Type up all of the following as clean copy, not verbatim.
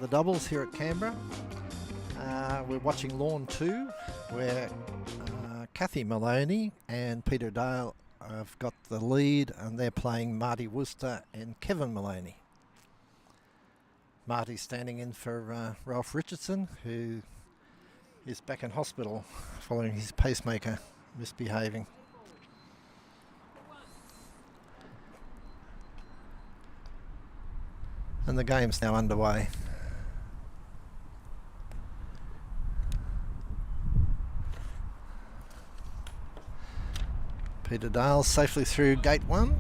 the doubles here at Canberra. We're watching Lawn 2, where Kathy Maloney and Peter Dale have got the lead, and they're playing Marty Worcester and Kevin Maloney. Marty's standing in for Ralph Richardson, who is back in hospital following his pacemaker misbehaving. And the game's now underway. Peter Dale safely through gate 1.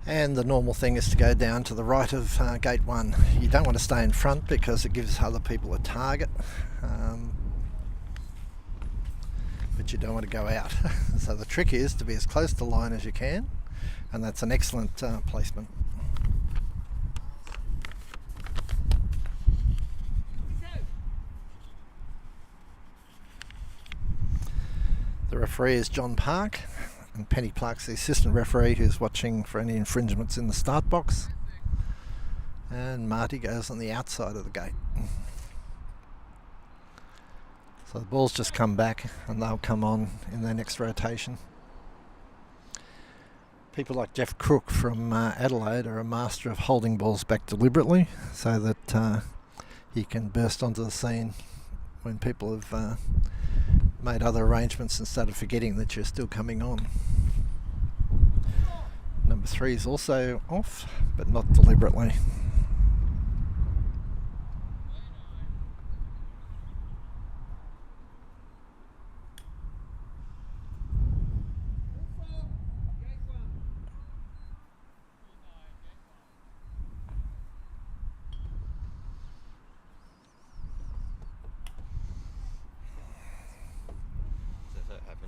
And the normal thing is to go down to the right of gate 1. You don't want to stay in front because it gives other people a target. But you don't want to go out. So the trick is to be as close to the line as you can. And that's an excellent placement. The referee is John Park, and Penny Clark's the assistant referee who's watching for any infringements in the start box. And Marty goes on the outside of the gate. So the ball's just come back and they'll come on in their next rotation. People like Jeff Crook from Adelaide are a master of holding balls back deliberately so that he can burst onto the scene when people have made other arrangements instead of forgetting that you're still coming on. Number 3 is also off, but not deliberately.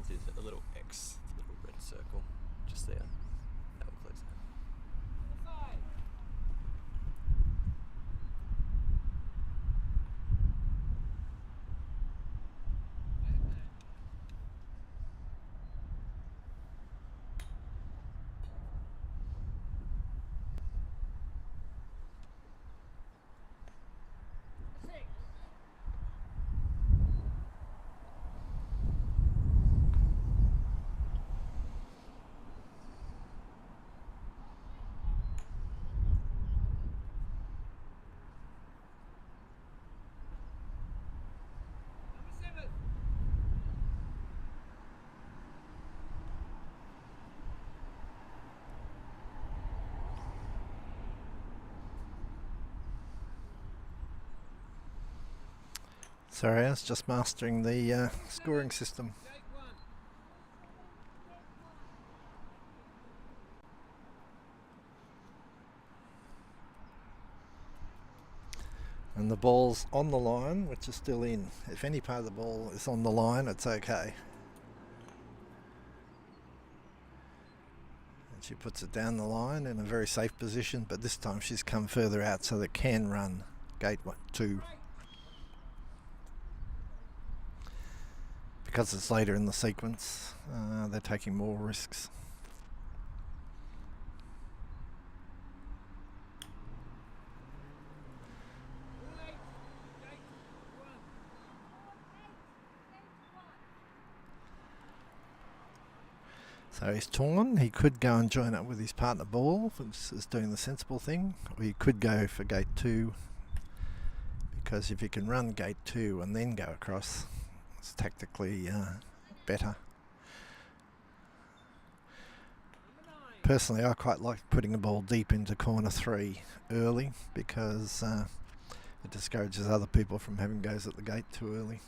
Is a little X, a little red circle, just there. That will close that. Sorry, I was just mastering the scoring system. And the ball's on the line, which is still in. If any part of the ball is on the line, it's okay. And she puts it down the line in a very safe position, but this time she's come further out so that can run gate 2. Because it's later in the sequence, they're taking more risks. So he's torn. He could go and join up with his partner ball, which is doing the sensible thing, or he could go for gate 2, because if you can run gate 2 and then go across, it's tactically better. Personally, I quite like putting the ball deep into corner 3 early because it discourages other people from having goes at the gate too early.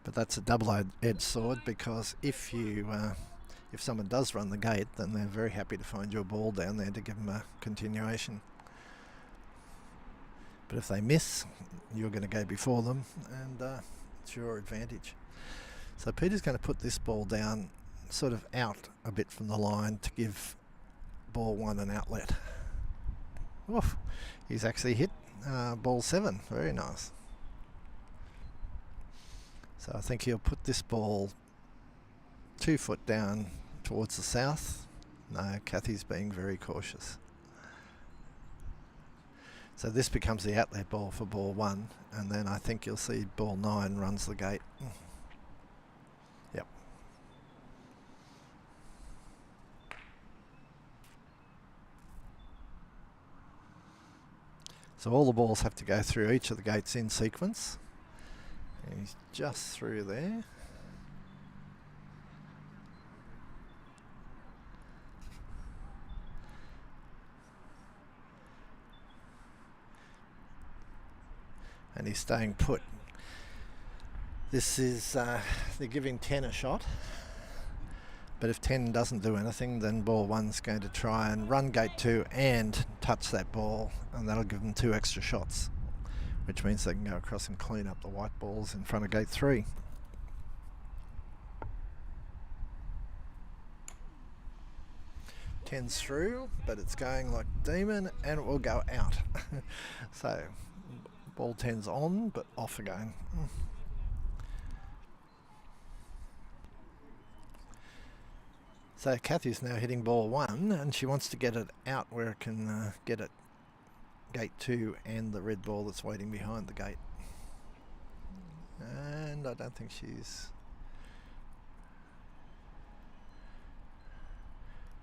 But that's a double-edged sword, because if someone does run the gate, then they're very happy to find your ball down there to give them a continuation. But if they miss, you're going to go before them, and it's your advantage. So Peter's going to put this ball down sort of out a bit from the line to give ball 1 an outlet. Oof, he's actually hit ball 7. Very nice. So I think he'll put this ball 2 foot down towards the south. No, Kathy's being very cautious. So this becomes the outlet ball for ball 1, and then I think you'll see ball 9 runs the gate. Yep. So all the balls have to go through each of the gates in sequence. And he's just through there. And he's staying put. This is, they're giving 10 a shot. But if 10 doesn't do anything, then ball 1's going to try and run gate 2 and touch that ball, and that'll give them 2 extra shots, which means they can go across and clean up the white balls in front of gate 3. Ten's through, but it's going like demon, and it will go out. So ball 10's on, but off again. So Kathy's now hitting ball 1, and she wants to get it out where it can get it gate 2 and the red ball that's waiting behind the gate. And I don't think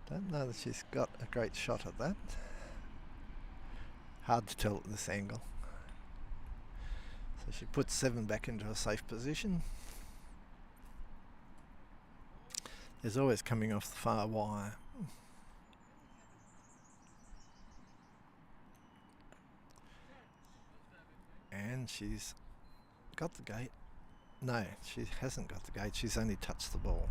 don't know that she's got a great shot at that. Hard to tell at this angle. So she puts 7 back into a safe position. There's always coming off the far wire. And she's got the gate. No, she hasn't got the gate. She's only touched the ball.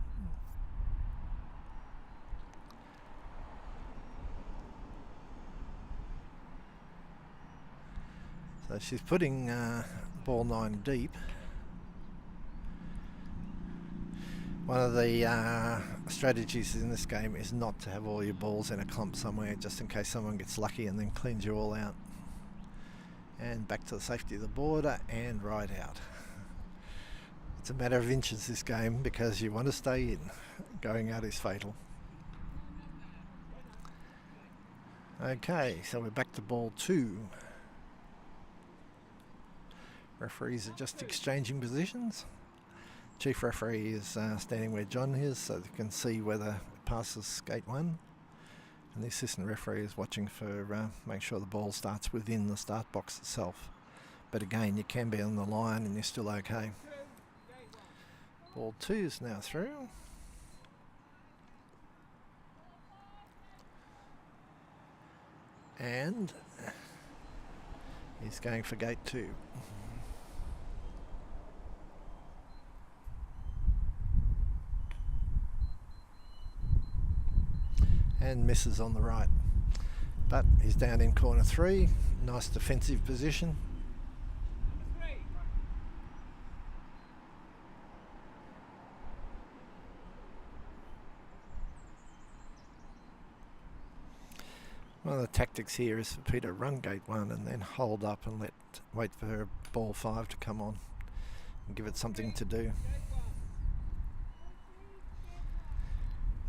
So she's putting ball 9 deep. One of the strategies in this game is not to have all your balls in a clump somewhere, just in case someone gets lucky and then cleans you all out. And back to the safety of the border and right out. It's a matter of inches, this game, because you want to stay in. Going out is fatal. Okay, so we're back to ball 2. Referees are just exchanging positions. Chief referee is standing where John is, so they can see whether it passes gate 1. And the assistant referee is watching for make sure the ball starts within the start box itself. But again, you can be on the line and you're still okay. Ball 2 is now through. And he's going for gate 2. And misses on the right, but he's down in corner 3. Nice defensive position. One of the tactics here is for Peter to run gate 1 and then hold up and wait for ball 5 to come on and give it something to do.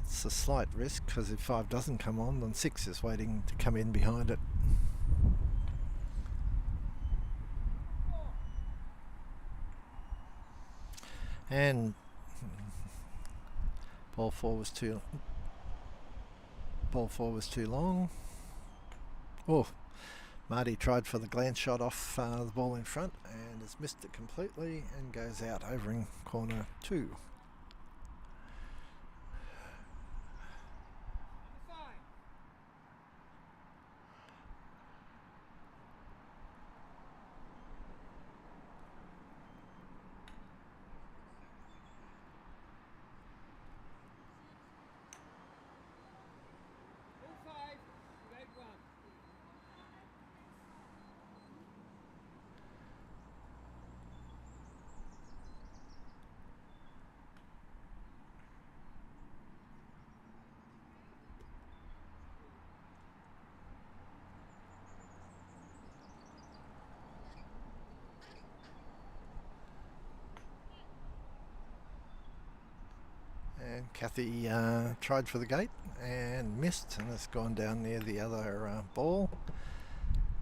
It's a slight risk because if 5 doesn't come on, then 6 is waiting to come in behind it. And ball 4 was too long. Oh, Marty tried for the glance shot off the ball in front and has missed it completely and goes out over in corner 2. And Kathy tried for the gate and missed, and it's gone down near the other ball,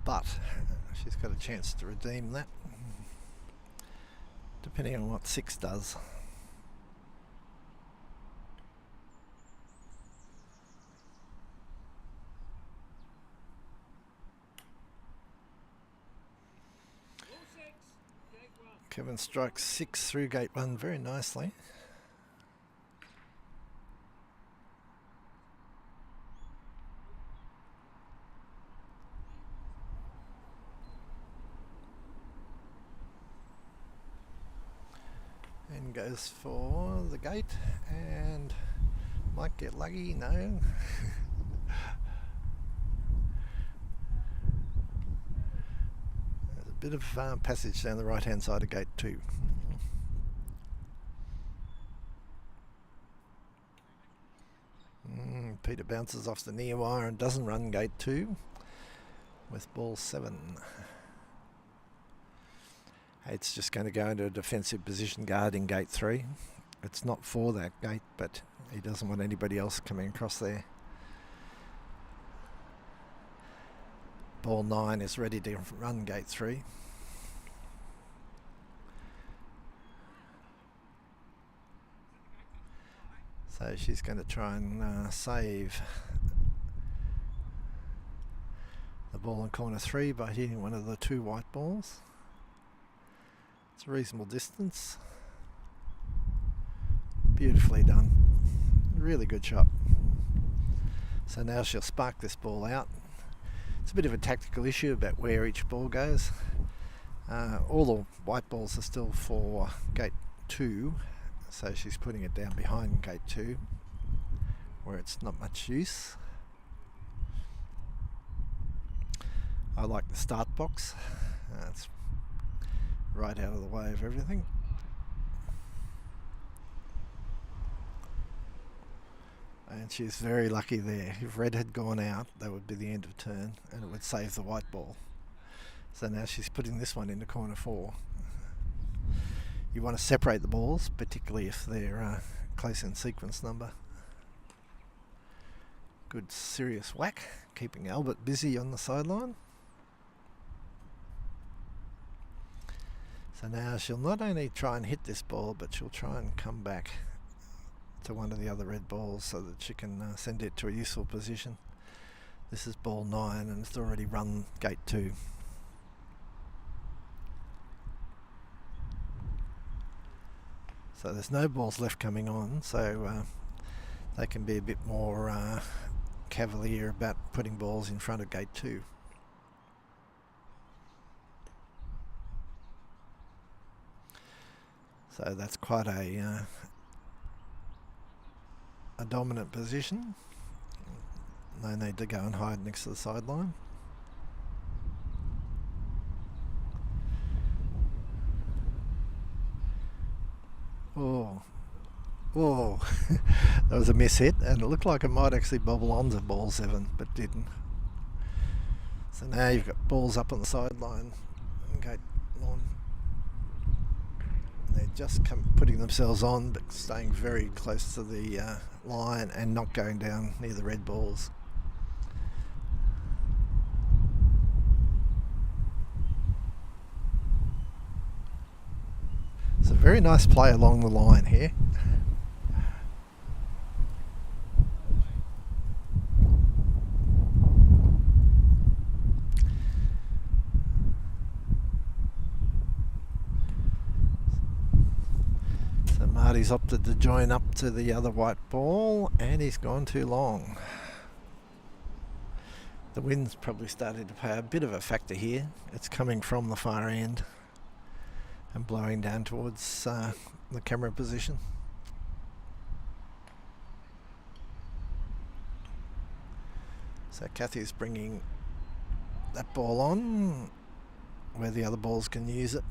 but she's got a chance to redeem that, depending on what 6 does. Kevin strikes 6 through gate 1 very nicely. And goes for the gate and might get lucky, no. There's a bit of passage down the right hand side of gate 2. Peter bounces off the near wire and doesn't run gate 2 with ball 7. It's just going to go into a defensive position guarding gate 3. It's not for that gate, but he doesn't want anybody else coming across there. Ball 9 is ready to run gate 3. So she's going to try and save the ball in corner 3 by hitting one of the 2 white balls. It's a reasonable distance. Beautifully done. Really good shot. So now she'll spark this ball out. It's a bit of a tactical issue about where each ball goes. All the white balls are still for gate 2, so she's putting it down behind gate 2 where it's not much use. I like the start box. It's right out of the way of everything. And she's very lucky there. If red had gone out, that would be the end of turn and it would save the white ball. So now she's putting this one into corner 4. You want to separate the balls, particularly if they're close in sequence number. Good serious whack, keeping Albert busy on the sideline. So now she'll not only try and hit this ball, but she'll try and come back to one of the other red balls so that she can send it to a useful position. This is ball 9 and it's already run gate 2. So there's no balls left coming on, so they can be a bit more cavalier about putting balls in front of gate 2. So that's quite a dominant position. No need to go and hide next to the sideline. Oh, that was a miss hit, and it looked like it might actually bobble onto ball 7, but didn't. So now you've got balls up on the sideline. Okay, on. They're just putting themselves on, but staying very close to the line and not going down near the red balls. It's a very nice play along the line here. So Marty's opted to join up to the other white ball and he's gone too long. The wind's probably started to play a bit of a factor here. It's coming from the far end and blowing down towards the camera position. So Kathy's bringing that ball on where the other balls can use it.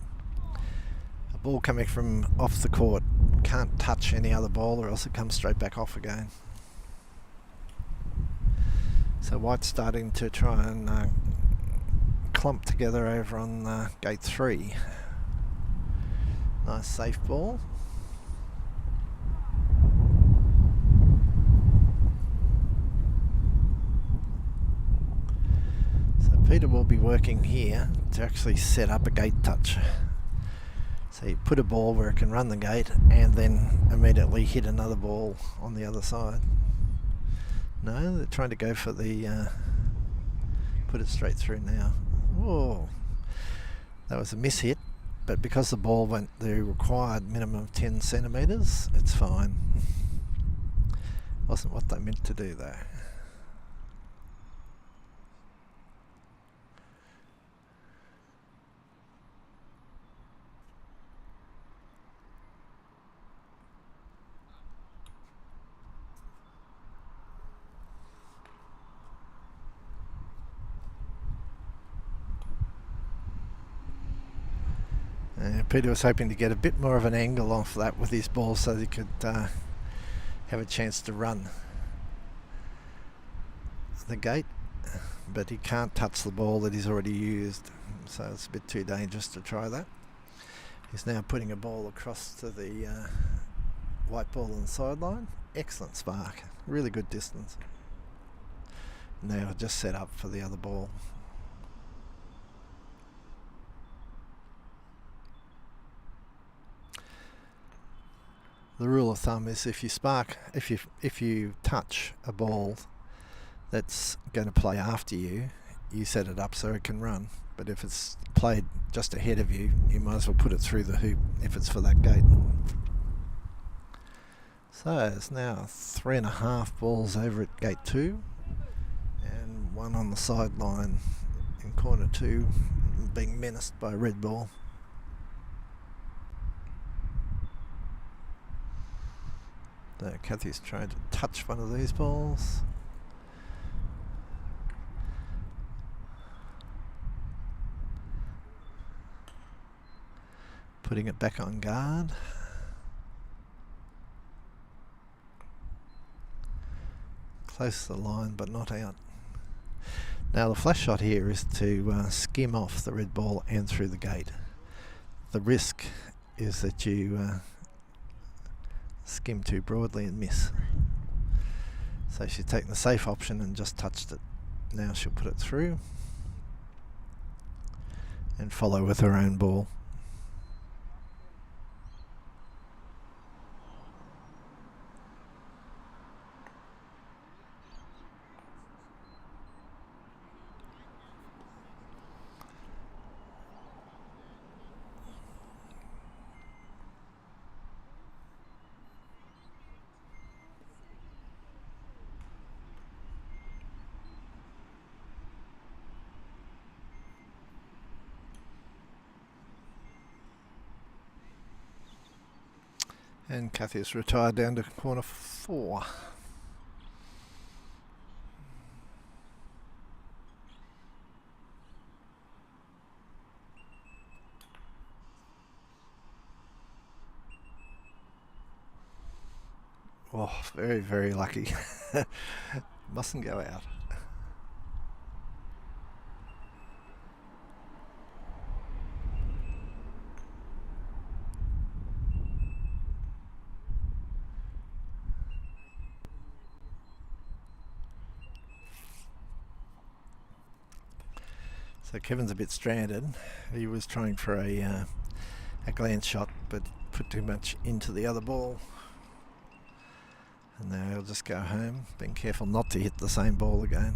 A ball coming from off the court can't touch any other ball or else it comes straight back off again. So White's starting to try and clump together over on gate 3. Nice safe ball. Peter will be working here to actually set up a gate touch. So you put a ball where it can run the gate and then immediately hit another ball on the other side. No, they're trying to go for the put it straight through now. Whoa, that was a miss hit, but because the ball went the required minimum of 10 centimetres, it's fine. Wasn't what they meant to do though. Peter was hoping to get a bit more of an angle off that with his ball so that he could have a chance to run the gate, but he can't touch the ball that he's already used, so it's a bit too dangerous to try that. He's now putting a ball across to the white ball on the sideline. Excellent spark, really good distance. Now just set up for the other ball. The rule of thumb is if you touch a ball that's going to play after you, you set it up so it can run. But if it's played just ahead of you, you might as well put it through the hoop if it's for that gate. So it's now 3.5 balls over at gate 2 and one on the sideline in corner 2 being menaced by a red ball. Kathy's trying to touch one of these balls. Putting it back on guard. Close to the line but not out. Now the flash shot here is to skim off the red ball and through the gate. The risk is that you skim too broadly and miss. So she's taken the safe option and just touched it. Now she'll put it through and follow with her own ball. And Kathy's retired down to corner 4. Oh, very, very lucky. Mustn't go out. So Kevin's a bit stranded. He was trying for a glance shot, but put too much into the other ball. And now he'll just go home, being careful not to hit the same ball again.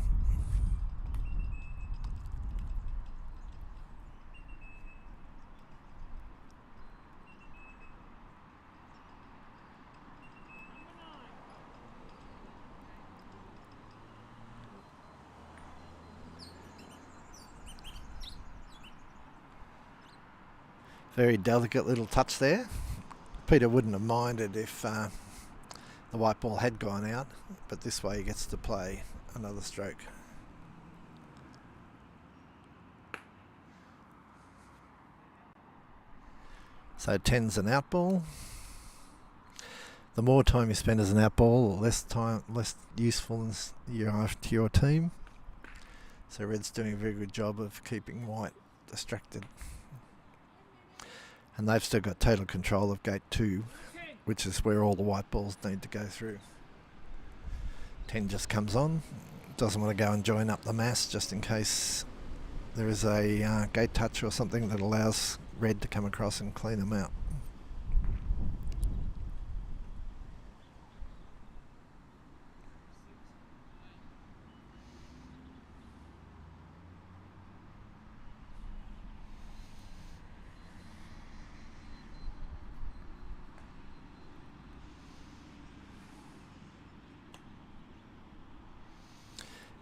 Very delicate little touch there. Peter wouldn't have minded if the white ball had gone out, but this way he gets to play another stroke. So 10's an out ball. The more time you spend as an out ball, the less usefulness you have to your team. So Red's doing a very good job of keeping white distracted. And they've still got total control of gate 2, which is where all the white balls need to go through. 10 just comes on, doesn't want to go and join up the mass just in case there is a gate touch or something that allows red to come across and clean them out.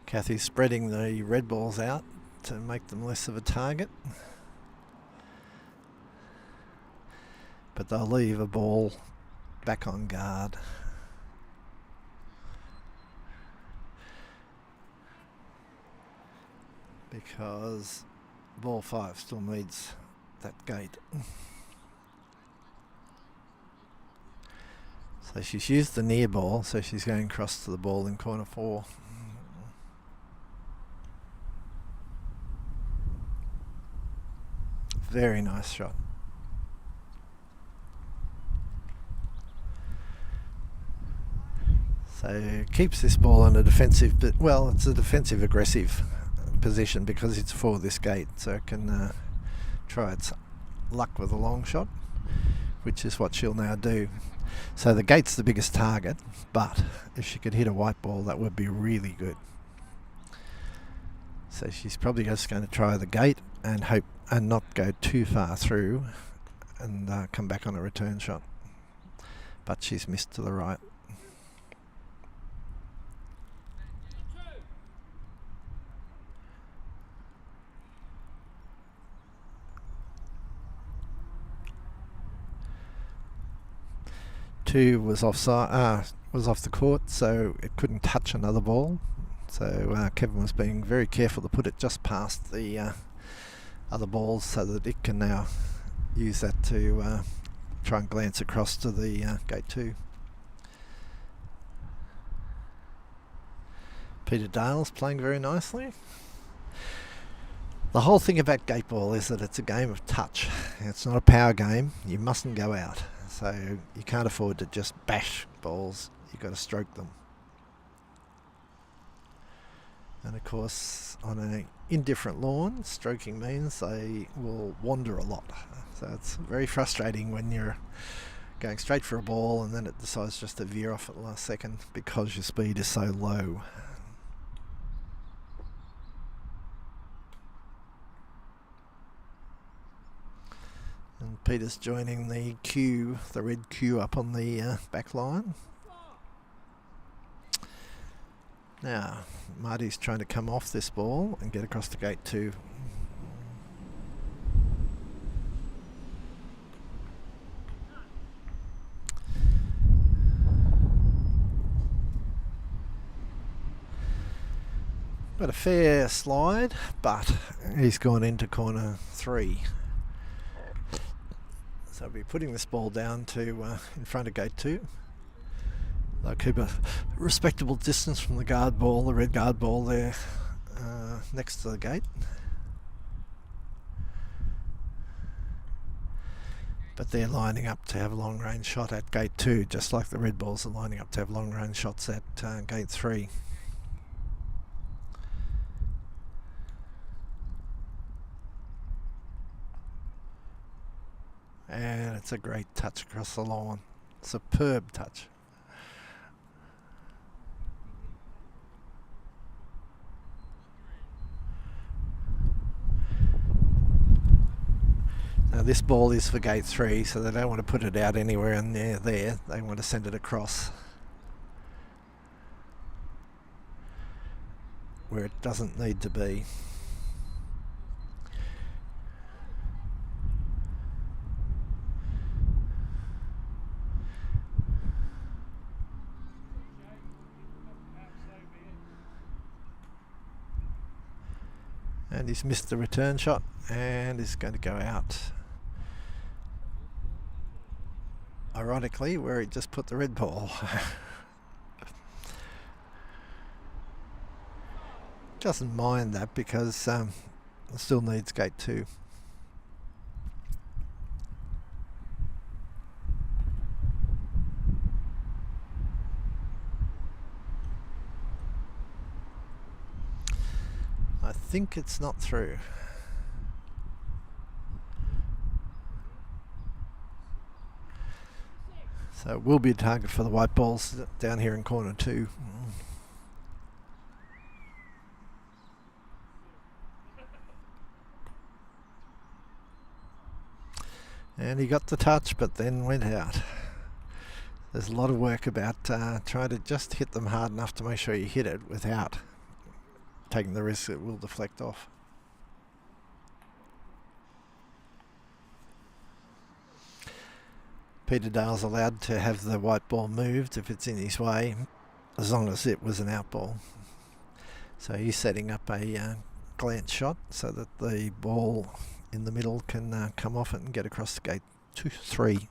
Kathy's spreading the red balls out to make them less of a target. But they'll leave a ball back on guard. Because ball 5 still needs that gate. So she's used the near ball, so she's going across to the ball in corner 4. Very nice shot. So keeps this ball in a defensive, but well, it's a defensive aggressive position because it's for this gate, so it can try its luck with a long shot, which is what she'll now do. So the gate's the biggest target, but if she could hit a white ball, that would be really good. So she's probably just going to try the gate and hope and not go too far through and come back on a return shot. But she's missed to the right. Two was offside, was off the court, so it couldn't touch another ball. So Kevin was being very careful to put it just past the other balls so that it can now use that to try and glance across to the gate 2. Peter Dale's playing very nicely. The whole thing about Gateball is that it's a game of touch. It's not a power game. You mustn't go out. So you can't afford to just bash balls. You've got to stroke them. And of course, on an indifferent lawn, stroking means they will wander a lot. So it's very frustrating when you're going straight for a ball and then it decides just to veer off at the last second because your speed is so low. And Peter's joining the queue, the red queue up on the back line. Now, Marty's trying to come off this ball and get across the gate 2. Got a fair slide, but he's gone into corner 3. So I'll be putting this ball down to in front of gate 2. They'll keep a respectable distance from the guard ball, the red guard ball there next to the gate. But they're lining up to have a long range shot at gate 2, just like the red balls are lining up to have long range shots at gate 3. And it's a great touch across the lawn. Superb touch. Now this ball is for gate 3, so they don't want to put it out anywhere in there. They want to send it across where it doesn't need to be. And he's missed the return shot and is going to go out. Ironically, where he just put the red ball. Doesn't mind that because it still needs gate 2. I think it's not through. So it will be a target for the white balls down here in corner 2. And he got the touch, but then went out. There's a lot of work about trying to just hit them hard enough to make sure you hit it without taking the risk it will deflect off. Peter Dale's allowed to have the white ball moved if it's in his way, as long as it was an out ball. So he's setting up a glance shot so that the ball in the middle can come off it and get across the gate 3.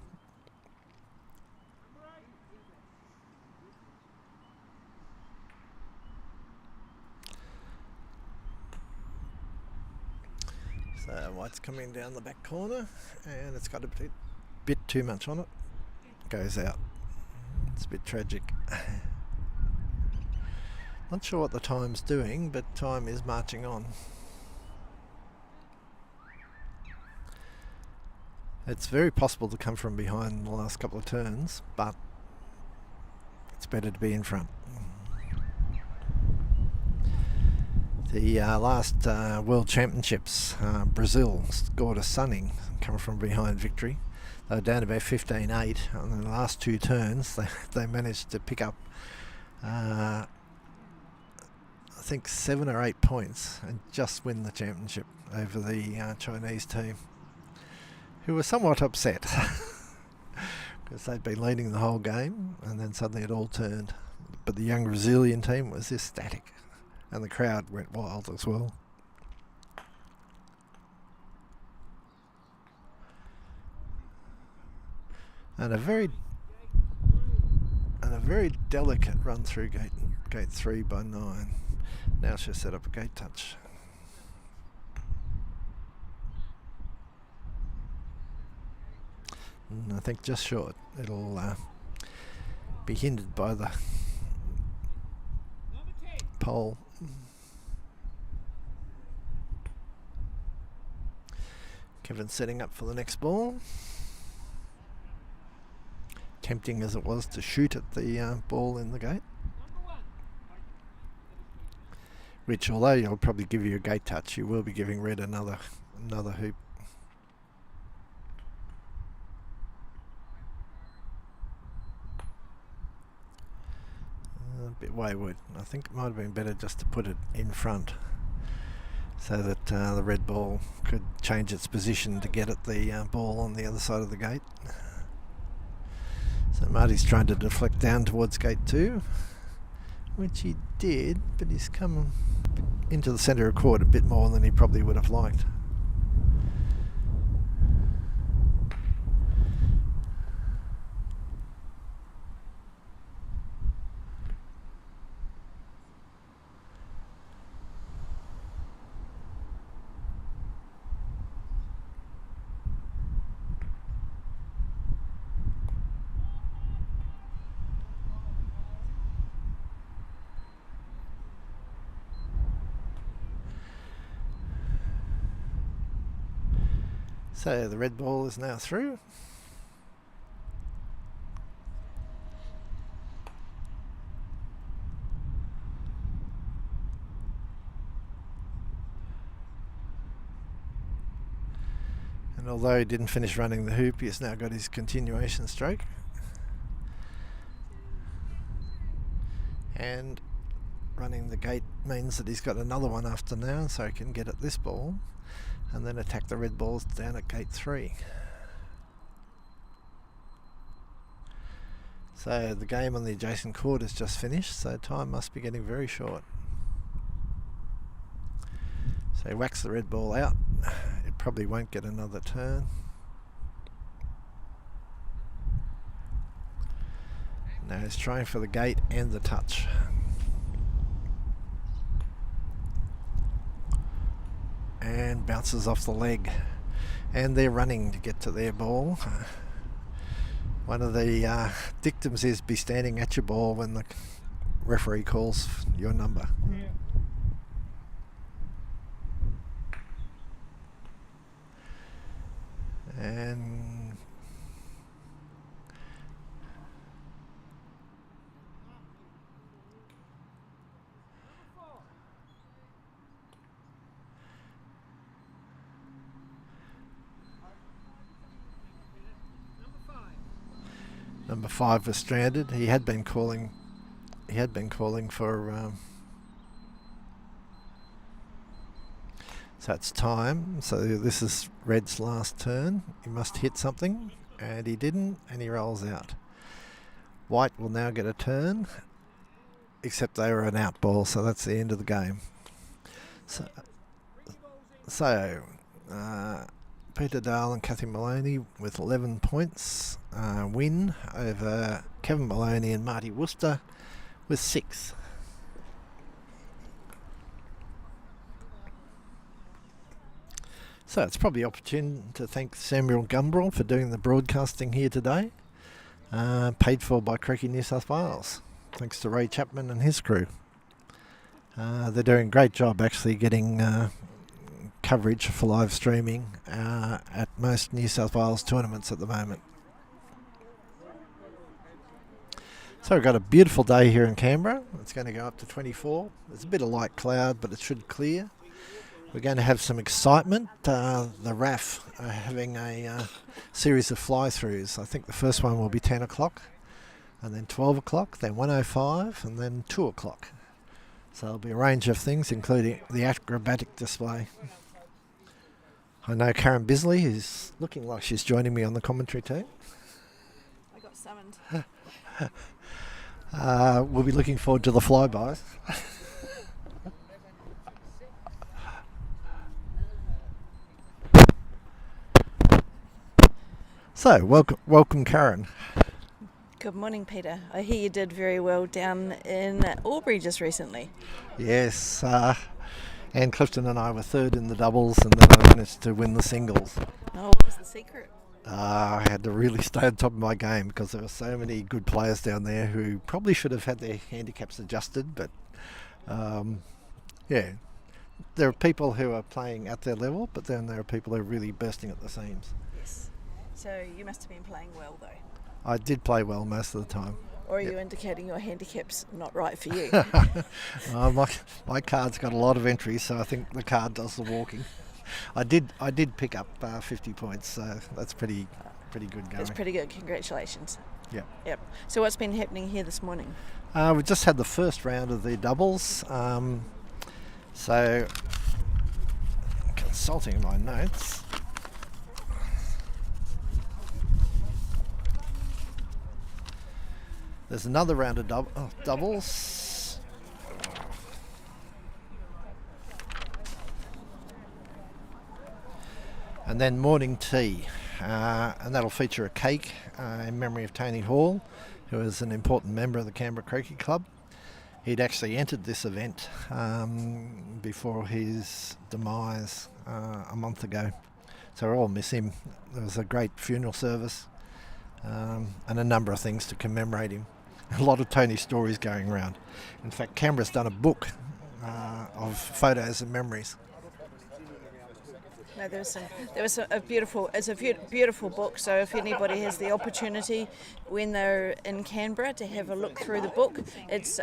So white's coming down the back corner and it's got a bit too much on it. Goes out. It's a bit tragic. Not sure what the time's doing, but time is marching on. It's very possible to come from behind the last couple of turns, but it's better to be in front. The last World Championships, Brazil scored a stunning come from behind victory. They were down about 15-8 on the last 2 turns. They managed to pick up I think 7 or 8 points and just win the championship over the Chinese team, who were somewhat upset because they'd been leading the whole game and then suddenly it all turned. But the young Brazilian team was ecstatic and the crowd went wild as well. And a very delicate run through gate 3 by 9. Now she'll set up a gate touch. I think just short. It'll be hindered by the pole. Kevin setting up for the next ball. Tempting as it was to shoot at the ball in the gate, which, although you'll probably give you a gate touch, you will be giving red another hoop. A bit wayward. I think it might have been better just to put it in front so that the red ball could change its position to get at the ball on the other side of the gate. So Marty's trying to deflect down towards gate 2, which he did, but he's come into the centre of court a bit more than he probably would have liked. So the red ball is now through. And although he didn't finish running the hoop, he's now got his continuation stroke. And running the gate means that he's got another one after now, so he can get at this ball and then attack the red balls down at gate 3. So the game on the adjacent court is just finished, so time must be getting very short. So he whacks the red ball out. It probably won't get another turn. Now he's trying for the gate and the touch. And bounces off the leg. And they're running to get to their ball. One of the dictums is be standing at your ball when the referee calls your number. Yeah. And number 5 was stranded. He had been calling for so it's time. So this is Red's last turn. He must hit something, and he didn't, and he rolls out. White will now get a turn, except they were an out ball, so that's the end of the game. So Peter Dale and Kathy Maloney with 11 points win over Kevin Maloney and Marty Worcester with 6. So it's probably opportune to thank Samuel Gumbrell for doing the broadcasting here today, paid for by Croquet New South Wales. Thanks to Ray Chapman and his crew. They're doing a great job actually getting coverage for live streaming at most New South Wales tournaments at the moment. So we've got a beautiful day here in Canberra. It's going to go up to 24. There's a bit of light cloud, but it should clear. We're going to have some excitement. The RAF are having a series of fly-throughs. I think the first one will be 10 o'clock, and then 12 o'clock, then 1:05, and then 2 o'clock. So there'll be a range of things, including the acrobatic display. I know Karen Bisley, who's looking like she's joining me on the commentary team. I got summoned. We'll be looking forward to the flybys. So, welcome Karen. Good morning, Peter. I hear you did very well down in Albury just recently. Yes, Anne Clifton and I were third in the doubles, and then I managed to win the singles. Oh, what was the secret? I had to really stay on top of my game because there were so many good players down there who probably should have had their handicaps adjusted, but yeah, there are people who are playing at their level, but then there are people who are really bursting at the seams. Yes. So you must have been playing well, though. I did play well most of the time. Or are you indicating your handicap's not right for you? My card's got a lot of entries, so I think the card does the walking. I did pick up 50 points, so that's pretty good going. That's pretty good. Congratulations. Yep. So what's been happening here this morning? We just had the first round of the doubles. So consulting my notes. There's another round of doubles. And then morning tea. And that'll feature a cake in memory of Tony Hall, who is an important member of the Canberra Croquet Club. He'd actually entered this event before his demise a month ago. So we all miss him. There was a great funeral service and a number of things to commemorate him. A lot of Tony stories going around. In fact, Canberra's done a book of photos and memories. No, there was a beautiful book. So if anybody has the opportunity when they're in Canberra to have a look through the book, it's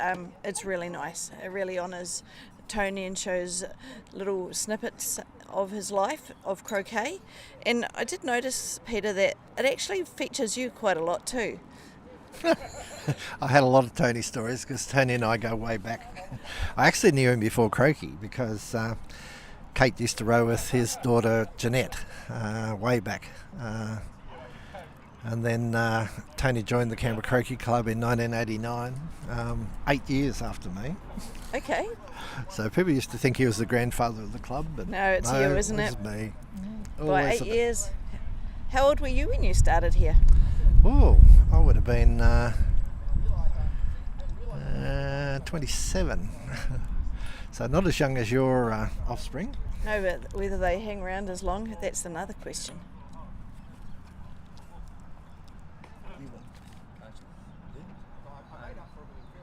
really nice. It really honours Tony and shows little snippets of his life of croquet. And I did notice, Peter, that it actually features you quite a lot too. I had a lot of Tony stories because Tony and I go way back. I actually knew him before croquet because Kate used to row with his daughter Jeanette way back. And then Tony joined the Canberra Croquet Club in 1989, 8 years after me. Okay. So people used to think he was the grandfather of the club, but no, it's you, isn't it? It's me. By 8 years. How old were you when you started here? Oh, I would have been 27. So not as young as your offspring. No, but whether they hang around as long, that's another question.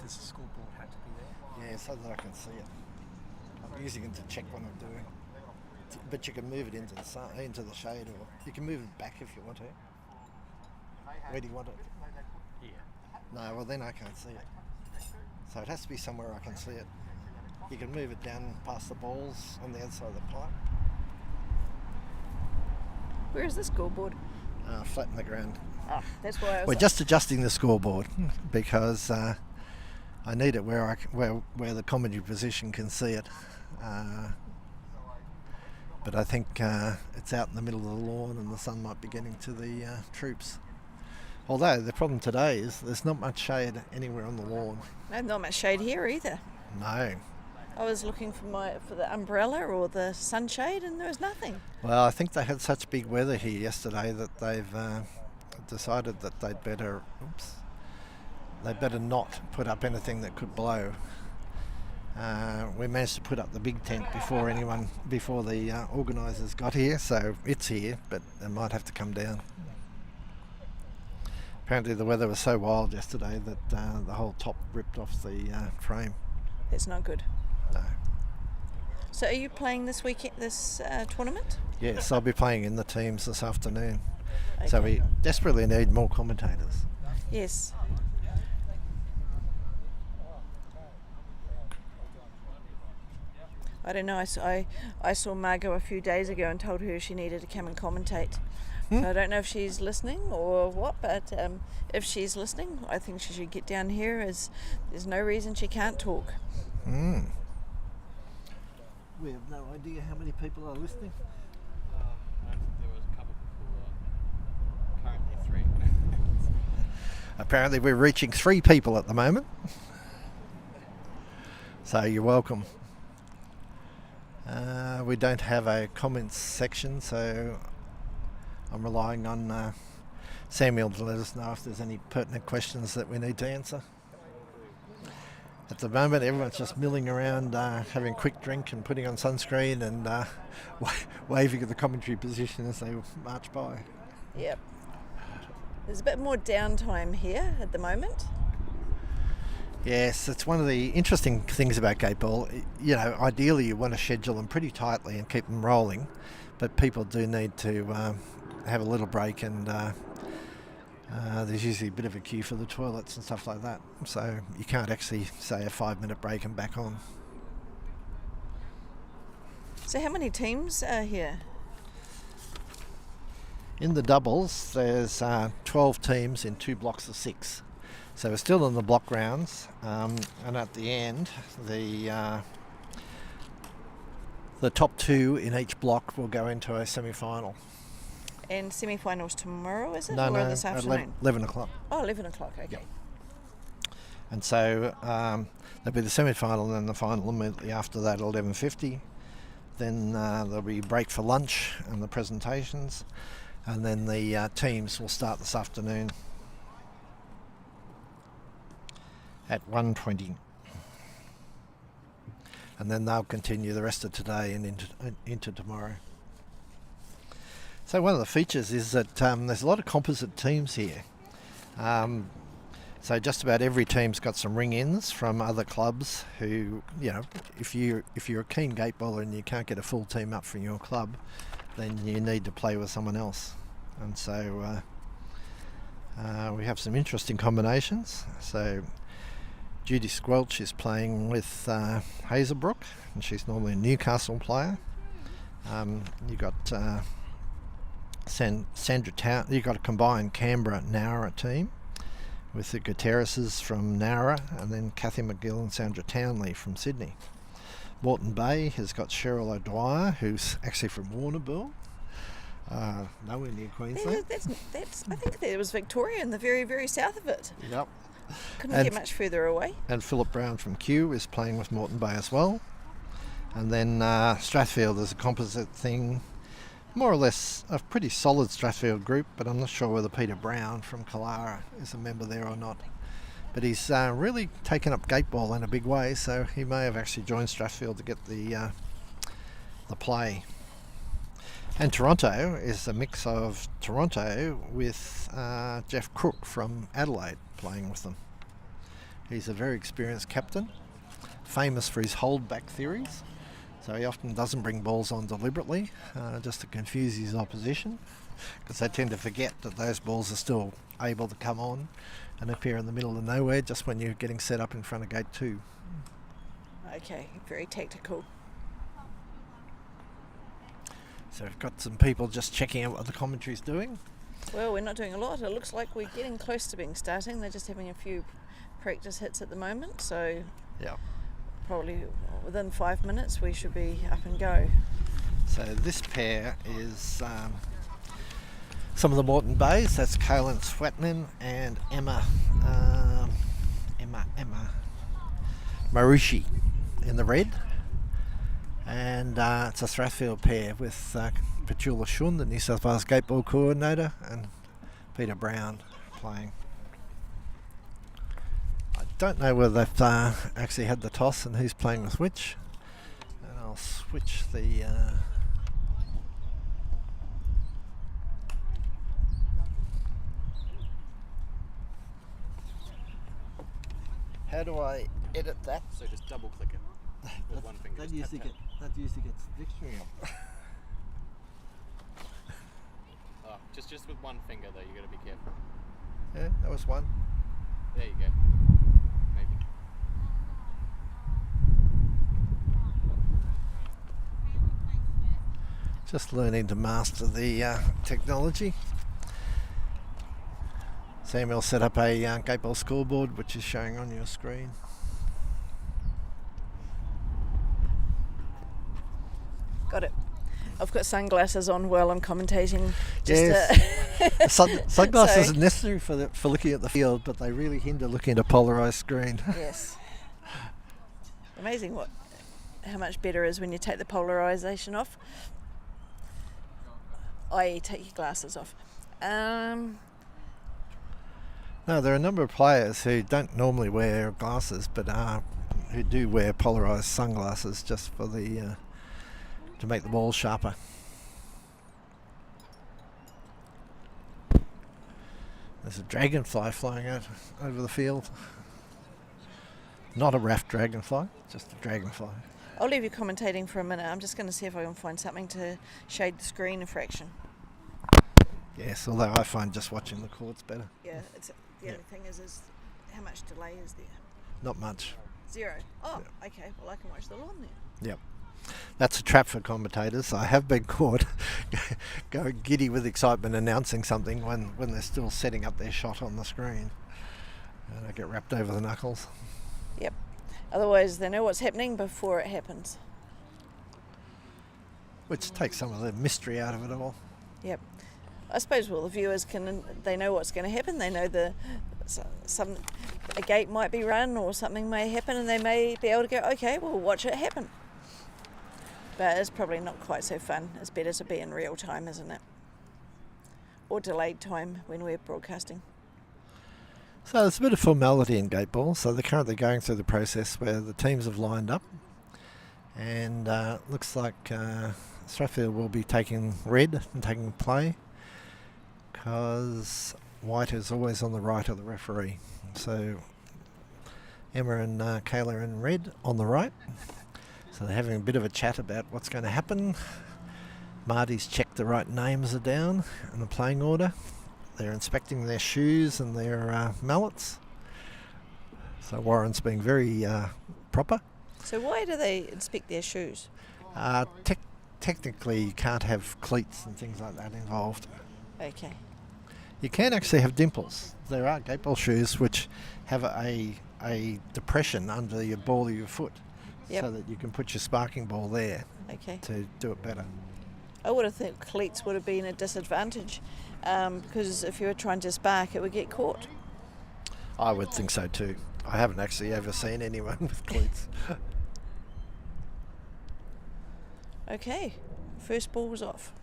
Does the scoreboard have to be there? Yeah, so that I can see it. I'm using it to check what I'm doing. But you can move it into the sun, into the shade, or you can move it back if you want to. Where do you want it? Yeah. No, well then I can't see it. So it has to be somewhere I can see it. You can move it down past the balls on the other side of the pipe. Where is the scoreboard? Flat in the ground. Oh, that's why I was We're like, just adjusting the scoreboard because I need it where where the commentary position can see it. But I think it's out in the middle of the lawn and the sun might be getting to the troops. Although the problem today is there's not much shade anywhere on the lawn. no, not much shade here either. No. I was looking for the umbrella or the sunshade, and there was nothing. Well, I think they had such big weather here yesterday that they've decided that they'd better not put up anything that could blow. We managed to put up the big tent before the organisers got here, so it's here, but it might have to come down. Apparently the weather was so wild yesterday that the whole top ripped off the frame. It's not good. No. So are you playing this weekend, this tournament? Yes, I'll be playing in the teams this afternoon. Okay. So we desperately need more commentators. Yes. I don't know. I saw Margot a few days ago and told her she needed to come and commentate. So I don't know if she's listening or what, but if she's listening, I think she should get down here, as there's no reason she can't talk. We have no idea how many people are listening. There was a couple before. Currently 3. Apparently we're reaching 3 people at the moment. So you're welcome. We don't have a comments section, so I'm relying on Samuel to let us know if there's any pertinent questions that we need to answer. At the moment, everyone's just milling around, having a quick drink and putting on sunscreen and waving at the commentary position as they march by. Yep. There's a bit more downtime here at the moment. Yes, it's one of the interesting things about Gateball. You know, ideally you want to schedule them pretty tightly and keep them rolling, but people do need to have a little break, and there's usually a bit of a queue for the toilets and stuff like that. So you can't actually say a 5-minute break and back on. So how many teams are here? In the doubles, there's 12 teams in 2 blocks of 6. So we're still in the block rounds, and at the end, the top 2 in each block will go into a semi-final. And semi-finals tomorrow, is it? No, or this at afternoon? 11 o'clock. Oh, 11 o'clock, okay. Yep. And so there'll be the semi-final and then the final immediately after that at 11:50. Then there'll be a break for lunch and the presentations, and then the teams will start this afternoon at 1:20. And then they'll continue the rest of today and into tomorrow. So one of the features is that there's a lot of composite teams here. So just about every team's got some ring-ins from other clubs who, you know, if you're a keen gateballer and you can't get a full team up from your club, then you need to play with someone else. And so we have some interesting combinations. So Judy Squelch is playing with Hazelbrook, and she's normally a Newcastle player. You got Sandra Town. You got a combined Canberra-Nowra team with the Gutierrezes from Nowra, and then Kathy McGill and Sandra Townley from Sydney. Moreton Bay has got Cheryl O'Dwyer, who's actually from Warrnambool, nowhere near Queensland. That's. I think there was Victoria in the very, very south of it. Yep. Couldn't get much further away. And Philip Brown from Kew is playing with Moreton Bay as well. And then Strathfield is a composite thing. More or less a pretty solid Strathfield group, but I'm not sure whether Peter Brown from Killara is a member there or not. But he's really taken up Gateball in a big way, so he may have actually joined Strathfield to get the play. And Toronto is a mix of Toronto with Jeff Crook from Adelaide playing with them. He's a very experienced captain, famous for his hold-back theories. So he often doesn't bring balls on deliberately, just to confuse his opposition, because they tend to forget that those balls are still able to come on and appear in the middle of nowhere just when you're getting set up in front of gate 2. Okay, very tactical. So we've got some people just checking out what the commentary's doing. Well, we're not doing a lot. It looks like we're getting close to being starting. They're just having a few practice hits at the moment, so Yeah. probably within 5 minutes we should be up and go. So this pair is some of the Moreton Bays. That's Kaylin Swatman and Emma Marushi in the red. And it's a Strathfield pair with Petula Shun, the New South Wales Gateball coordinator, and Peter Brown playing. I don't know whether they've actually had the toss and who's playing with which. And I'll switch the... How do I edit that? So just double click it with one finger. That just usually tap, gets the dictionary up. tap. Oh, just with one finger though, you got to be careful. Yeah, that was one. There you go. Maybe. Just learning to master the technology. Samuel set up a Gateball scoreboard, which is showing on your screen. Got it. I've got sunglasses on while I'm commentating. Yes. Sunglasses So- are necessary for looking at the field, but they really hinder looking at a polarised screen. Yes. Amazing how much better it is when you take the polarisation off. I.e. take your glasses off. No, there are a number of players who don't normally wear glasses, but who do wear polarised sunglasses just for the to make the ball sharper. There's a dragonfly flying out over the field. Not a raft dragonfly, just a dragonfly. I'll leave you commentating for a minute. I'm just going to see if I can find something to shade the screen a fraction. Yes, although I find just watching the courts better. Yeah, the other thing is how much delay is there? Not much. 0. Oh, okay. Well, I can watch the lawn then. Yep. That's a trap for commentators. I have been caught going giddy with excitement announcing something when they're still setting up their shot on the screen. And I get wrapped over the knuckles. Yep. Otherwise, they know what's happening before it happens. Which takes some of the mystery out of it all. Yep. I suppose the viewers they know what's going to happen. They know a gate might be run or something may happen, and they may be able to go, okay, we'll watch it happen. But it's probably not quite so fun. It's better to be in real time, isn't it? Or delayed time when we're broadcasting. So there's a bit of formality in Gateball. So they're currently going through the process where the teams have lined up, and looks like Strathfield will be taking red and taking play, because white is always on the right of the referee. So Emma and Kayla are in red on the right. So they're having a bit of a chat about what's going to happen. Marty's checked the right names are down in the playing order. They're inspecting their shoes and their mallets. So Warren's being very proper. So why do they inspect their shoes? Technically, you can't have cleats and things like that involved. Okay. You can actually have dimples. There are Gateball shoes which have a depression under your ball of your foot, so that you can put your sparking ball there to do it better. I would have thought cleats would have been a disadvantage, because if you were trying to spark, it would get caught. I would think so too. I haven't actually ever seen anyone with cleats. Okay, first ball was off.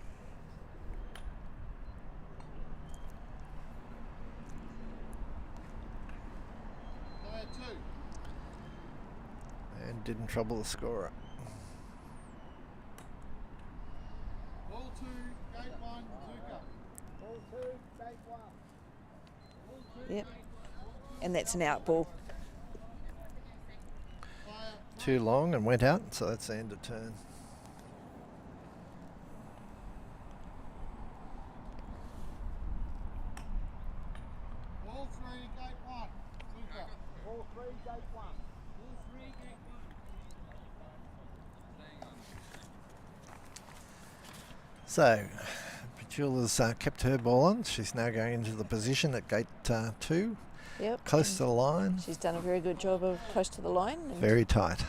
And didn't trouble the scorer. Ball 2, gate 1, Zuka. Ball 2, gate 1. Yep. And that's an out ball. Too long and went out, so that's the end of turn. Ball 3, gate 1, Zuka. Ball 3, gate 1. Ball 3, gate 1. So, Jula's kept her ball on. She's now going into the position at gate 2, Yep. close to the line. She's done a very good job of close to the line. And Very tight.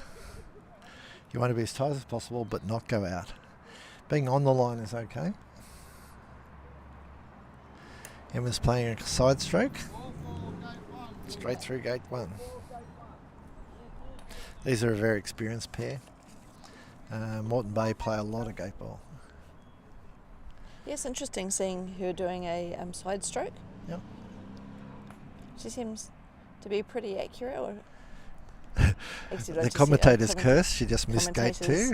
You want to be as tight as possible, but not go out. Being on the line is okay. Emma's playing a side stroke. Straight through gate 1. These are a very experienced pair. Moreton Bay play a lot of gate ball. yes, interesting seeing her doing a side stroke. Yep. She seems to be pretty accurate. Or The commentators curse. She just missed gate 2.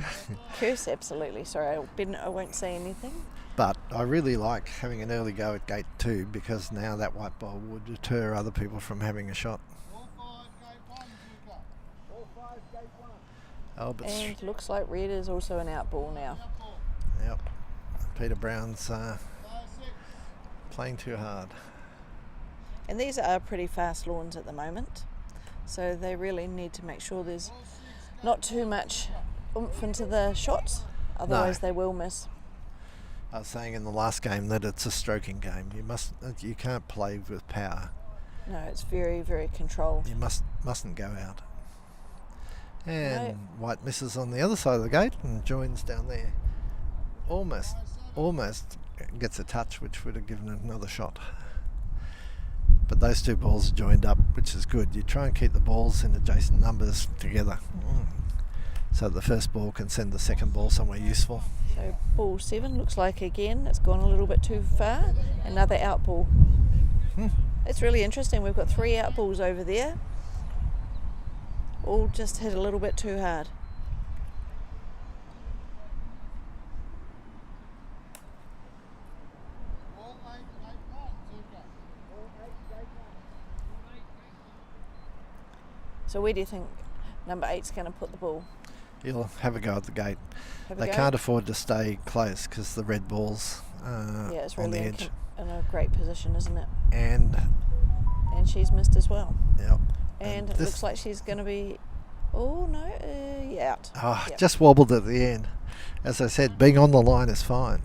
Curse, absolutely. Sorry, I won't say anything. But I really like having an early go at gate 2 because now that white ball would deter other people from having a shot. Albert's, And looks like red is also an out ball now. yep. Peter Brown's playing too hard. And these are pretty fast lawns at the moment, so they really need to make sure there's not too much oomph into the shots, otherwise they will miss. I was saying in the last game that it's a stroking game. You can't play with power. No, it's very, very controlled. You mustn't go out. And White misses on the other side of the gate and joins down there. Almost gets a touch, which would have given it another shot. But those two balls are joined up, which is good. You try and keep the balls in adjacent numbers together, so the first ball can send the second ball somewhere useful. So ball 7 looks like again it's gone a little bit too far. Another out ball. It's really interesting. We've got 3 out balls over there. All just hit a little bit too hard. So where do you think number 8's going to put the ball? He'll have a go at the gate. Have a They go? can't afford to stay close because the red ball's Yeah, it's on really the edge. in a great position, isn't it? And she's missed as well. yep. And it this- looks like she's going to be, yeah, out. Oh, Yep. just wobbled at the end. As I said, being on the line is fine.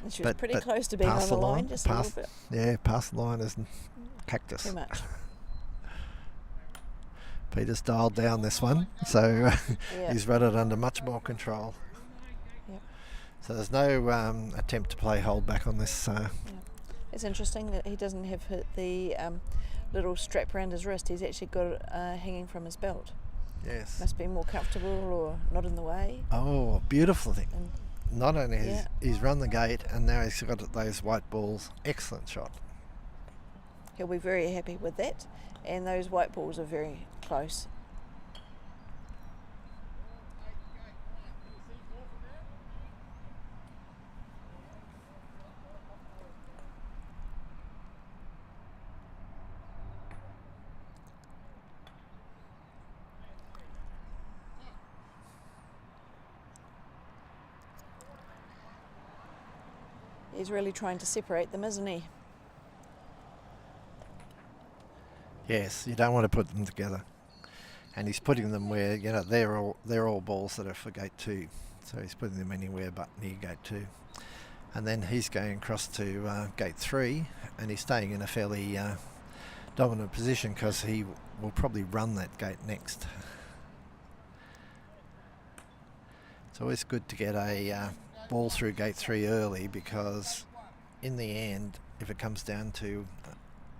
And she was but- pretty but close to being on past the the line, line, just a past- little bit Yeah, past the line is cactus. too much. Peter's dialed down this one, so Yeah. he's run it under much more control. Yep. So there's no attempt to play hold back on this. It's interesting that he doesn't have the little strap around his wrist. He's actually got it hanging from his belt. Yes. Must be more comfortable or not in the way. Oh, beautiful thing. And Not only has Yeah. he's run the gate and now he's got those white balls. Excellent shot. he'll be very happy with that. And those white balls are very close. He's really trying to separate them, isn't he? Yes, you don't want to put them together. And he's putting them where, they're all balls that are for gate 2. So he's putting them anywhere but near gate 2. And then he's going across to gate 3 and he's staying in a fairly dominant position because he will probably run that gate next. It's always good to get a ball through gate 3 early because in the end, if it comes down to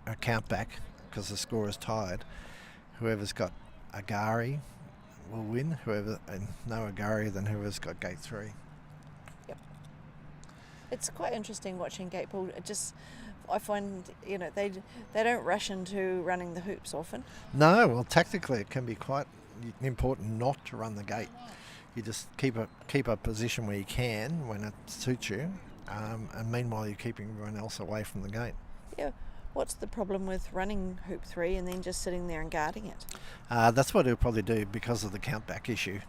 a count back because the score is tied, whoever's got Agari will win. And no Agari, then whoever's got gate 3. Yep. It's quite interesting watching Gateball. I find they don't rush into running the hoops often. No, well, tactically it can be quite important not to run the gate. You just keep a position where you can when it suits you, and meanwhile you're keeping everyone else away from the gate. Yeah. What's the problem with running hoop 3 and then just sitting there and guarding it? That's what he'll probably do because of the count back issue.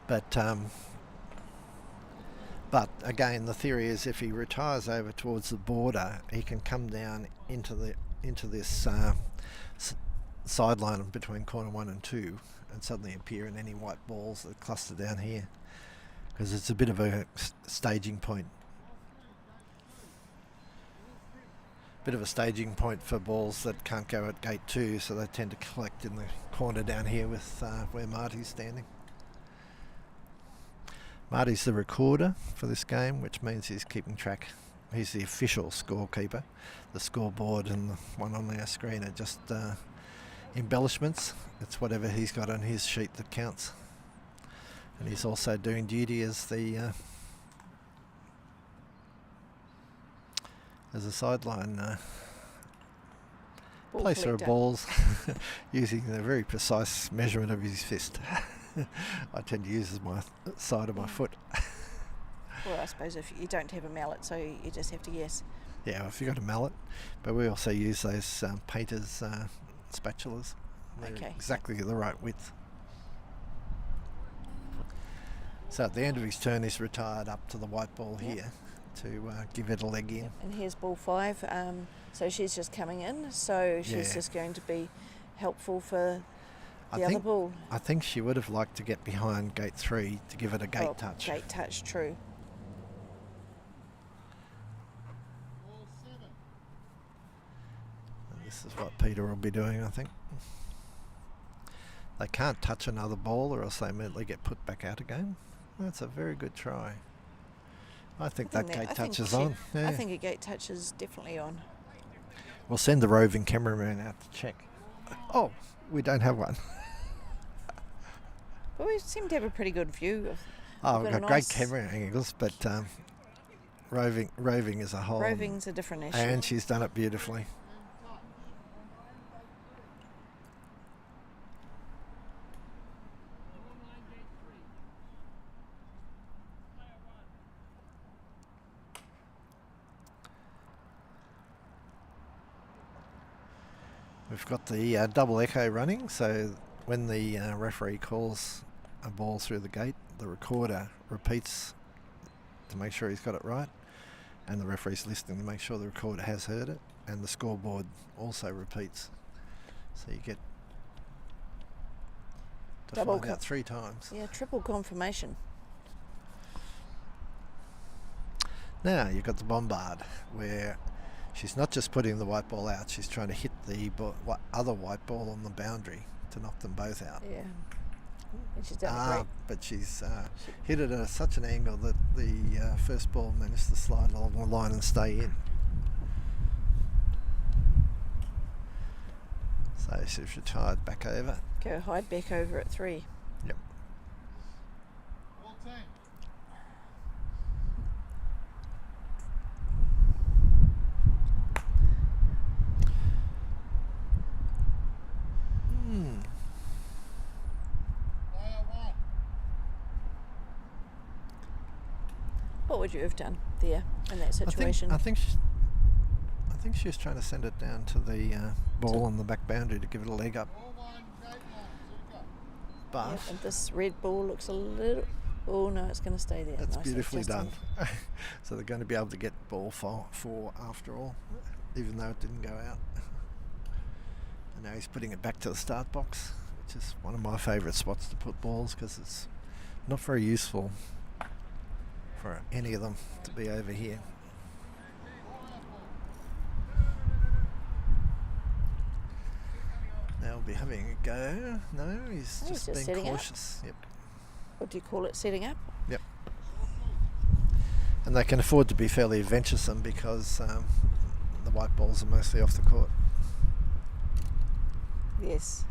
But again, the theory is if he retires over towards the border, he can come down into this sideline between corner 1 and 2 and suddenly appear in any white balls that cluster down here because it's a bit of a staging point. bit of a staging point for balls that can't go at gate 2, so they tend to collect in the corner down here with where Marty's standing. Marty's the recorder for this game, which means he's keeping track. He's the official scorekeeper. The scoreboard and the one on our screen are just embellishments. It's whatever he's got on his sheet that counts. And he's also doing duty as the sideline placer of balls, using the very precise measurement of his fist. I tend to use as my side of my foot. Well, I suppose if you don't have a mallet, so you just have to guess. Yeah, if you've got a mallet. But we also use those painters' spatulas. They're Okay. exactly the right width. So at the end of his turn, he's retired up to the white ball here to give it a leg in. And here's ball 5. So she's just coming in, so she's just going to be helpful for the other ball. I think she would have liked to get behind gate 3 to give it a gate touch. Gate touch, true. Ball 7. And this is what Peter will be doing, I think. They can't touch another ball or else they immediately get put back out again. That's a very good try. I think that gate touch is on. Yeah. I think a gate touch is definitely on. We'll send the roving cameraman out to check. Oh, we don't have one. But we seem to have a pretty good view. We've got great camera angles, but roving is a whole. Roving's a different issue. And she's done it beautifully. We've got the double echo running, so when the referee calls a ball through the gate, the recorder repeats to make sure he's got it right, and the referee's listening to make sure the recorder has heard it, and the scoreboard also repeats. So you get to find out 3 times. Yeah, triple confirmation. Now you've got the bombard, where she's not just putting the white ball out, she's trying to hit the other white ball on the boundary to knock them both out. Yeah. And she's done it great. But she's hit it at such an angle that the first ball managed to slide along the line and stay in. So she's retired back over. Go hide back over at 3. Yep. Ball 10. Player 1. What would you have done there in that situation? I think she was trying to send it down to the ball on the back boundary to give it a leg up. Ball 1, gate 1. Super. But Yep, and this red ball looks a little... Oh, no, it's going to stay there. that's Nice, beautifully just done. So they're going to be able to get ball 4 after all, even though it didn't go out. And now he's putting it back to the start box, which is one of my favourite spots to put balls because it's not very useful for any of them to be over here. Now we'll be having a go. No, he's just just being setting up. cautious. Yep. What do you call it, setting up? Yep. And they can afford to be fairly venturesome because the white balls are mostly off the court. Yes.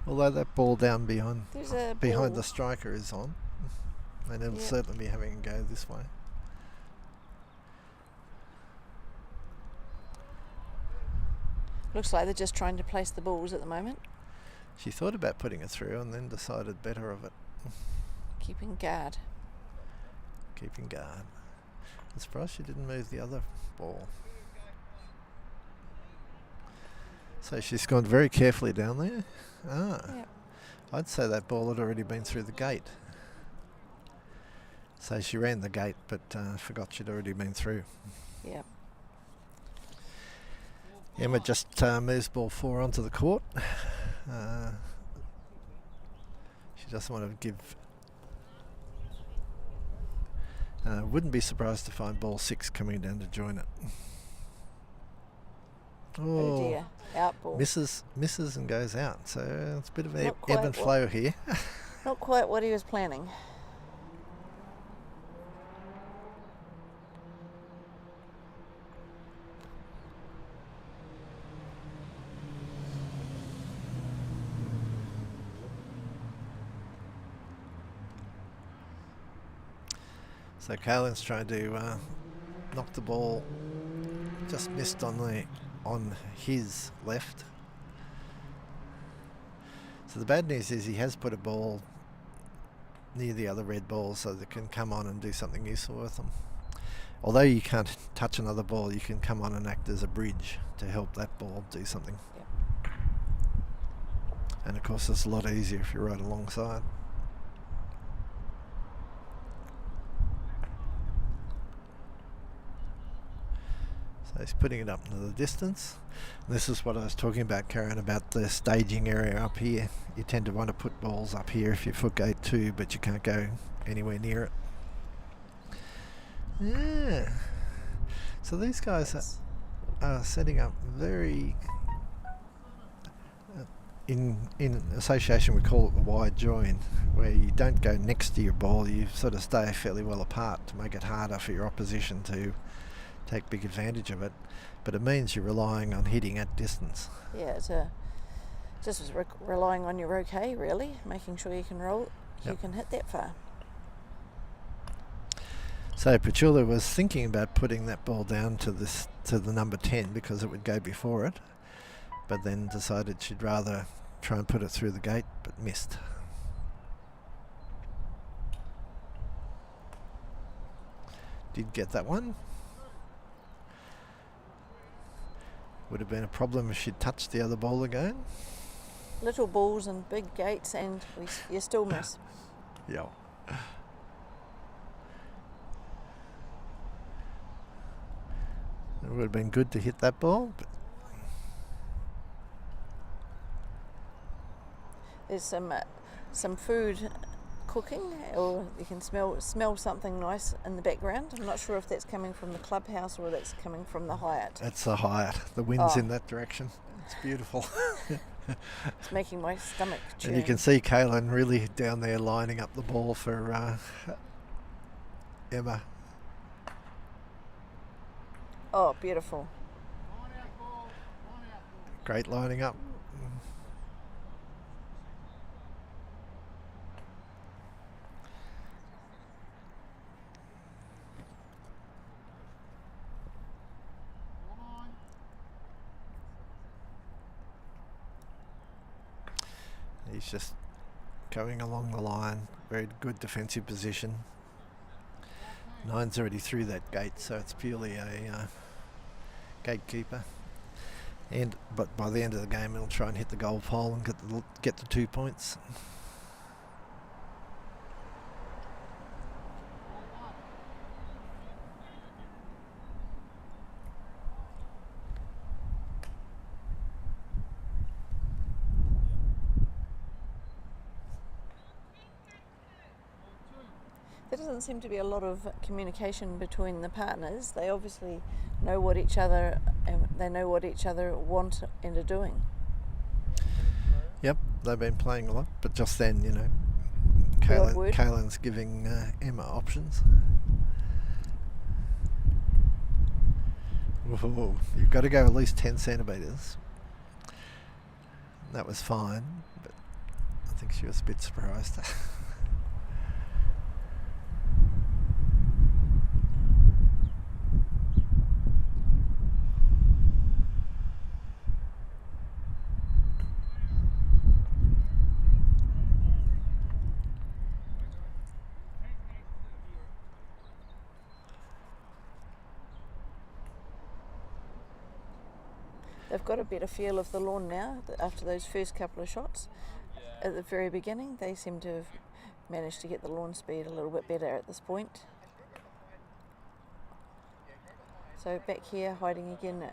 Although that ball down behind There's a behind ball. the striker is on, and it'll Yep. certainly be having a go this way. Looks like they're just trying to place the balls at the moment. She thought about putting it through and then decided better of it. Keeping guard. Keeping guard. I'm surprised she didn't move the other ball. So she's gone very carefully down there. Yep. I'd say that ball had already been through the gate. So she ran the gate but forgot she'd already been through. Yep. Emma just moves ball 4 onto the court. She doesn't want to give... wouldn't be surprised to find ball 6 coming down to join it. Oh dear, out ball. misses and goes out. So it's a bit of Not ebb quite and flow here. Not quite what he was planning. So Kalen's trying to knock the ball, just missed on his left. So the bad news is he has put a ball near the other red balls so they can come on and do something useful with them. Although you can't touch another ball, you can come on and act as a bridge to help that ball do something. Yep. And of course it's a lot easier if you're right alongside. So he's putting it up into the distance. And this is what I was talking about, Karen, about the staging area up here. You tend to want to put balls up here if you're foot gate 2, but you can't go anywhere near it. Yeah. So these guys are setting up very... in association we call it the wide join, where you don't go next to your ball, you sort of stay fairly well apart to make it harder for your opposition to take big advantage of it, but it means you're relying on hitting at distance. Yeah, it's just relying on your roquet, really, making sure you can roll, you can hit that far. So Petula was thinking about putting that ball down to the number 10 because it would go before it, but then decided she'd rather try and put it through the gate, but missed. Did get that one. Would have been a problem if she'd touched the other ball again. Little balls and big gates, and you still miss. Yeah. It would have been good to hit that ball, but There's some food cooking, or you can smell something nice in the background. I'm not sure if that's coming from the clubhouse or that's coming from the Hyatt. that's the Hyatt. The wind's in that direction. It's beautiful. It's making my stomach churn. And you can see Kaylin really down there lining up the ball for Emma. Oh, beautiful. Great lining up. He's just going along the line. Very good defensive position. 9's already through that gate, so it's purely a gatekeeper. But by the end of the game, he'll try and hit the goal pole and get the 2 points. There doesn't seem to be a lot of communication between the partners. They obviously know what each other want and are doing. Yep, they've been playing a lot, but just then, The odd word. Kaylin's giving Emma options. Whoa, you've got to go at least 10 centimetres. That was fine, but I think she was a bit surprised. They've got a better feel of the lawn now after those first couple of shots. At the very beginning, they seem to have managed to get the lawn speed a little bit better at this point. So back here, hiding again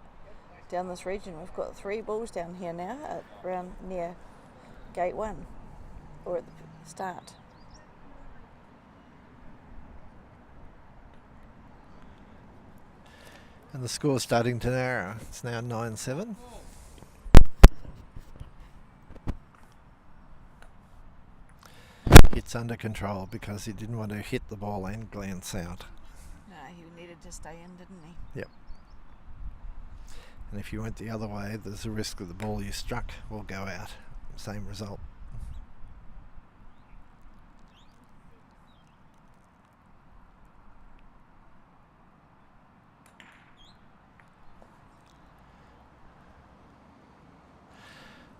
down this region, we've got 3 balls down here now, around near gate 1, or at the start. And the score's starting to narrow. It's now 9-7. It's under control because he didn't want to hit the ball and glance out. No, he needed to stay in, didn't he? Yep. And if you went the other way, there's a risk that the ball you struck will go out. Same result.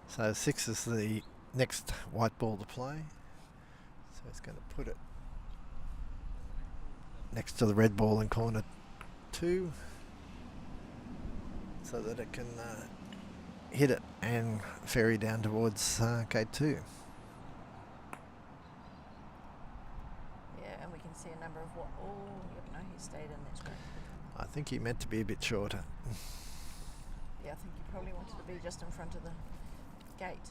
So 6 is the next white ball to play. So it's going to put it next to the red ball in corner 2 so that it can hit it and ferry down towards gate 2. Yeah, and we can see a number of what. Oh, yep, no, he stayed in. That's great. I think he meant to be a bit shorter. Yeah, I think he probably wanted to be just in front of the gate.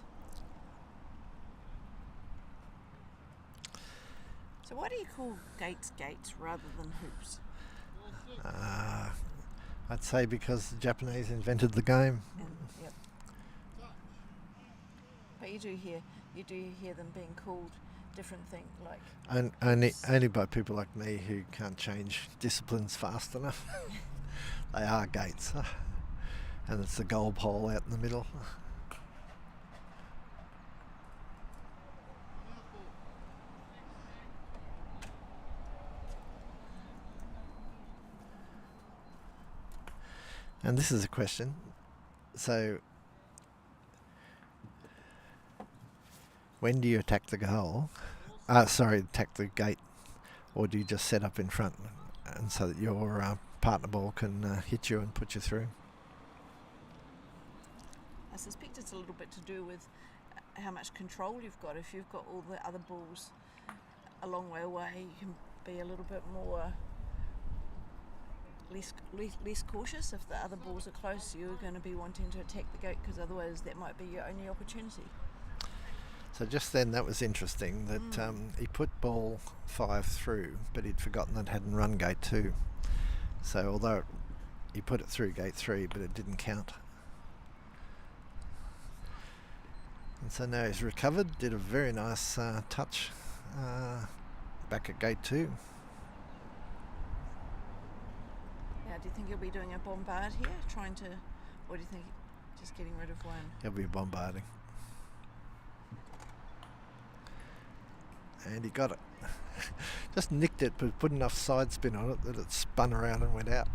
So why do you call gates gates rather than hoops? I'd say because the Japanese invented the game. Yep. But you do hear them being called different things, like Only by people like me who can't change disciplines fast enough. They are gates. And it's the goal pole out in the middle. And this is a question. So, when do you attack the goal? Attack the gate, or do you just set up in front, and so that your partner ball can hit you and put you through? I suspect it's a little bit to do with how much control you've got. If you've got all the other balls a long way away, you can be a little bit more less cautious. If the other balls are close, you're going to be wanting to attack the gate because otherwise that might be your only opportunity. So just then that was interesting that he put ball 5 through, but he'd forgotten that it hadn't run gate 2. So although he put it through gate 3, but it didn't count. And so now he's recovered, did a very nice touch back at gate 2. Now, do you think he'll be doing a bombard here, or do you think just getting rid of one? He'll be bombarding. And he got it. Just nicked it, but put enough side spin on it that it spun around and went out.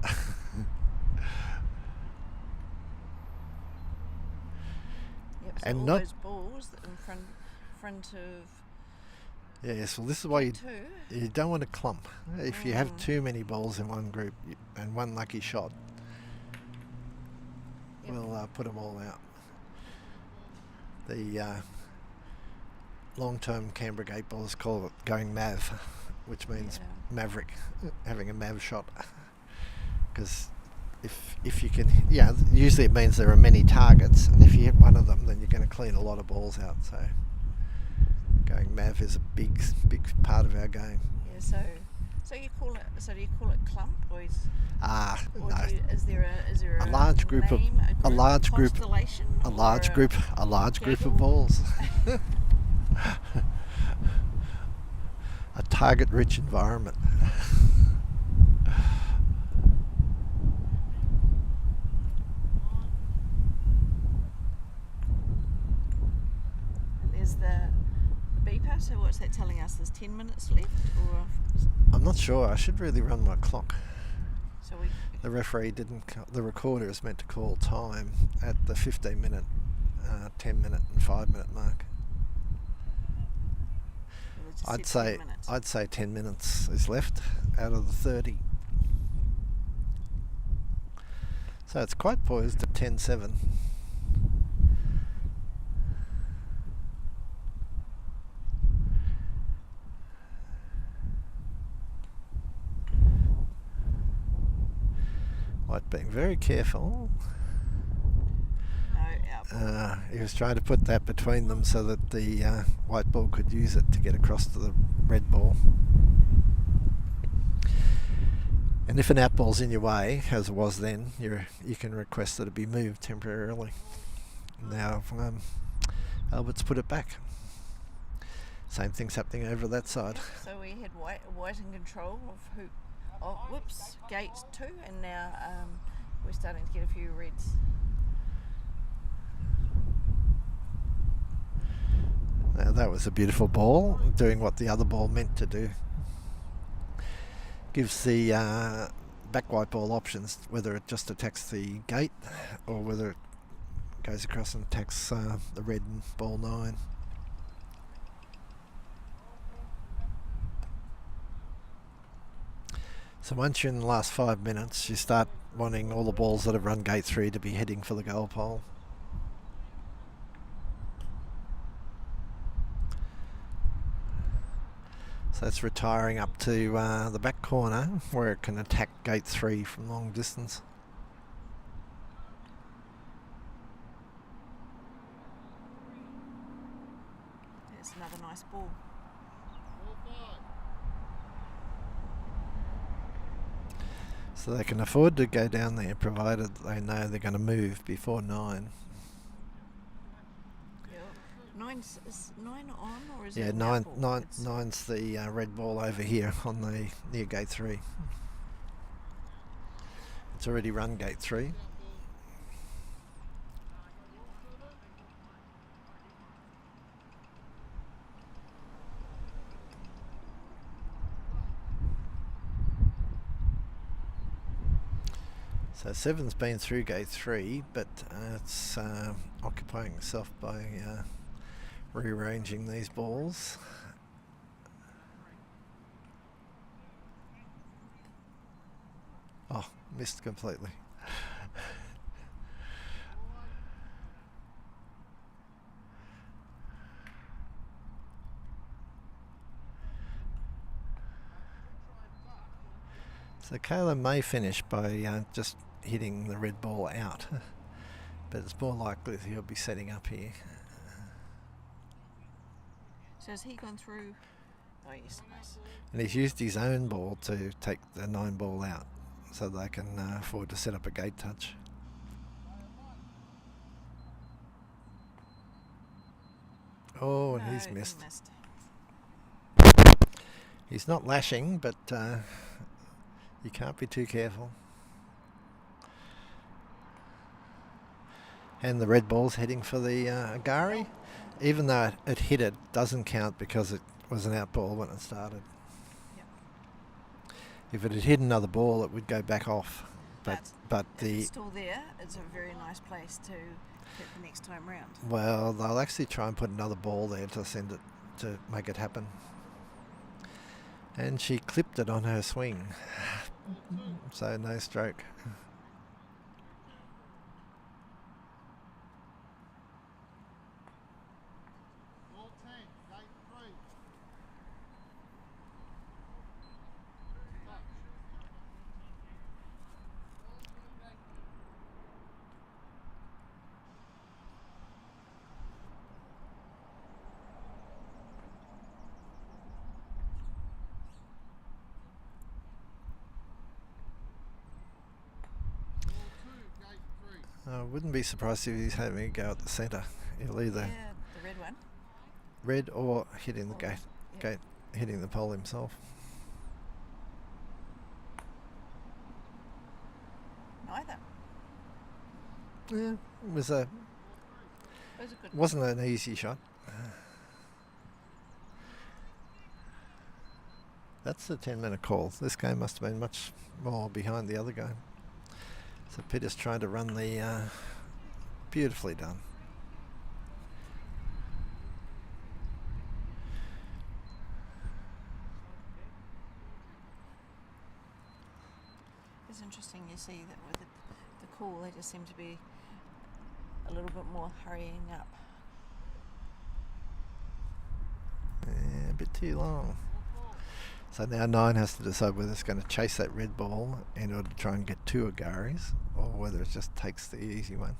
Yep, so and all not those balls that in front of. Yes, well, this is why you don't want to clump. If you have too many balls in one group and one lucky shot, we'll put them all out. The long-term Canberra Gateballers call it going MAV, which means maverick, having a MAV shot. Because if you can, usually it means there are many targets, and if you hit one of them, then you're going to clean a lot of balls out. So going MAV is a big part of our game. Yeah. So you call it. So do you call it clump, or is? Or No. Is there A large group of name, a large group constellation, a large or group a large group of gaggle? balls. A target-rich environment. There's the beeper. So what's that telling us? There's 10 minutes left, or I'm not sure. I should really run my clock. so The referee didn't. The recorder is meant to call time at the 15-minute, 10-minute, and 5-minute mark. I'd say 10 minutes is left out of the 30. So it's quite poised at 10-7. White being very careful. He was trying to put that between them so that the white ball could use it to get across to the red ball. And if an out ball's in your way, as it was then, you can request that it be moved temporarily. Now Albert's put it back. Same thing's happening over that side. So we had white in control of hoop. Oh, whoops, gate 2, and now we're starting to get a few reds. Now that was a beautiful ball, doing what the other ball meant to do. Gives the back white ball options, whether it just attacks the gate or whether it goes across and attacks the red ball 9. So once you're in the last 5 minutes, you start wanting all the balls that have run gate 3 to be heading for the goal pole. So it's retiring up to the back corner where it can attack gate 3 from long distance. That's another nice ball. So they can afford to go down there provided they know they're going to move before 9. Is 9 on, or is Yeah, it nine's the red ball over here on the near gate 3. It's already run gate 3. So 7's been through gate 3, but it's occupying itself by rearranging these balls. Oh, missed completely. So Kayla may finish by just hitting the red ball out, but it's more likely that he'll be setting up here. So has he gone through? Oh yes, nice. And he's used his own ball to take the 9 ball out, so they can afford to set up a gate touch. Oh, and No, he's he missed. missed. He's not lashing, but you can't be too careful. And the red ball's heading for the Agari. Even though it hit it, doesn't count because it was an out ball when it started. Yep. If it had hit another ball, it would go back off. But if the it's still there, it's a very nice place to hit the next time round. well, they'll actually try and put another ball there to send it to make it happen. And she clipped it on her swing, so no stroke. Ball 10, gate 3. Touch. Ball 2, gate 3. I wouldn't be surprised if he's having a go at the centre. He'll either Yeah, the red one. red or hitting the Or gate, yeah. hitting the pole himself. Neither. Yeah, it was Those are good. wasn't an easy shot. That's the 10-minute call. This game must have been much more behind the other game. So Peter's trying to run the beautifully done. It's interesting. You see that with the call, they just seem to be a little bit more hurrying up. Yeah, a bit too long. So now 9 has to decide whether it's going to chase that red ball in order to try and get 2 Agaris, or whether it just takes the easy one.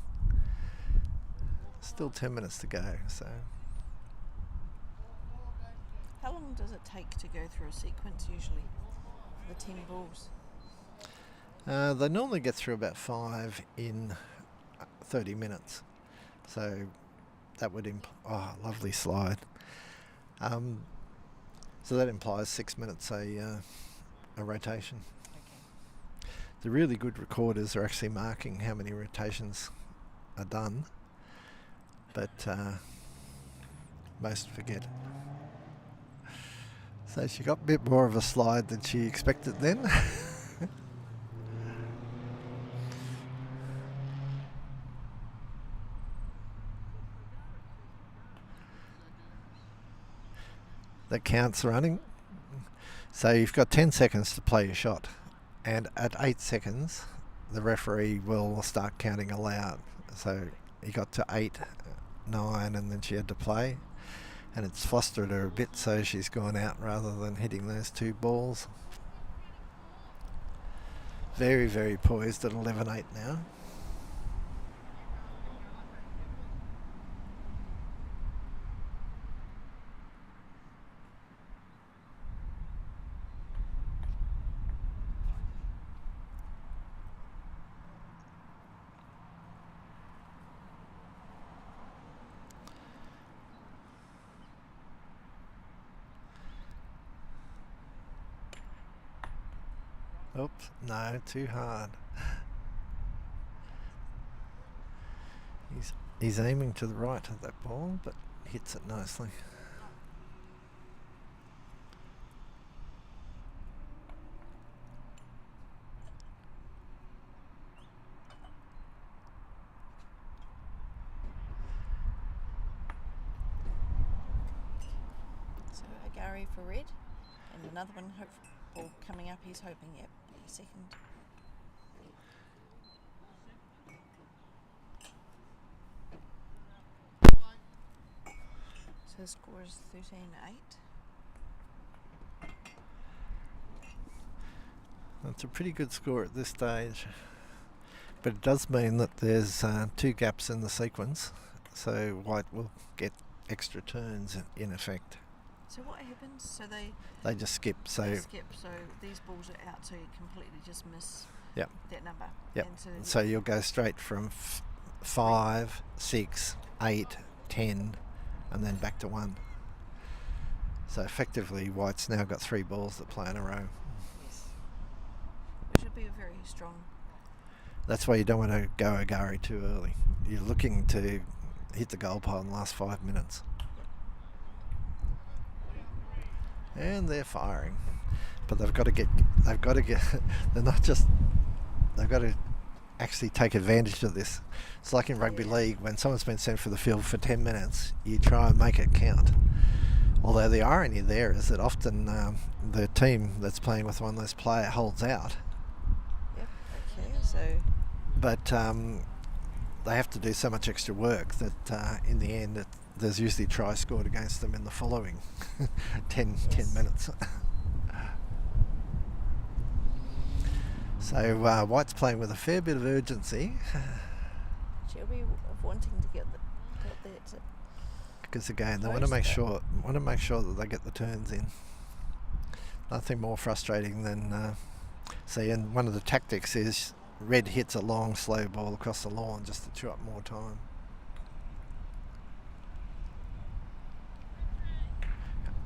Still 10 minutes to go, so How long does it take to go through a sequence usually for the 10 balls? They normally get through about 5 in 30 minutes. So that would lovely slide. So that implies 6 minutes a rotation. Okay. The really good recorders are actually marking how many rotations are done, but most forget. So she got a bit more of a slide than she expected then. The count's running. So you've got 10 seconds to play your shot, and at 8 seconds the referee will start counting aloud. So he got to 8, 9, and then she had to play, and it's flustered her a bit, so she's gone out rather than hitting those 2 balls. Very, very poised at 11-8 now. Oops, no, too hard. He's aiming to the right of that ball, but hits it nicely. So a Gary for red, and another one ball coming up. He's hoping, yep, a second. So the score is 13-8. That's a pretty good score at this stage, but it does mean that there's 2 gaps in the sequence, so white will get extra turns in effect. So what happens? So They just skip. So they skip. So these balls are out, so you completely just miss Yep. that number. Yep. And So you'll go straight from 5, 6, 8, 10, and then back to 1. So effectively, white's now got 3 balls that play in a row. yes, which would be a very strong. That's why you don't want to go Agari too early. You're looking to hit the goal pile in the last 5 minutes. And they're firing, but they've got to get, they're not just, they've got to actually take advantage of this. It's like in rugby league, when someone's been sent for the field for 10 minutes, you try and make it count. Although the irony there is that often the team that's playing with one less player holds out. Yep. Okay. So. But they have to do so much extra work that in the end there's usually a try scored against them in the following 10 minutes. So white's playing with a fair bit of urgency. She'll be wanting to get that. Because again, they want to make sure that they get the turns in. Nothing more frustrating than see, and one of the tactics is red hits a long slow ball across the lawn just to chew up more time.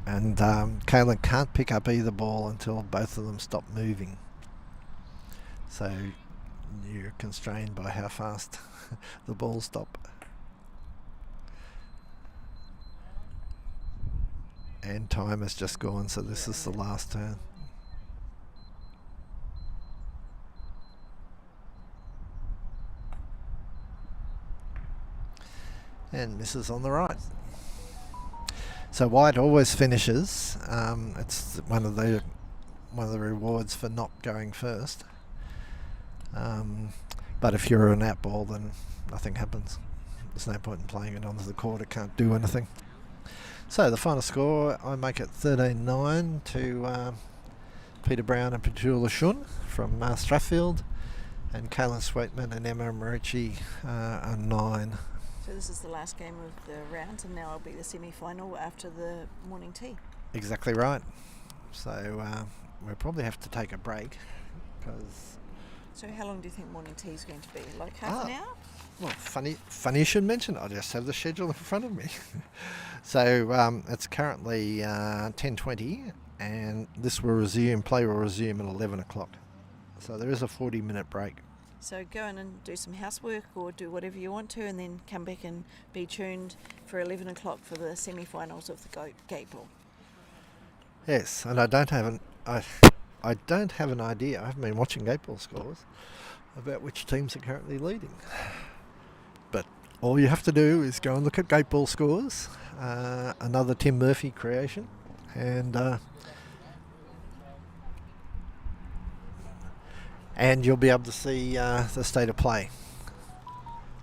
And Kaylin can't pick up either ball until both of them stop moving. So you're constrained by how fast the balls stop. And time has just gone, so this is the last turn. And misses on the right. So white always finishes. It's one of the rewards for not going first. But if you're an out ball, then nothing happens. There's no point in playing it onto the court. It can't do anything. So the final score, I make it 13-9 to Peter Brown and Petula Shun from Strathfield, and Kaylin Sweetman and Emma Marici are 9. So this is the last game of the round, and now it'll be the semi-final after the morning tea. Exactly right. So we'll probably have to take a break because So how long do you think morning tea is going to be? Like half an hour? Well, funny you should mention it. I just have the schedule in front of me. So it's currently 10:20, and play will resume at 11 o'clock. So there is a 40-minute break. So go in and do some housework or do whatever you want to, and then come back and be tuned for 11 o'clock for the semi-finals of the Gateball. Yes, and I don't have an idea. I haven't been watching Gateball scores about which teams are currently leading. But all you have to do is go and look at Gateball scores, another Tim Murphy creation, and you'll be able to see the state of play.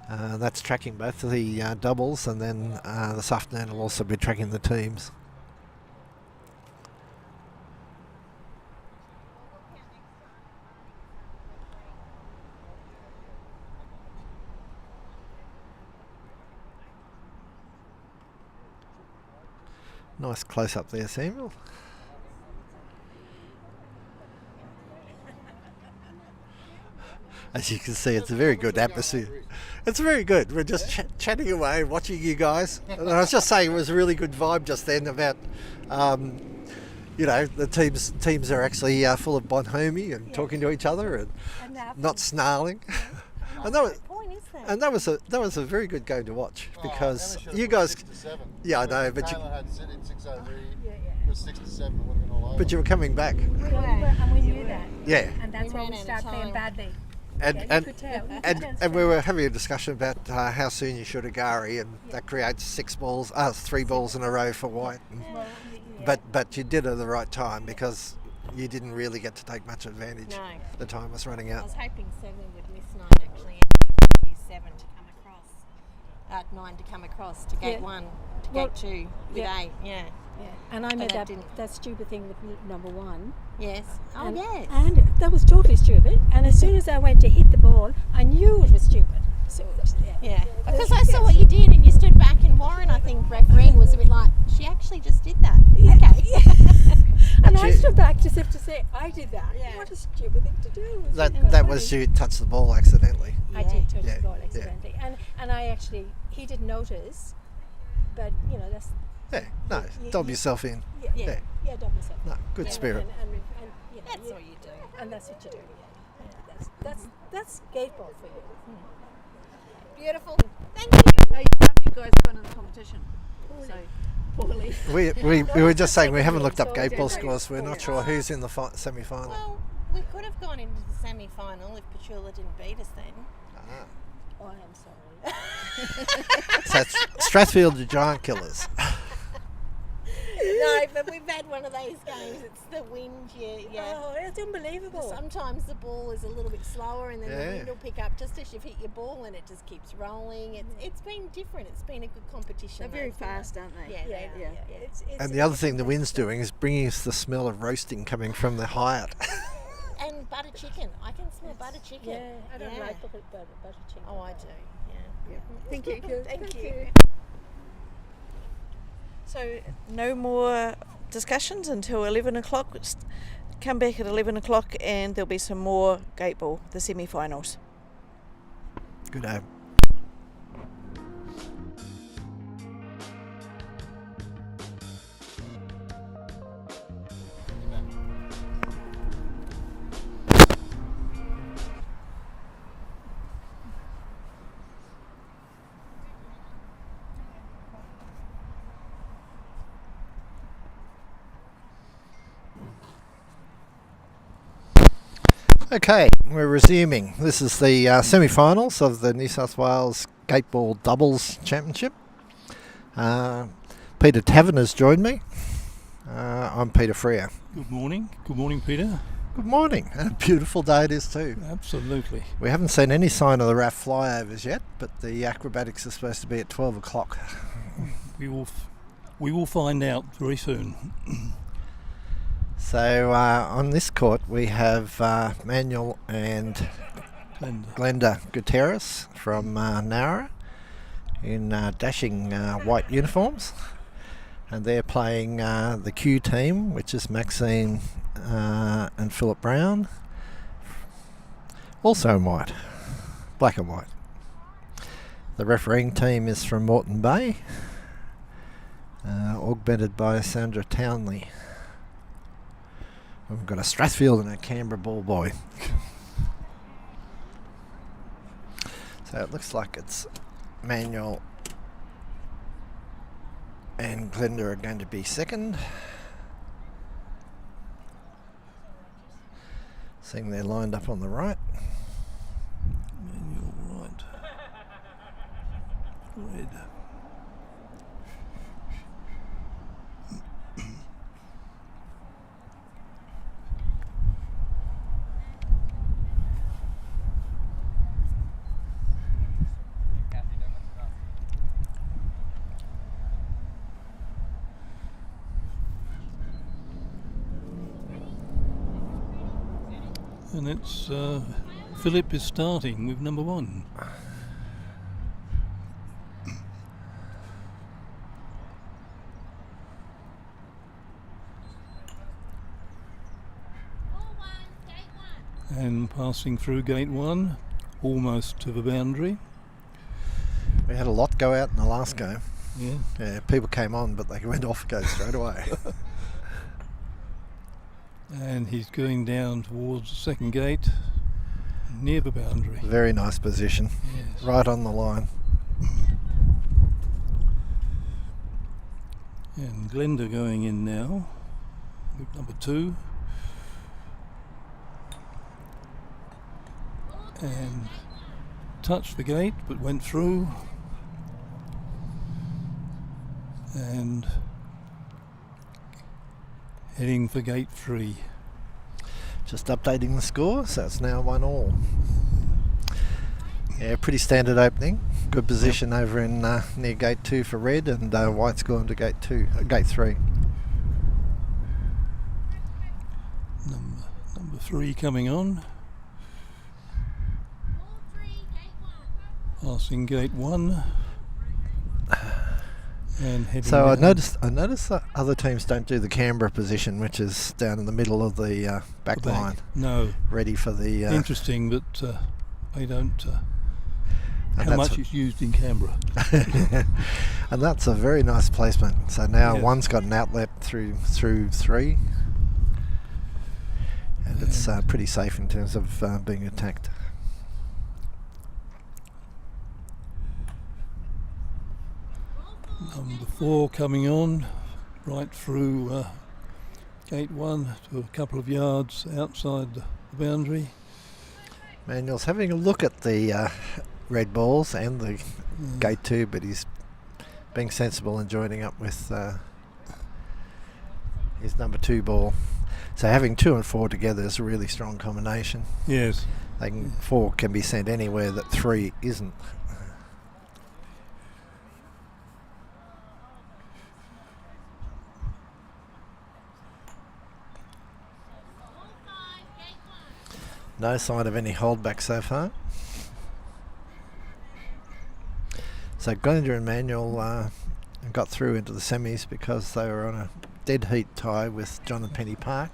That's tracking both of the doubles, and then this afternoon will also be tracking the teams. Nice close up there, Samuel. As you can see, it's a very good atmosphere. It's very good. We're just chatting away, watching you guys. And I was just saying, it was a really good vibe just then about, the teams are actually full of bonhomie and talking to each other and not snarling. And that was a very good game to watch because you guys. Yeah, I know, but Taylor had 6-0. It was 6-7. It would have been all over. But you were coming back. We were, and we knew that. Yeah. And that's why we started playing badly. And we were having a discussion about how soon you should Agari, and that creates 3 balls in a row for White. But you did it at the right time because you didn't really get to take much advantage. No. The time was running I out. was hoping 7 would miss 9 actually, and I could use 7 to come across, 9 to come across to gate 1, to gate 2 with 8. Yeah. Yeah. And I made that that stupid thing with number 1. Yes. Oh, and, yes. And that was totally stupid. And as soon as I went to hit the ball, I knew it was stupid. So, yeah. Because I saw what you did, and you stood back, and Warren, I think, refereeing was a bit like, she actually just did that. Yeah. Okay. Yeah. And I stood back just to say, I did that. Yeah. What a stupid thing to do. That was you touched the ball accidentally. I did touch Yeah. the ball accidentally. And I actually, he didn't notice, but, that's... Yeah, no, dob yourself in. Yeah, dob yourself. No, good spirit. And That's all you do. And that's what you do. Yeah. That's Gateball for you. Beautiful. Thank you. How have you guys gone in the competition? Poorly. We were just saying we haven't looked up Gateball scores. We're not sure who's in the semi-final. Well, we could have gone into the semi-final if Petula didn't beat us then. Oh, I'm sorry. So it's Strathfield the Giant Killers. No, but we've had one of those games. It's the wind, yeah. Oh, it's unbelievable. Sometimes the ball is a little bit slower, and then the wind will pick up just as you've hit your ball, and it just keeps rolling. It's been different. It's been a good competition. They're very fast, aren't they? Yeah, they are. It's And the other thing the wind's doing is bringing us the smell of roasting coming from the Hyatt. And butter chicken. I can smell butter chicken. Yeah, I don't like butter chicken. Oh, I do. Yeah. Thank you. Thank you. So no more discussions until 11 o'clock. Come back at 11 o'clock and there'll be some more Gateball, the semi-finals. Good day. Okay, we're resuming. This is the semi-finals of the New South Wales Gateball Doubles Championship. Peter Tavern has joined me. I'm Peter Freer. Good morning. Good morning, Peter. Good morning. And a beautiful day it is too. Absolutely. We haven't seen any sign of the RAF flyovers yet, but the acrobatics are supposed to be at 12 o'clock. We will find out very soon. So on this court we have Manuel and Glenda Gutierrez from Nowra in dashing white uniforms, and they're playing the Q team, which is Maxine and Philip Brown. Also in white, black and white. The refereeing team is from Moreton Bay, augmented by Sandra Townley. We've got a Strathfield and a Canberra ball boy. So it looks like it's Manuel and Glenda are going to be second. Seeing they're lined up on the right. Manual right. Red. And it's Philip is starting with number 1. And passing through gate 1, almost to the boundary. We had a lot go out in the last game. Yeah. Yeah, people came on, but they went off go straight away. And he's going down towards the second gate, near the boundary. Very nice position, Yes. right on the line. And Glenda going in now with number 2. And touched the gate but went through. And heading for gate 3. Just updating the score, so it's now 1-1. Yeah, pretty standard opening. Good position over in near gate 2 for red, and white's gone to gate 3. Number 3 coming on. Passing gate 1. And heading So I down noticed that other teams don't do the Canberra position, which is down in the middle of the back the back. line, No. ready for the. Interesting that they don't. And How that's much it's used in Canberra. and that's a very nice placement. So now Yes. one's got an outlet through 3, and it's pretty safe in terms of being attacked. Number 4 coming on, right through gate 1 to a couple of yards outside the boundary. Manuel's having a look at the red balls and the gate 2, but he's being sensible and joining up with his number 2 ball. So having 2 and 4 together is a really strong combination. Yes. 4 can be sent anywhere that 3 isn't. No sign of any holdback so far. So Glenda and Manuel got through into the semis because they were on a dead heat tie with John and Penny Park.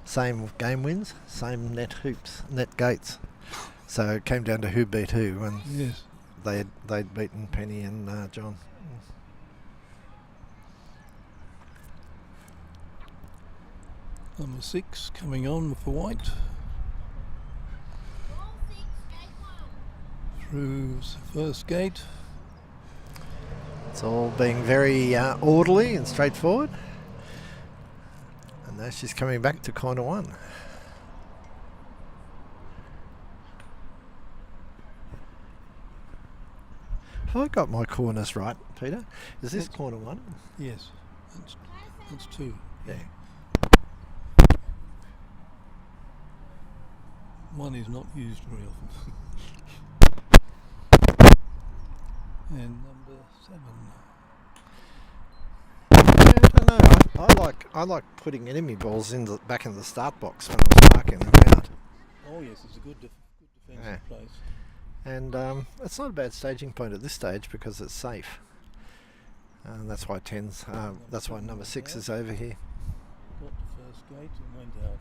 Same game wins, same net gates. So it came down to who beat who, and Yes. they'd beaten Penny and John. Number 6 coming on with the white. Through the first gate. It's all being very orderly and straightforward. And now she's coming back to corner 1. Have I got my corners right, Peter? Is this corner 1? Yes. That's 2. Yeah. 1 is not used very often. And number 7. I don't know. I like putting enemy balls back in the start box when I'm marking them out. Oh yes, it's a good defensive Yeah. place. And it's not a bad staging point at this stage because it's safe. And that's why that's why number 6 is over here. Got the first gate and went out.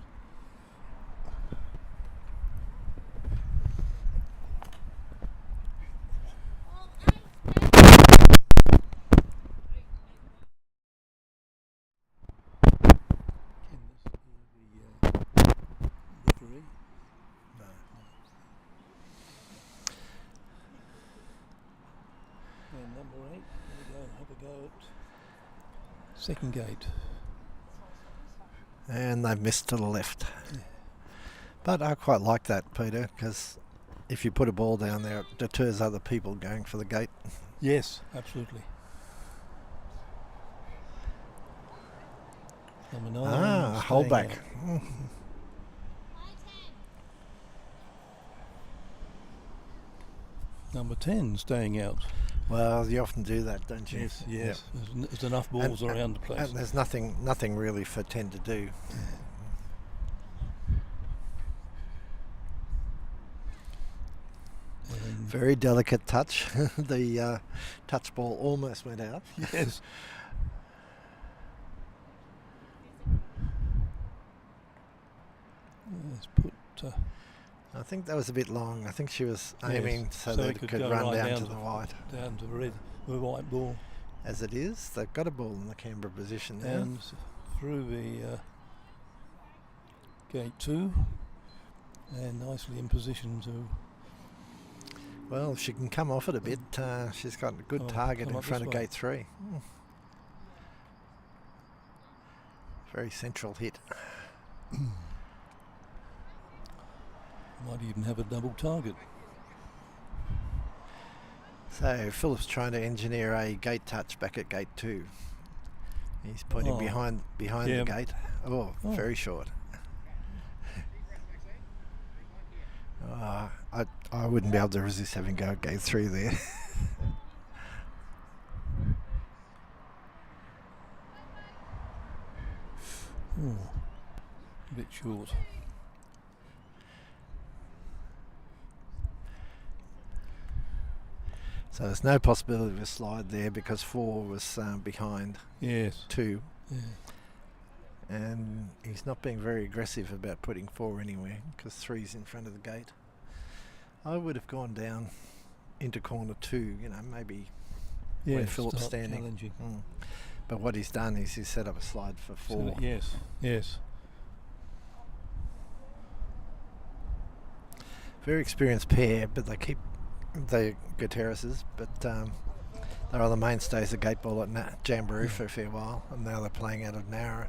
second gate. And they've missed to the left. But I quite like that, Peter, because if you put a ball down there, it deters other people going for the gate. Yes, absolutely. Number 9. Hold staying back. out. Number 10 staying out. Well, you often do that, don't you? Yes. Yep. There's enough balls And- around the place. And there's nothing really for 10 to do. And Very delicate touch. The touch ball almost went out. yes. Let's put I think that was a bit long. I think she was Yes, aiming so so that it it could could go run right down down to to the white. down to the white ball As it is, they've got a ball in the Canberra position now. and through the gate 2 and nicely in position to Well, if she can come off it a bit, she's got a good Oh, target come in up front this of way. gate 3. Very central hit. might even have a double target. So Philip's trying to engineer a gate touch back at gate 2. He's pointing Oh. behind Yeah. the gate. Oh, Oh. very short. I wouldn't be able to resist having go at gate 3 there. Oh, a bit short. So there's no possibility of a slide there because 4 was behind Yes. 2. Yeah. And he's not being very aggressive about putting 4 anywhere because 3's in front of the gate. I would have gone down into corner 2, maybe where Yes, Philip's start standing. challenging. But what he's done is he's set up a slide for 4. So, yes. Very experienced pair, but they Gutierrez's, but they're on the mainstays of Gateball at Jamboree for a fair while, and now they're playing out of Narra.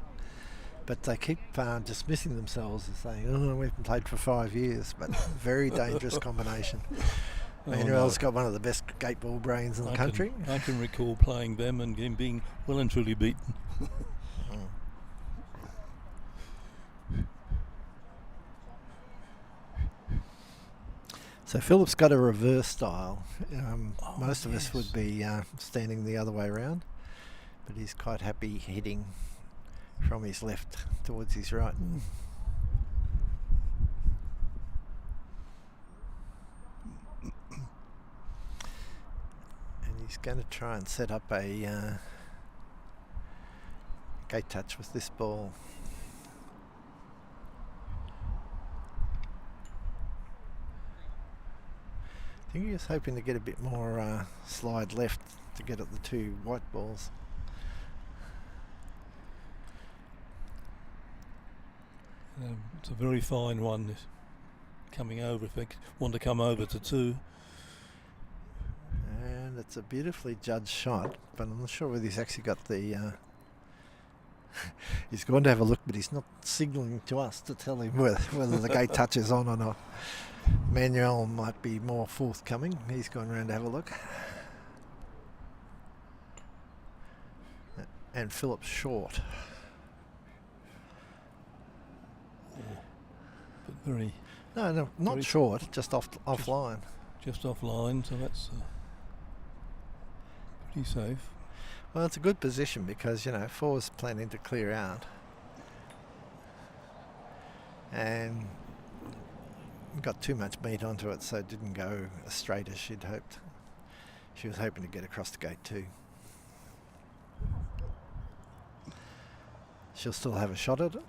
But they keep dismissing themselves as saying, "Oh, we haven't played for 5 years," but very dangerous combination. Oh, Manuel's no. got one of the best Gateball brains in the country. I can recall playing them and being well and truly beaten. So Philip's got a reverse style. Most of us yes. would be standing the other way around, but he's quite happy hitting from his left towards his right. And he's going to try and set up a gate touch with this ball. I think he was hoping to get a bit more slide left to get at the 2 white balls. It's a very fine one. This coming over, if they want to come over to 2. And it's a beautifully judged shot, but I'm not sure whether he's actually got the... he's going to have a look, but he's not signalling to us to tell him whether the gate touch is on or not. Manuel might be more forthcoming. He's gone around to have a look. And Philip's short. But very No, not Very short, just offline. just offline, so that's pretty safe. Well, it's a good position because, 4's planning to clear out. And got too much meat onto it, so it didn't go as straight as she'd hoped. She was hoping to get across the gate 2. She'll still have a shot at it.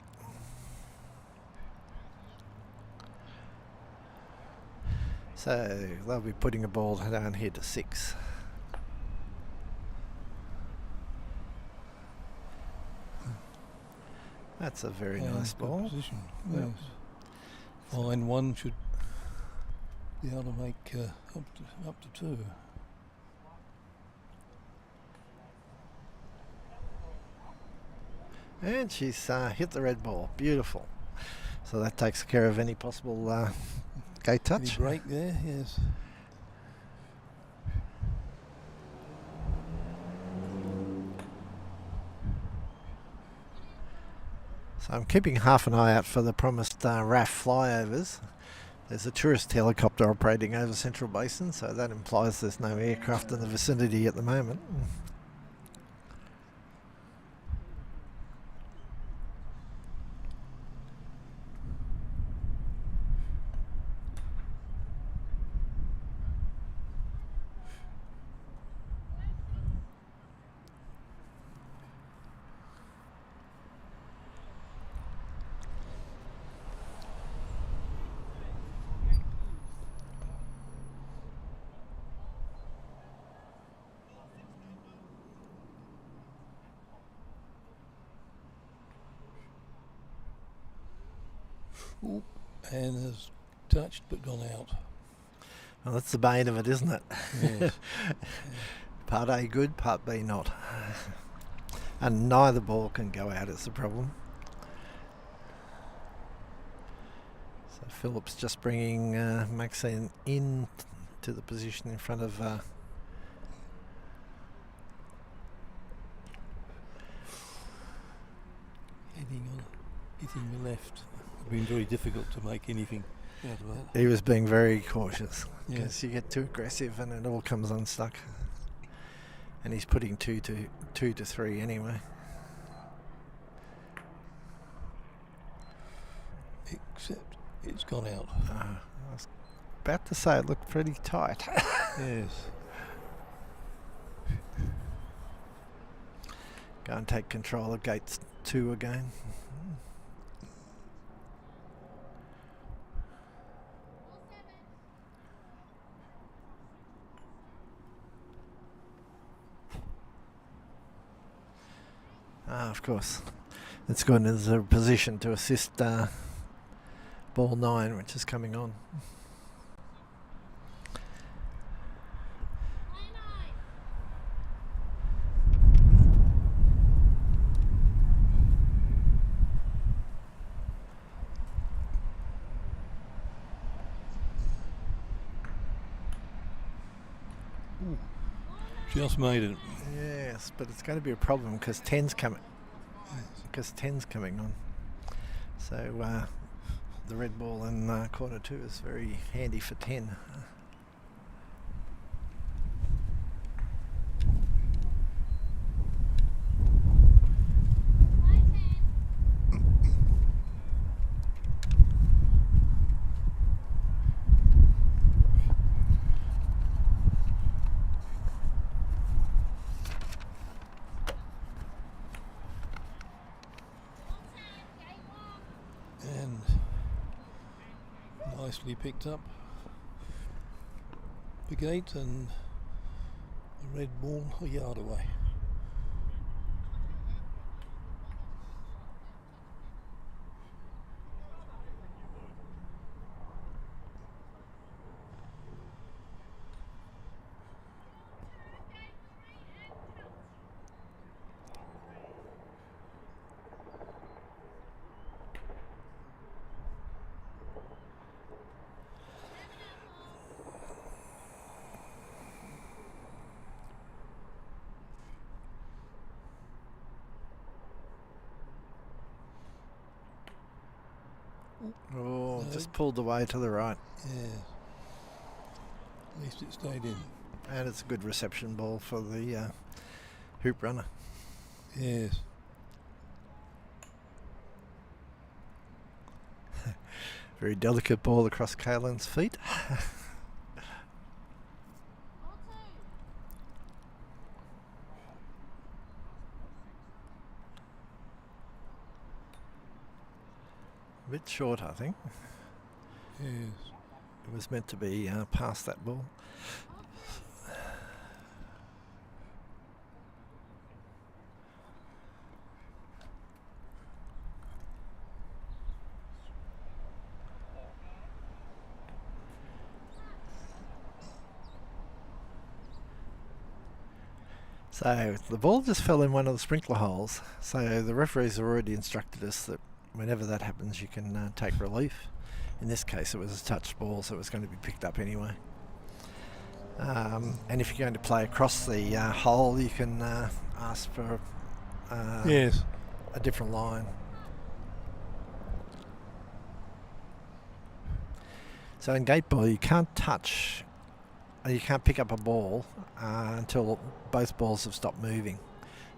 So they'll be putting a ball down here to 6. That's a very And nice good ball. Position. Yep. Yes. Fine one should be able to make up to 2. And she's hit the red ball. Beautiful. So that takes care of any possible gate Any touch. break there, yes. So I'm keeping half an eye out for the promised RAF flyovers. There's a tourist helicopter operating over Central Basin, so that implies there's no aircraft in the vicinity at the moment. Ooh, and has touched but gone out. Well, that's the bane of it, isn't it? Yes. Part A good, part B not. And neither ball can go out is the problem. So Phillips just bringing Maxine in to the position in front of Hitting the left. It's been very difficult to make anything out of that. he was being very cautious Yeah. because you get too aggressive and it all comes unstuck. And he's putting 2 to 3 anyway. Except it's gone out. I was about to say it looked pretty tight. Yes. Go and take control of gates 2 again. Of course. It's gone into a position to assist ball 9, which is coming on. Just made it. Yes, but it's going to be a problem because 10's coming. Because 10's coming on. So the red ball in corner 2 is very handy for 10. And nicely picked up the gate and the red ball a yard away. Oh, No. just pulled away to the right. Yeah. At least it stayed in. And it's a good reception ball for the hoop runner. Yes. Very delicate ball across Kaylin's feet. A bit short, I think. Yes. It was meant to be past that ball. So the ball just fell in one of the sprinkler holes. So the referees have already instructed us that whenever that happens, you can take relief. In this case, it was a touched ball, so it was going to be picked up anyway. And if you're going to play across the hole, you can ask for Yes. a different line. So in Gateball, you can't pick up a ball until both balls have stopped moving.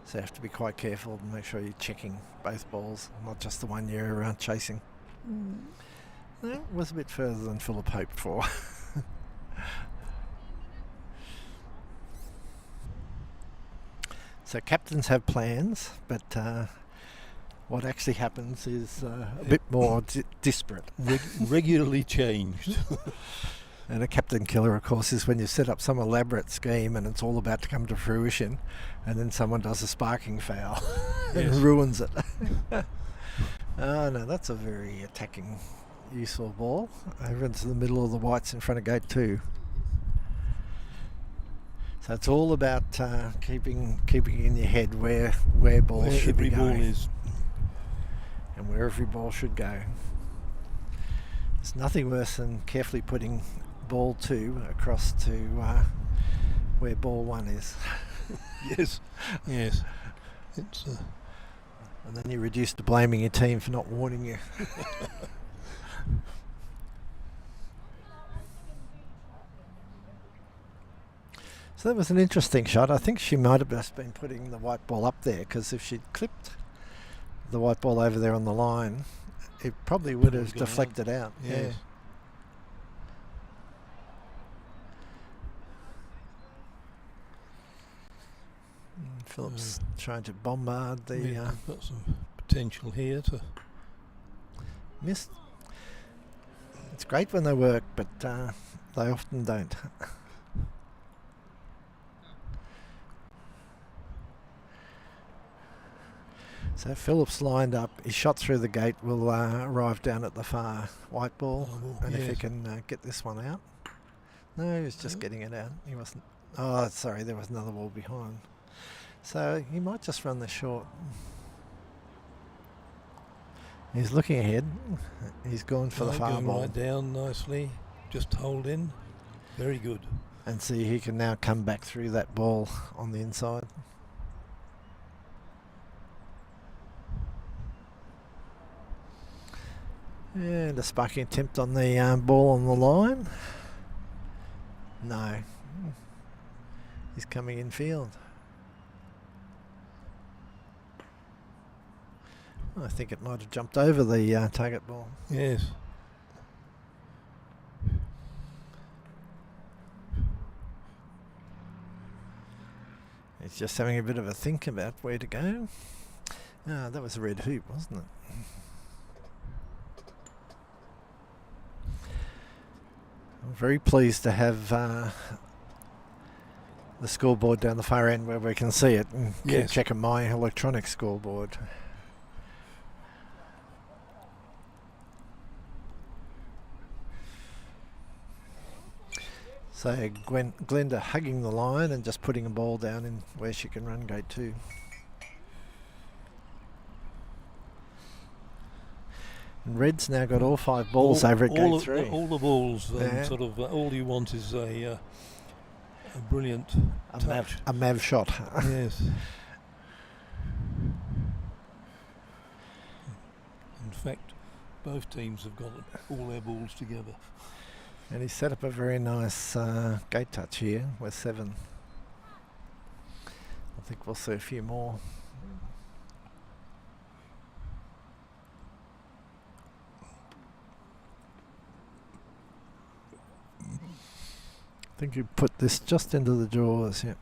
So you have to be quite careful and make sure you're checking both balls, not just the one you're chasing. No, it was a bit further than Philip hoped for. So captains have plans, but what actually happens is a bit more disparate. Regularly changed. And a captain killer, of course, is when you set up some elaborate scheme and it's all about to come to fruition, and then someone does a sparking foul and ruins it. Oh no, that's a very attacking, useful ball. Over into the middle of the whites in front of gate 2. So it's all about keeping in your head where balls should be going. Every ball is. And where every ball should go. There's nothing worse than carefully putting ball 2 across to where ball 1 is. Yes. It's. And then you're reduced to blaming your team for not warning you. So that was an interesting shot. I think she might have just been putting the white ball up there, because if she'd clipped the white ball over there on the line, it probably would have deflected out. Yes. Phillips trying to bombard the... we've got some potential here to... Missed. It's great when they work, but they often don't. So Phillips lined up. His shot through the gate will arrive down at the far white ball, and if he can get this one out. No, he was just getting it out. He wasn't. Oh, sorry, there was another ball behind. So he might just run this short. He's looking ahead. He's gone for the far going ball. Right down nicely. Just hold in. Very good. And see, he can now come back through that ball on the inside. And a sparking attempt on the ball on the line. No. He's coming in field. I think it might have jumped over the target ball. Yes. He's just having a bit of a think about where to go. Ah, that was a red hoop, wasn't it? I'm very pleased to have the scoreboard down the far end where we can see it and keep checking my electronic scoreboard. So Glenda hugging the line and just putting a ball down in where she can run gate 2. And Red's now got all 5 balls over at gate 3. All the balls, sort of, all you want is a brilliant touch. A Mav shot. Yes. In fact, both teams have got all their balls together. And he's set up a very nice gate touch here with 7. I think we'll see a few more. I think you put this just into the jaws, yeah,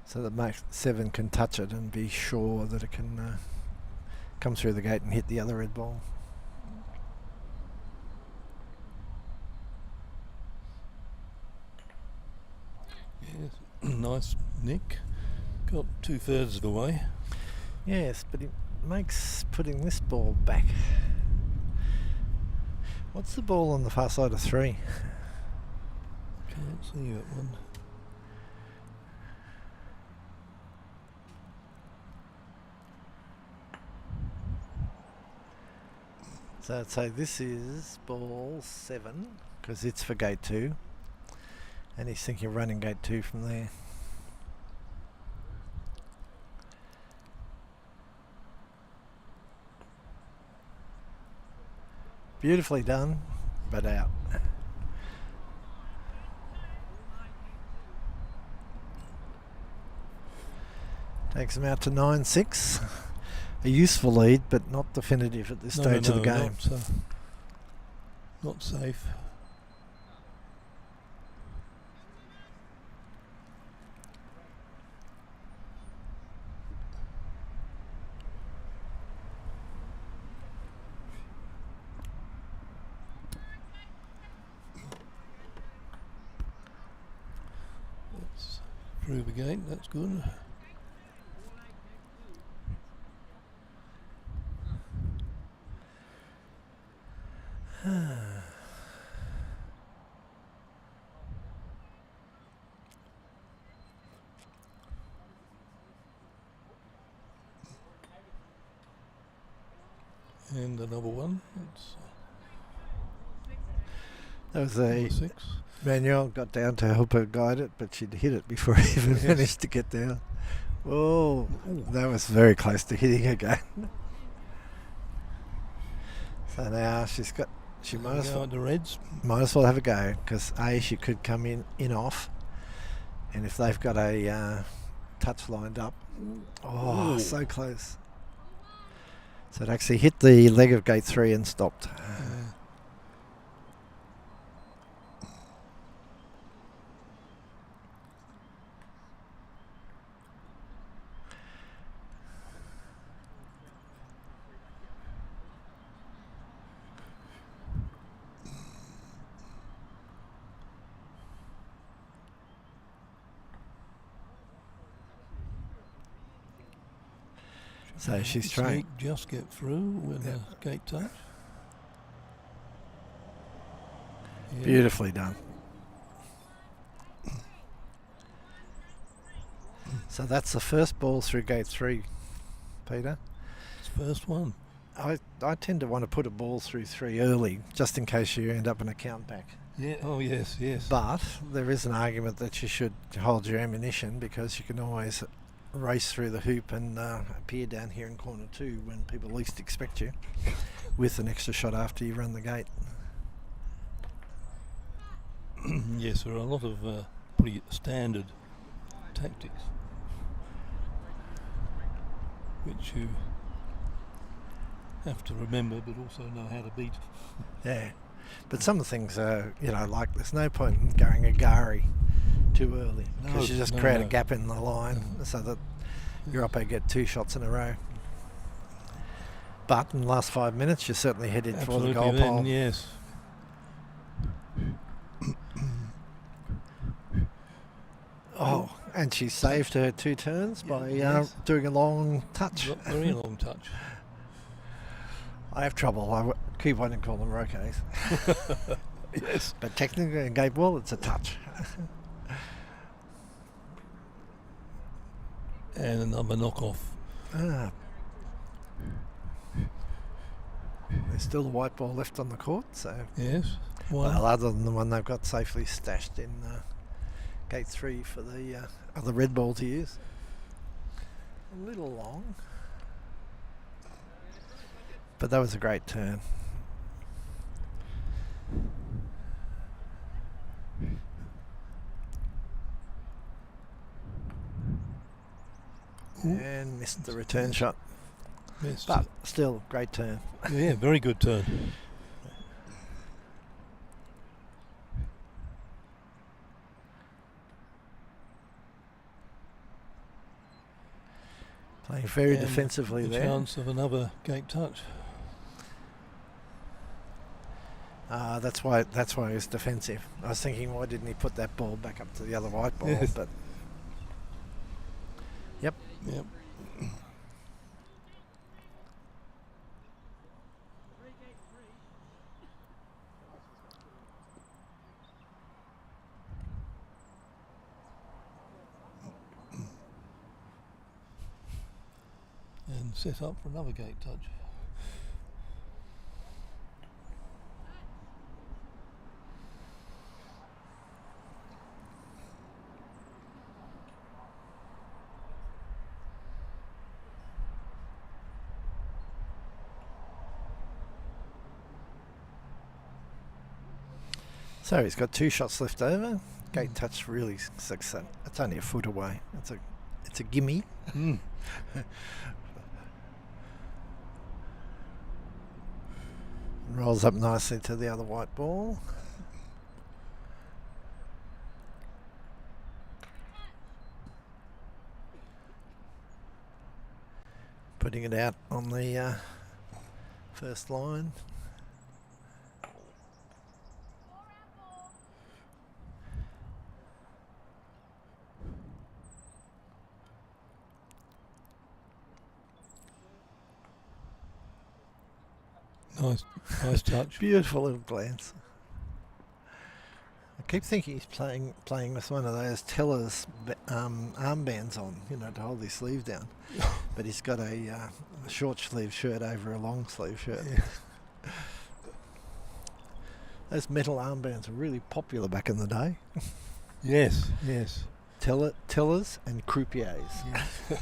so that Mark 7 can touch it and be sure that it can come through the gate and hit the other red ball. Yes, nice nick. Got 2/3 of the way. Yes, but it makes putting this ball back. What's the ball on the far side of 3? Can't see that one. So I'd say this is ball 7 because it's for gate 2. And he's thinking of running gate 2 from there. Beautifully done, but out. Takes him out to 9-6. A useful lead, but not definitive at this stage of the game. Not safe. That's through the gate, that's good. And another one. That was Number a 6. Manuel got down to help her guide it, but she'd hit it before he even managed to get down. Oh, that was very close to hitting again. So now she might as well The Reds. might as well have a go because she could come in off, and if they've got a touch lined up, so close. So it actually hit the leg of gate 3 and stopped. So she's trying. Just get through with a gate touch. Yeah. Beautifully done. So that's the first ball through gate 3, Peter. It's the first one. I tend to want to put a ball through 3 early, just in case you end up in a count back. Yeah. Oh yes, yes. But there is an argument that you should hold your ammunition because you can always race through the hoop and appear down here in corner 2 when people least expect you, with an extra shot after you run the gate. Yes, there are a lot of pretty standard tactics which you have to remember but also know how to beat. Yeah, but some of the things are, like there's no point in going a gari too early because you just create a gap in the line so that you're up and get 2 shots in a row. But in the last 5 minutes, you're certainly headed for the goal pole. Yes. Oh, and she saved her 2 turns by doing a long touch. Very long touch. I have trouble. I keep wanting to call them roquets. Yes. But technically in Gateball, it's a touch. And another knockoff. There's still a white ball left on the court, so... Yes. Well, other than the one they've got safely stashed in gate 3 for the other red ball to use. A little long. But that was a great turn. And missed the return shot. Missed. But still, great turn. Yeah, very good turn. Playing very And defensively the there. chance of another gate touch. That's why he was defensive. I was thinking, why didn't he put that ball back up to the other white ball? Yes. But yep. And set up for another gate touch. So he's got 2 shots left over. Gate touch really sucks that. It's only a foot away. It's a gimme. Rolls up nicely to the other white ball. Putting it out on the first line. Nice touch. Beautiful little glance. I keep thinking he's playing with one of those tellers armbands on, to hold his sleeve down. But he's got a short sleeve shirt over a long sleeve shirt. Yeah. Those metal armbands were really popular back in the day. Yes. Tellers and croupiers. Yeah.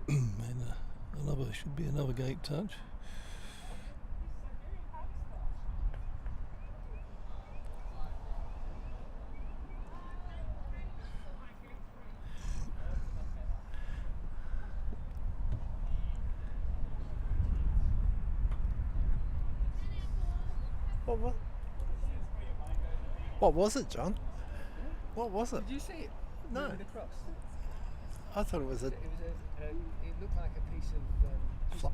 And should be another gate touch. What was it, John? What was it? Did you see it? No. Moving across. I thought it was a... It looked like a piece of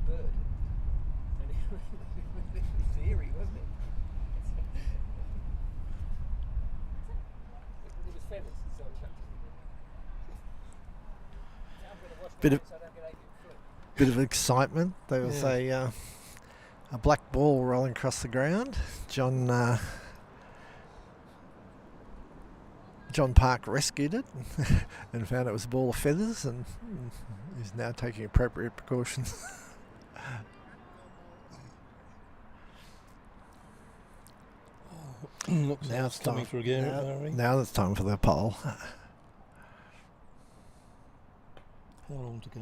bird. And it was eerie, wasn't it? It was feathers, so I chucked it. I'm going to watch Bit my of- so I don't get 8 foot. bit of excitement. There was a black ball rolling across the ground. John Park rescued it and found it was a ball of feathers, and is now taking appropriate precautions. Looks Now like it's coming time. for a Gary. Now it's time for the pole. How long to go?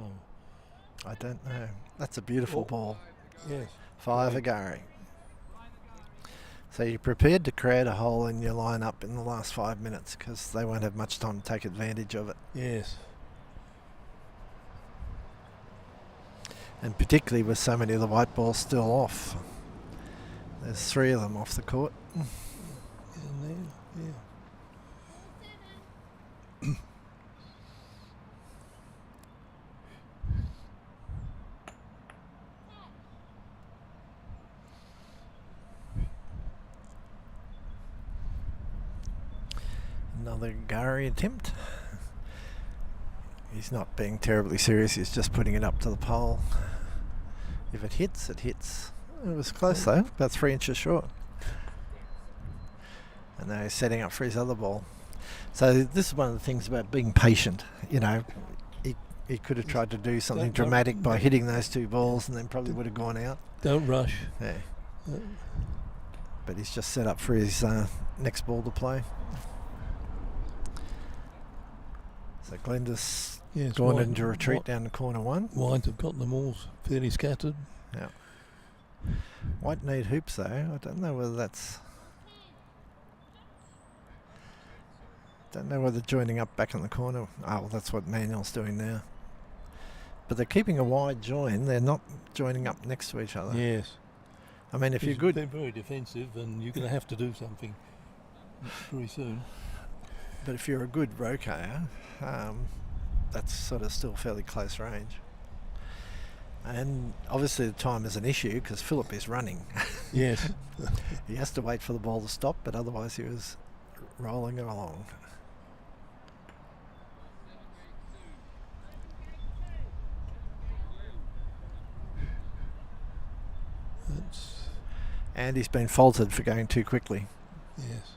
I don't know. That's a beautiful ball. Yes. 5 a Gary. So you're prepared to create a hole in your lineup in the last 5 minutes because they won't have much time to take advantage of it. Yes. And particularly with so many of the white balls still off. There's 3 of them off the court. In there. Yeah. Another Gary attempt. He's not being terribly serious, he's just putting it up to the pole. If it hits, it hits. It was close though, about 3 inches short. And now he's setting up for his other ball. So this is one of the things about being patient. He could have tried to do something dramatic by hitting those 2 balls and then probably would have gone out. Don't rush. Yeah. But he's just set up for his next ball to play. So Glenda's gone into retreat down to corner 1. White have got them all fairly scattered. Yeah. White need hoops though. I don't know whether that's... Don't know whether joining up back in the corner... Oh, well, that's what Manuel's doing now. But they're keeping a wide join. They're not joining up next to each other. Yes. I mean, if you're good... They're very defensive and you're going to have to do something very soon. But if you're a good rokayer, that's sort of still fairly close range. And obviously the time is an issue because Philip is running. Yes. He has to wait for the ball to stop, but otherwise he was rolling along. And he's been faulted for going too quickly. Yes.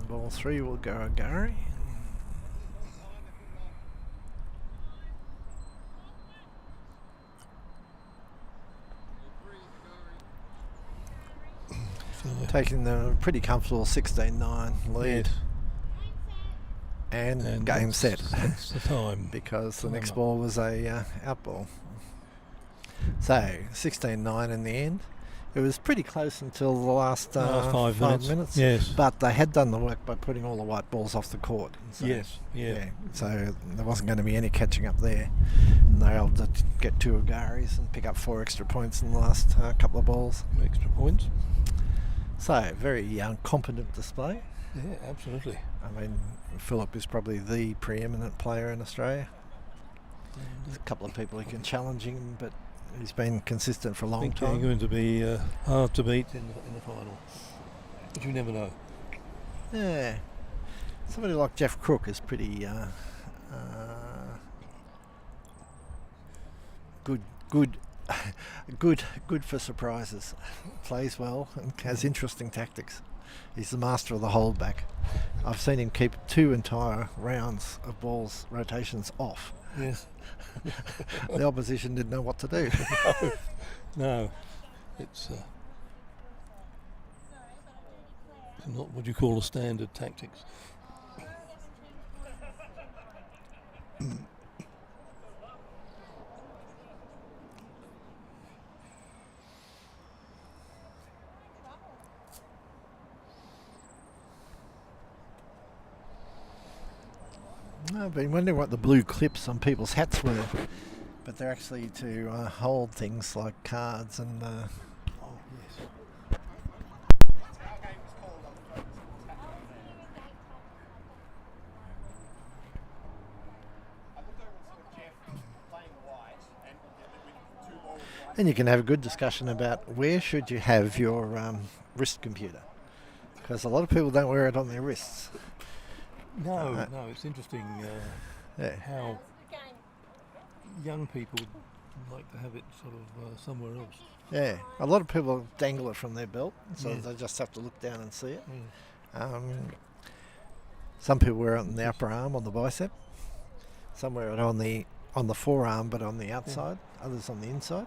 Ball 3 will go Gary. Taking the pretty comfortable 16-9 lead. Yes. And game set. That's the time. Because the Time next up. ball was a out ball. So 16-9 in the end. It was pretty close until the last 5 minutes. Yes. But they had done the work by putting all the white balls off the court. So, Yes. Yeah. So there wasn't going to be any catching up there. And they were able to get 2 Agaris and pick up 4 extra points in the last couple of balls. Extra points. So very competent display. Yeah, absolutely. I mean, Philip is probably the preeminent player in Australia. There's a couple of people who can challenge him, but he's been consistent for a I long think they're time. going to be hard to beat in the final. But you never know. Yeah. Somebody like Jeff Crook is pretty good for surprises. Plays well and has interesting tactics. He's the master of the holdback. I've seen him keep 2 entire rounds of balls rotations off. Yes. The opposition didn't know what to do. No. It's not what you call a standard tactics. I've been wondering what the blue clips on people's hats were, but they're actually to hold things like cards and. Oh, yes. And you can have a good discussion about where should you have your wrist computer, because a lot of people don't wear it on their wrists. No, it's interesting Yeah. how young people like to have it sort of somewhere else. Yeah, a lot of people dangle it from their belt, so Yeah. they just have to look down and see it. Yeah. Some people wear it on the upper arm, on the bicep. Some wear it on the forearm, but on the outside. Others on the inside.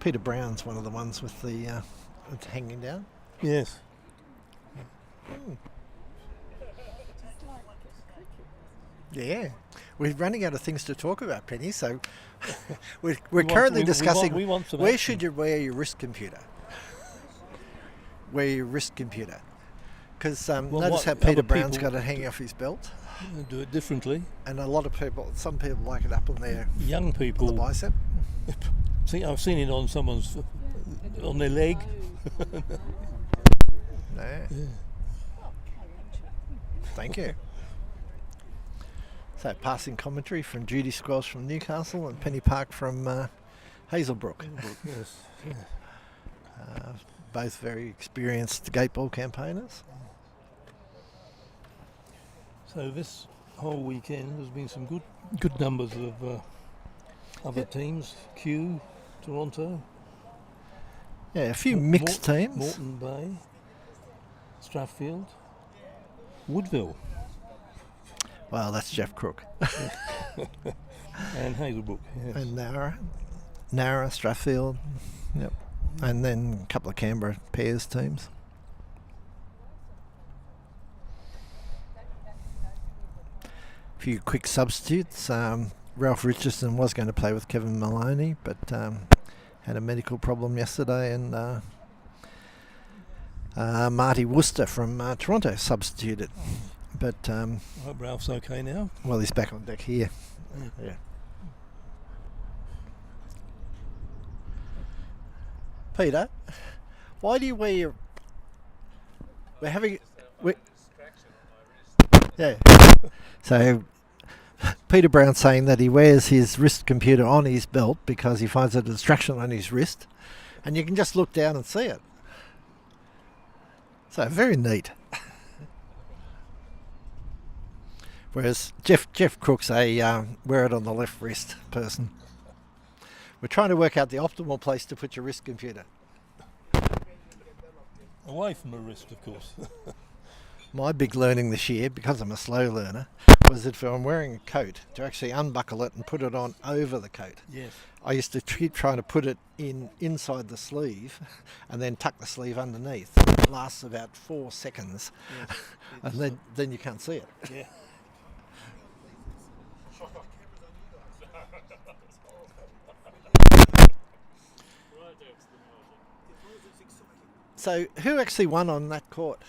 Peter Brown's one of the ones with the it's hanging down. Yes. Yeah, we're running out of things to talk about, Penny. So we're want- currently we discussing we want some where action. should you wear your wrist computer. Wear your wrist computer, because Well, notice what how Peter other Brown's people got it hanging off his belt, Do it differently. and a lot of people, some people like it up on their Young on the people. bicep. I've seen it on someone's on their leg. Yeah. Thank you. So passing commentary from Judy Squelch from Newcastle and Penny Park from Hazelbrook. Yes. Yeah. Both very experienced Gateball campaigners. So this whole weekend there's been some good numbers of other teams. Kew, Toronto. Yeah, a few mixed teams. Moreton Bay, Strathfield, Woodville, Well, that's Jeff Crook. and Hazelbrook. Yes. And Nara, Strathfield. Yep. And then a couple of Canberra pairs teams. A few quick substitutes. Ralph Richardson was going to play with Kevin Maloney, but had a medical problem yesterday, and Marty Worcester from Toronto substituted. But I hope Ralph's okay now. well, he's back on deck here. Yeah. Peter, why do you wear your? We're having. Yeah. So Peter Brown saying that he wears his wrist computer on his belt because he finds it a distraction on his wrist, and you can just look down and see it. So very neat. Whereas Jeff Crook's a wear it on the left wrist person. We're trying to work out the optimal place to put your wrist computer. Away from the wrist, of course. My big learning this year, because I'm a slow learner, was that if I'm wearing a coat, to actually unbuckle it and put it on over the coat. Yes. I used to keep trying to put it inside the sleeve and then tuck the sleeve underneath. It lasts about 4 seconds, Yes. and then you can't see it. Yeah. So who actually won on that court?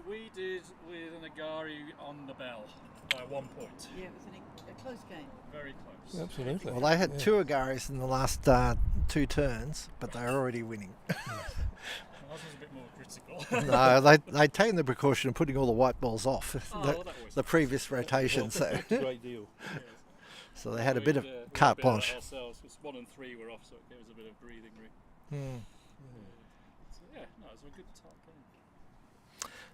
We did with an Agari on the bell by 1 point. Yeah, it was a close game. Very close. Absolutely. Well, they had 2 Agaris in the last 2 turns, but they're already winning. Ours was a bit more critical. No, they'd taken the precaution of putting all the white balls off the previous rotation. So, That's a great deal. Yes. so they had a bit of We carte had a bit blanche. ourselves, 'cause 1 and 3 were off, so it gave us a bit of breathing room. So yeah, no, it was a good tight game.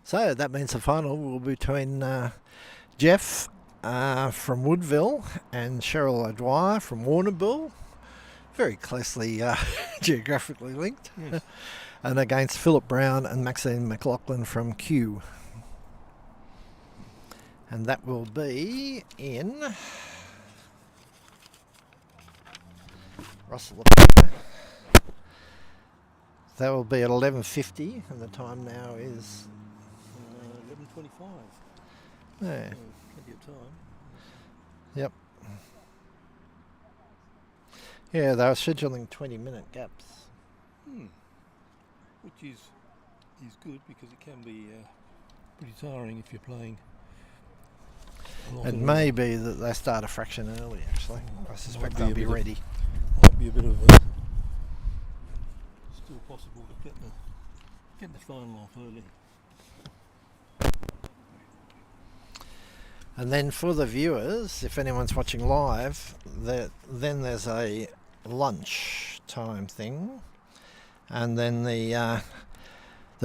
So that means the final will be between Jeff from Woodville and Cheryl O'Dwyer from Warrnambool. Very closely geographically linked. Yes. And against Philip Brown and Maxine McLaughlin from Kew. And that will be in Russell the paper. That will be at 11:50, and the time now is 11:25. yeah. Plenty of time. Yep. Yeah, they were scheduling 20-minute gaps. Which is good because it can be pretty tiring if you're playing. It may be that they start a fraction early, actually. I suspect they'll be ready. Might be a bit of still possible to get the final off early. And then for the viewers, if anyone's watching live, then there's a lunch time thing. And then the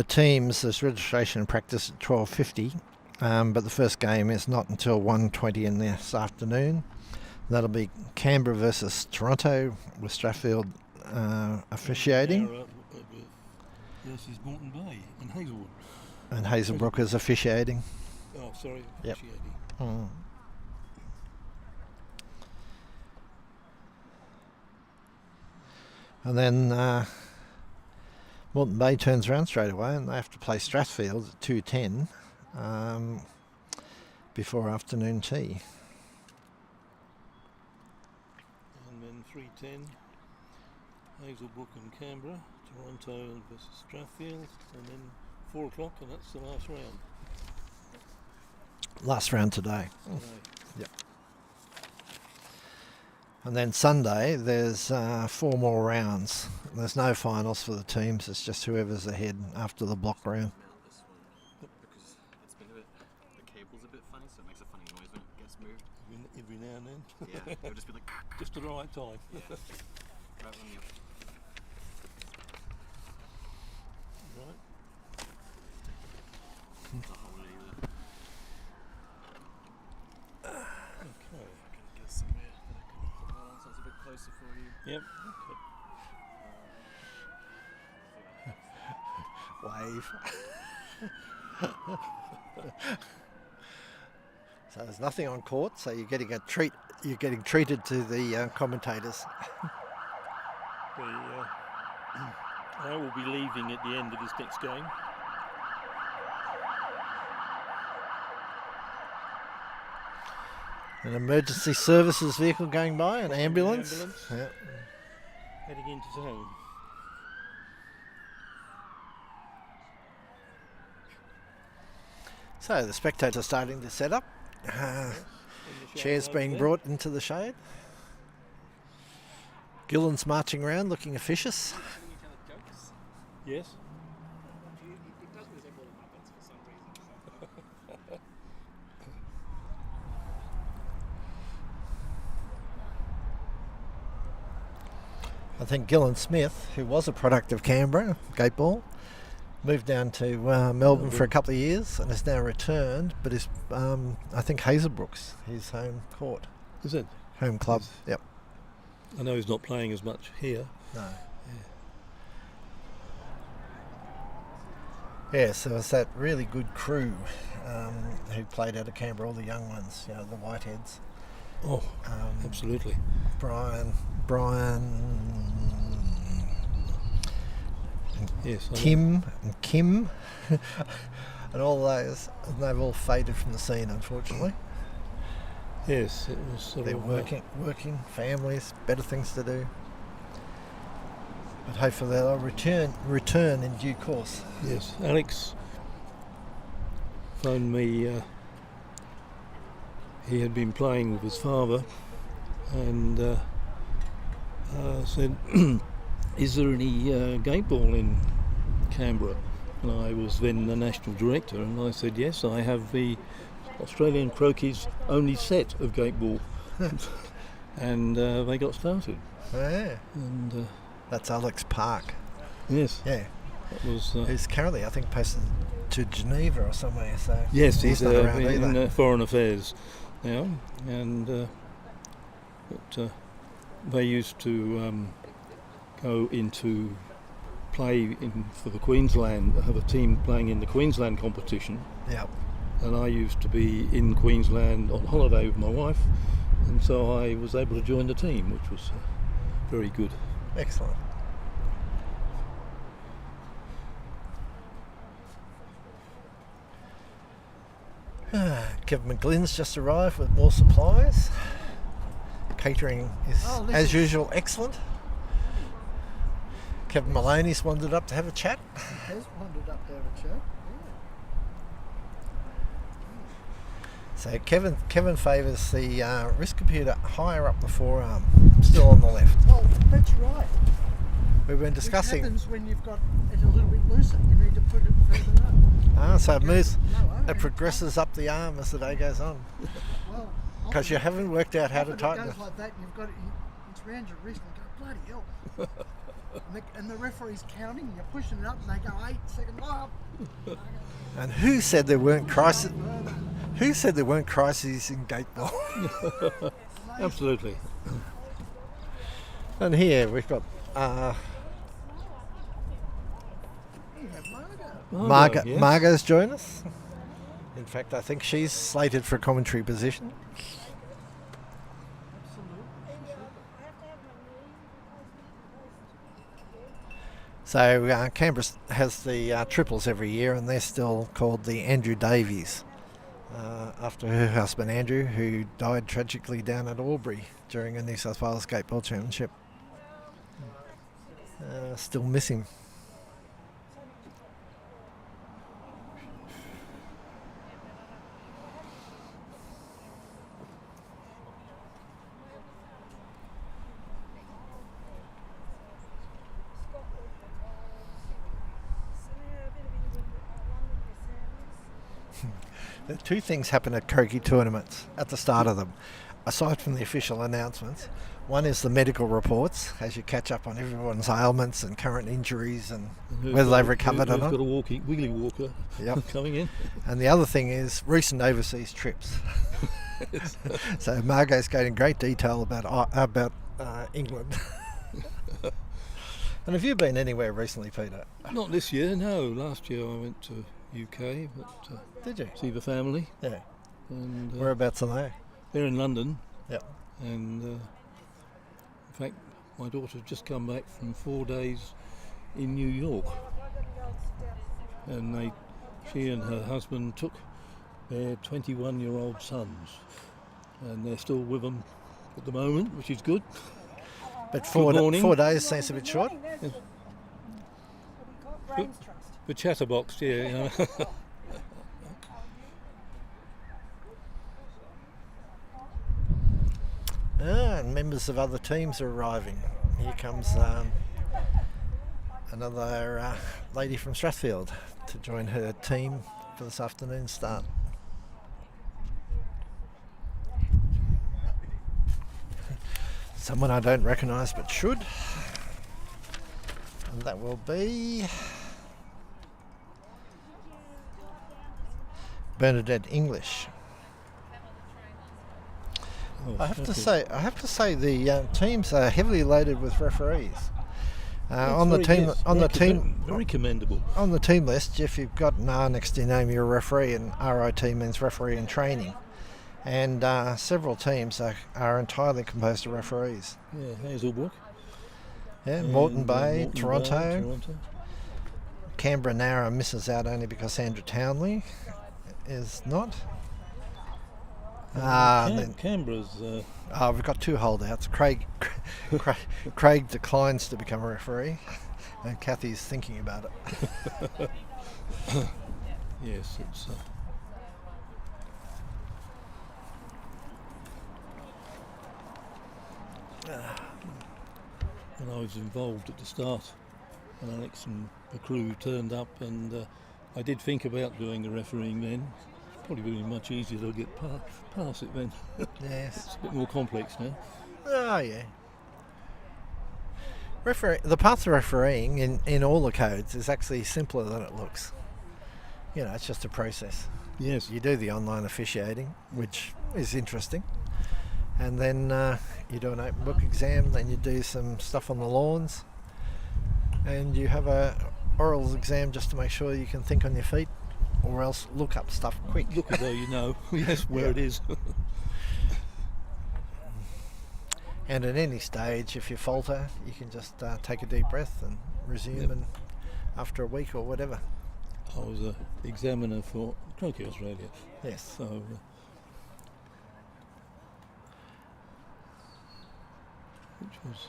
teams, there's registration and practice at 12:50, but the first game is not until 1:20 in this afternoon. That'll be Canberra versus Toronto with Strathfield officiating. Canberra versus Moreton Bay and Hazelwood. And Hazelbrook is officiating. Oh, sorry, Yep. officiating. Mm. And then Moreton Bay turns around straight away and they have to play Strathfield at 2:10 before afternoon tea. And then 3:10, Hazelbrook and Canberra, Toronto versus Strathfield, and then 4 o'clock, and that's the last round. Last round today. Today. Yep. And then Sunday, there's 4 more rounds. There's no finals for the teams. It's just whoever's ahead after the block round. Mount this one because it's been a bit. The cable's a bit funny, so it makes a funny noise when it gets moved. Every now and then. Yeah, it'll just be like. Just the right time. Yeah. Right on you. Right. There's a hole in there. Okay. Get somewhere that I can put that on so it's a bit closer for you. Yep. Wave. So there's nothing on court, so you're getting a treat. You're getting treated to the commentators. I will be leaving at the end of this next game. An emergency services vehicle going by, an ambulance. Yeah. Heading into zone. So the spectators starting to set up. Chairs being brought into the shade. Gillen's marching around looking officious. Yes. It does resemble the Muppets for some reason. I think Gillen Smith, who was a product of Canberra, Gateball, moved down to Melbourne for a couple of years and has now returned, but is I think Hazelbrook's his home court. Is it? Home club, Yes. yep. I know he's not playing as much here. No. Yes, there was that really good crew who played out of Canberra, all the young ones, you know, the Whiteheads. Oh, absolutely. Brian, Yes. Kim, and all those. And they've all faded from the scene, unfortunately. Yes, it was sort They're of working, families, better things to do. But hopefully they'll return in due course. Yes, Alex phoned me. He had been playing with his father, and said, "Is there any Gateball in Canberra?" And I was then the national director, and I said, "Yes, I have the Australian Croquet's only set of Gateball," and they got started. Yeah. And that's Alex Park. yes, Yeah. that was. Who's currently, I think, posted to Geneva or somewhere. So Yes, he's not around in either. Foreign Affairs now, and but they used to go into play for the Queensland, have a team playing in the Queensland competition, Yeah. and I used to be in Queensland on holiday with my wife, and so I was able to join the team, which was very good. Excellent. Kevin McGlynn's just arrived with more supplies. Catering is, as usual, excellent. Kevin Maloney's wandered up to have a chat. He has wandered up to have a chat. So Kevin favours the wrist computer higher up the forearm, still on the left. Oh, that's right. We've been It discussing. happens when you've got it a little bit looser. You need to put it further up. So it moves. No, It progresses up the arm as the day goes on. Well, Because you haven't worked out how to often tighten it it. goes like that, and you've got it. It's round your wrist, and you go, bloody hell. And the referee's counting. And you're pushing it up, and they go 8 seconds up. And who said there weren't crises? Who said there weren't crises in Gateball? Absolutely. And here we've got Margot. Yes. Margot's joined us. In fact, I think she's slated for a commentary position. So Canberra has the triples every year, and they're still called the Andrew Davies, after her husband Andrew, who died tragically down at Albury during a New South Wales Gateball Championship. Still miss him. The two things happen at croquet tournaments at the start of them, aside from the official announcements. One is the medical reports, as you catch up on everyone's ailments and current injuries and whether they've recovered or Who's not. got a wiggly walker coming in. And the other thing is recent overseas trips. So Margot's going in great detail about England. And have you been anywhere recently, Peter? Not this year, no. Last year I went to UK, but Did you? see the family. Yeah. And Whereabouts are they? they're in London. Yep. And in fact, my daughter's just come back from 4 days in New York, and she and her husband took their 21-year-old sons, and they're still with them at the moment, which is good. But Good morning. 4 days seems a bit short. The chatterbox, yeah. You know. And members of other teams are arriving. Here comes another lady from Strathfield to join her team for this afternoon's start. Someone I don't recognise but should. And that will be Bernadette English. Oh, I have to say the teams are heavily loaded with referees. That's On the very- team, yes, on the very team, very commendable. on the team list, if you've got an R next to your name, you're a referee, and RIT means referee in training. And several teams are entirely composed of referees. Yeah, Hazelbrook. Yeah, Moreton and, Bay, Moreton Toronto, Toronto. Canberra Narra misses out only because Sandra Townley is not. Then Canberra's. we've got 2 holdouts. Craig declines to become a referee, and Kathy's thinking about it. Yes, it's. When I was involved at the start, when Alex and the crew turned up, and I did think about doing the refereeing then. It's probably been much easier to get past it then. Yes. It's a bit more complex now. Oh, yeah. The path to refereeing in all the codes is actually simpler than it looks. You know, it's just a process. Yes. You do the online officiating, which is interesting. And then you do an open book exam, then you do some stuff on the lawns. And you have a oral exam just to make sure you can think on your feet, or else look up stuff quick. Look as though you know, yes, where it is. And at any stage, if you falter, you can just take a deep breath and resume, Yep. and after a week or whatever. I was an examiner for Croquet Australia, Yes. so which was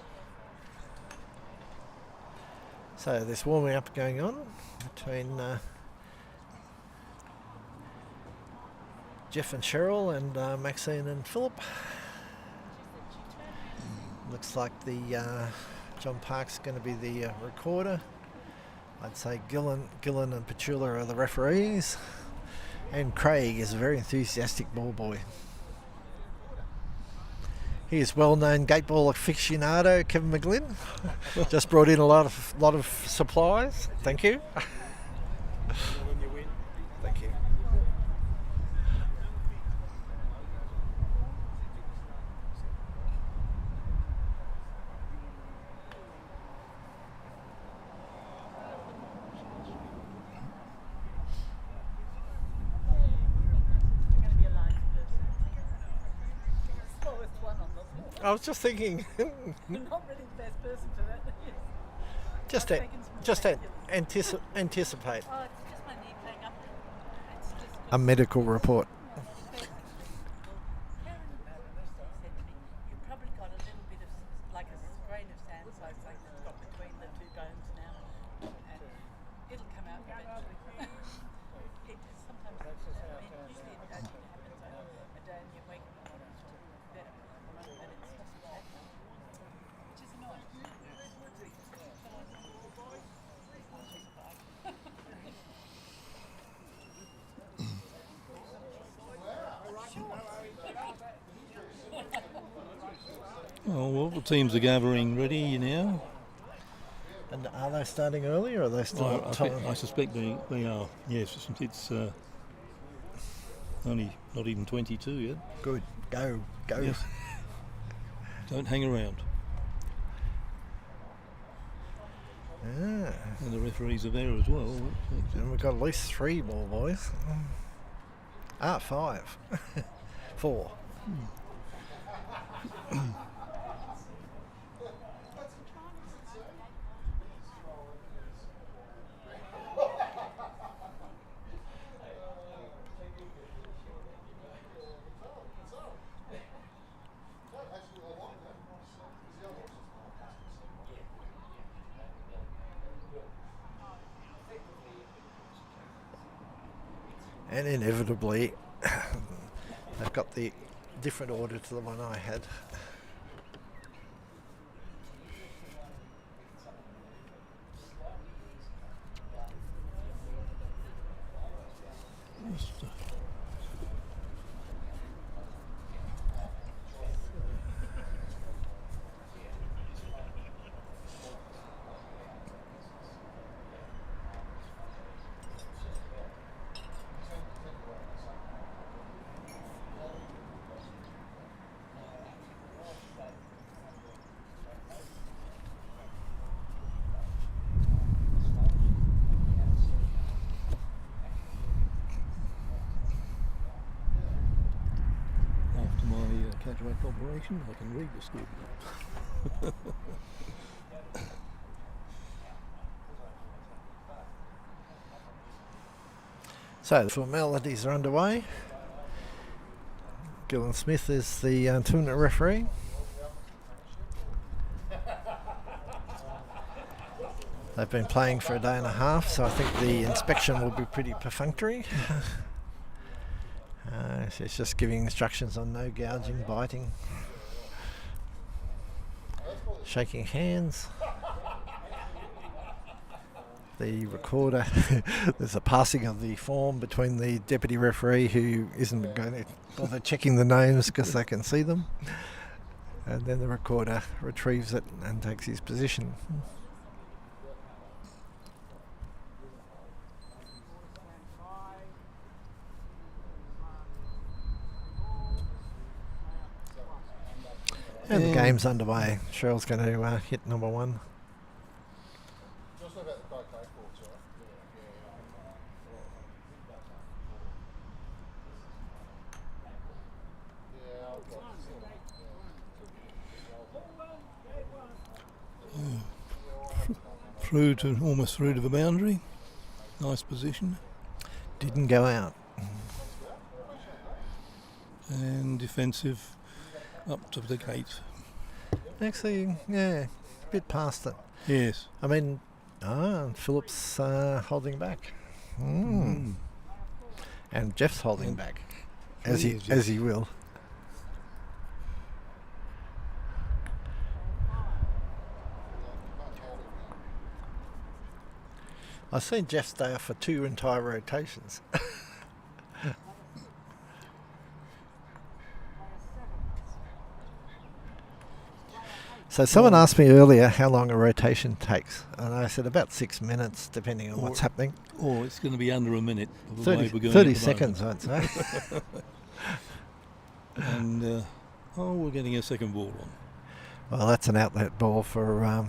So there's warming up going on between Jeff and Cheryl and Maxine and Philip. Looks like the John Park's going to be the recorder. I'd say Gillen and Petula are the referees, and Craig is a very enthusiastic ball boy. He is well-known gateball aficionado Kevin McGlynn. Just brought in a lot of supplies. Thank you. Thank you. I was just thinking. Not really the best person for that. just anticipate. Oh, it's just my knee playing up. It's just A medical report. Karen said to me, you've probably got a little bit of, like a grain of sand size like that's got between the 2 bones now. And it'll come out eventually. It sometimes usually it only happens a day and you wake up and it's better. But it's just that, which is annoying. oh well, the teams are gathering ready now. And are they starting early, or are they still Well, at time? I suspect they are. Yes, it's only not even 22 yet. Good. Go. Yes. Don't hang around. Yeah. And the referees are there as well. And we've got at least 3 ball boys. 5. 4. And inevitably, they've got the different order to the one I had. cataract operation. I can read the script. So the formalities are underway. Gillen Smith is the tournament referee. They've been playing for a day and a half, so I think the inspection will be pretty perfunctory. She's just giving instructions on no gouging, biting, shaking hands. The recorder, there's a passing of the form between the deputy referee, who isn't going to bother checking the names because they can see them, and then the recorder retrieves it and takes his position. And the game's underway. Cheryl's going to hit number one. Almost through to the boundary. Nice position. Didn't go out. And defensive up to the gate. Actually, yeah, a bit past it. Yes. I mean, Philip's holding back. And Jeff's holding back, as he will. I've seen Jeff stay off for 2 entire rotations. So someone asked me earlier how long a rotation takes, and I said about 6 minutes, depending on what's happening. Or it's going to be under a minute. 30 seconds, I'd say. And we're getting a second ball on. Well, that's an outlet ball for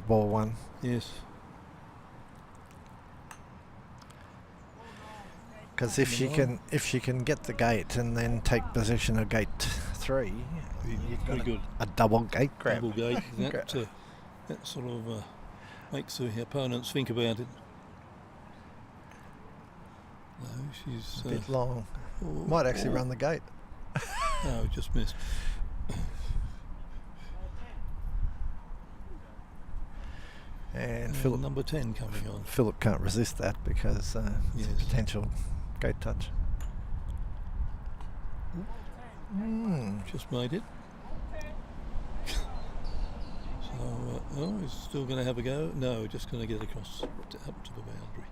ball one. Yes. Because if she can get the gate and then take possession of gate 3, you've got a double gate grab. Double gate. That sort of makes the opponents think about it. No, she's a bit long. Might actually run the gate. No, just missed. And Philip, number 10 coming on. Philip can't resist that because it's a potential gate touch. Just made it. So, he's still going to have a go. No, just going to get across up to the boundary.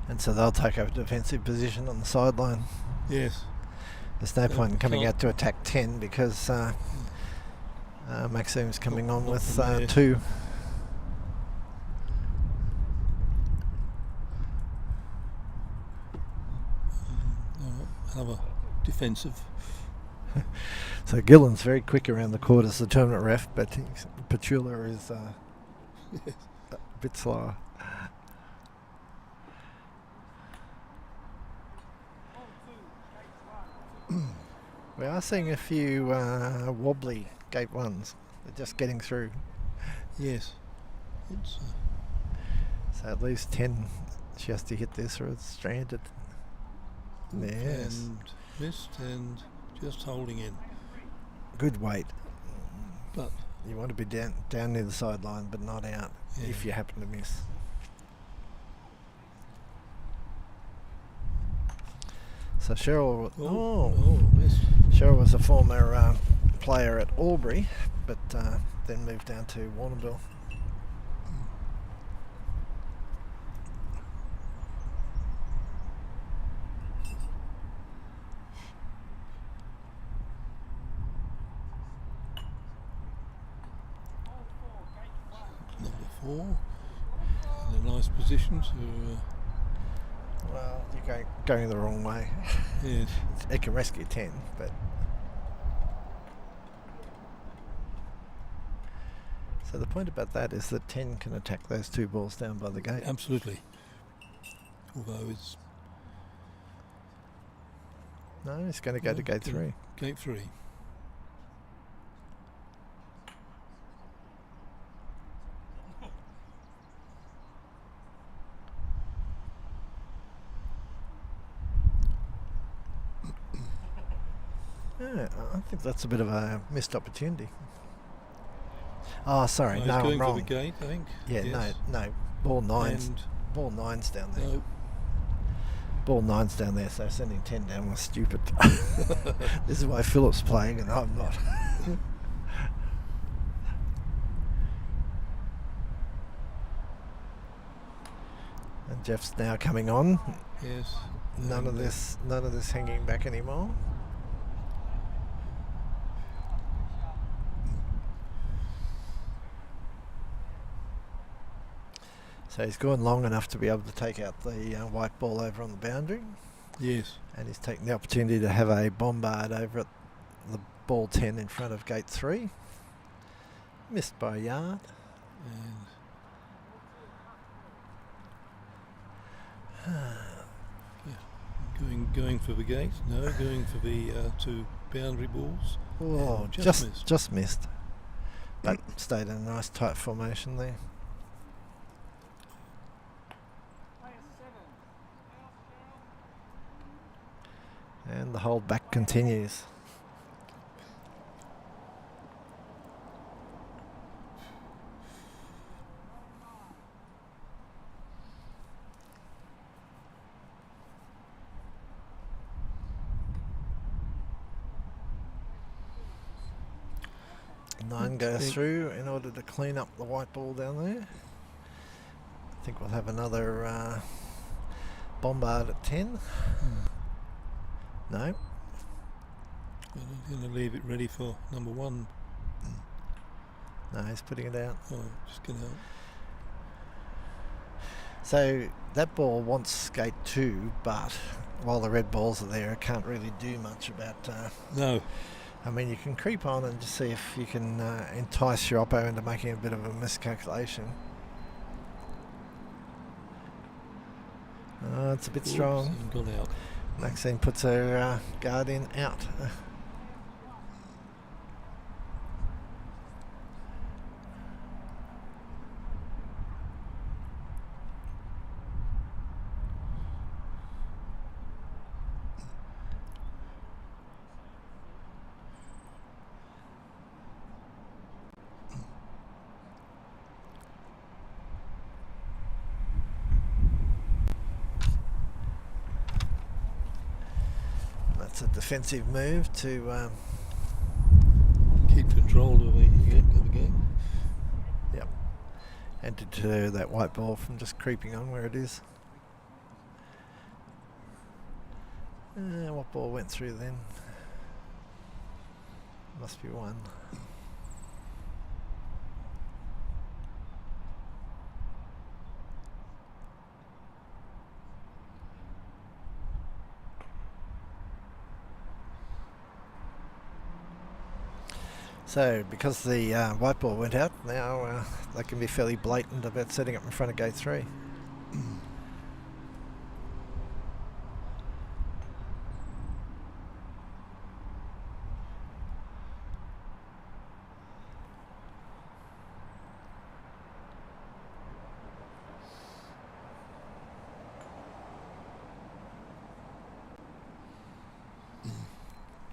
And so they'll take over defensive position on the sideline. Yes. There's no point in coming out to attack 10 because Maxime's coming on with 2. Another defensive. So Gillen's very quick around the court as the tournament ref, but Petula is a bit slower. We are seeing a few wobbly gate ones. They're just getting through. Yes. So at least 10 she has to hit this or it's stranded. Yes. And missed and just holding in. Good weight. But you want to be down near the sideline but not out if you happen to miss. So Cheryl, missed. Cheryl was a former player at Albury, but then moved down to Warrnambool. Number 4, in a nice position to. Well, you're going the wrong way. Yes. It can rescue 10, but. So the point about that is that 10 can attack those 2 balls down by the gate. Absolutely. Although it's No, he's going to go to gate 3. Gate 3. Yeah, I think that's a bit of a missed opportunity. Oh, sorry, No, no, he's I'm going wrong. for the gate, I think. Yeah, Yes. no, ball 9's And ball 9's down there. no, Ball 9's down there, so sending 10 down was stupid. This is why Philip's playing and I'm not. And Jeff's now coming on. yes. None of this hanging back anymore. So he's gone long enough to be able to take out the white ball over on the boundary. Yes. And he's taking the opportunity to have a bombard over at the ball 10 in front of gate 3. Missed by a yard. And going for the gate. No, going for the 2 boundary balls. Oh, And just missed. But stayed in a nice tight formation there. And the hold back continues. Nine goes through in order to clean up the white ball down there. I think we'll have another bombard at 10. No. I'm going to leave it ready for number 1. No, he's putting it out. Oh, just get out. So that ball wants gate 2, but while the red balls are there, it can't really do much about... No. I mean, you can creep on and just see if you can entice your oppo into making a bit of a miscalculation. It's a bit strong. Got out. Maxine puts her guard in out. That's a defensive move to keep control of the game. Yep. And to deter that white ball from just creeping on where it is. What ball went through then? Must be 1. So, because the white ball went out, now they can be fairly blatant about setting up in front of gate 3.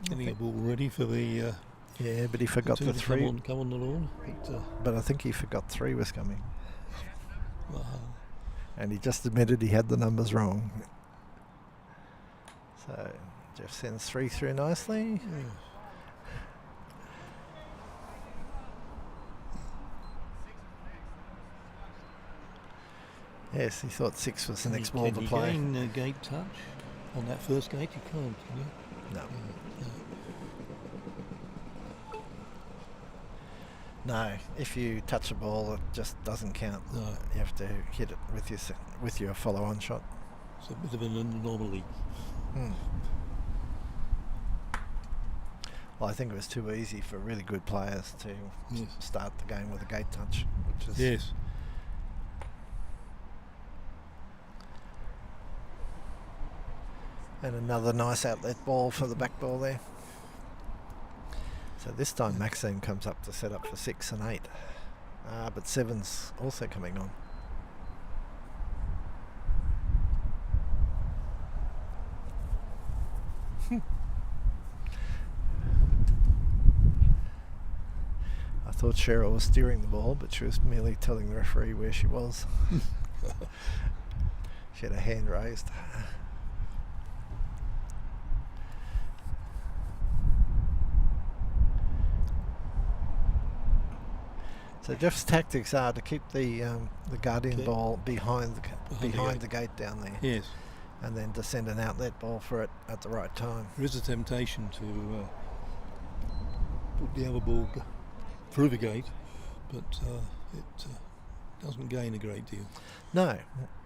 Getting a ball ready for the... yeah, but he forgot the 3. Come on the lawn. But I think he forgot 3 was coming. And he just admitted he had the numbers wrong. So Jeff sends 3 through nicely. Yes, he thought 6 was the next ball to play. Can you gain gate touch on that first gate? You can't, can you? No. No, if you touch a ball, it just doesn't count. No. You have to hit it with your follow-on shot. It's a bit of an anomaly. Well, I think it was too easy for really good players to Yes. start the game with a gate touch, which is Yes. and another nice outlet ball for the back ball there. So this time Maxine comes up to set up for 6 and 8, but 7's also coming on. I thought Cheryl was steering the ball, but she was merely telling the referee where she was. She had a hand raised. So Jeff's tactics are to keep the guardian ball behind the gate down there. Yes. And then to send an outlet ball for it at the right time. There is a temptation to put the other ball through the gate, but it doesn't gain a great deal. No.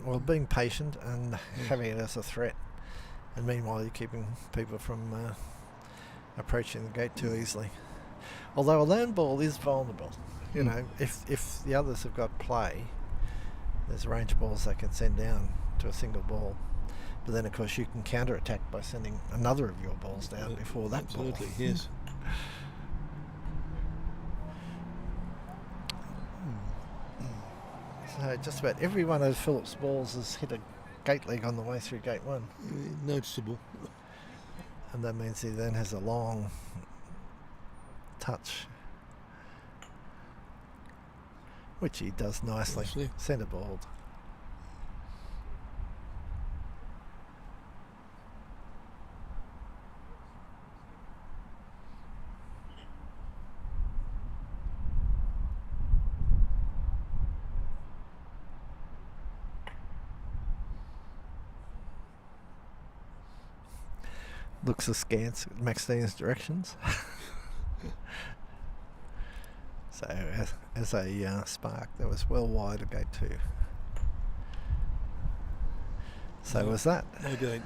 Well, being patient and having it as a threat. And meanwhile, you're keeping people from approaching the gate too easily. Although a lone ball is vulnerable. You know, if the others have got play, there's range balls they can send down to a single ball. But then, of course, you can counter-attack by sending another of your balls down before that absolutely, ball. Yes. So just about every one of Philip's balls has hit a gate leg on the way through gate 1. Noticeable. And that means he then has a long touch, which he does nicely. Centre balled. Looks askance at Maxine's directions. So as a spark, that was well wide of gate 2. So was that. No gate.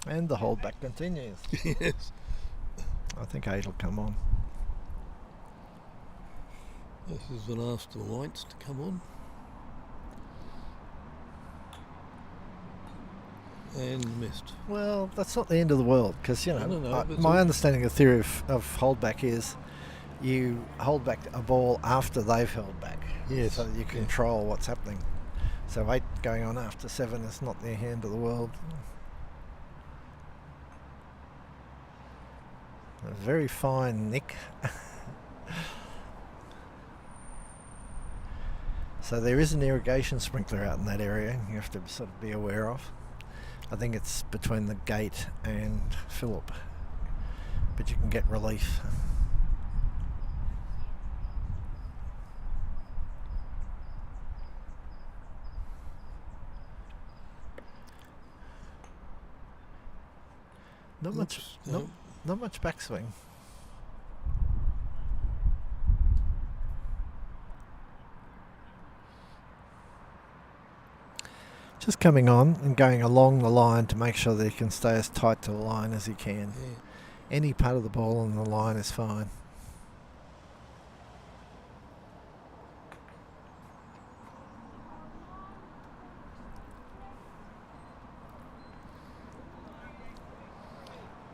And the holdback continues. Yes. I think 8 will come on. This is the last of the whites to come on. And missed. Well, that's not the end of the world, because, you know, No, my understanding of the theory of holdback is you hold back a ball after they've held back. Yes. So that you control what's happening. So 8 going on after 7 is not the end of the world. Very fine, Nick. So there is an irrigation sprinkler out in that area you have to sort of be aware of. I think it's between the gate and Phillip, but you can get relief. Not much backswing. Just coming on and going along the line to make sure that he can stay as tight to the line as he can. Yeah. Any part of the ball on the line is fine.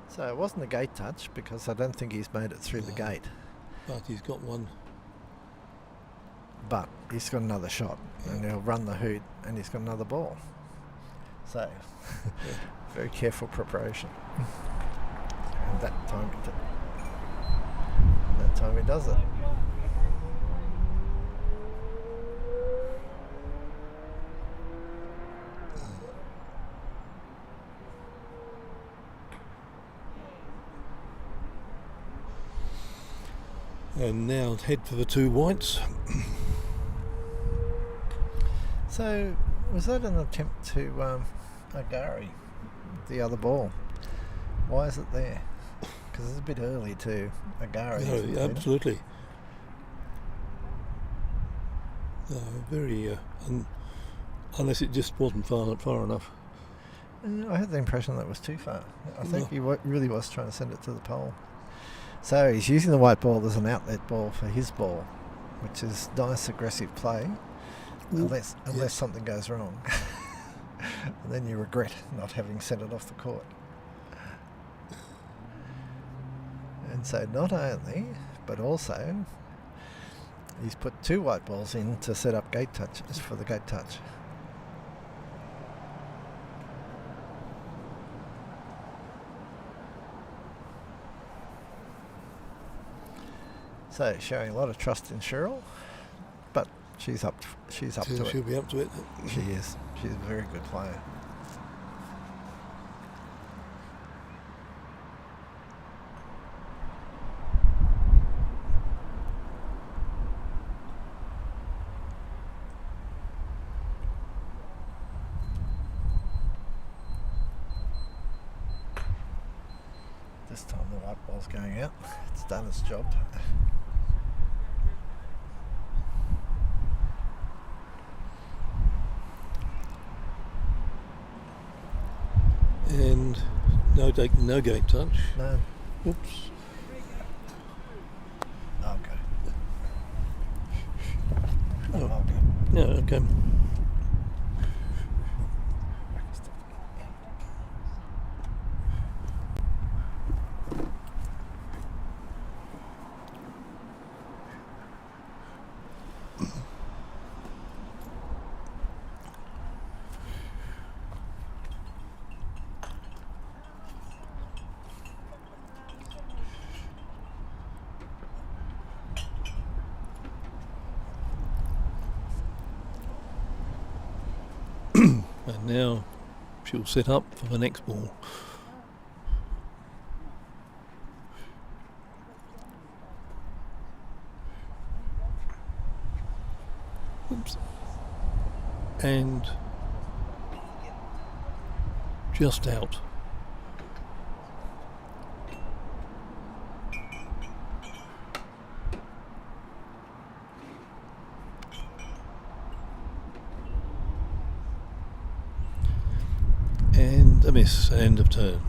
So it wasn't a gate touch because I don't think he's made it through the gate. But he's got one. But he's got another shot and he'll run the hoot and he's got another ball. So very careful preparation. And that time he does it. And now head for the 2 whites. So was that an attempt to Agari, the other ball? Why is it there? Because it's a bit early to Agari. No, absolutely. Very, unless it just wasn't far enough. I had the impression that it was too far. I think he really was trying to send it to the pole. So he's using the white ball as an outlet ball for his ball, which is nice aggressive play, unless something goes wrong. And then you regret not having sent it off the court. And so not only, but also, he's put 2 white balls in to set up gate touches for the gate touch. So showing a lot of trust in Cheryl, but she's up to it. She'll be up to it. She is. She's a very good player. This time the white ball's going out. It's done its job. And no gate touch. No. Oops. Okay. Oh. Yeah, okay. And now she'll set up for the next ball. Oops. And just out. And a miss, end of turn.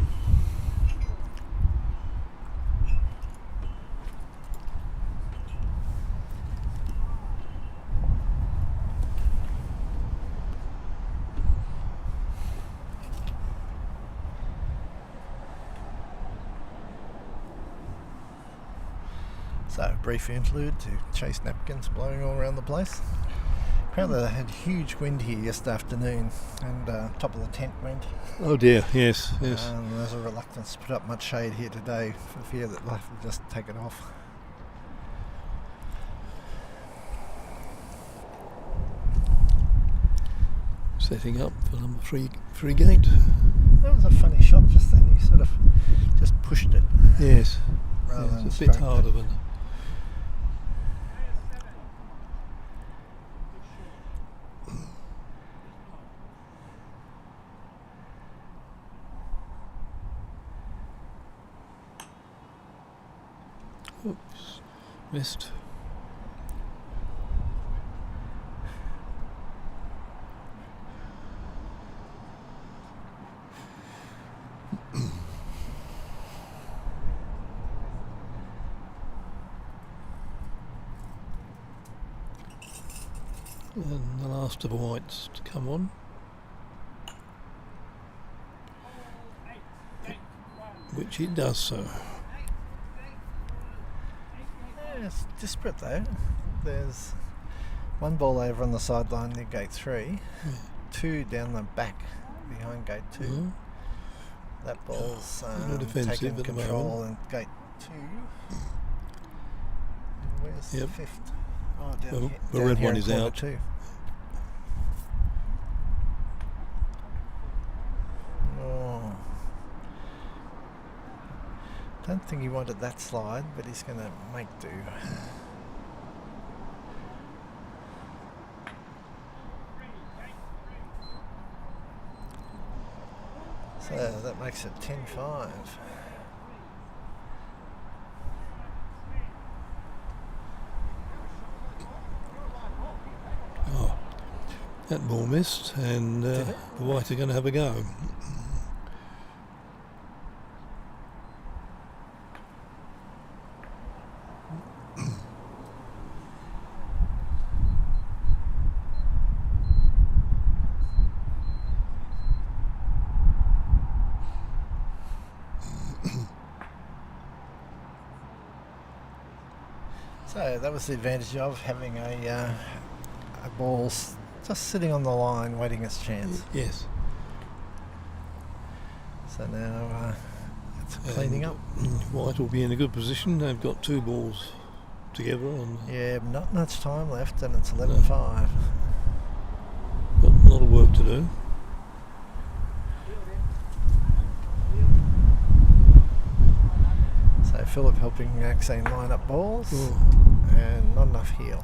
So, brief interlude to chase napkins blowing all around the place. Apparently they had huge wind here yesterday afternoon, and top of the tent went. Oh dear, yes. There's a reluctance to put up much shade here today for fear that life will just take it off. Setting up for number three gate. That was a funny shot just then. He sort of just pushed it. Yes. Rather than it's a bit stroked harder it. than. Oops, missed. And the last of the whites to come on. Which it does so. It's disparate though. There's one ball over on the sideline near gate 3, two down the back behind gate 2. Mm-hmm. That ball's defensive taking at the control moment. in gate 2. And where's the fifth? Oh, down Well, here. the Down red here one in is corner out. 2. Oh. Don't think he wanted that slide, but he's going to make do. So that makes it 10-5. That ball missed, and the White are going to have a go. So that was the advantage of having a ball just sitting on the line waiting its chance. Yes. So now it's cleaning up. White will be in a good position. They've got 2 balls together. Yeah, not much time left, and it's 11-5. Got a lot of work to do. So Philip helping Maxine line up balls, and not enough heel.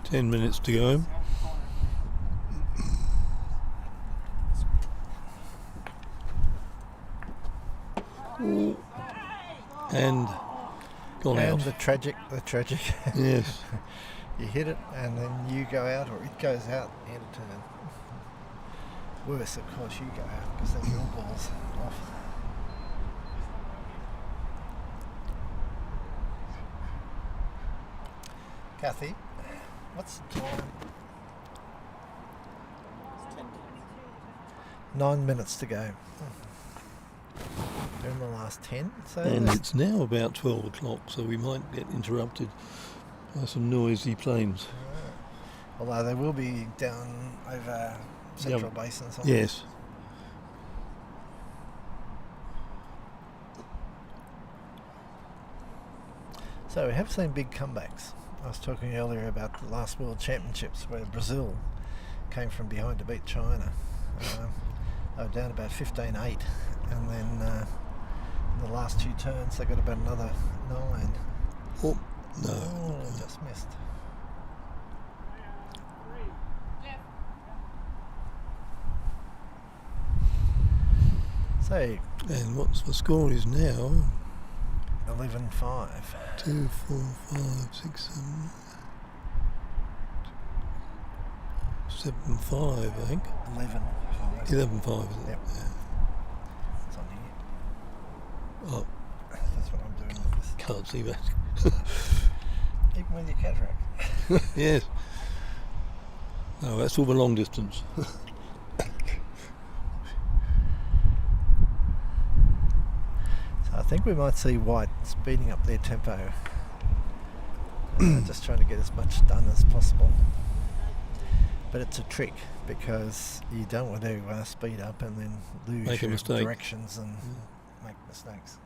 Ten minutes to go. And gone out. And the tragic. Yes. You hit it and then you go out, or it goes out end turn. Worse, of course, you go out because then your ball's off. Kathy, what's the time? 9 minutes to go. They're in the last 10. So and it's now about 12 o'clock, so we might get interrupted by some noisy planes. Although they will be down over Central Basin. Yes. So we have seen big comebacks. I was talking earlier about the last World Championships where Brazil came from behind to beat China. They were down about 15-8, and then in the last 2 turns they got about another 9. Oh, no. Oh, just missed. So, and what's the score is now? 11-5. 2, 4, 5, 6, 7, 7-5, I think. 11-5. 11-5, is it? Yep. Yeah. It's on here. Oh, that's what I'm doing with this. can't see that. Even with your cataract. Yes. No, that's all the long distance. I think we might see White speeding up their tempo. Just trying to get as much done as possible. But it's a trick because you don't want to speed up and then lose Make a your mistake. directions and make mistakes.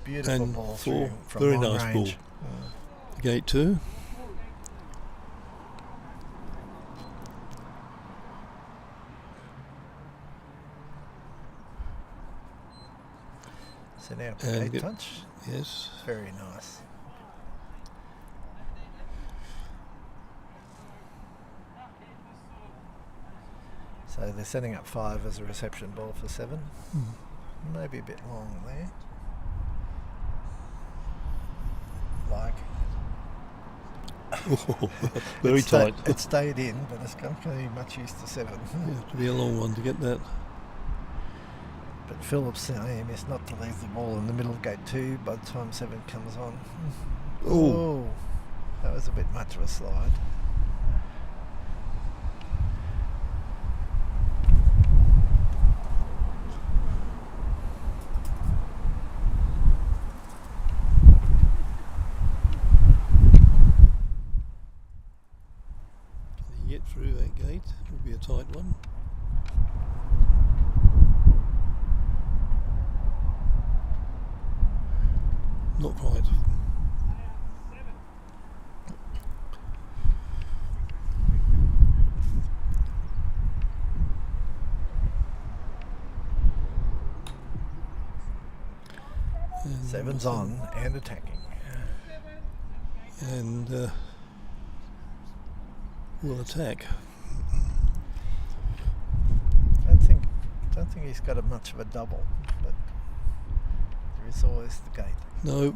Beautiful And ball four, through from very long nice range. ball. Gate 2. So now And gate touch. Yes. Very nice. So they're setting up 5 as a reception ball for 7. Maybe a bit long there. Like. Oh, very tight. It stayed in, but it's going to be much use to 7. Yeah, to be a long one to get that. But Phillips' aim is not to leave the ball in the middle of gate 2 by the time 7 comes on. Oh, that was a bit much of a slide. Can you get through that gate? It will be a tight one. Not quite. And 7's on and attacking. And will attack. Don't think he's got much of a double, but there is always the gate. No.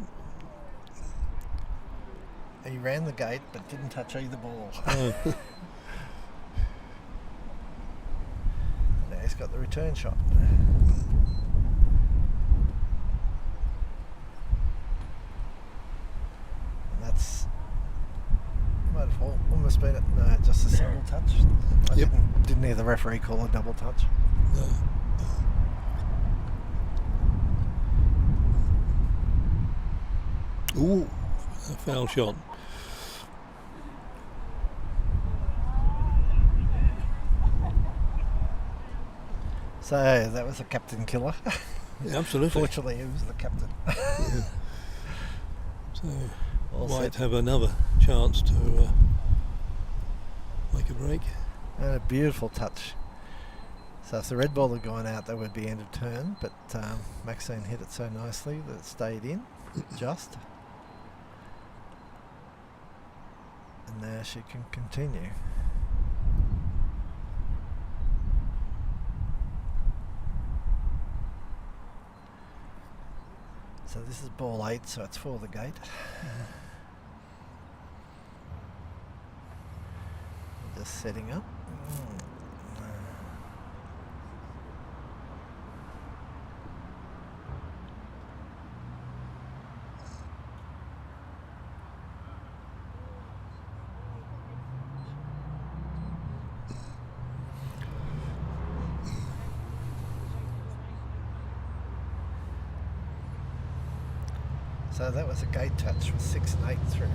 He ran the gate but didn't touch either ball. No. Now he's got the return shot. And that's might have almost been just a single touch. I Yep. didn't hear the referee call a double touch. No. Ooh, a foul shot. So that was a captain killer. Yeah, absolutely. Fortunately, he was the captain. Yeah. So All might set. have another chance to make a break. And a beautiful touch. So if the red ball had gone out, that would be end of turn, but Maxine hit it so nicely that it stayed in, just. And now she can continue. So this is ball 8, so it's for the gate. Just setting up. So that was a gate touch with 6 and 8 through.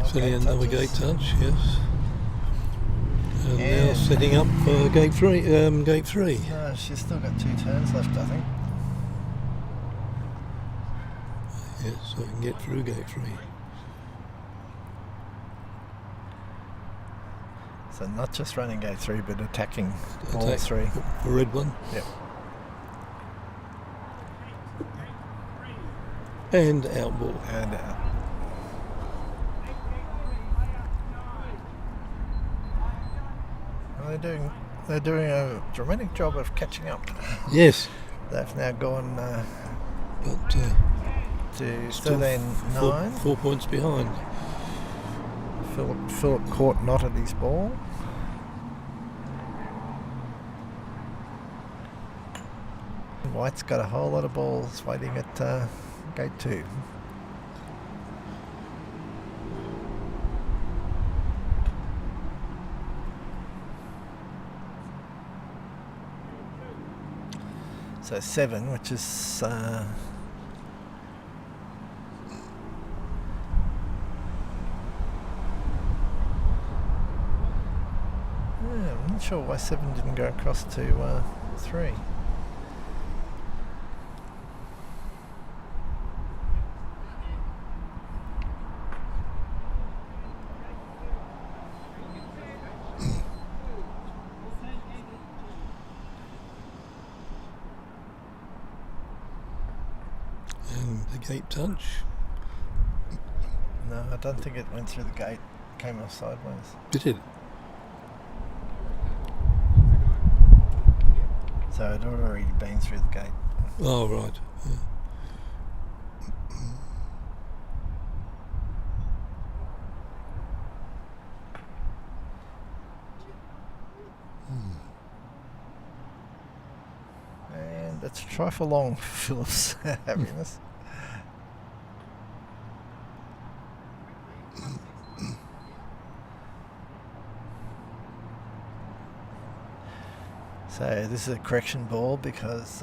Setting another gate touch, yes. And now setting up for gate three. No, she's still got 2 turns left, I think. Yes, so I can get through gate 3. So not just running gate 3, but attacking ball Attack 3. The red one. Yep. And out ball. And out. They're doing a dramatic job of catching up. Yes. They've now gone But to still 13-9. 4 points behind. Philip caught not at his ball. White's got a whole lot of balls waiting at gate 2. So 7, which is I'm not sure why 7 didn't go across to 3. And the gate touch. No, I don't think it went through the gate. Came off sideways. Did it? So it had already been through the gate. Oh, right. Yeah. And it's a trifle long for Philip's happiness. So this is a correction ball because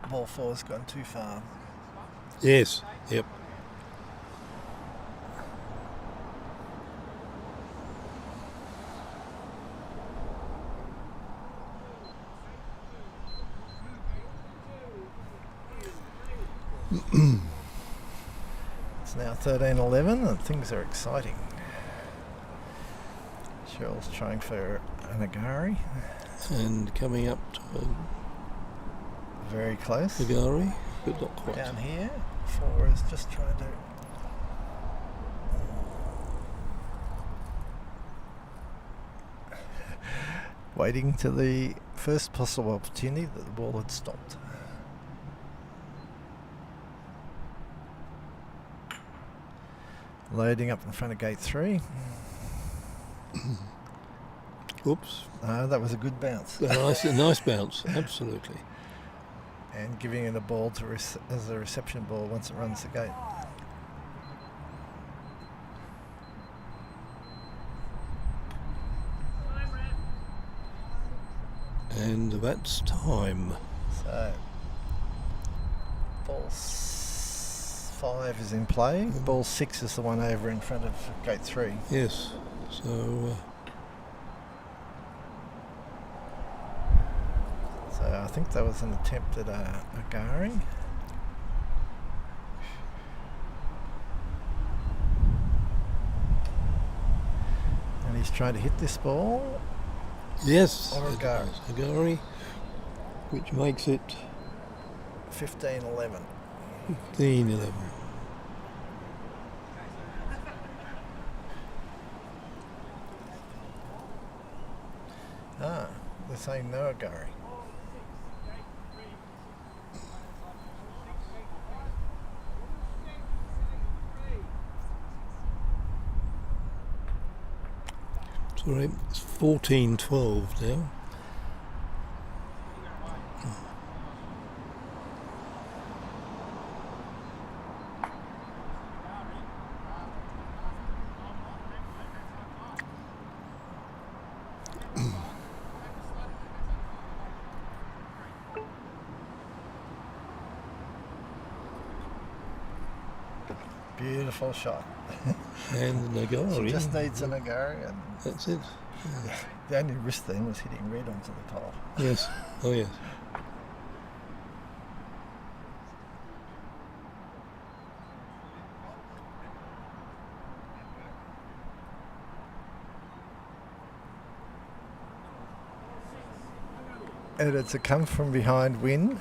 ball 4's gone too far. Yes. Yep. It's now 13:11 and things are exciting. Cheryl's trying for an agari. And coming up to Very close. agari, but not quite. Down here, 4 is just trying to... waiting to the first possible opportunity that the ball had stopped. Loading up in front of gate 3. Oops. That was a good bounce. A nice bounce, absolutely. And giving it a ball to as a reception ball once it runs the gate. And that's time. So, ball 5 is in play. Ball 6 is the one over in front of gate 3. Yes. So So I think that was an attempt at a gari. And he's trying to hit this ball. yes, Or agari. agari, which makes it 15-11. 15-11. They're saying no agari. Sorry, it's 14-12 now. Beautiful shot. And Nagari. She just needs an agari, and That's it. the only risk then was hitting red onto the pole. Yes. Oh yes. And it's a come from behind win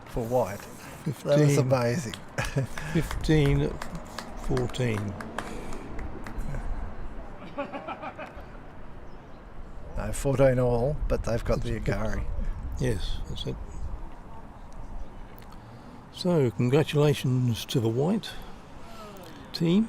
for white. 15, That was amazing. 15-14. No, 14 all, but they've got the agari. Yes, that's it. So, congratulations to the white team.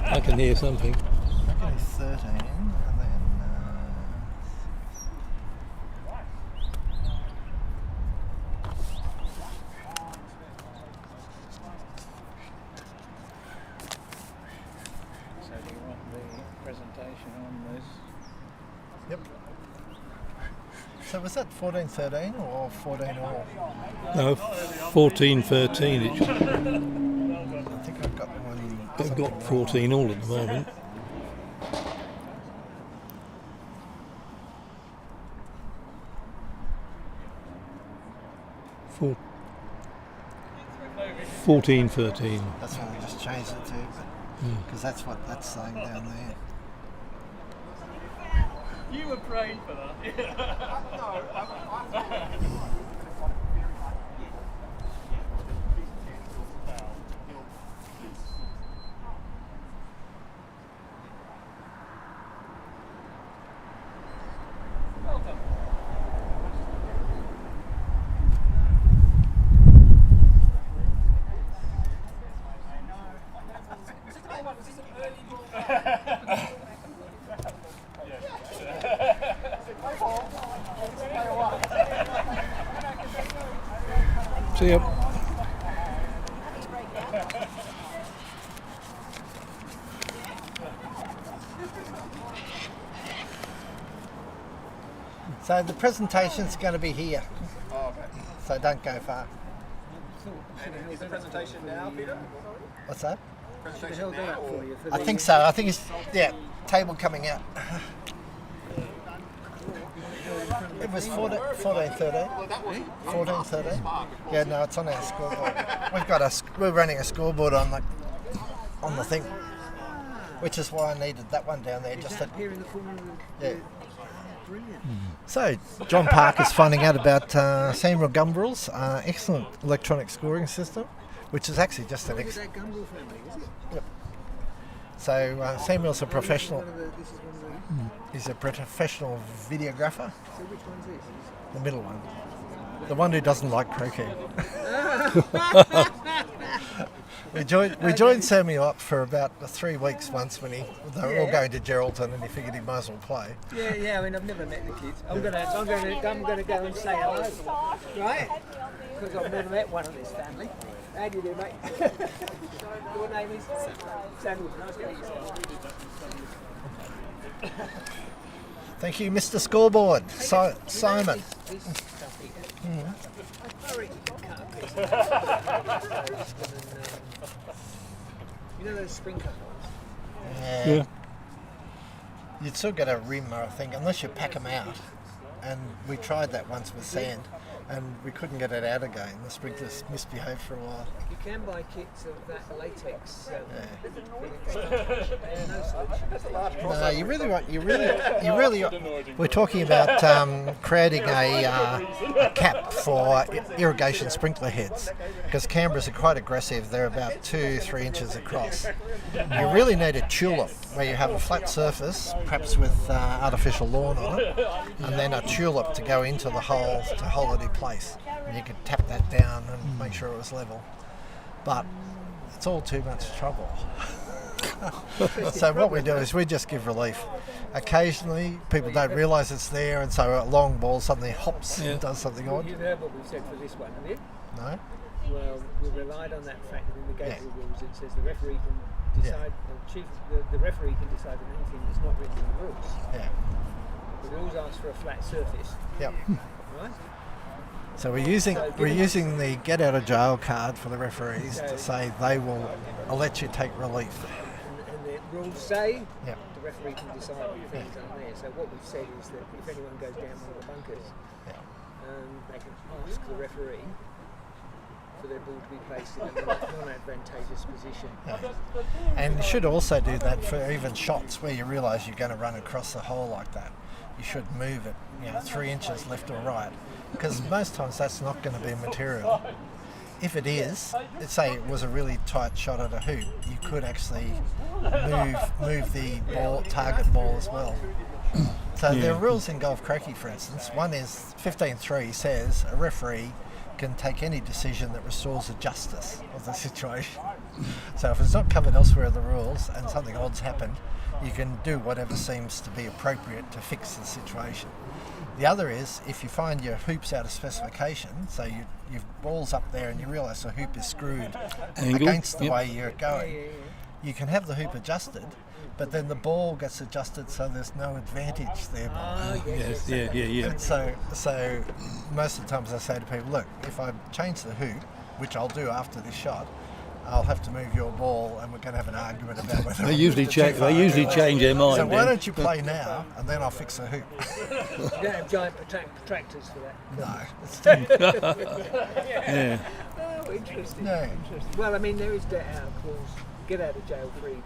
I can hear something. Okay, 13, and then So do you want the presentation on this? yep. So was that 14-13 or 14 all? No, 14-13 it should. I think I've got one. They've got 14 all at the moment. Four, 14-13. That's what we just changed it to, because that's what that's saying down there. You were praying for that. Well done. See ya. So the presentation's going to be here, Oh, okay. so don't go far. And is the presentation now, Peter? What's that? Presentation now, or? I think so. I think it's, table coming out. It was 14, 13. 14, 13. Yeah, no, it's on our scoreboard. We're running a scoreboard on the thing, which is why I needed that one down there. Just to, Here in the corner of the... yeah. Brilliant. So, John Park is finding out about Samuel Gumbrel's excellent electronic scoring system, which is actually just an... Look at that Gumbrel family, is it? Yep. So, Samuel's a professional... This is one of the... He's a professional videographer. So which one's this? The middle one. The one who doesn't like croquet. We joined Samuel up for about 3 weeks once when they were all going to Geraldton, and he figured he might as well play. Yeah. I mean, I've never met the kids. I'm gonna go and say hello, right? Because I've never met one of this family. How do you do, mate? Your name is Samuel. Nice to meet you. Thank you, Mr. Scoreboard, Simon. You know those sprinkler ones? Yeah. You'd still get a rim, I think, unless you pack them out. And we tried that once with sand, and we couldn't get it out again. The sprinklers misbehaved for a while. You can buy kits of that latex. No, you really. We're talking about creating a cap for irrigation sprinkler heads, because Canberras are quite aggressive. They're about 2-3 inches across. You really need a tulip where you have a flat surface, perhaps with artificial lawn on it, and then a tulip to go into the hole to hold it in place. And you could tap that down and make sure it was level. But it's all too much trouble. So what we do is we just give relief. Occasionally people don't realise it's there, and so a long ball suddenly hops and does something odd. You've heard what we said for this one, have you? No? Well, we relied on that fact that in the Gateball rules it says the referee can decide, the referee can decide on anything that's not written in the rules. Yeah. The rules ask for a flat surface. Yep. Right? So we're using the get out of jail card for the referees to say they will let you take relief. And the rules say Yep. the referee can decide on things on there. So what we've said is that if anyone goes down one of the bunkers, they can ask the referee for their ball to be placed in a non-advantageous position. And you should also do that for even shots where you realise you're going to run across the hole like that. You should move it, 3 inches left or right, because most times that's not going to be material. If it is, let's say it was a really tight shot at a hoop, you could actually move the target ball as well. So there are rules in golf croquet, for instance. One is 15.3 says a referee can take any decision that restores the justice of the situation. So if it's not covered elsewhere in the rules and something odd's happened, you can do whatever seems to be appropriate to fix the situation. The other is if you find your hoop's out of specification, so your ball's up there and you realise the hoop is screwed against the way you're going, you can have the hoop adjusted, but then the ball gets adjusted so there's no advantage there. Yeah. And so most of the times I say to people, look, if I change the hoop, which I'll do after this shot, I'll have to move your ball, and we're going to have an argument about whether They usually change their mind. So why don't you play now, and then I'll fix the hoop. You don't have giant protractors for that. No. Yeah. Oh, interesting. No. Interesting. Well, I mean, there is get out of jail free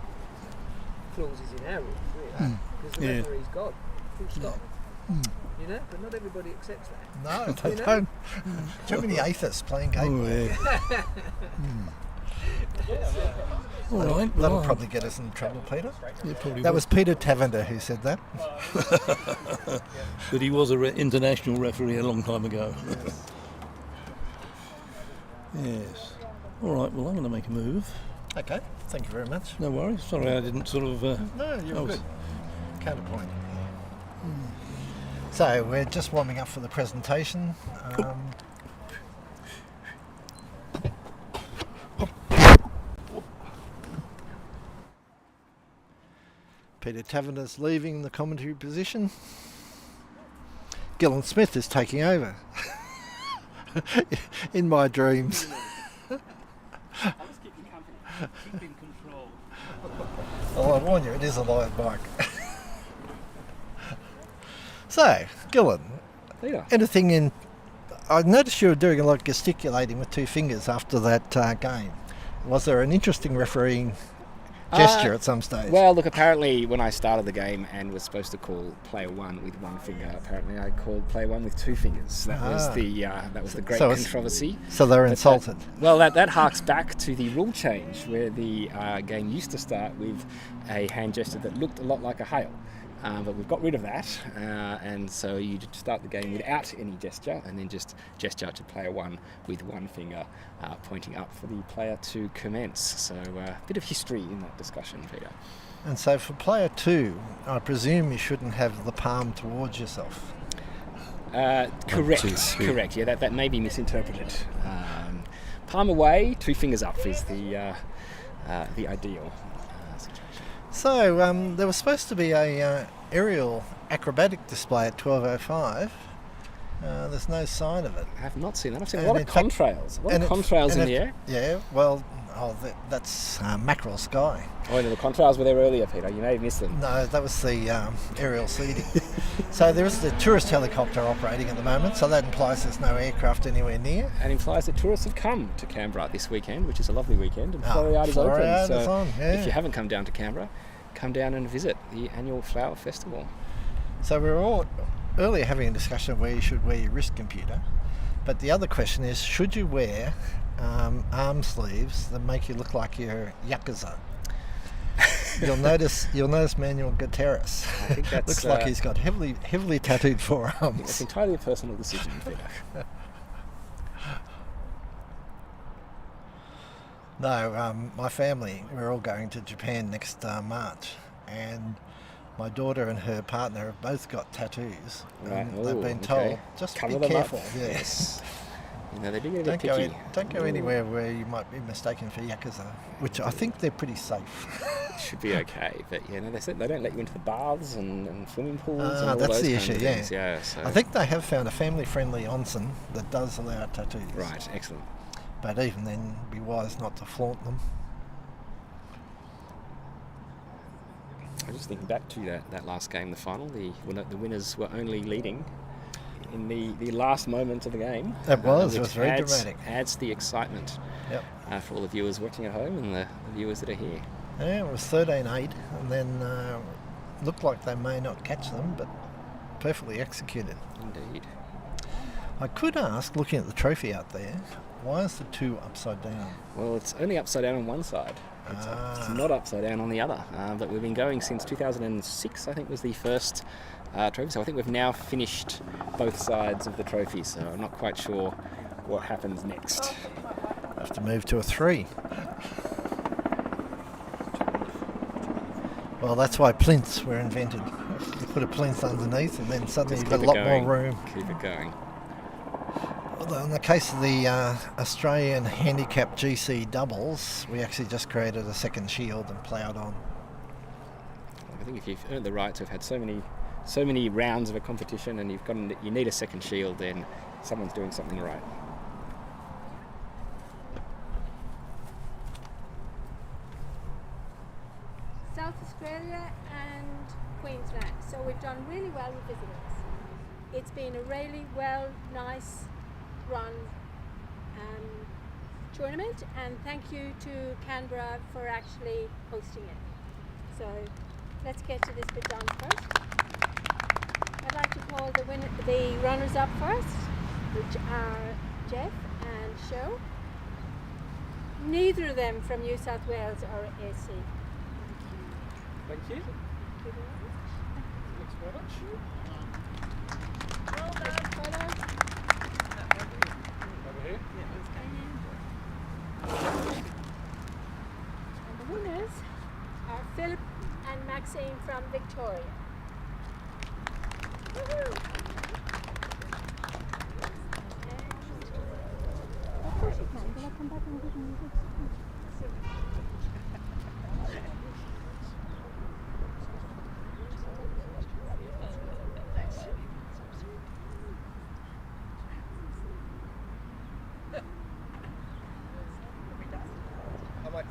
clauses in our rules, really, because the referee's God, full stop. But not everybody accepts that. No, they don't. Too many atheists playing Gateball. All right. That'll probably get us in trouble, Peter. That was Peter Tavender who said that. But he was an international referee a long time ago. Yes. All right, well, I'm going to make a move. Okay, thank you very much. No worries. Sorry, I didn't sort of... No, you're good. Counterpoint. So, we're just warming up for the presentation. Peter Taverner's leaving the commentary position. Gillen Smith is taking over in my dreams. I'll just keep you company. Keep in control. Well, I warn you, it is a live mic. So, Gillen, Peter. anything in... I noticed you were doing a lot of gesticulating with 2 fingers after that game. Was there an interesting refereeing gesture at some stage? Well, look, apparently when I started the game and was supposed to call player 1 with 1 finger, apparently I called player 1 with 2 fingers. That was the great controversy. So they were insulted. That harks back to the rule change where the game used to start with a hand gesture that looked a lot like a hail. But we've got rid of that, and so you start the game without any gesture, and then just gesture to player 1 with 1 finger pointing up for the player to commence. So a bit of history in that discussion, Peter. And so for player 2, I presume you shouldn't have the palm towards yourself. Correct. Yeah, that may be misinterpreted. Palm away, 2 fingers up is the ideal. So there was supposed to be a aerial acrobatic display at 12:05. There's no sign of it. I have not seen that. I've seen a lot of contrails. A lot of contrails in the air. Yeah, well, that's Mackerel Sky. Oh, no, the contrails were there earlier, Peter. You may have missed them. No, that was the aerial seeding. So there is the tourist helicopter operating at the moment, so that implies there's no aircraft anywhere near. And implies that tourists have come to Canberra this weekend, which is a lovely weekend, and Floriade is open. Is on, yeah. If you haven't come down to Canberra, come down and visit the annual Flower Festival. So we were all earlier having a discussion of where you should wear your wrist computer, but the other question is, should you wear arm sleeves that make you look like you're Yakuza? You'll notice Manuel Gutierrez. I think that's looks like he's got heavily tattooed forearms. It's entirely a personal decision, Peter. No, my family, we're all going to Japan next March, and my daughter and her partner have both got tattoos. Right. They've been told, just cover be them careful. up. Yes. You know, they do get a bit picky. Don't go anywhere where you might be mistaken for Yakuza, which I think they're pretty safe. Should be okay, but they said they don't let you into the baths and swimming pools and all that's those the kinds issue, of things. Yeah, so. I think they have found a family-friendly onsen that does allow tattoos. Right, excellent. But even then, be wise not to flaunt them. I'm just thinking back to that last game, the final. The winners were only leading in the last moment of the game. It was very dramatic. Adds the excitement for all the viewers watching at home and the viewers that are here. Yeah, it was 13-8, and then looked like they may not catch them, but perfectly executed. Indeed. I could ask, looking at the trophy out there, why is the 2 upside down? Well, it's only upside down on one side. It's not upside down on the other. But we've been going since 2006, I think was the first trophy. So I think we've now finished both sides of the trophy. So I'm not quite sure what happens next. Have to move to a 3. Well, that's why plinths were invented. You put a plinth underneath, and then suddenly you've got a lot more room. Keep it going. Although in the case of the Australian handicap GC doubles, we actually just created a second shield and ploughed on. I think if you've earned the right to have had so many rounds of a competition, and you need a second shield, then someone's doing something right. South Australia and Queensland. So we've done really well with visitors. It's been a really nice run tournament, and thank you to Canberra for actually hosting it. So let's get to this bit done first. I'd like to call the runners up first, which are Jeff and Sho. Neither of them from New South Wales or AC. Thank you. Thank you very much. Thanks very much. Well done, fellas. Over here? And the winners are Philip and Maxine from Victoria. Woohoo! Of course you can. Will I come back and give you this?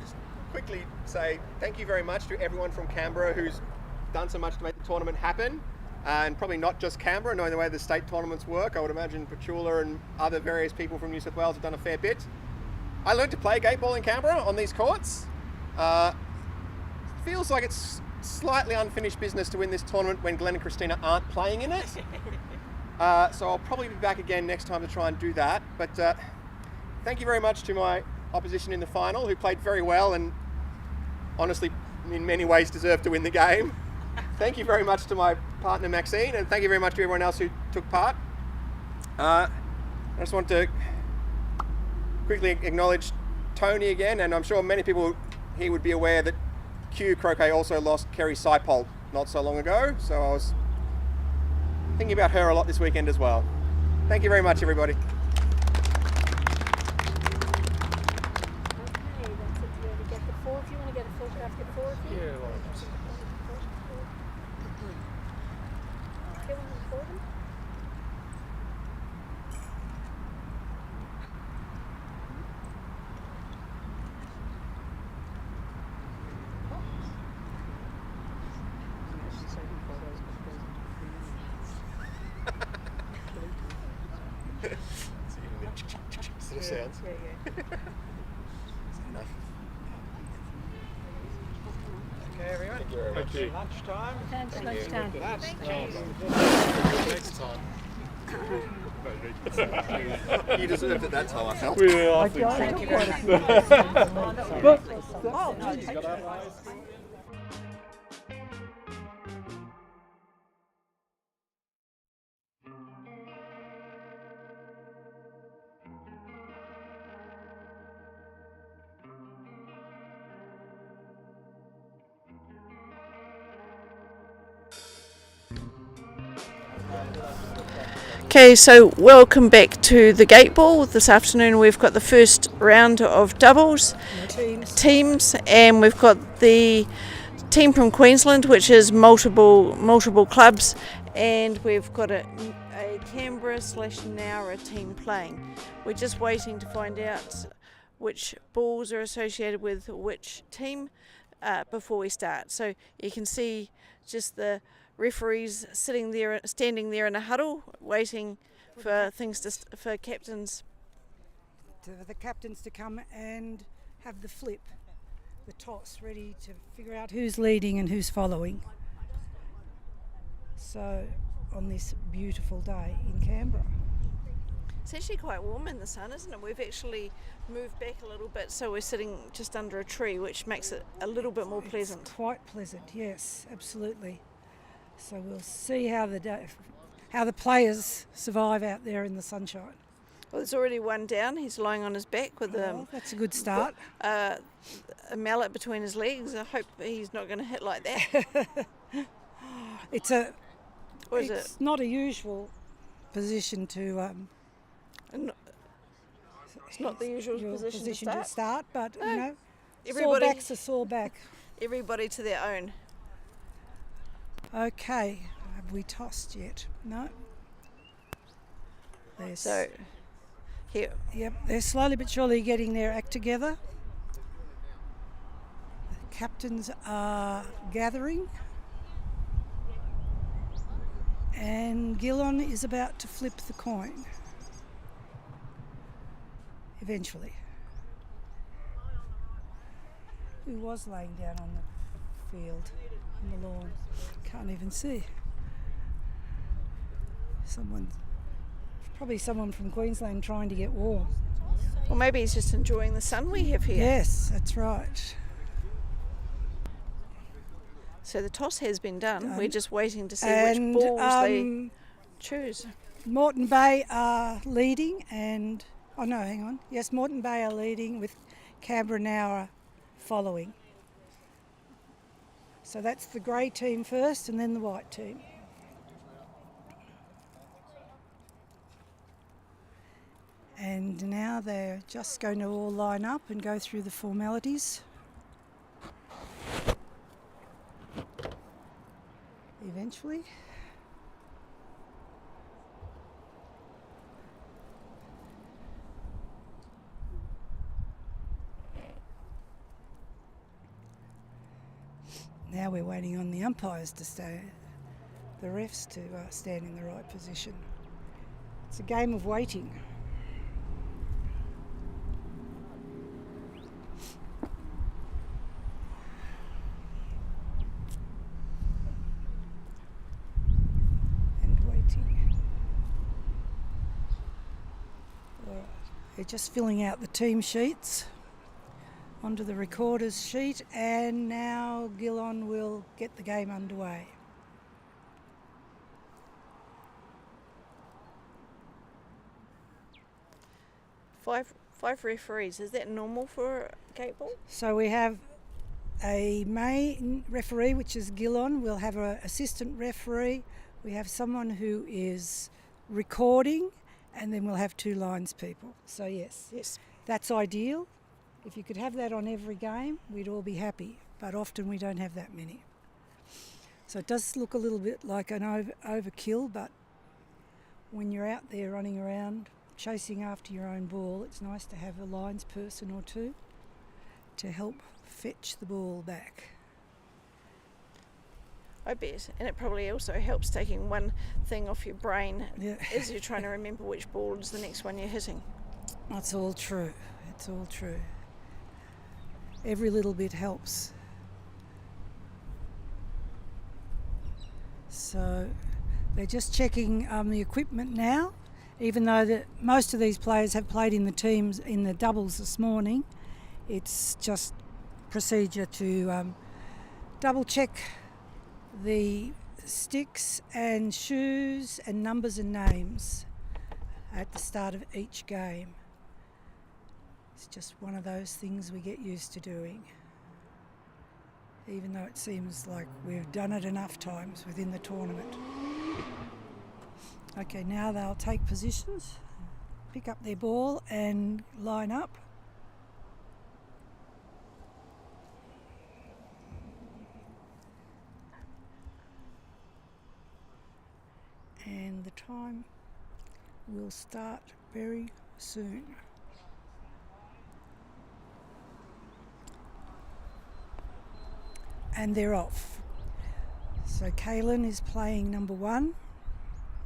just quickly say thank you very much to everyone from Canberra who's done so much to make the tournament happen. And probably not just Canberra, knowing the way the state tournaments work. I would imagine Petula and other various people from New South Wales have done a fair bit. I learned to play Gateball in Canberra on these courts. Feels like it's slightly unfinished business to win this tournament when Glenn and Christina aren't playing in it. So I'll probably be back again next time to try and do that. But thank you very much to my opposition in the final, who played very well and honestly in many ways deserved to win the game. Thank you very much to my partner Maxine, and thank you very much to everyone else who took part. I just want to quickly acknowledge Tony again, and I'm sure many people here would be aware that Q Croquet also lost Kerry Seipold not so long ago, so I was thinking about her a lot this weekend as well. Thank you very much, everybody. Okay, that's it. You want to get the four? If you want to get a photograph, get four of you. Yeah, well, Okay, one for them. Sort of sounds. Okay, everyone. Thank you very much. Thank you. Lunchtime. Thanks, lunchtime. Next time. You deserved it that time, I felt. Yeah, I think so. Thank you very much. Okay, so welcome back to the Gateball. This afternoon we've got the first round of doubles teams, and we've got the team from Queensland, which is multiple clubs, and we've got a Canberra/Nowra team playing. We're just waiting to find out which balls are associated with which team before we start. So you can see just the referees standing there in a huddle, waiting for for captains. For the captains to come and have the flip, the toss, ready to figure out who's leading and who's following. So, on this beautiful day in Canberra. It's actually quite warm in the sun, isn't it? We've actually moved back a little bit, so we're sitting just under a tree, which makes it a little bit more pleasant. It's quite pleasant, yes, absolutely. So we'll see how the players survive out there in the sunshine. Well, there's already one down. He's lying on his back with that's a good start. A mallet between his legs. I hope he's not going to hit like that. It's not a usual position to. It's not the usual position to start, but no. You know, Everybody, sore back's a sore back. Everybody to their own. Okay, have we tossed yet? No. So, here. Yep, they're slowly but surely getting their act together. The captains are gathering. And Gillon is about to flip the coin. Eventually. Who was laying down on the field, on the lawn? Can't even see. Probably someone from Queensland trying to get warm. Or maybe he's just enjoying the sun we have here. Yes, that's right. So the toss has been done. We're just waiting to see and, which balls they choose. Moreton Bay are leading and... Oh no, hang on. Yes, Moreton Bay are leading with Canberra Nowra following. So that's the grey team first and then the white team. And now they're just going to all line up and go through the formalities. Eventually. Now we're waiting on the umpires to stay, the refs to stand in the right position. It's a game of waiting. And waiting. All right. They're just filling out the team sheets onto the recorder's sheet, and now Gillon will get the game underway. Five referees. Is that normal for Gateball? So we have a main referee, which is Gillon. We'll have an assistant referee. We have someone who is recording, and then we'll have 2 lines people. So yes, that's ideal. If you could have that on every game, we'd all be happy, but often we don't have that many. So it does look a little bit like an overkill, but when you're out there running around, chasing after your own ball, it's nice to have a lines person or 2 to help fetch the ball back. I bet, and it probably also helps taking one thing off your brain as you're trying to remember which ball is the next one you're hitting. That's all true. It's all true. Every little bit helps. So they're just checking the equipment now, even though most of these players have played in the teams in the doubles this morning. It's just procedure to double check the sticks and shoes and numbers and names at the start of each game. It's just one of those things we get used to doing, even though it seems like we've done it enough times within the tournament. Okay, now they'll take positions, pick up their ball and line up. And the time will start very soon. And they're off. So Kaylin is playing number 1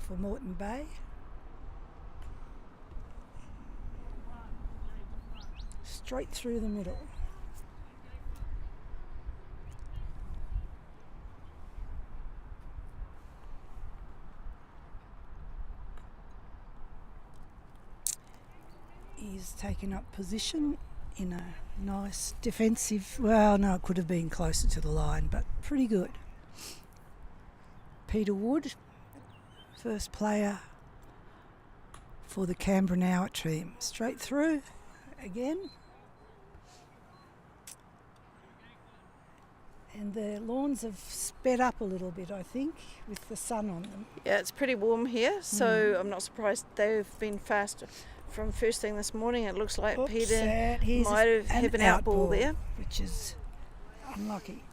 for Moreton Bay. Straight through the middle. He's taken up position in a nice defensive, well, no, it could have been closer to the line, but pretty good. Peter Wood, first player for the Canberra Now team. Straight through again. And the lawns have sped up a little bit, I think, with the sun on them. Yeah, it's pretty warm here, so I'm not surprised they've been fast from first thing this morning. It looks like Peter might have an out ball there, which is unlucky.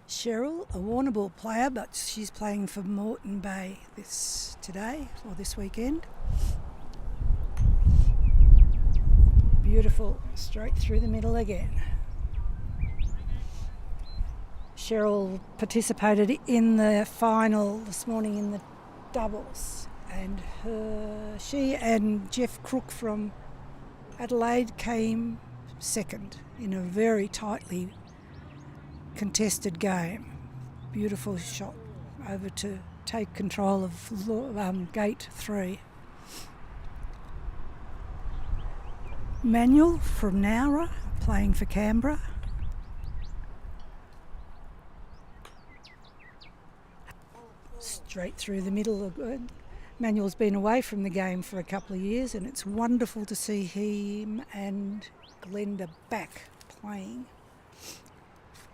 Cheryl, a Warrnambool player, but she's playing for Moreton Bay this weekend. Beautiful, straight through the middle again. Cheryl participated in the final this morning in the doubles, and she and Jeff Crook from Adelaide came second in a very tightly contested game. Beautiful shot over to take control of gate 3. Manuel from Nowra playing for Canberra. Straight through the middle. Manuel's been away from the game for a couple of years, and it's wonderful to see him and Glenda back playing.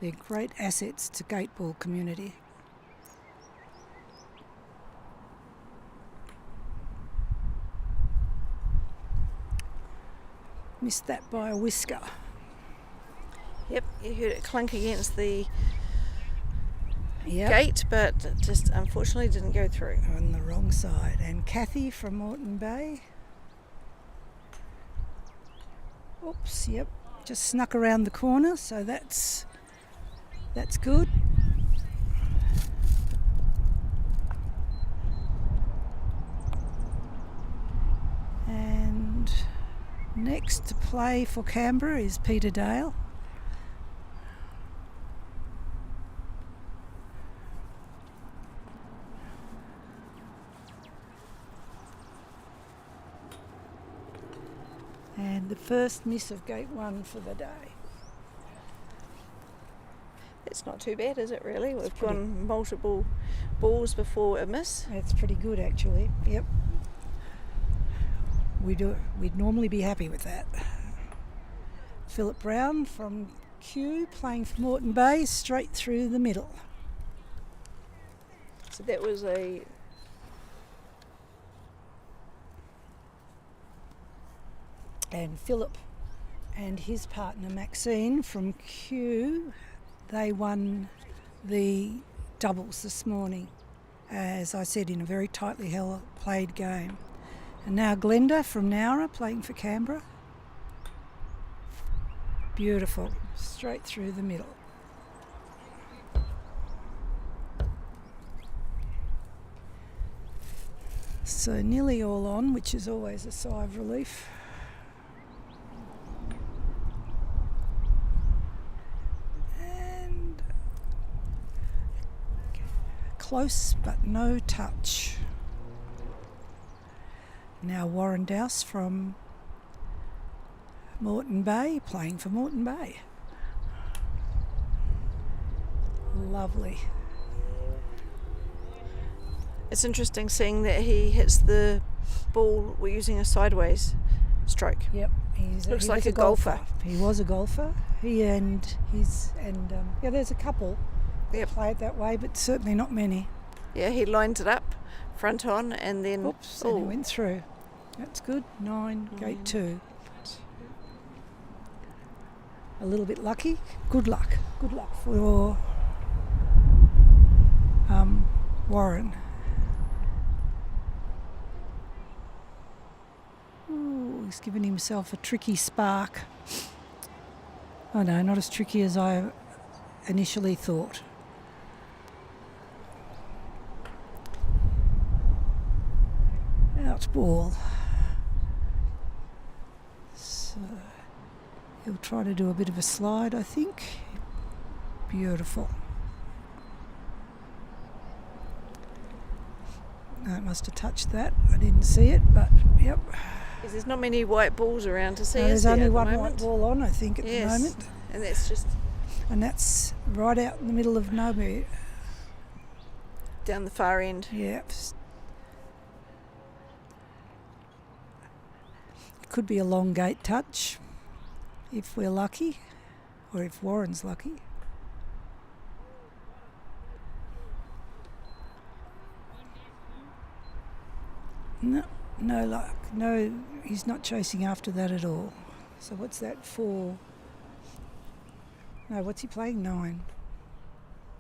They're great assets to Gateball community. Missed that by a whisker. Yep, you heard it clunk against the gate, but it just unfortunately didn't go through. On the wrong side. And Kathy from Moreton Bay. Oops, yep, just snuck around the corner, so that's good. And next to play for Canberra is Peter Dale. And the first miss of gate 1 for the day. It's not too bad, is it really? We've gone multiple balls before a miss. It's pretty good actually, yep. We'd normally be happy with that. Philip Brown from Kew playing for Moreton Bay, straight through the middle. So that was a... And Philip and his partner Maxine from Kew, they won the doubles this morning, as I said, in a very tightly played game. And now Glenda from Nowra playing for Canberra. Beautiful, straight through the middle. So nearly all on, which is always a sigh of relief. And close but no touch. Now Warren Dowse from Moreton Bay, playing for Moreton Bay. Lovely. It's interesting seeing that he hits the ball, we're using a sideways stroke. Yep. Looks like a golfer. He was a golfer. Yeah, there's a couple that play it that way, but certainly not many. Yeah, he lined it up, front on, and then... Oops, and he went through. That's good. 9, gate 2. A little bit lucky. Good luck. Good luck for Warren. Ooh, he's given himself a tricky spark. Oh no, not as tricky as I initially thought. Out ball. So he'll try to do a bit of a slide, I think. Beautiful. No, it must have touched that. I didn't see it, but yep. There's not many white balls around to see. No, there's only one white ball on, I think, at the moment. And that's just... And that's right out in the middle of nowhere. Down the far end. Yep. It could be a long gate touch, if we're lucky, or if Warren's lucky. No luck. No, he's not chasing after that at all. So what's that for? No, what's he playing? 9.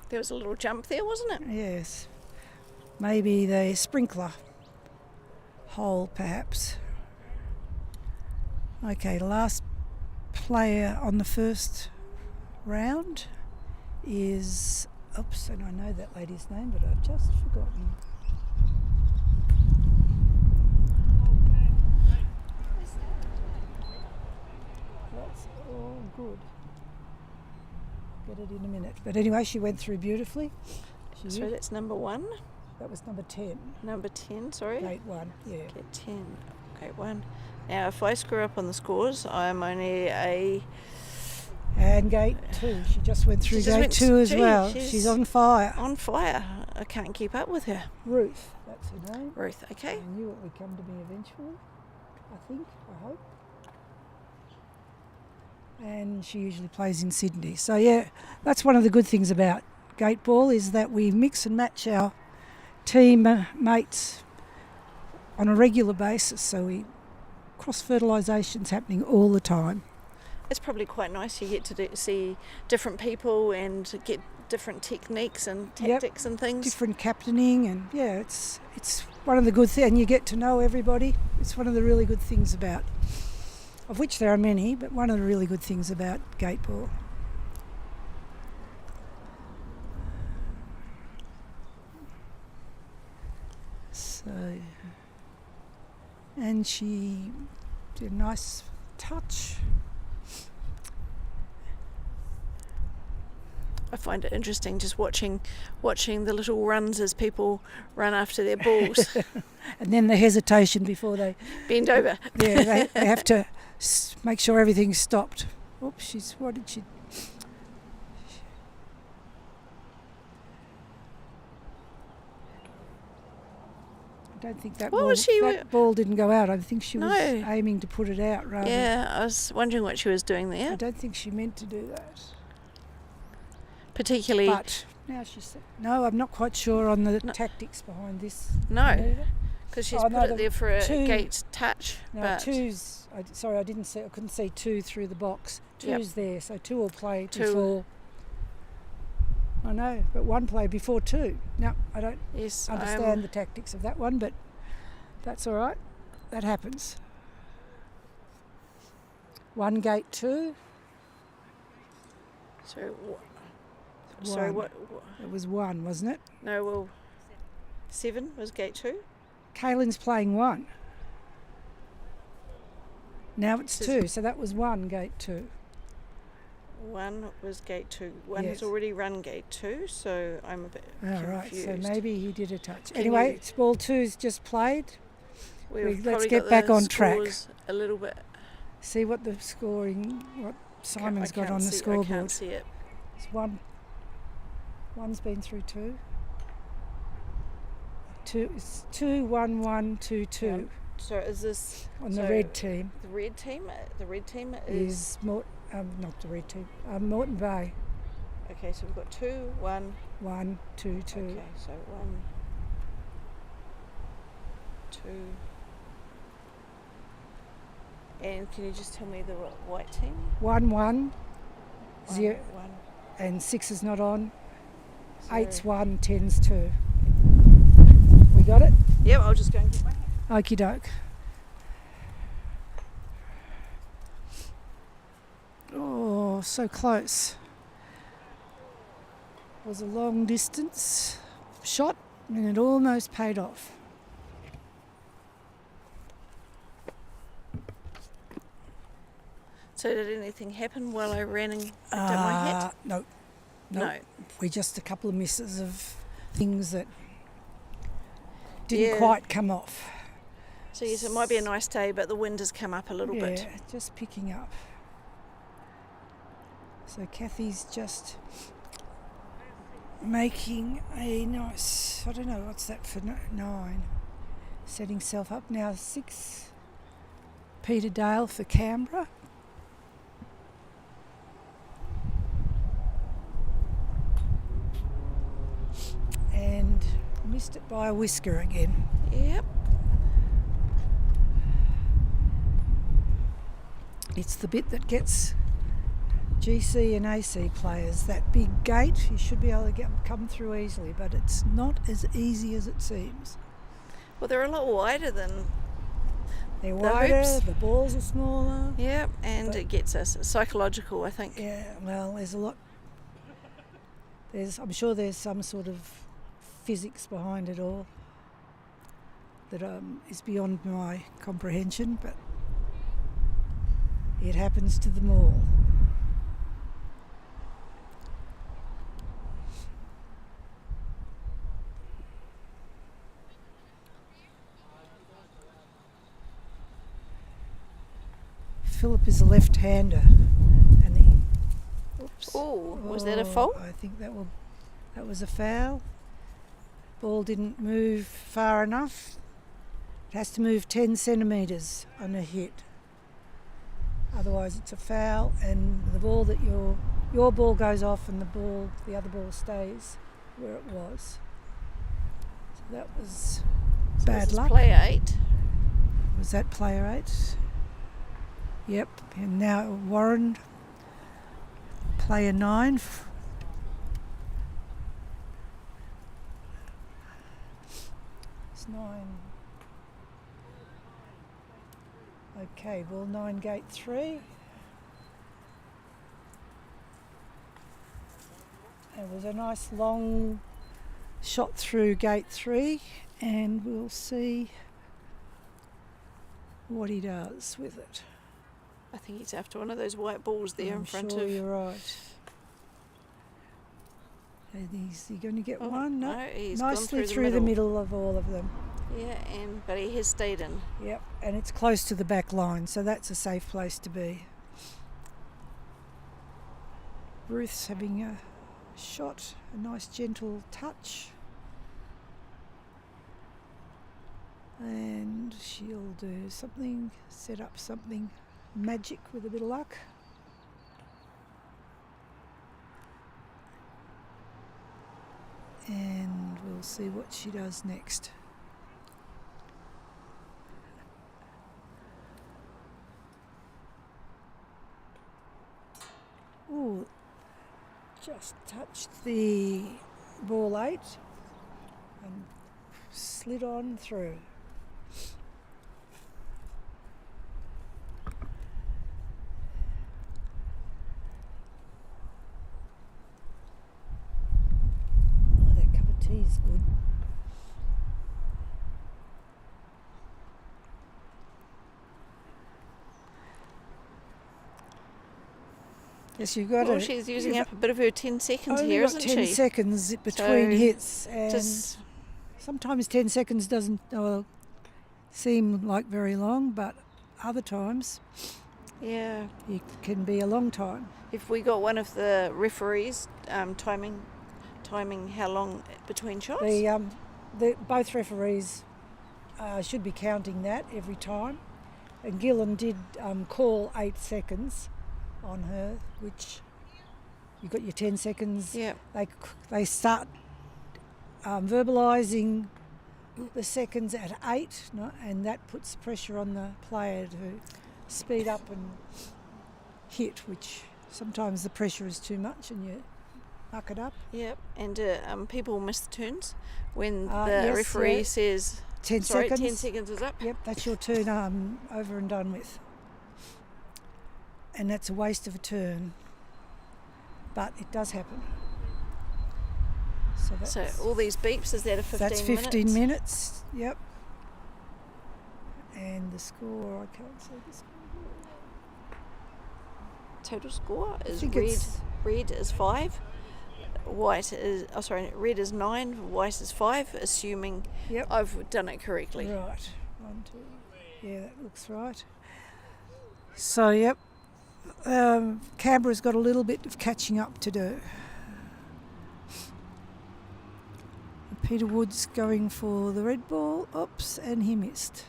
There was a little jump there, wasn't it? Yes. Maybe the sprinkler hole, perhaps. Okay, last player on the first round is... Oops, and I know that lady's name, but I've just forgotten. That's all good. Get it in a minute. But anyway, she went through beautifully. So that's number 1. That was number 10. Number 10, sorry. Gate 1, yeah. Gate 10, gate 1. Now, if I screw up on the scores, I'm only a... And gate 2. She just went through gate 2 as well. She's on fire. On fire. I can't keep up with her. Ruth, that's her name. Ruth, okay. I knew it would come to me eventually, I hope. And she usually plays in Sydney. So yeah, that's one of the good things about Gateball, is that we mix and match our team mates on a regular basis. So we cross-fertilisation's happening all the time. It's probably quite nice. You get to see different people and get different techniques and tactics and things. Different captaining, and yeah, it's one of the good things. And you get to know everybody. It's one of the really good things about of which there are many, but one of the really good things about Gateball. So, and she did a nice touch. I find it interesting just watching the little runs as people run after their balls. And then the hesitation before they bend over. Yeah, they have to make sure everything's stopped. Oops, what did she? I don't think that ball didn't go out. I think she was aiming to put it out rather. Yeah, I was wondering what she was doing there. I don't think she meant to do that. Particularly. But now she said, no, I'm not quite sure on the tactics behind this. No, because she's put it there for a gate touch. No, but two's. Sorry, I couldn't see two through the box. Two's there, so two will play before. I know, but one played before two. No, I don't understand the tactics of that one, but that's all right. That happens. One gate two. Sorry, what? It was one, wasn't it? No, well, 7 was gate 2. Kaylin's playing 1. Now it's 2, so that was 1 gate 2. 1 was gate 2. One has already run gate 2, so I'm a bit confused. Right, so maybe he did a touch. Anyway, it's ball 2's just played. Let's get back on track. A little bit. See what the scoring, what Simon's got on the scoreboard. I can't see it. It's 1. One's been through 2. It's 2, 1, 1, 2, 2. Yeah. So is this on the red team? The red team is not the red team. Moreton Bay. Okay, so we've got 2, 1, 1, 2, 2. Okay, so 1, 2. And can you just tell me the white team? 1, 1, 0, 1. And 6 is not on. 8's 1, 10's 2. We got it? Yep, I'll just go and get my hand. Okie doke. Oh, so close. It was a long distance shot and it almost paid off. So did anything happen while I ran and picked up my hat? No. We just a couple of misses of things that didn't quite come off. So yes, it might be a nice day, but the wind has come up a little bit. Yeah, just picking up. So Kathy's just making a nice, I don't know, what's that for 9? Setting self up now 6. Peter Dale for Canberra. And missed it by a whisker again. Yep. It's the bit that gets GC and AC players. That big gate, you should be able to come through easily, but it's not as easy as it seems. Well, they're a lot wider than they're wider, the balls are smaller. Yep, and it gets us psychological, I think. Yeah, well, there's a lot. I'm sure there's some sort of physics behind it all that is beyond my comprehension, but it happens to them all. Philip is a left-hander, and he. Oops. Was that a foul? I think that was a foul. Ball didn't move far enough. It has to move 10 centimetres on a hit. Otherwise it's a foul, and the ball that your ball goes off and the other ball stays where it was. So that was bad luck. Player 8. Was that player 8? Yep. And now Warren, player 9. It's 9. Okay, ball 9, gate 3. It was a nice long shot through gate 3, and we'll see what he does with it. I think he's after one of those white balls there in front sure of. You're right. And is he going to get Oh, one? no, he's gone nicely through the middle of all of them. Yeah, but he has stayed in. Yep, and it's close to the back line, so that's a safe place to be. Ruth's having a shot, a nice gentle touch. And she'll do something, set up something magic with a bit of luck. And we'll see what she does next. Ooh, just touched the ball 8 and slid on through. Oh, that cup of tea is good. Yes, you've got Well, she's using up a bit of her 10 seconds only here, got isn't 10 she? seconds between So hits, and just sometimes 10 seconds doesn't seem like very long, but other times yeah. it can be a long time. If we got one of the referees timing how long between shots? Both referees should be counting that every time. And Gillen did call 8 seconds on her, which you got your 10 seconds. Yeah. They start verbalising the seconds at 8, and that puts pressure on the player to speed up and hit, which sometimes the pressure is too much and you muck it up. Yep, and people miss the turns when the yes, referee yeah. says 10 sorry, seconds. 10 seconds is up. Yep, that's your turn over and done with. And that's a waste of a turn, but it does happen. So all these beeps, is that a 15 minutes? That's 15 minutes, yep. And the score, I can't see the score. Total score is think red. it's- Red is 5. White is red is 9. White is 5. Assuming Yep. I've done it correctly. Right, 1, 2, yeah, that looks right. So, yep, Canberra's got a little bit of catching up to do. Peter Wood's going for the red ball, and he missed.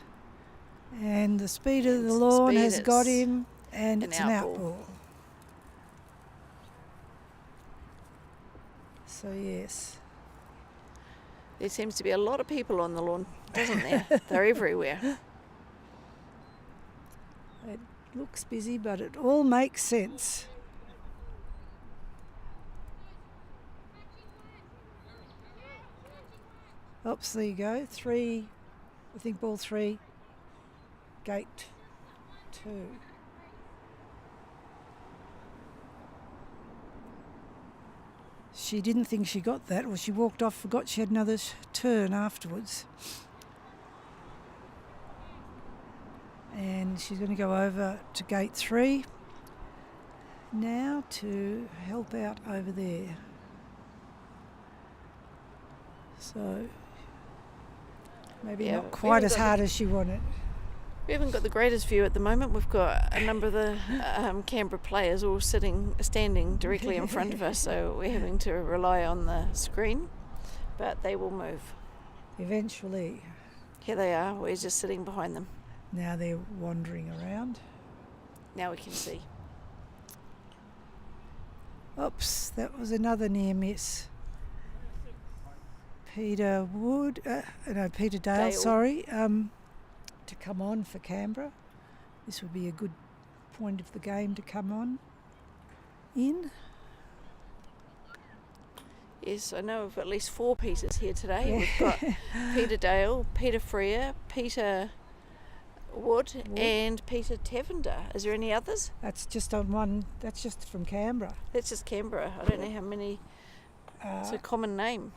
And the speed of the lawn has got him, and it's an out ball. So, yes. There seems to be a lot of people on the lawn, doesn't there? They're everywhere. It looks busy, but it all makes sense. Oops, there you go. 3, I think ball 3, gate 2. She didn't think she got that, or she walked off, forgot she had another turn afterwards. And she's going to go over to gate 3 now to help out over there. So maybe Yeah, not quite as hard as she wanted. We haven't got the greatest view at the moment. We've got a number of the Canberra players all standing directly in front of us, so we're having to rely on the screen, but they will move. Eventually. Here they are. We're just sitting behind them. Now they're wandering around. Now we can see. Oops, that was another near miss. Peter Dale, sorry, to come on for Canberra. This would be a good point of the game to come on in. Yes, I know of at least 4 Peters here today. Yeah. We've got Peter Dale, Peter Freer, Peter Wood and Peter Tavender. Is there any others? That's just on one. That's just from Canberra. That's just Canberra. I don't know how many. It's a common name.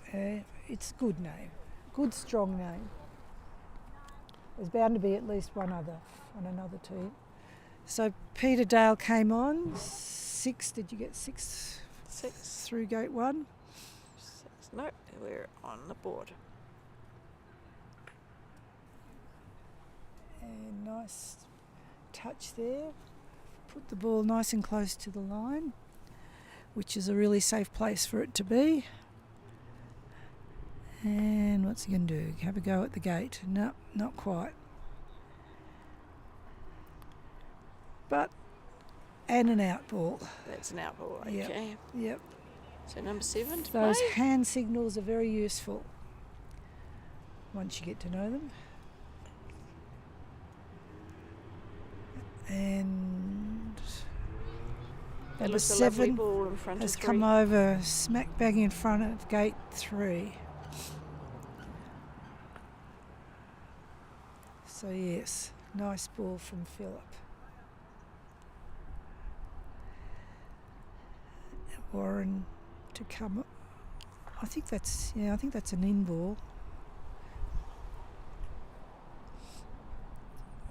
It's a good name. Good, strong name. There's bound to be at least one other on another team. So Peter Dale came on. 6. Did you get 6? 6 through gate 1. 6. No, we're on the board. And nice touch there. Put the ball nice and close to the line, which is a really safe place for it to be. And what's he going to do? Have a go at the gate? No, not quite. But, and an out ball. That's an out ball, okay. Yep. So number 7 to Those play. hand signals are very useful once you get to know them. And That number looks a lovely 7 ball in front has of come 3. over smack bang in front of gate 3. So yes, nice ball from Philip. Warren to come. I think that's an in ball.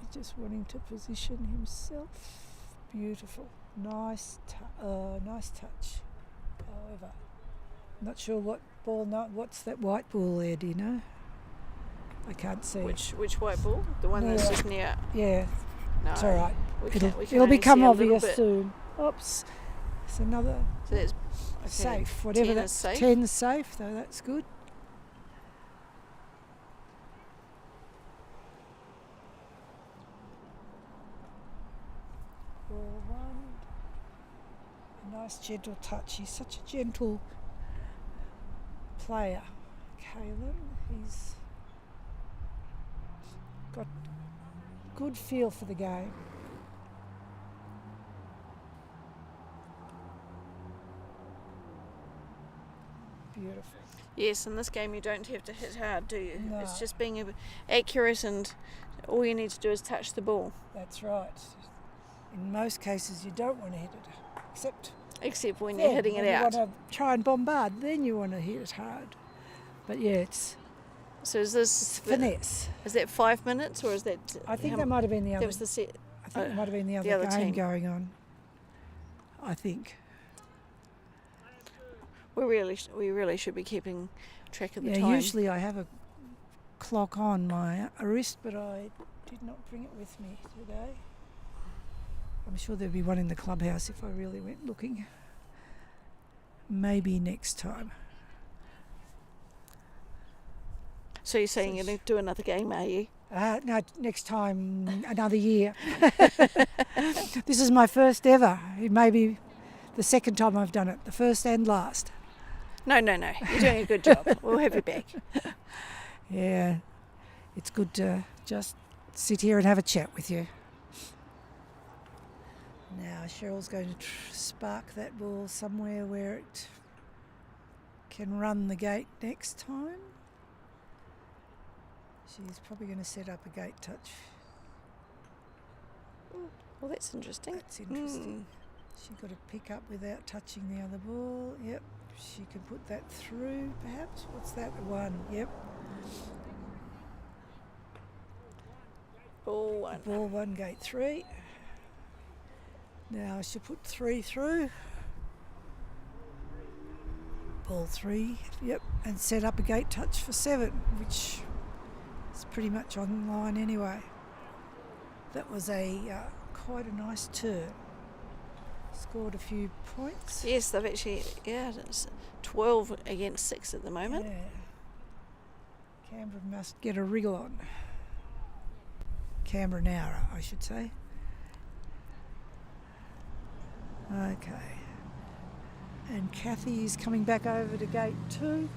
He's just wanting to position himself. Beautiful, nice touch. However, not sure what ball. What's that white ball there? Do you know? I can't see. Which white ball? The one that's just near. Yeah. No, it's all right. We can It'll only become see a little obvious bit. soon. Oops. It's another. So that's safe. Whatever 10 that's is safe. 10's safe, though that's good. Ball 1. A nice gentle touch. He's such a gentle player, Kalen. He's got good feel for the game. Beautiful. Yes, in this game you don't have to hit hard, do you? No. It's just being accurate, and all you need to do is touch the ball. That's right. In most cases you don't want to hit it, except when then you're hitting it when out. you want to try and bombard, then you want to hit it hard. But yeah, it's So is this finesse. Is that 5 minutes, or is that? I think that might have been the other. That was the set. I think it might have been the other game team. going on. I think. We really should be keeping track of the Yeah, time. usually I have a clock on my wrist, but I did not bring it with me today. I'm sure there'd be one in the clubhouse if I really went looking. Maybe next time. So you're saying you're going to do another game, are you? No, next time, another year. This is my first ever. It may be the second time I've done it, the first and last. No. You're doing a good job. We'll have you back. Yeah, it's good to just sit here and have a chat with you. Now Cheryl's going to spark that ball somewhere where it can run the gate next time. She's probably going to set up a gate touch. Well, that's interesting. That's interesting. She's got to pick up without touching the other ball. Yep. She can put that through, perhaps. What's that? 1. Yep. Ball 1. Ball 1, gate 3. Now she'll put 3 through. Ball 3. Yep. And set up a gate touch for 7, which is pretty much on line anyway. That was quite a nice turn. Scored a few points. Yes, they've actually, it's 12 against 6 at the moment. Yeah. Canberra must get a wriggle on. Canberra now, I should say. Okay. And Kathy is coming back over to gate 2.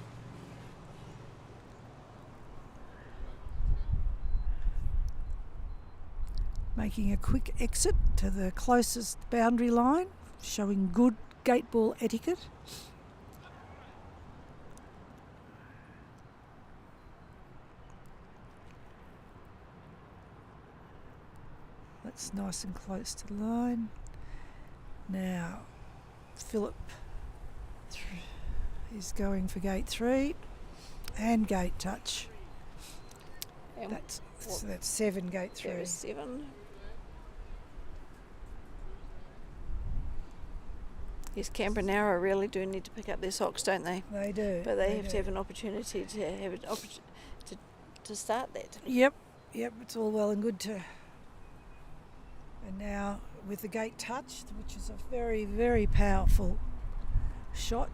Making a quick exit to the closest boundary line, showing good gate ball etiquette. it's nice and close to the line. Now, Philip is going for gate 3 and gate touch. That's 7 gate 3. There is 7. Yes, Canberra Narrow really do need to pick up their socks, don't they? They do. But they have to have an opportunity to start that. Yep, it's all well and good to. And now with the gate touch, which is a very, very powerful shot.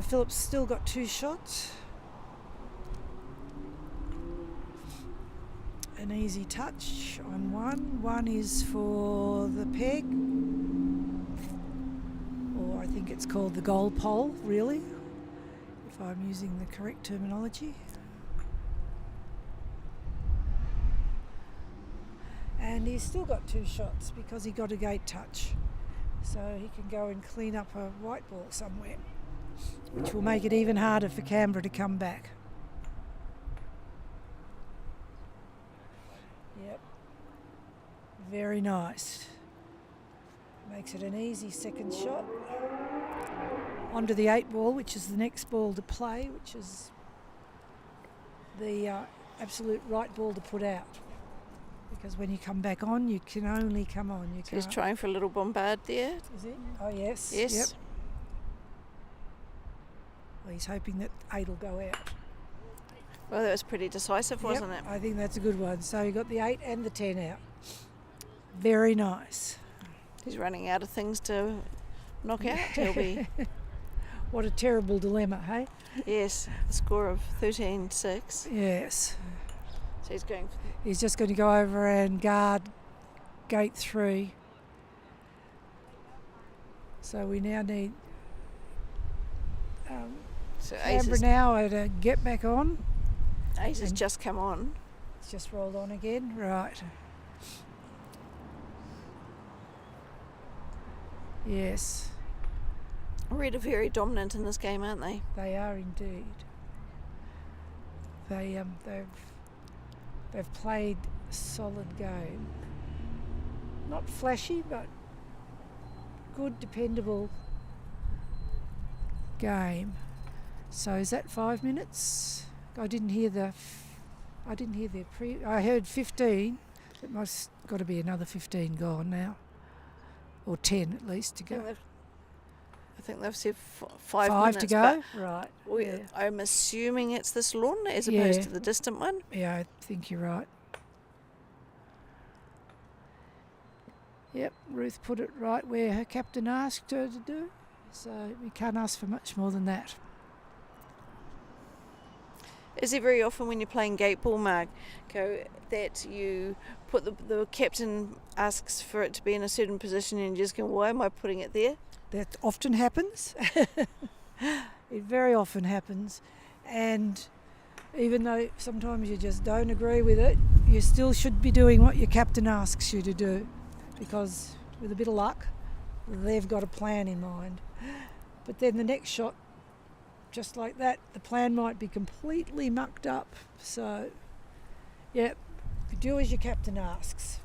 Philip's still got 2 shots. An easy touch on one. One is for the peg, or I think it's called the goal pole, really, if I'm using the correct terminology. And he's still got 2 shots because he got a gate touch. So he can go and clean up a white ball somewhere, which will make it even harder for Canberra to come back. Yep. Very nice. Makes it an easy second shot. Onto the 8 ball, which is the next ball to play, which is the absolute right ball to put out. Because when you come back on, you can only come on. You He's trying for a little bombard there. Is he? Oh, yes. Yes. Yep. Well, he's hoping that 8 will go out. Well, that was pretty decisive, wasn't it? I think that's a good one. So you got the 8 and the 10 out. Very nice. He's running out of things to knock out. He'll be. What a terrible dilemma, hey? Yes, a score of 13-6. Yes. So he's going. He's just going to go over and guard gate 3. So we now need Canberra now to get back on. Ace has just come on. It's just rolled on again, right. Yes. Red are very dominant in this game, aren't they? They are indeed. They've played a solid game. Not flashy, but good, dependable game. So is that 5 minutes? I didn't hear the I heard 15. It must got to be another 15 gone now, or 10 at least to go. I think they've said 5 minutes to go. Right. I'm assuming it's this lawn as opposed to the distant one. Yeah, I think you're right. Yep, Ruth put it right where her captain asked her to do. So we can't ask for much more than that. Is it very often when you're playing Gateball, Marco, that you put the captain asks for it to be in a certain position and you just go, why am I putting it there? That often happens. It very often happens. And even though sometimes you just don't agree with it, you still should be doing what your captain asks you to do, because with a bit of luck, they've got a plan in mind. But then the next shot, just like that, the plan might be completely mucked up. So, yeah, do as your captain asks.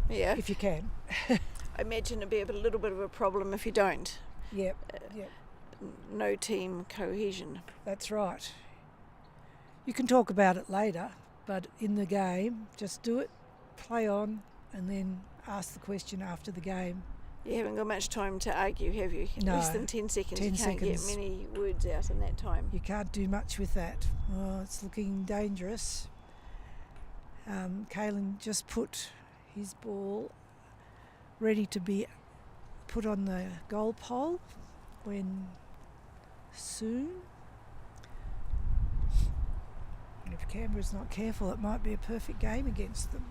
Yeah. If you can. I imagine it'd be a little bit of a problem if you don't. Yep. No team cohesion. That's right. You can talk about it later, but in the game, just do it, play on, and then ask the question after the game. You haven't got much time to argue, have you? No. Less than 10 seconds. 10 you can't seconds. get many words out in that time. You can't do much with that. Oh, it's looking dangerous. Kalen just put his ball ready to be put on the goal pole when soon. And if Canberra's not careful, it might be a perfect game against them.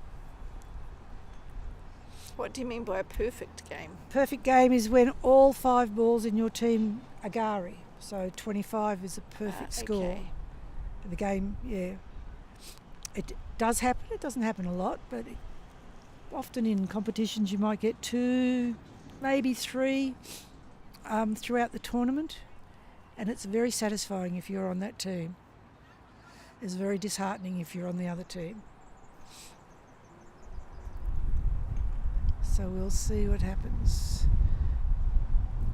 What do you mean by a perfect game? Perfect game is when all 5 balls in your team are Gari. So 25 is a perfect score. Okay. The game, yeah. It does happen. It doesn't happen a lot, but often in competitions you might get 2, maybe 3 throughout the tournament. And it's very satisfying if you're on that team. It's very disheartening if you're on the other team. So we'll see what happens.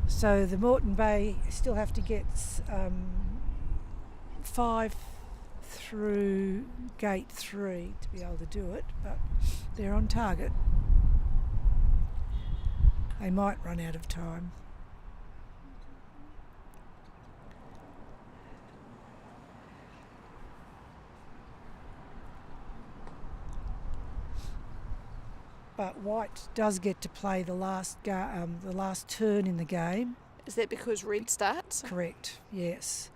So the Moreton Bay still have to get 5 through gate 3 to be able to do it, but they're on target. They might run out of time. But white does get to play the last turn in the game. Is that because red starts? Correct, yes.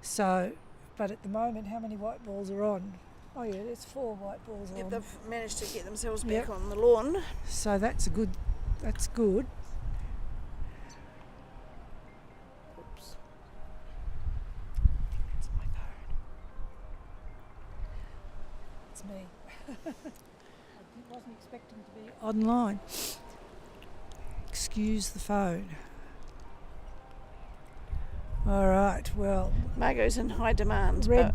So, but at the moment, how many white balls are on? Oh yeah, there's 4 white balls on. They've managed to get themselves back Yep. on the lawn. So that's good. Oops. It's my phone. It's me. I wasn't expecting to be online. Excuse the phone. All right, well... Margot's in high demand, but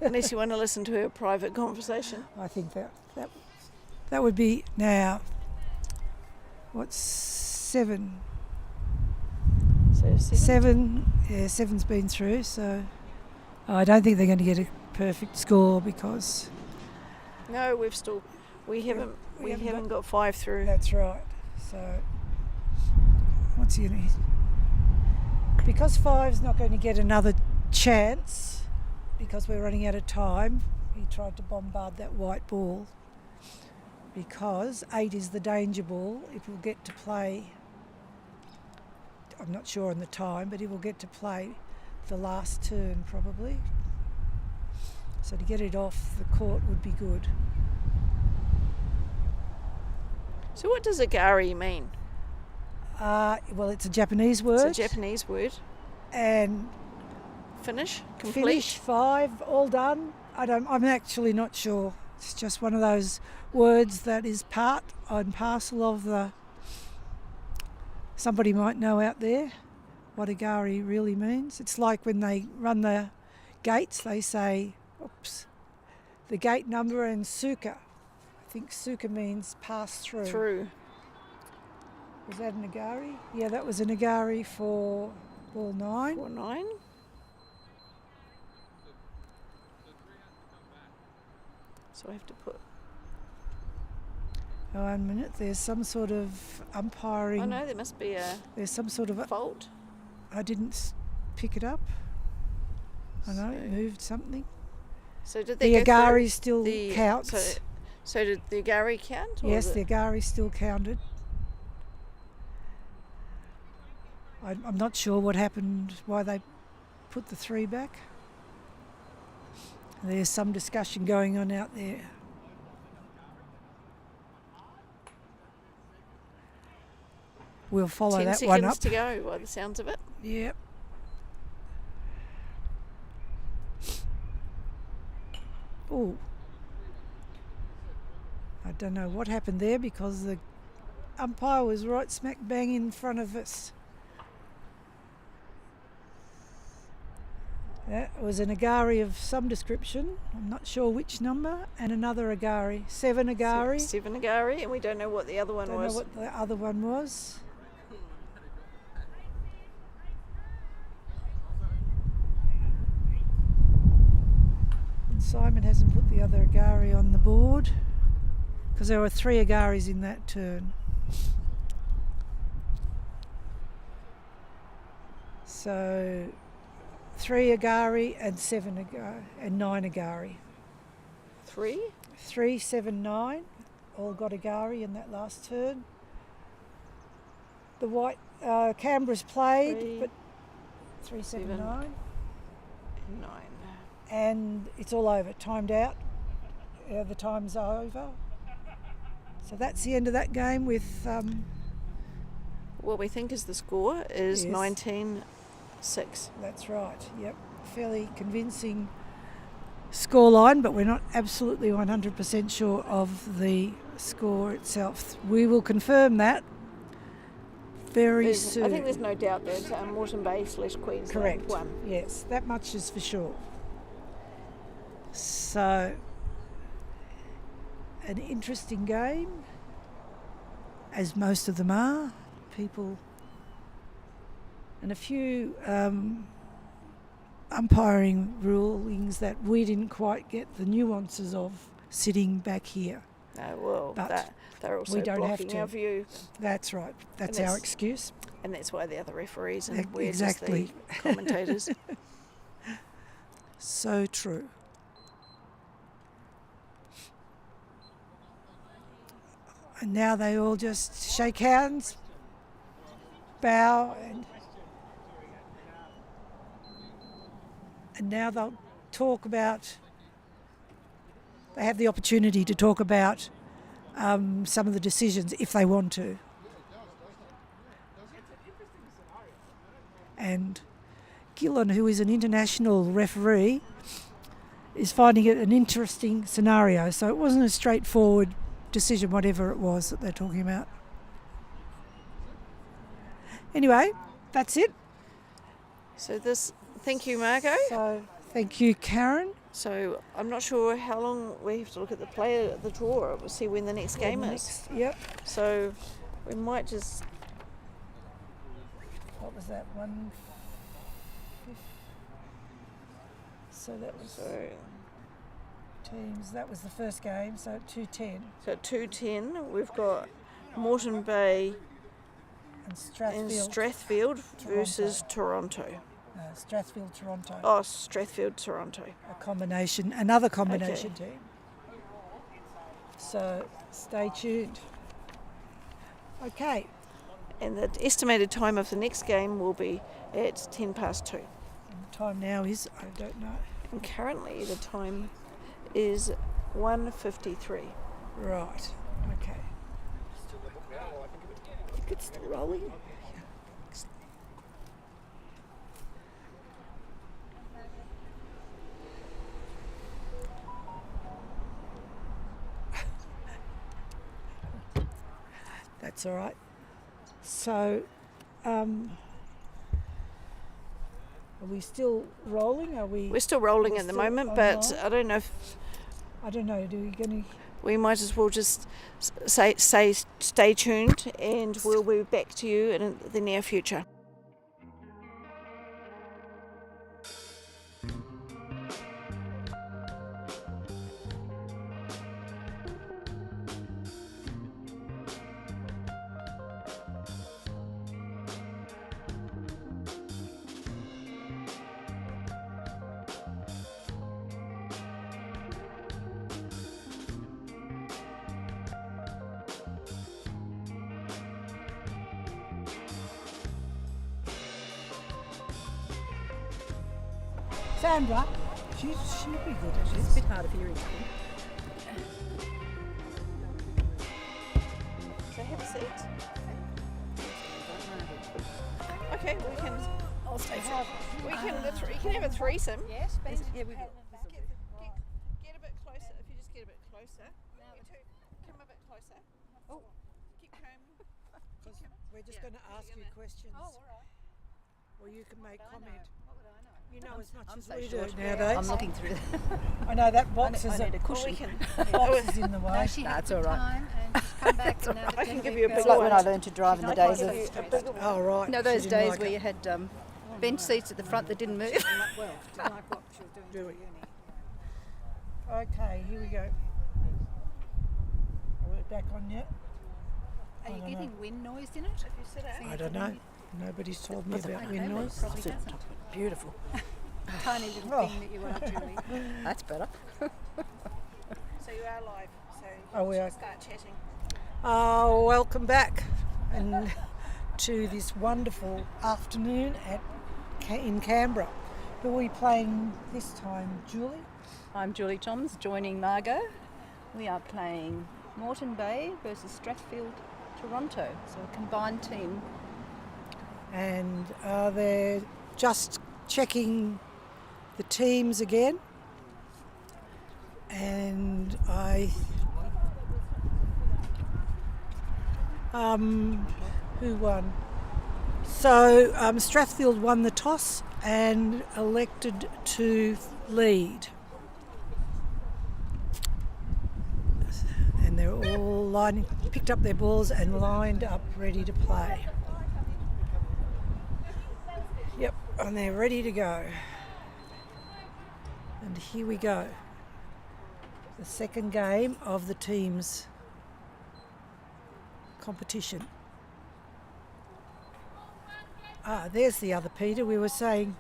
unless you want to listen to her private conversation. I think that would be now... What's 7? So 7? Yeah, 7's been through, so... I don't think they're going to get a perfect score because... No, we haven't got 5 through. That's right. So, what's he going to... Because 5's not going to get another chance, because we're running out of time, he tried to bombard that white ball. Because 8 is the danger ball, it will get to play, I'm not sure on the time, but it will get to play the last turn probably. So to get it off the court would be good. So what does agari mean? Well, it's a Japanese word. It's a Japanese word. And finish, complete. Finish, 5, all done. I'm actually not sure. It's just one of those words that is part and parcel of the... Somebody might know out there what agari really means. It's like when they run the gates, they say, oops, the gate number and suka. I think suka means pass through. Through. Was that an agari? Yeah, that was an agari for ball 9. For 9. So I have to put... Oh, 1 minute. There's some sort of umpiring. Oh no, there must be a... There's some sort of... fault. I didn't pick it up. I know, it moved something. So did they the go agari through? still counts. So did the agari count? Yes, the agari still counted. I'm not sure what happened, why they put the 3 back. There's some discussion going on out there. We'll follow 10 that one up. seconds to go by the sounds of it. Yep. Oh. I don't know what happened there because the umpire was right smack bang in front of us. That was an agari of some description. I'm not sure which number, and another agari. 7 agari. 7 agari, and we don't know what the other one Don't was. know what the other one was. And Simon hasn't put the other agari on the board because there were 3 agaris in that turn. So 3 agari and 7 agari and 9 agari. 3, 7, 9. All got agari in that last turn. The white Canberra's played, 3, but 3, 7, 9. 9. And it's all over. Timed out. The time's over. So that's the end of that game with... what we think is the score is Yes. 19-6. That's right, yep. Fairly convincing scoreline, but we're not absolutely 100% sure of the score itself. We will confirm that very soon. I think there's no doubt that Moreton Bay / Queensland Correct. won. Yes, that much is for sure. So, an interesting game. as most of them are, people, and a few umpiring rulings that we didn't quite get the nuances of sitting back here. No, well, But they're also we don't have blocking to. our view. That's right. That's And our that's- excuse. And that's why the other referees and we're Exactly. just the commentators. So true. And now they all just shake hands, bow, and now they'll talk about, they have the opportunity to talk about some of the decisions if they want to. And Gillon, who is an international referee, is finding it an interesting scenario. So it wasn't a straightforward decision, whatever it was that they're talking about. Anyway, that's it. So thank you, Margot. So thank you, Karen. So I'm not sure how long we have to look at the player, the draw. We'll see when the next game is. Yep. So we might just. What was that one? So that was teams. That was the first game. So at 2:10. So at 2:10, we've got Moreton Bay and Strathfield, Strathfield versus Toronto. Strathfield, Toronto. Oh, Strathfield, Toronto. Another combination team. So stay tuned. Okay. And the estimated time of the next game will be at 2:10. And the time now is, I don't know. And currently the time is 1:53. Right. Okay. I think it's still rolling. That's all right. So, are we still rolling? We're still rolling at the moment, but I don't know if. I don't know. Do we going to? We might as well just say stay tuned, and we'll be back to you in the near future. Sandra, she'll be good at this. It's a bit hard of hearing. So have a seat. Okay, we can. I'll stay We can. You can have a threesome. Yes, Yeah, yeah, we will. Get a bit closer. If you just get a bit closer. You two, come a bit closer. Oh, keep coming. We're just going to ask you questions. Oh, all right. Or you can make comment. What would I know? You know as much I'm as so we short. do nowadays. I'm looking through that. I know that box is I need a cushion. box is in the way. No, she had a good time and she's come back and now I can give you a big It's one. like when I learned to drive in the days of... Oh right. You know those days where you had bench seats at the front that didn't move? Do it. Okay, here we go. Are we back on yet? Are you getting wind noise in it? I don't know. Nobody's told me about wind noise. Probably doesn't. Beautiful. Tiny little thing that you are, Julie. That's better. So you are live. So Oh, we are. start chatting. Welcome back and to this wonderful afternoon in Canberra. Who are we playing this time, Julie? I'm Julie Toms, joining Margot. We are playing Moreton Bay versus Strathfield, Toronto, so a combined team. And they're just checking the teams again. And who won? So Strathfield won the toss and elected to lead. And they're all all picked up their balls and lined up ready to play. Yep, and they're ready to go. And here we go. The second game of the team's competition. There's the other Peter. We were saying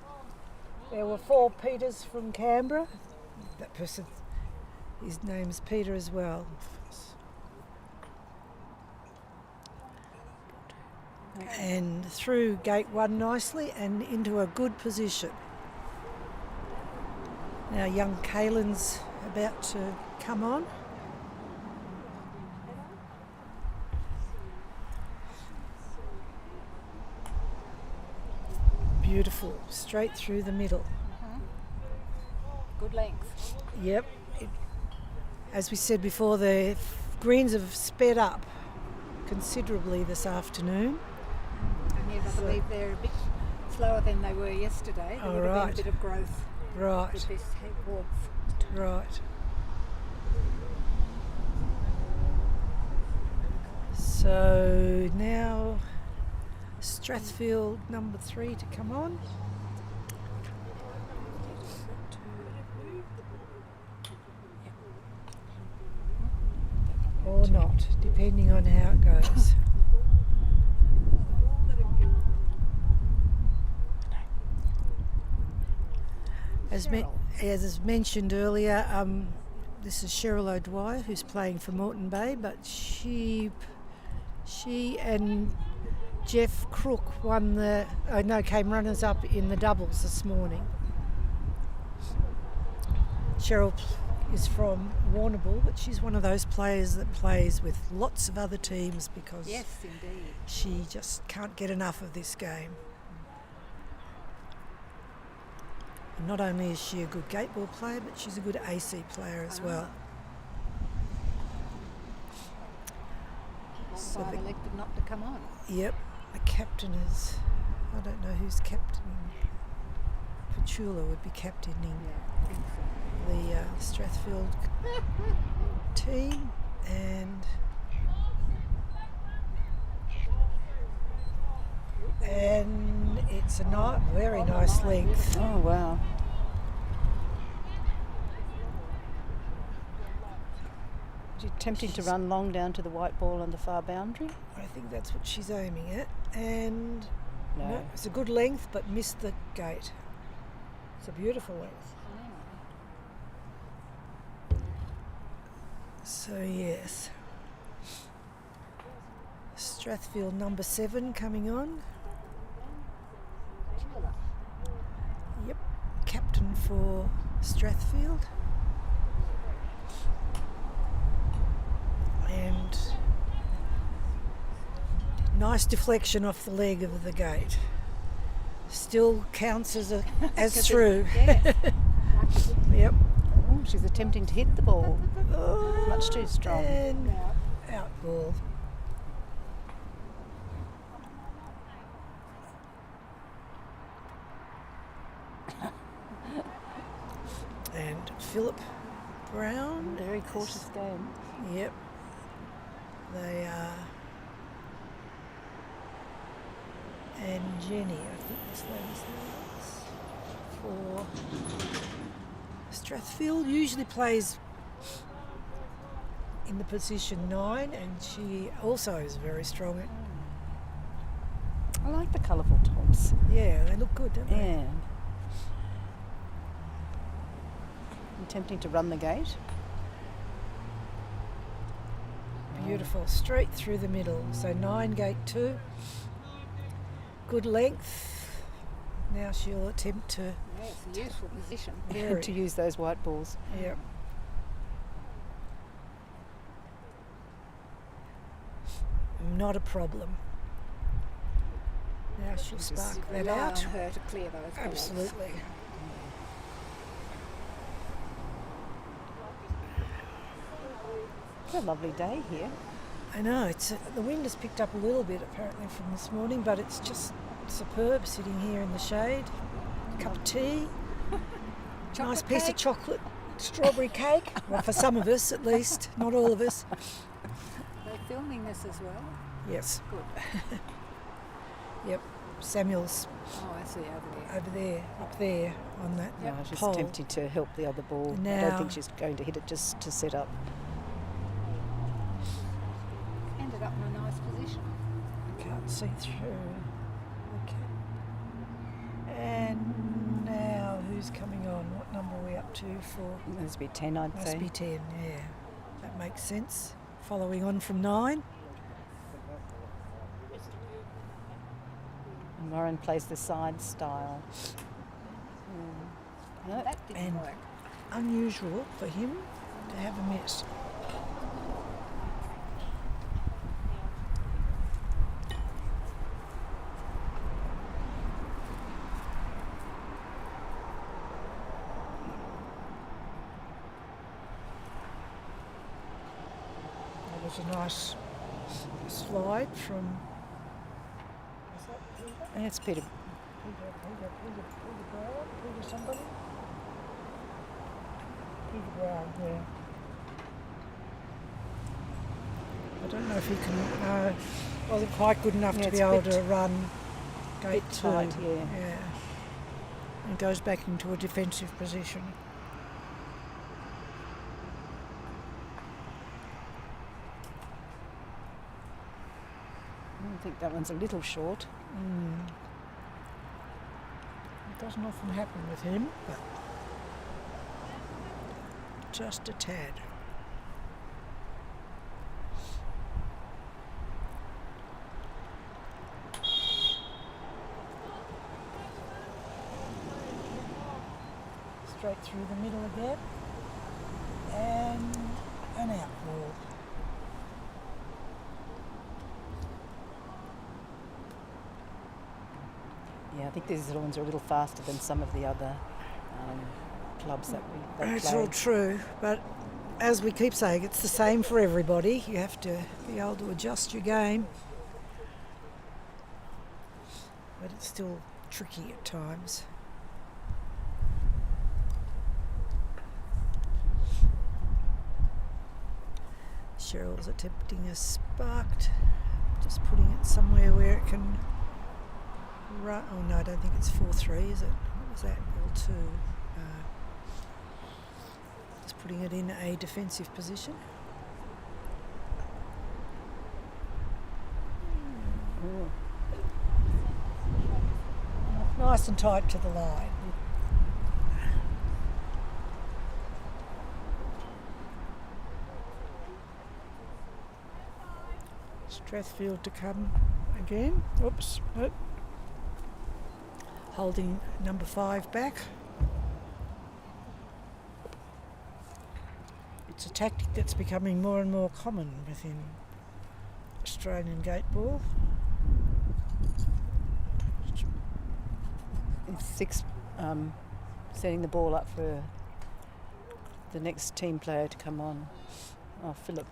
there were 4 Peters from Canberra. That person, his name's Peter as well. And through gate 1 nicely and into a good position. Now young Kaylin's about to come on. Beautiful, straight through the middle. Good length. Yep. As we said before, the greens have sped up considerably this afternoon. And yes, I believe they're a bit slower than they were yesterday. There would have been a bit of growth with this warmth. Right. So now Strathfield number 3 to come on. Or not, depending on how it goes. As mentioned earlier, this is Cheryl O'Dwyer who's playing for Moreton Bay, but she and Jeff Crook came runners up in the doubles this morning. Cheryl is from Warrnambool, but she's one of those players that plays with lots of other teams because she just can't get enough of this game. And not only is she a good gateball player, but she's a good AC player as well. So they elected not to come on. Yep, the captain is, I don't know who's captaining. Petula would be captaining the Strathfield team, and it's a very nice length. Oh wow. She's attempting to run long down to the white ball on the far boundary. I think that's what she's aiming at, and no, it's a good length but missed the gate. It's a beautiful length. So yes, Strathfield number 7 coming on. Yep, captain for Strathfield. And nice deflection off the leg of the gate. Still counts as through. Yep. Oh, she's attempting to hit the ball. Much too strong. And out ball. And Philip Brown. Very cautious game. Yep. They are. And Jenny, I think this lady's name is, for Strathfield. Usually plays in the position 9, and she also is very strong at. I like the colourful tops. Yeah, they look good, don't they? Yeah. Attempting to run the gate. Beautiful, straight through the middle. So 9 gate 2. Good length. Now she'll attempt to. Yeah, it's a useful position to use those white balls. Yep. Not a problem. Now she'll spark that out. On her to clear those balls. Absolutely. It's a lovely day here. I know, the wind has picked up a little bit apparently from this morning, but it's just superb sitting here in the shade. Cup of tea, nice piece of chocolate, strawberry cake. Well, for some of us at least, not all of us. filming this as well? Yes. Good. Yep. Samuel's Oh, I see, over there, up there on that No, she's pole. tempting to help the other ball. I Now- don't think she's going to hit it just to set up. Ended up in a nice position. I can't see through. Okay. And now who's coming on? What number are we up to for? Must be 10, I'd Must say. be 10, yeah. That makes sense. Following on from 9. And Warren plays the side style. No, That didn't And work. unusual for him to have a miss. That was a nice slide from. and it's Peter. Peter somebody? Peter Brown, yeah. I don't know if he can. Wasn't quite good enough Yeah, to it's be a able bit- to run gate bit 2. tight, yeah. And goes back into a defensive position. I think that one's a little short. It doesn't often happen with him, but just a tad. Straight through the middle again, and an out ball. Yeah, I think these little ones are a little faster than some of the other clubs that we It's play. all true, but as we keep saying, it's the same for everybody. You have to be able to adjust your game, but it's still tricky at times. Cheryl's attempting a sparked, just putting it somewhere where it can run. Oh no, I don't think it's 4-3, is it? What was that? Ball 2. Just putting it in a defensive position. Nice and tight to the line. Strathfield to come again. Oops. Nope. Holding number 5 back. It's a tactic that's becoming more and more common within Australian Gateball. 6, setting the ball up for the next team player to come on. Oh, Philip.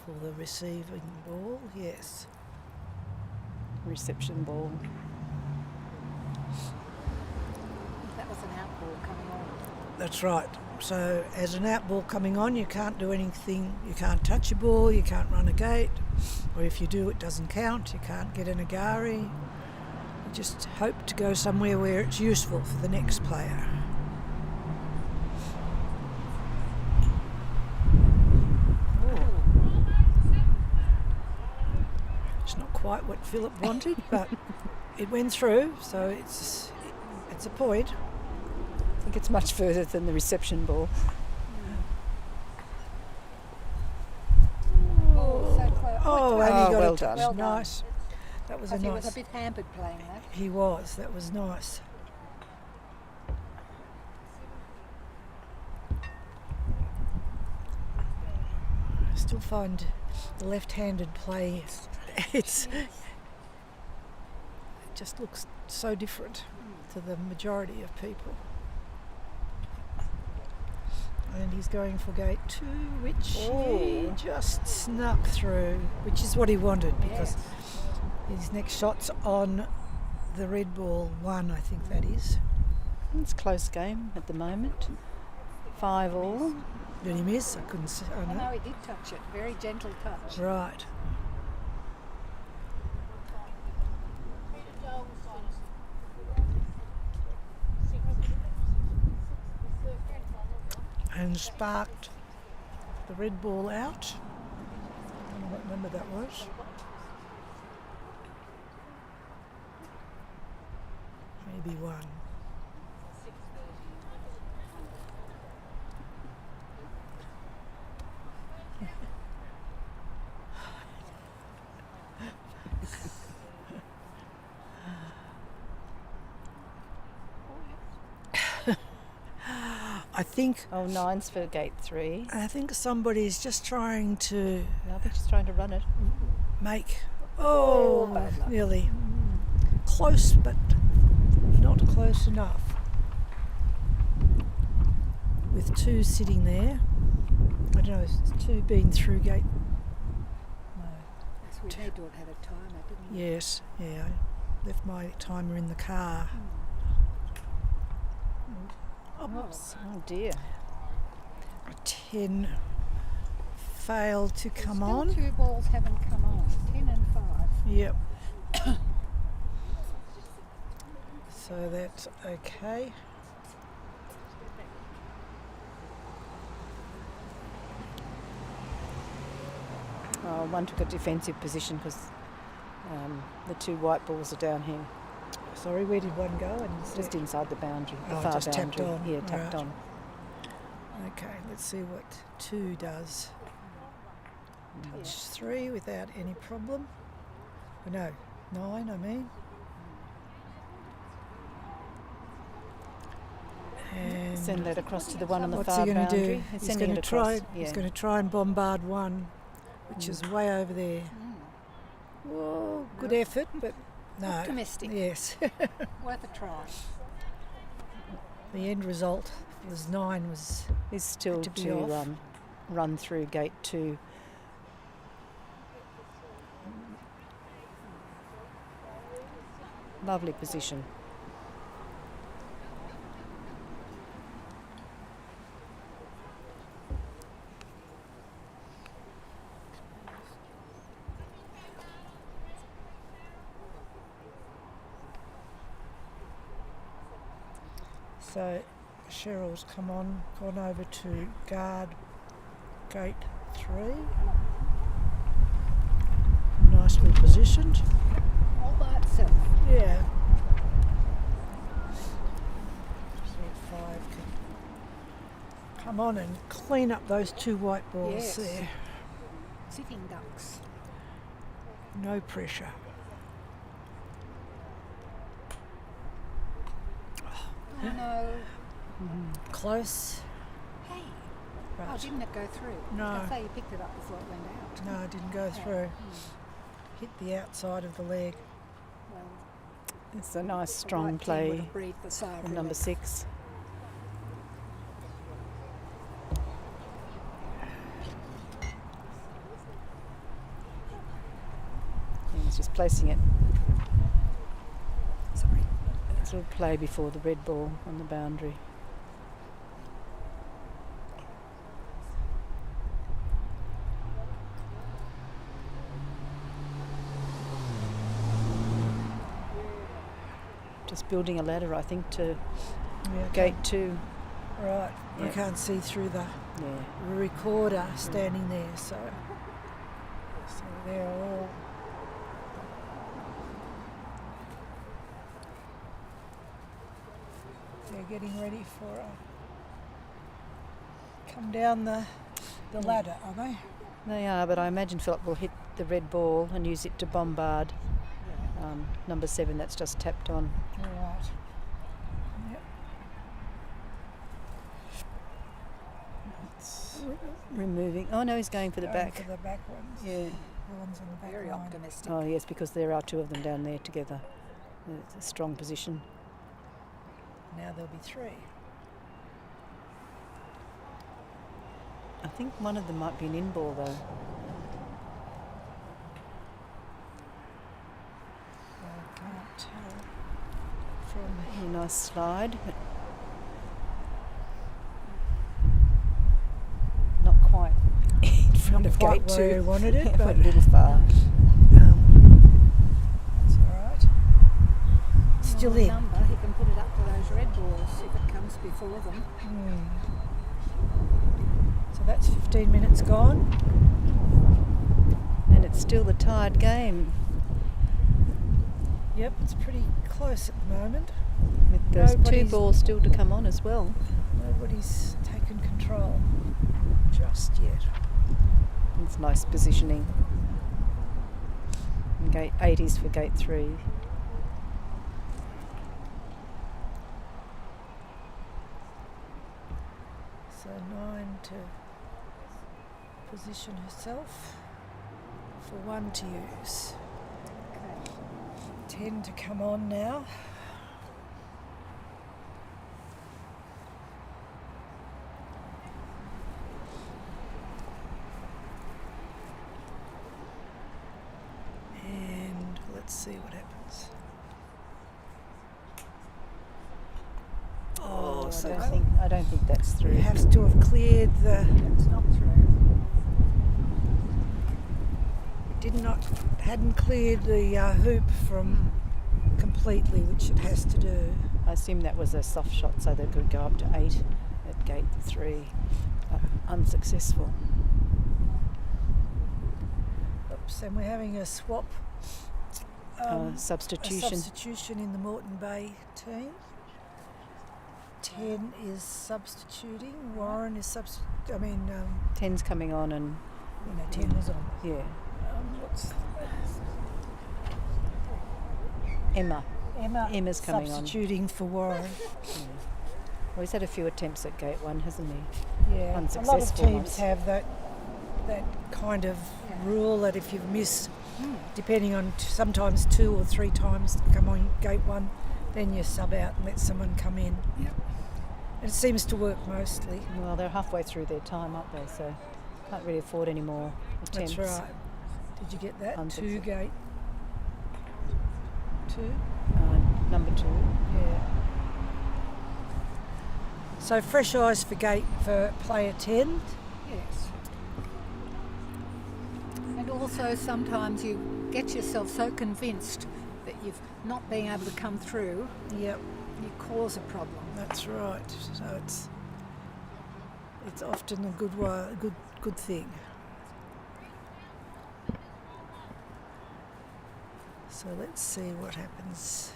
For the receiving ball, yes. Reception ball. That was an out ball coming on. That's right. So as an out ball coming on, you can't do anything. You can't touch a ball, you can't run a gate, or if you do, it doesn't count. You can't get an agari. You just hope to go somewhere where it's useful for the next player. It's not quite what Philip wanted, but it went through, so it's a point. I think it's much further than the reception ball. Oh, so close. Oh, and he got well it. done. Well done. Nice. That was a Because he nice. was a bit hampered playing that. He was. That was nice. I still find the left-handed play. It just looks so different to the majority of people. And he's going for gate 2, which he just snuck through, which is what he wanted, because his next shot's on the red ball 1, I think that is. It's a close game at the moment. 5 all. Did he miss? I couldn't see. Oh, Oh, no. no, he did touch it. Very gentle touch. Right. And sparked the red ball out. I don't know what number that was. Maybe 1. I think. Oh, 9's for gate 3. I think somebody's just trying to No, they're just trying to run it. make. Oh, Oh, bad luck. nearly close, but not close enough. With 2 sitting there. I don't know, has 2 been through gate? No. Yes, we need to have had a timer, didn't we? Yes, yeah. I left my timer in the car. Oops. Oh dear. 10 failed to come Still on. 2 balls haven't come on. 10 and 5. Yep. So that's okay. Oh, one took a defensive position because the 2 white balls are down here. Sorry, where did one go? I didn't see Just it. inside the boundary, the Oh, far just tapped boundary. on. Yeah, tapped Right. on. Okay, let's see what 2 does. Touch 3 without any problem. Oh, no, 9 I mean. And Send that across to the one on the what's far he going to boundary. do? He's He's sending going it to try. across. He's Yeah. going to try and bombard 1, which is way over there. Whoa, good effort, but no. Optimistic. Yes. Worth a try. The end result was 9 was He's still to be to off. run through gate 2. Lovely position. So Cheryl's gone over to guard gate 3. Nicely positioned. All by itself. Yeah. So 5 can come on and clean up those 2 white balls Yes. there. Sitting ducks. No pressure. Oh no. Close. Hey. Right. Oh, didn't it go through? No. I say you picked it up before it went out. No, it didn't go through. Hit the outside of the leg. Well, It's a nice the strong right team would play have breathed the sigh of from number relief. 6. And he's just placing it. Sorry. It's a little play before the red ball on the boundary. Just building a ladder, I think, to Yeah, gate 2. Right. We Yeah. can't see through the Yeah. recorder standing there, so they're all they're getting ready for come down the ladder, are they? They are, but I imagine Philip will hit the red ball and use it to bombard number 7 that's just tapped on. Right. Yep. Removing. Oh no, he's going for the Going back. for the back ones. Yeah. The ones on the back Very line. optimistic. Oh yes, because there are 2 of them down there together. It's a strong position. Now there'll be 3. I think one of them might be an in ball though. I can't tell from A nice slide. But not of quite gate where two. I wanted it, Went but a little far. it's all right. Still Well, in. number, he can put it up to those red balls if it comes before them. So that's 15 minutes gone. And it's still the tied game Yep, it's pretty close at the moment. with those two Nobody's- balls still to come on as well. Nobody's taken control just yet. It's nice positioning. And gate 8 is for gate 3. So 9 to position herself for 1 to use. 10 to come on now. And let's see what happens. Oh, so I don't think that's through. it has to have cleared the. It's not through. Hadn't cleared the hoop from completely, which it has to do. I assume that was a soft shot so they could go up to 8 at gate 3. Unsuccessful. Oops, and we're having a swap. Substitution. A substitution in the Moreton Bay team. 10 is substituting. Warren is 10's coming on and 10 is on. yeah. What's Emma's coming on. substituting for Warren. Well, he's had a few attempts at gate 1, hasn't he? Yeah, Unsuccessful a lot of teams ones. have that kind of rule that if you've missed, depending on sometimes 2 or 3 times to come on gate 1, then you sub out and let someone come in. Yep. And it seems to work mostly. Well, they're halfway through their time, aren't they? So can't really afford any more attempts. That's right. Did you get that? 2 Unsuccessful. gate. 2? Number 2. Yeah. So fresh eyes for player 10. Yes. And also sometimes you get yourself so convinced that you've not been able to come through. Yep. You cause a problem. That's right. So it's often a good thing. So let's see what happens.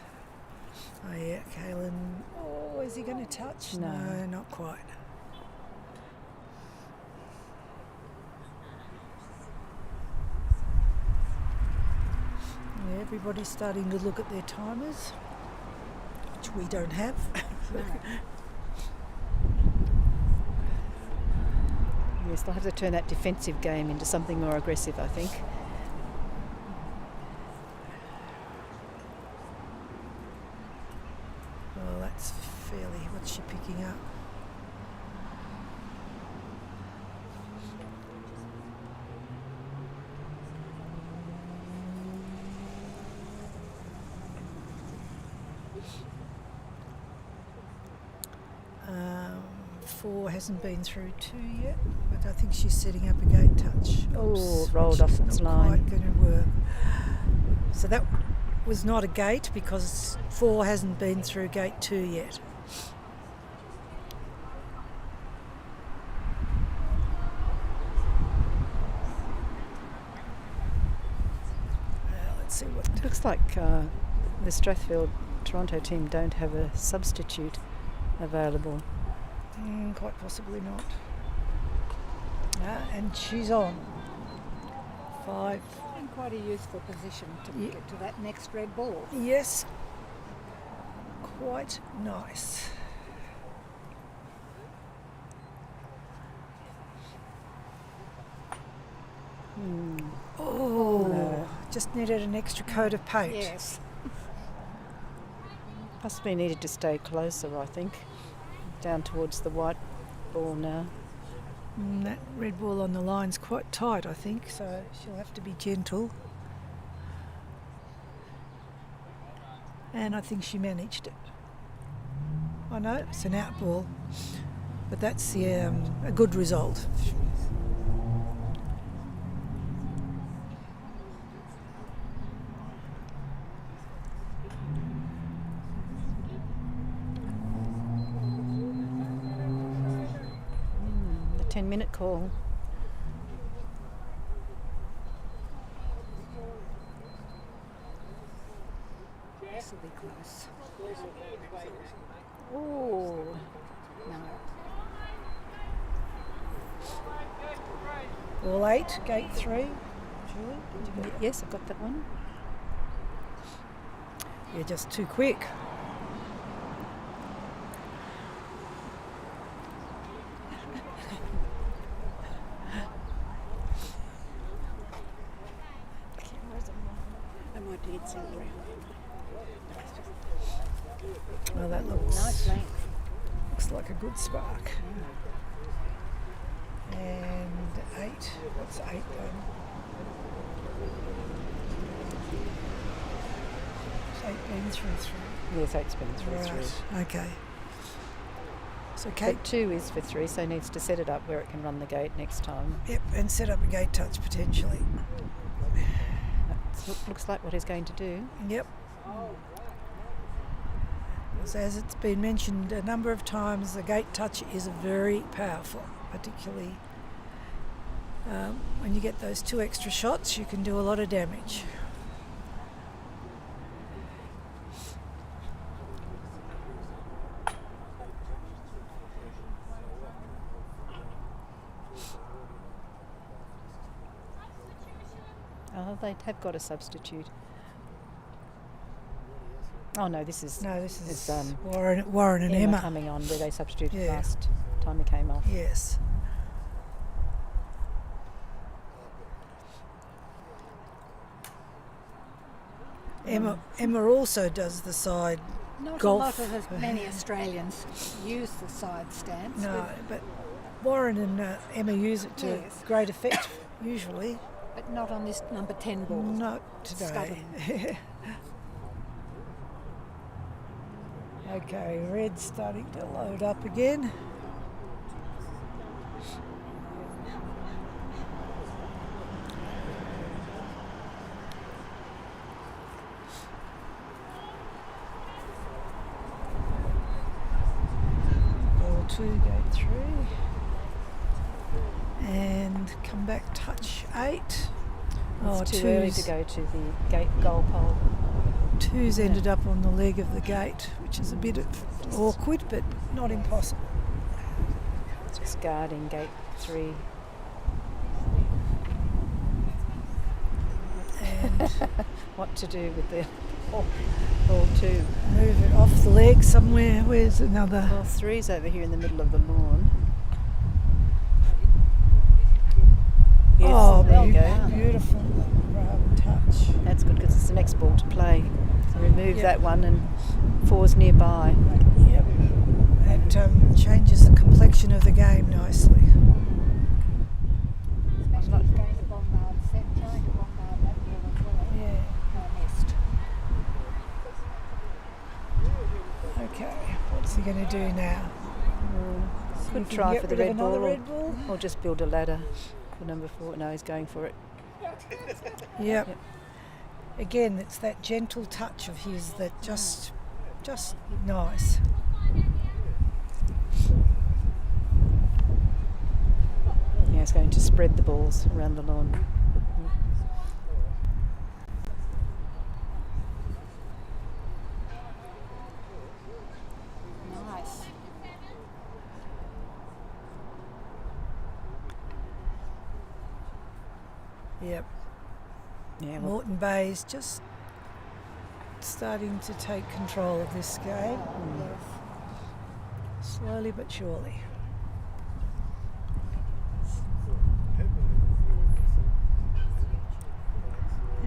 Oh yeah, Kalen. Oh, is he going to touch? No, not quite. Yeah, everybody's starting to look at their timers, which we don't have. Yes, they'll have to turn that defensive game into something more aggressive, I think. Well, that's fairly. What's she picking up? Four hasn't been through 2 yet, but I think she's setting up a gate touch. Oh, Oops, rolled which off is its not line. quite going to work. So that was not a gate because 4 hasn't been through gate 2 yet. Let's see what. Looks like the Strathfield Toronto team don't have a substitute available. Quite possibly not. And she's on. 5. In quite a useful position to get to that next red ball. Yes. Quite nice. Oh, just needed an extra coat of paint. Yes. Possibly needed to stay closer, I think. Down towards the white ball now. That red ball on the line's quite tight, I think, so she'll have to be gentle. And I think she managed it. I know it's an out ball, but that's a good result. 10-minute call. This will be close. Oh, no. Ball 8, gate 3. Julie, did you get Yes, I've got that one. You're just too quick. Well, that Nice length. looks like a good spark. And 8. What's 8 then? It's 8 been through 3. Yes, 8's been through Right. 3. Okay. So But Kate, 2 is for 3, so needs to set it up where it can run the gate next time. yep, and set up a gate touch potentially. That looks like what he's going to do. Yep. As it's been mentioned a number of times, the gate touch is very powerful, particularly when you get those 2 extra shots, you can do a lot of damage. Oh, they have got a substitute. Oh no, this is Warren and Emma coming on where they substituted Yeah. last time he came off. Yes. Emma also does the side Not golf. a lot of as many Australians use the side stance. No, but Warren and Emma use it to Yes. great effect usually. But not on this number 10 ball. Not today. Okay, red's starting to load up again. Ball 2, gate 3. And come back, touch 8. It's too early to go to the gate goal pole. 2's ended up on the leg of the gate, which is a bit awkward, but not impossible. Just guarding gate 3. And what to do with the ball 2? Move it off the leg somewhere. Where's another? Well, 3's over here in the middle of the lawn. Yes, Oh, there you go. beautiful touch. That's good because it's the next ball to play. So remove Yep. that one and 4's nearby. Yep. That changes the complexion of the game nicely. Especially if going to bombard, trying to bombard that ball as well. Yeah. No missed. Okay, what's he going to do now? See Could if he try can for get the rid of red another ball, red ball. or just build a ladder for number 4. No, he's going for it. Yep. Again, it's that gentle touch of his that just nice. Yeah, he's going to spread the balls around the lawn. Nice. Yep. Yeah, well, Moreton Bay's just starting to take control of this game. Slowly but surely.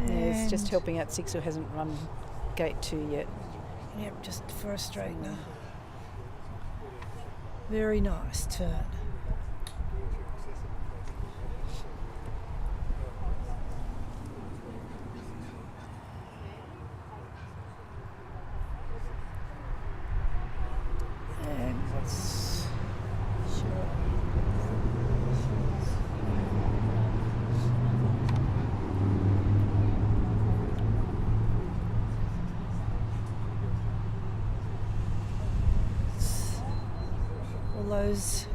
yeah, it's just And- helping out 6 who hasn't run gate 2 yet. Yep, just for a straightener. Very nice turn. And what's all those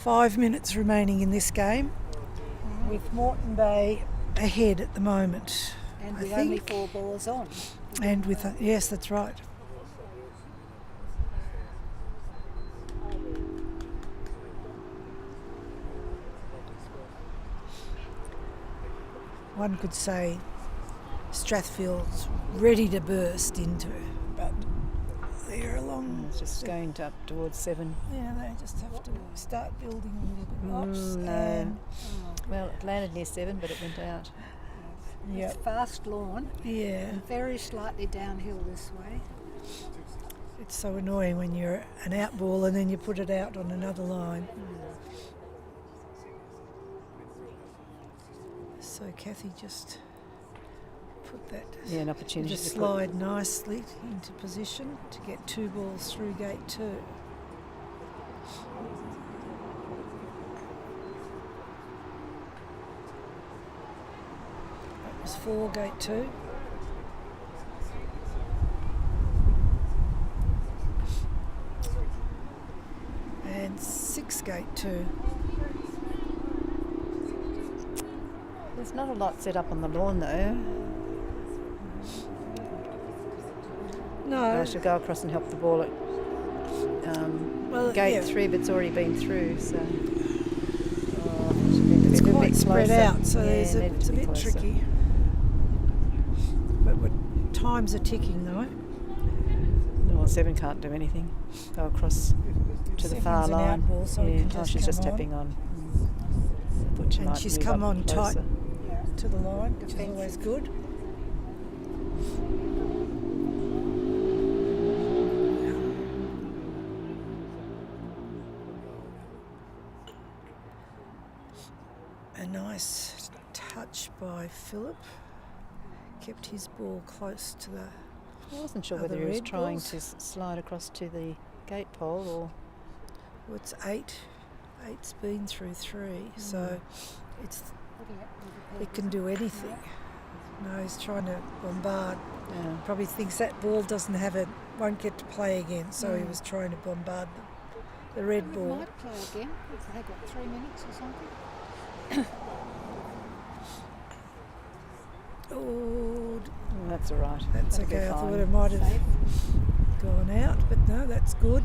5 minutes remaining in this game, with Moreton Bay ahead at the moment. And I with only think. 4 balls on. And with, yes, that's right. One could say Strathfield's ready to burst into, but they're along. It's just going up towards 7. Yeah, they just have to start building a little bit. Oops, No. and Well, it landed near 7, but it went out. It's fast lawn. Yeah. And very slightly downhill this way. It's so annoying when you're an out ball and then you put it out on another line. So Kathy just put that Yeah, an opportunity just to slide nicely into position to get 2 balls through gate 2. That was 4 gate 2. And 6 gate 2. There's not a lot set up on the lawn though. No. I should go across and help the ball at Well, gate yeah. 3, but it's already been through, so It's a quite bit spread closer. out, so Yeah, it's needed to a be bit closer. tricky. But times are ticking though. Well, 7 can't do anything. Go across to the far Seven's an line. out ball, so it can Oh, just she's just come on. tapping on. I thought she And might she's move come up on tight closer. to the line, which is always good. A nice touch by Philip. Kept his ball close to the. I wasn't sure other whether he was red trying balls. to slide across to the gate pole or. Well, it's 8. 8's been through 3, so it's it can do anything. No, he's trying to bombard. Yeah. Probably thinks that ball won't get to play again, so he was trying to bombard the red It ball. might play again. They've got 3 minutes or something. Oh, that's all right. That's That'll be okay. I thought fine. it might have gone out, but no, that's good.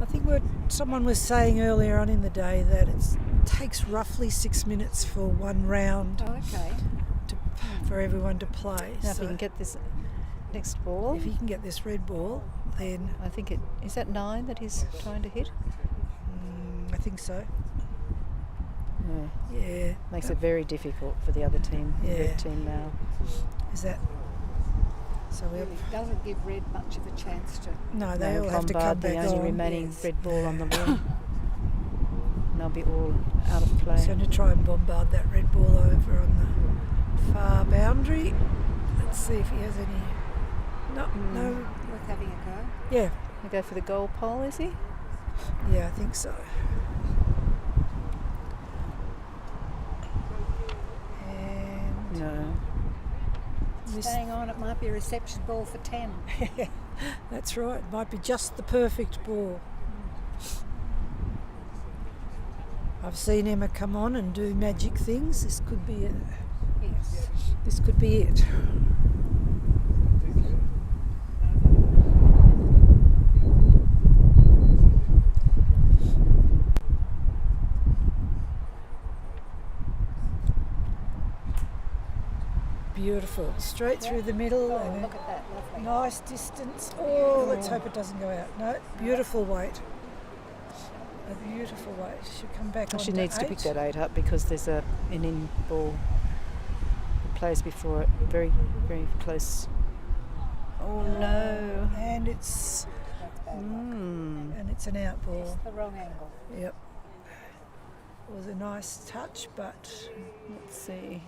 I think someone was saying earlier on in the day that it takes roughly 6 minutes for one round Oh, okay. for everyone to play. Now, if So you can get this next ball. if he can get this red ball, then I think is that 9 that he's trying to hit? I think so. Yeah. Yeah. Makes it very difficult for the other team, the Yeah. red team now. Is that? So It doesn't give red much of a chance to. No, they all have to come bombard the back only on. remaining Yes. red ball on the lawn. And they'll be all out of play. He's going to try and bombard that red ball over on the far boundary. Let's see if he has any. No, no. Worth having a go. Yeah, You go for the goal pole, is he? yeah, I think so. And No. Staying on, it might be a reception ball for 10. that's right. Might be just the perfect ball. I've seen Emma come on and do magic things. This could be it. Yes. This could be it. Beautiful. Straight through the middle. Oh, and look at that. Lovely. nice distance. Oh, let's hope it doesn't go out. No, beautiful weight. A beautiful weight. She'll come back on She to needs to 8. pick that 8 up because there's an in ball that plays before it. Very, very close. Oh no. And it's Mm. an out ball. It's the wrong angle. Yep. It was a nice touch, but Let's see.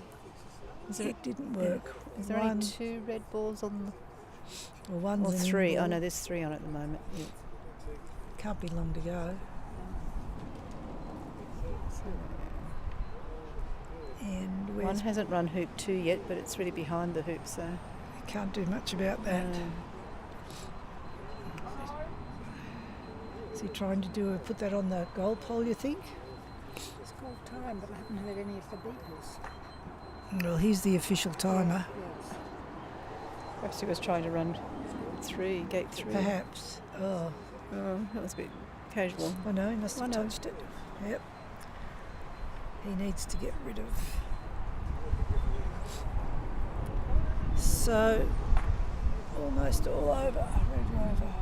it didn't work. Is there only 2 red balls on Well, the... one's Or an 3. in Oh no, ball. there's 3 on at the moment. Yeah. Can't be long to go. And One where's hasn't run hoop 2 yet, but it's really behind the hoop, so... can't do much about that. No. It's he trying to put that on the goal pole, you think? It's called time, but I haven't heard any of the beepers. Well, he's the official timer. Yes. Perhaps he was trying to run gate 3. Perhaps. Oh, that was a bit casual. I know, he must have touched it. Yep. He needs to get rid of. So, almost all over. Red Rover.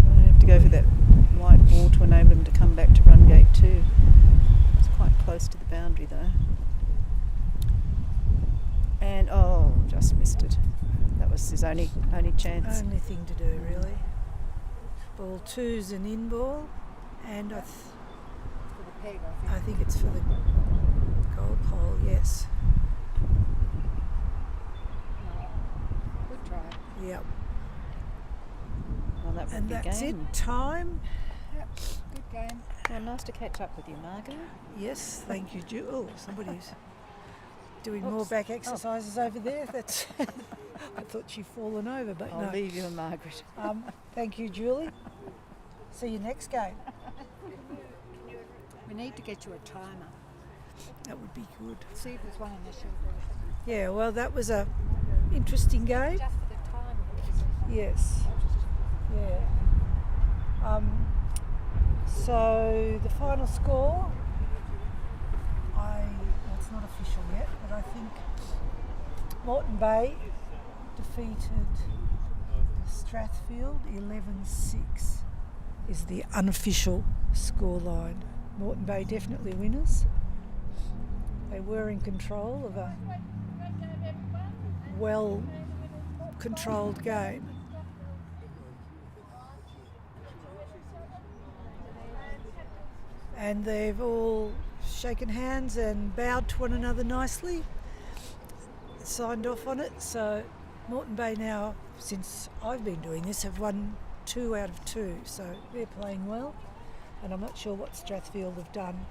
I have to go for that white ball to enable him to come back to run gate 2. It's quite close to the boundary though. And just missed it. That was his only chance. Only thing to do, really. Ball 2's an in ball, and For the peg, I think it's for the goal pole, yes. Good try. Yep. Well, that would And be that's game. it. Time. Yep. Good game. Well, nice to catch up with you, Margot. Yes, thank you, Ju. Oh, somebody's doing more back exercises over there. That's. I thought she'd fallen over, but I'll no. leave you and Margaret. Thank you, Julie. See you next game. We need to get you a timer. That would be good. See if there's one in the shelter. Yeah, well, that was a interesting game. Just for the time. Yes. Yeah. So the final score, it's not official yet, but I think Moreton Bay defeated Strathfield 11-6 is the unofficial scoreline. Moreton Bay definitely winners. They were in control of a well-controlled game. And they've all shaken hands and bowed to one another nicely, signed off on it. So Moreton Bay now, since I've been doing this, have won 2 out of 2. So they're playing well, and I'm not sure what Strathfield have done.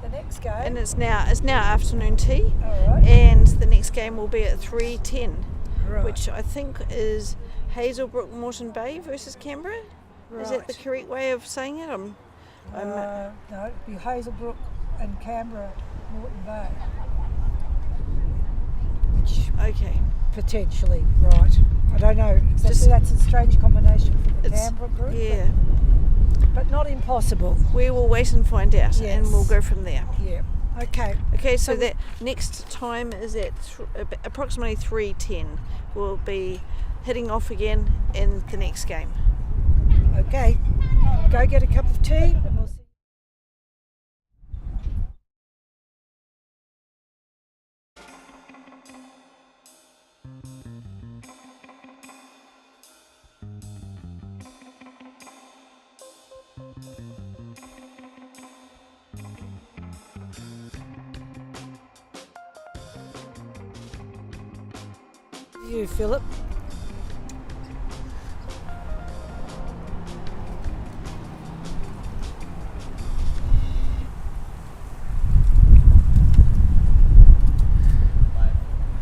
The next game, And it's now afternoon tea, all right. and the next game will be at 3:10, Right. which I think is Hazelbrook Moreton Bay versus Canberra. Is that the Right. correct way of saying it? No, it'd be Hazelbrook and Canberra, Moreton Bay. Which Okay. potentially, right. I don't know exactly. That's a strange combination for the Canberra group. Yeah. But not impossible. We will wait and find out, and we'll Yes. go from there. Yeah. Okay. Okay, so that next time is at approximately 3:10. We'll be heading off again in the next game. Okay. Go get a cup of tea and we'll see. You, Philip.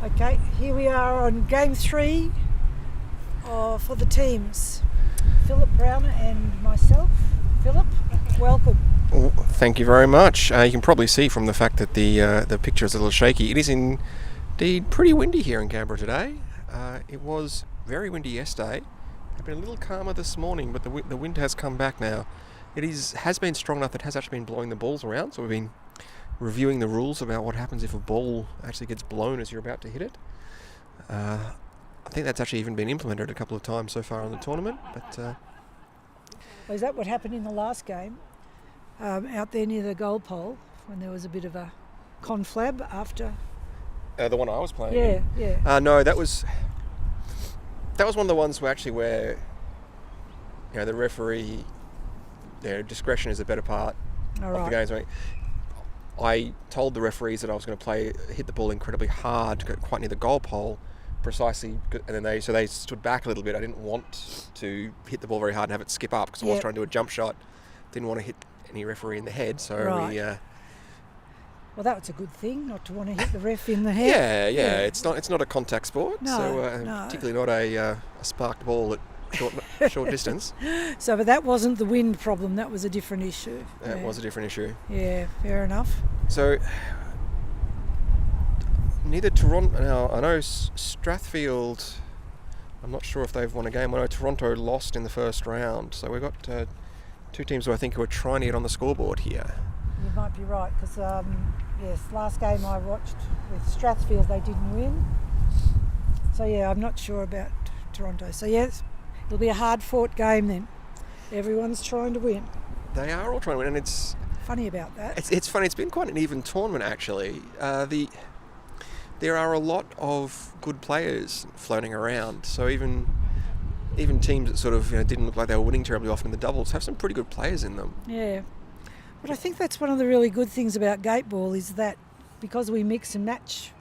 Okay, here we are on game 3 for the teams. Philip Browner and myself. Philip, welcome. Well, thank you very much. You can probably see from the fact that the picture is a little shaky. It is indeed pretty windy here in Canberra today. It was very windy yesterday. It's been a little calmer this morning, but the wind has come back now. It has been strong enough that it has actually been blowing the balls around, so we've been reviewing the rules about what happens if a ball actually gets blown as you're about to hit it. I think that's actually even been implemented a couple of times so far in the tournament. But Well, is that what happened in the last game out there near the goal pole when there was a bit of a conflab after? the one I was playing. Yeah. No, that was one of the ones where the referee, discretion is a better part All of the right. game. So I told the referees that I was going to hit the ball incredibly hard to go quite near the goal pole, precisely, and then they stood back a little bit. I didn't want to hit the ball very hard and have it skip up because I was Yep. trying to do a jump shot. Didn't want to hit any referee in the head, so Right. Well, that was a good thing, not to want to hit the ref in the head. yeah. It's not a contact sport, No, so no. particularly not a sparked ball that short distance. So, but that wasn't the wind problem. That was a different issue. That was a different issue. Yeah, fair enough. So, neither Toronto... Now, I know Strathfield... I'm not sure if they've won a game. I know Toronto lost in the first round. So we've got two teams who I think who are trying to get on the scoreboard here. You might be right, because, yes, last game I watched with Strathfield, they didn't win. So, yeah, I'm not sure about Toronto. So, yes, it'll be a hard-fought game then. Everyone's trying to win. They are all trying to win, and it's... Funny about that. It's funny. It's been quite an even tournament, actually. There are a lot of good players floating around. So even teams that sort of didn't look like they were winning terribly often in the doubles have some pretty good players in them. Yeah. But I think that's one of the really good things about Gateball is that because we mix and match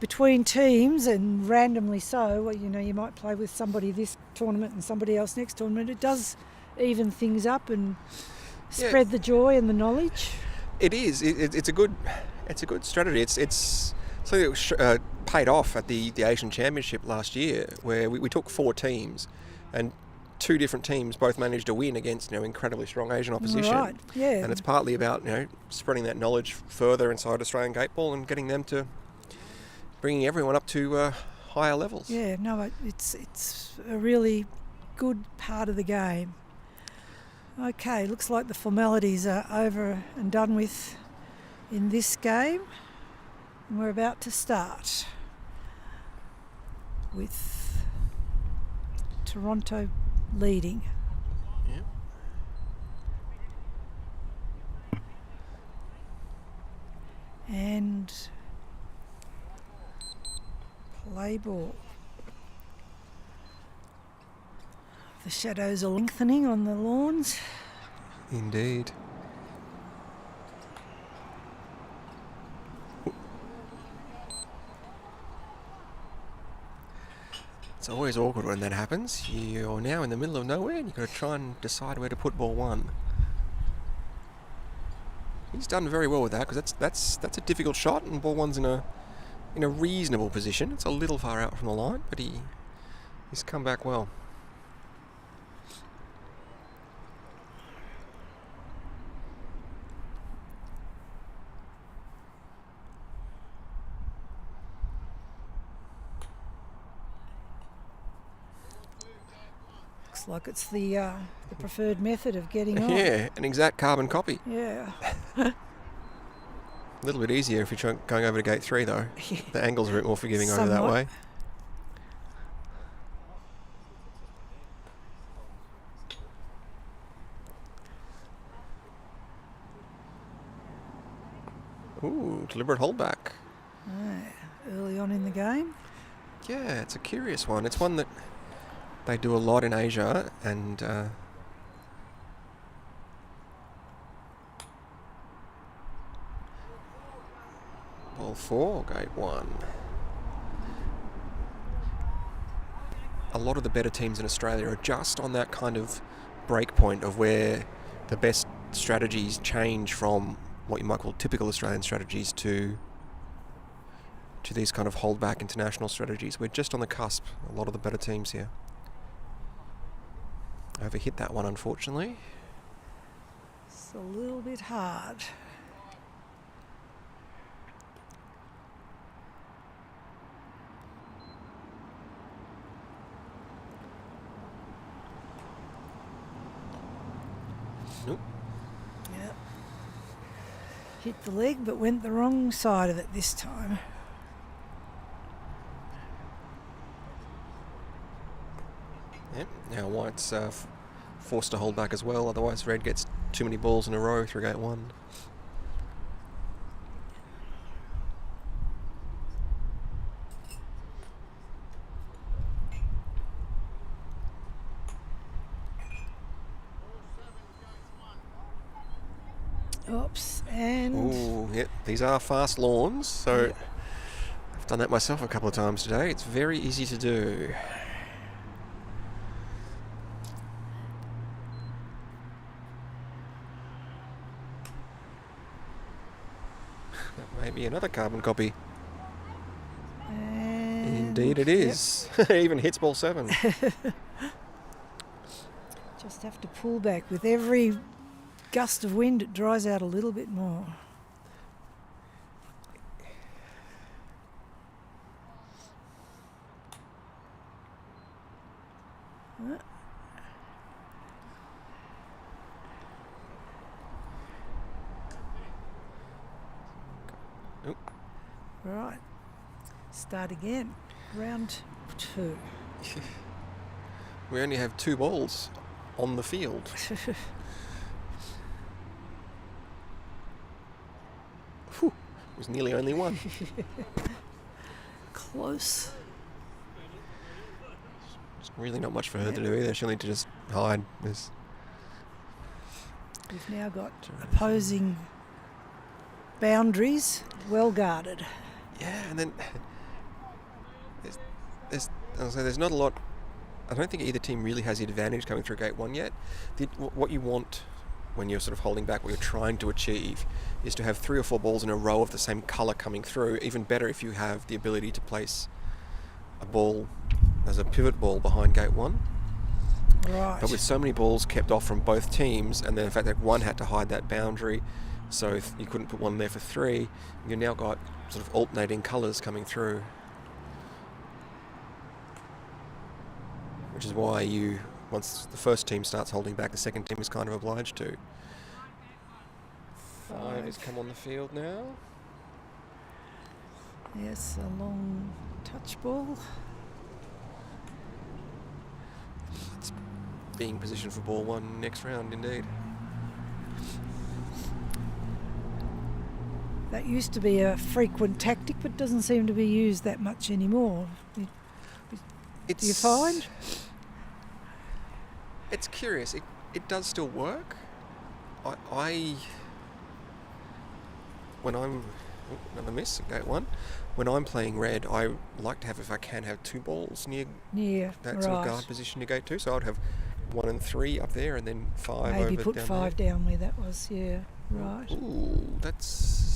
between teams and randomly so, you might play with somebody this tournament and somebody else next tournament. It does even things up and spread the joy and the knowledge. It is. It's a good strategy. It's something that paid off at the Asian Championship last year, where we took 4 teams, and 2 different teams both managed to win against incredibly strong Asian opposition. Right. Yeah. And it's partly about spreading that knowledge further inside Australian Gateball and getting them to bringing everyone up to higher levels. Yeah. No, it's a really good part of the game. Okay, looks like the formalities are over and done with in this game. And we're about to start with Toronto leading. Yeah. And play ball. The shadows are lengthening on the lawns. Indeed. It's always awkward when that happens. You're now in the middle of nowhere and you've got to try and decide where to put ball 1. He's done very well with that, because that's a difficult shot, and ball 1's in a reasonable position. It's a little far out from the line, but he's come back well. Like it's the preferred method of getting on. Yeah, an exact carbon copy. Yeah. A little bit easier if you're going over to gate 3 though. The angles are a bit more forgiving over that way. Ooh, deliberate holdback. Early on in the game. Yeah, it's a curious one. It's one that they do a lot in Asia, and ball 4, gate 1. A lot of the better teams in Australia are just on that kind of break point of where the best strategies change from what you might call typical Australian strategies to these kind of hold-back international strategies. We're just on the cusp, a lot of the better teams here. Overhit that one, unfortunately. It's a little bit hard. Nope. Yep. Hit the leg, but went the wrong side of it this time. Yep. Now White's forced to hold back as well, otherwise Red gets too many balls in a row through gate 1. Oops, and... Ooh, yep, these are fast lawns, so I've done that myself a couple of times today. It's very easy to do. Maybe another carbon copy. And Indeed it is. It even hits ball 7. Just have to pull back. With every gust of wind, it dries out a little bit more. Right, start again. Round 2. We only have 2 balls on the field. Whew, it was nearly only 1. Close. There's really not much for her to do either. She'll need to just hide this. We've now got opposing boundaries, well guarded. Yeah, and then there's not a lot. I don't think either team really has the advantage coming through gate 1 yet. What you want when you're sort of holding back, what you're trying to achieve, is to have 3 or 4 balls in a row of the same colour coming through. Even better if you have the ability to place a ball as a pivot ball behind gate 1. Right. But with so many balls kept off from both teams, and then the fact that 1 had to hide that boundary, so if you couldn't put 1 there for 3, you've now got sort of alternating colours coming through. Which is why once the first team starts holding back, the second team is kind of obliged to. 5 has come on the field now. Yes, a long touch ball. It's being positioned for ball 1 next round, indeed. That used to be a frequent tactic, but doesn't seem to be used that much anymore. Do you find? It's curious. It does still work. When I'm another miss, gate 1. When I'm playing red, I like to have, if I can, have 2 balls near that sort of guard position to gate 2. So I'd have 1 and 3 up there, and then 5 Maybe over put down 5 there. down where that was. Yeah, right. Ooh, it's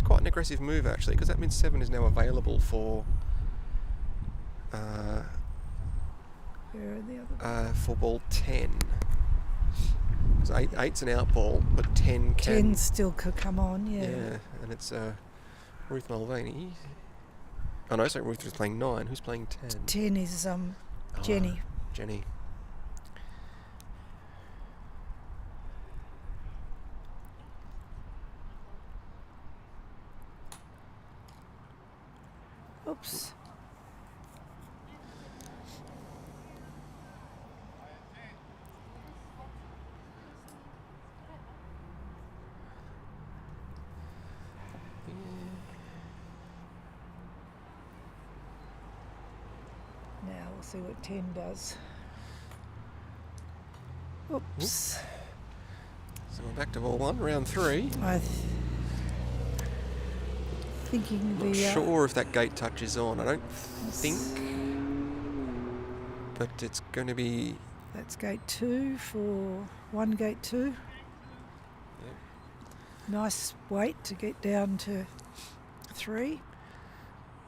quite an aggressive move actually, because that means 7 is now available for. Where are the other? For ball 10. Because 8's an out ball, but 10 can. 10 still could come on, yeah. Yeah, and it's Ruth Mulvaney. Oh no, sorry, Ruth was playing 9. Who's playing 10? 10 is Jenny. Jenny. Oops. Now we'll see what 10 does. Oops. So we're back to ball 1, round 3. Thinking Not sure if that gate touch is on. I don't think. But it's going to be. That's gate 2 for 1 gate 2. Yep. Nice weight to get down to 3.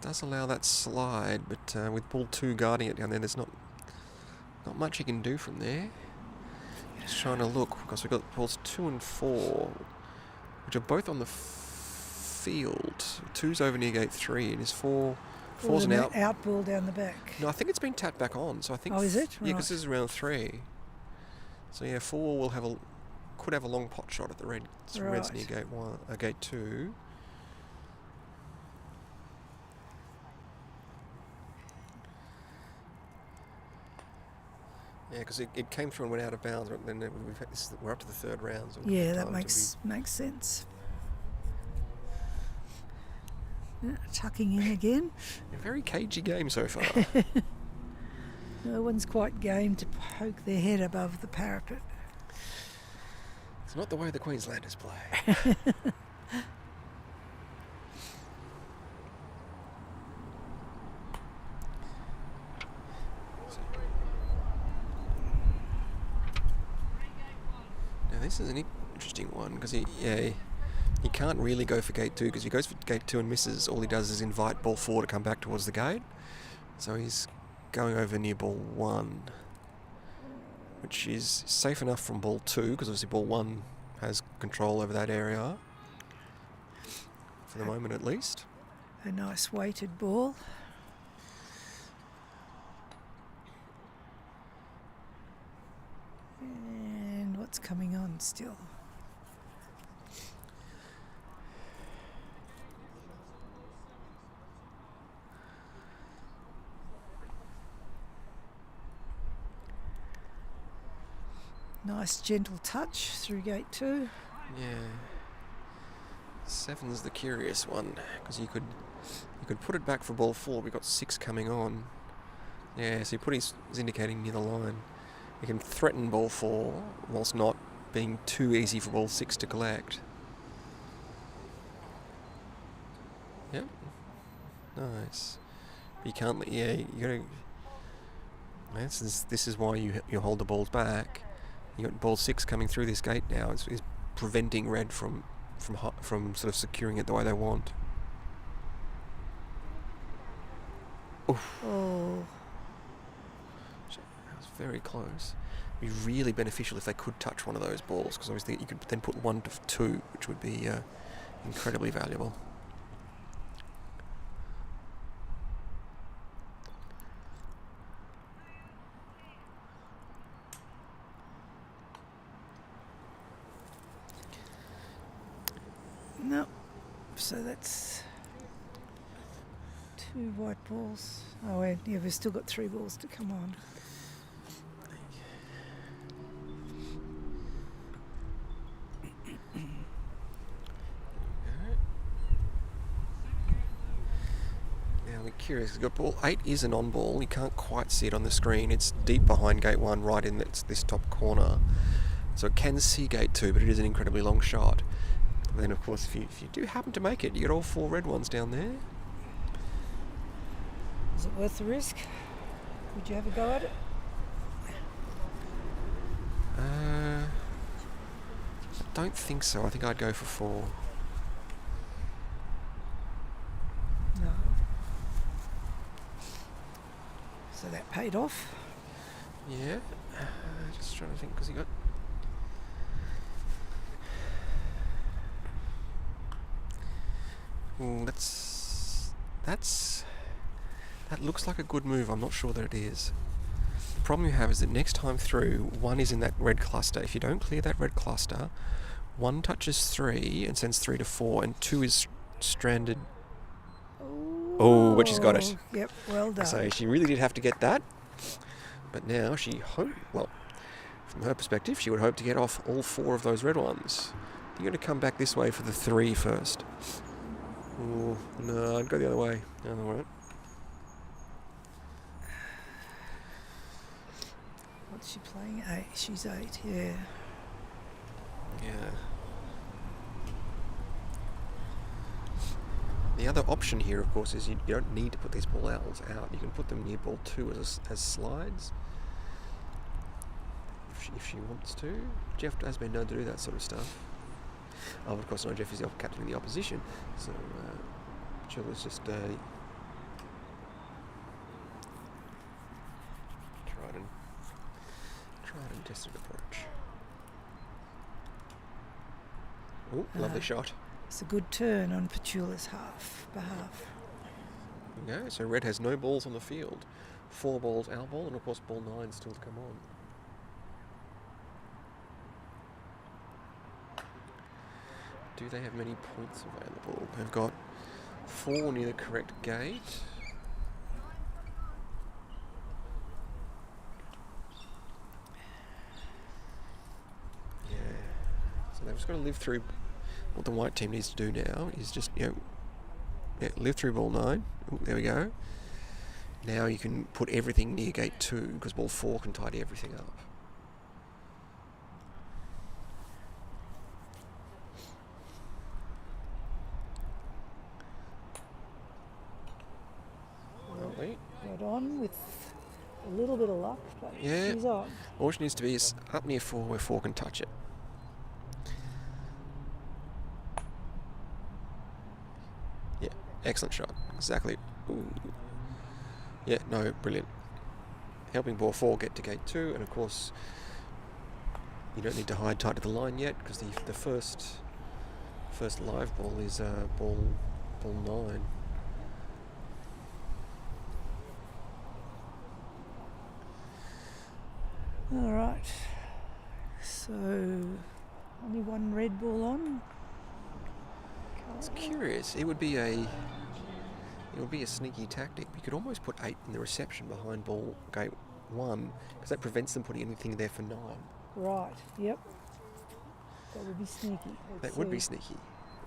Does allow that slide, but with ball 2 guarding it down there, there's not much you can do from there. Just trying to look, because we've got balls 2 and 4, which are both on the field. 2's over near gate 3, and is 4's an out ball down the back. No, I think it's been tapped back on. So I think. Oh, is it? Yeah, because this is round 3. So yeah, 4 will could have a long pot shot at the Reds. Right. Reds near gate 1, gate 2. Yeah, because it came through and went out of bounds, but then we're up to the 3rd round. So yeah, that makes sense. Tucking in again. A very cagey game so far. No one's quite game to poke their head above the parapet. It's not the way the Queenslanders play. Now this is an interesting one, because he can't really go for gate 2, because if he goes for gate 2 and misses, all he does is invite ball 4 to come back towards the gate. So he's going over near ball 1. which is safe enough from ball 2, because obviously ball 1 has control over that area, for the moment at least. A nice weighted ball. And what's coming on still? Nice gentle touch through gate 2. Yeah. 7's the curious one, because you could put it back for ball 4. We've got 6 coming on. Yeah, so he put his indicating near the line. You can threaten ball 4 whilst not being too easy for ball 6 to collect. Yep. Nice. But you can't. Yeah, you gotta. This is why you hold the balls back. You got ball 6 coming through this gate now. It's preventing red from sort of securing it the way they want. Oof. Oh. That was very close. It'd be really beneficial if they could touch one of those balls, because obviously you could then put 1 to 2, which would be incredibly valuable. No. So that's 2 white balls. Oh, yeah, we've still got 3 balls to come on. Now we're curious, we've got ball 8 is an on ball. You can't quite see it on the screen. It's deep behind gate 1, right in this top corner. So it can see gate 2, but it is an incredibly long shot. And then, of course, if you do happen to make it, you get all 4 red ones down there. Is it worth the risk? Would you have a go at it? I don't think so. I think I'd go for 4. No. So that paid off? Yeah. Just trying to think, because you got... Ooh, that looks like a good move. I'm not sure that it is. The problem you have is that next time through, 1 is in that red cluster. If you don't clear that red cluster, 1 touches 3 and sends 3 to 4, and 2 is stranded. Oh, but she's got it. Yep, well done. So she really did have to get that. But now well, from her perspective, she would hope to get off all 4 of those red ones. You're going to come back this way for the 3 first. Oh, no, I'd go the other way. No, all right. What's she playing? 8. She's 8, yeah. Yeah. The other option here, of course, is you don't need to put these ball owls out. You can put them near ball 2 as slides. If she wants to. Jeff has been known to do that sort of stuff. Oh, of course, no, Jeff is the captain of the opposition, so Jill is just tried and tested approach. Oh, lovely shot. It's a good turn on Petula's behalf. There we go. So red has no balls on the field. 4 balls our ball, and of course ball 9 still to come on. Do they have many points available? They've got 4 near the correct gate. Yeah. So they've just got to live through. What the white team needs to do now is just, live through ball 9. Ooh, there we go. Now you can put everything near gate 2, because ball 4 can tidy everything up. Got on with a little bit of luck, but she's on. All she needs to be is up near 4 where 4 can touch it. Yeah, excellent shot. Exactly. Ooh. Yeah, no, brilliant. helping ball 4 get to gate 2, and of course you don't need to hide tight to the line yet because the first live ball is ball 9. All right. So only one red ball on. It's curious. It would be a sneaky tactic. You could almost put 8 in the reception behind ball gate 1 because that prevents them putting anything there for 9. Right. Yep. That would be sneaky. That would be sneaky.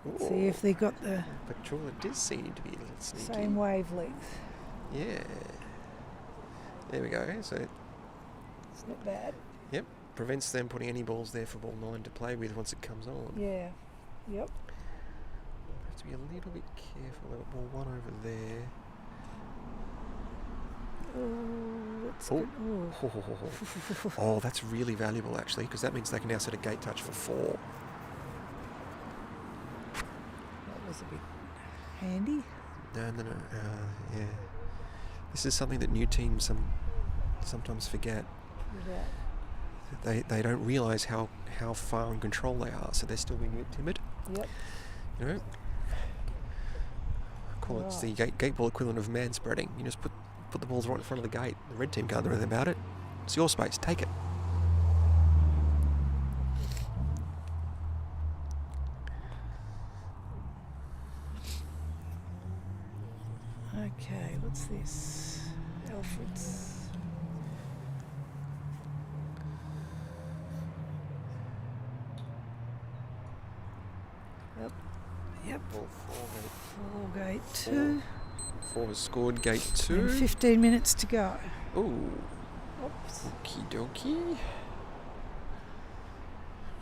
Let's see if they got the But sure, it does seem to be a little sneaky. same wavelength. Yeah. There we go. So It's not bad. yep, prevents them putting any balls there for ball 9 to play with once it comes on. Yeah. Yep. Have to be a little bit careful. They've got ball 1 over there. Oh, that's Oh. good. Oh. Oh, that's really valuable actually, because that means they can now set a gate touch for 4. That was a bit handy. No. Yeah. This is something that new teams sometimes forget. Yeah. They don't realise how far in control they are, so they're still being a bit timid. Yep. You know? I call it the gateball equivalent of man spreading. You just put the balls right in front of the gate. The red team can't do anything about it. It's your space. Take it. Okay, what's this? Alfred's. Yep. Ball 4 gate 2. 4 has scored gate 2. And 15 minutes to go. Ooh. Oops. Okie dokie.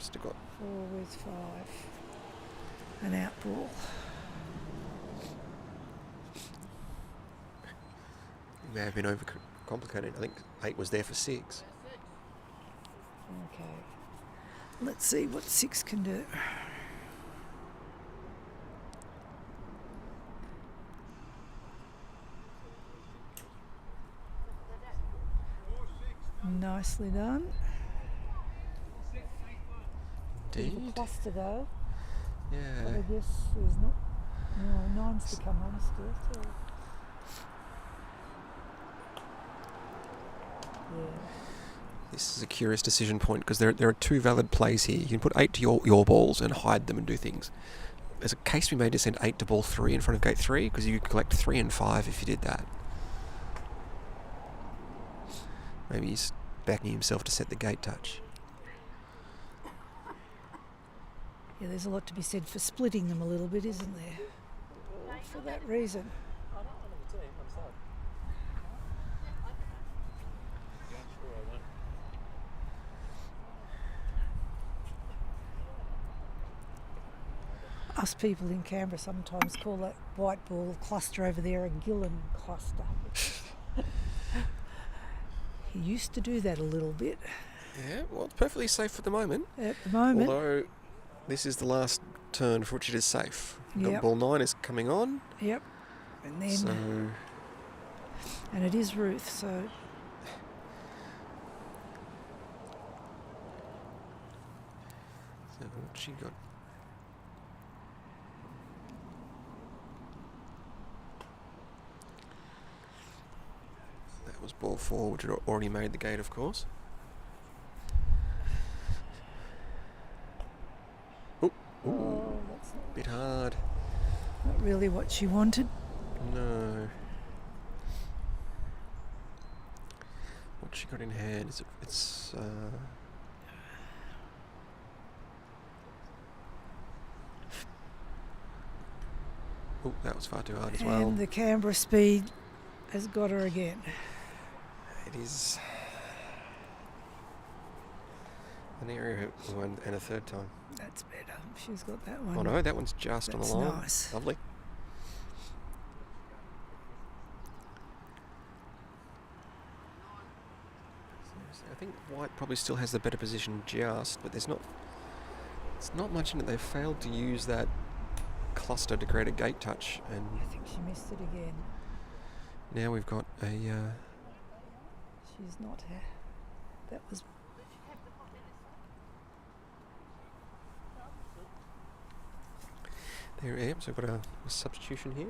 Still got 4 with 5. An out ball. may have been overcomplicated. I think 8 was there for 6. Okay. Let's see what 6 can do. Nicely done. Bit of a Indeed. cluster though. Yeah. But I guess there's not. No, 9's to come on still. So. Yeah. This is a curious decision point because there are 2 valid plays here. You can put 8 to your balls and hide them and do things. There's a case to be made to send 8 to ball 3 in front of gate 3 because you could collect 3 and 5 if you did that. Maybe he's backing himself to set the gate touch. Yeah, there's a lot to be said for splitting them a little bit, isn't there? For that reason. Us people in Canberra sometimes call that white ball cluster over there a Gillen cluster. He used to do that a little bit. Yeah, well, it's perfectly safe for the moment. At the moment. Although this is the last turn for which it is safe. Yep. Ball 9 is coming on. Yep. And then. So and it is Ruth, so. what she got? That was ball 4, which had already made the gate, of course. Ooh, that's a bit hard. Not really what she wanted. No. What she got in hand is it's oh, that was far too hard as well. And the Canberra speed has got her again. It is an area one and a third time. That's better. She's got that one. Oh no, that one's just on the line. Nice. Lovely. I think white probably still has the better position just, but there's not much in it. They've failed to use that cluster to create a gate touch, and I think she missed it again. now we've got a She's not. That was. There, yeah, so we've got a substitution here.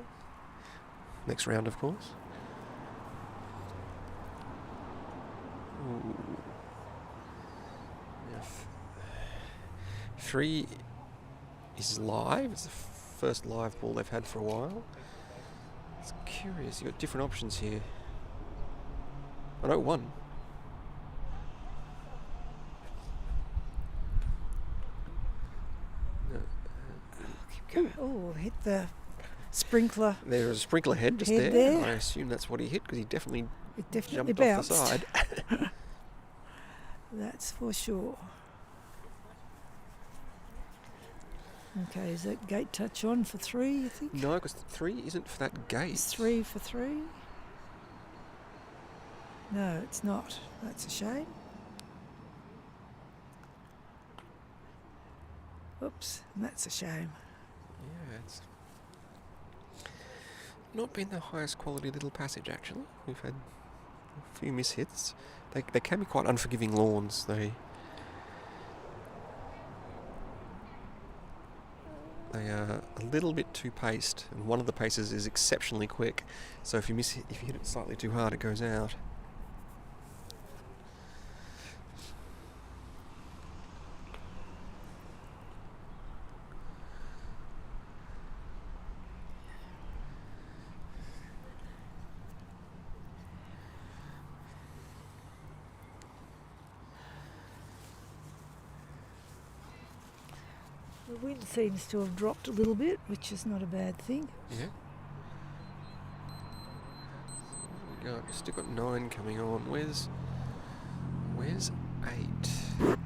Next round, of course. Ooh. Now, 3 is live. It's the first live ball they've had for a while. It's curious. You've got different options here. Oh no, 1. Oh, hit the sprinkler. There's a sprinkler head just there. I assume that's what he hit because he definitely jumped bounced off the side. That's for sure. Okay, is that gate touch on for 3, you think? No, because 3 isn't for that gate. It's 3 for 3? No, it's not. That's a shame. Oops, that's a shame. Yeah, it's not been the highest quality little passage, actually. We've had a few mishits. They can be quite unforgiving lawns. They are a little bit too paced, and one of the paces is exceptionally quick. So if you hit it slightly too hard, it goes out. The wind seems to have dropped a little bit, which is not a bad thing. Yeah. We got still got 9 coming on. Where's 8?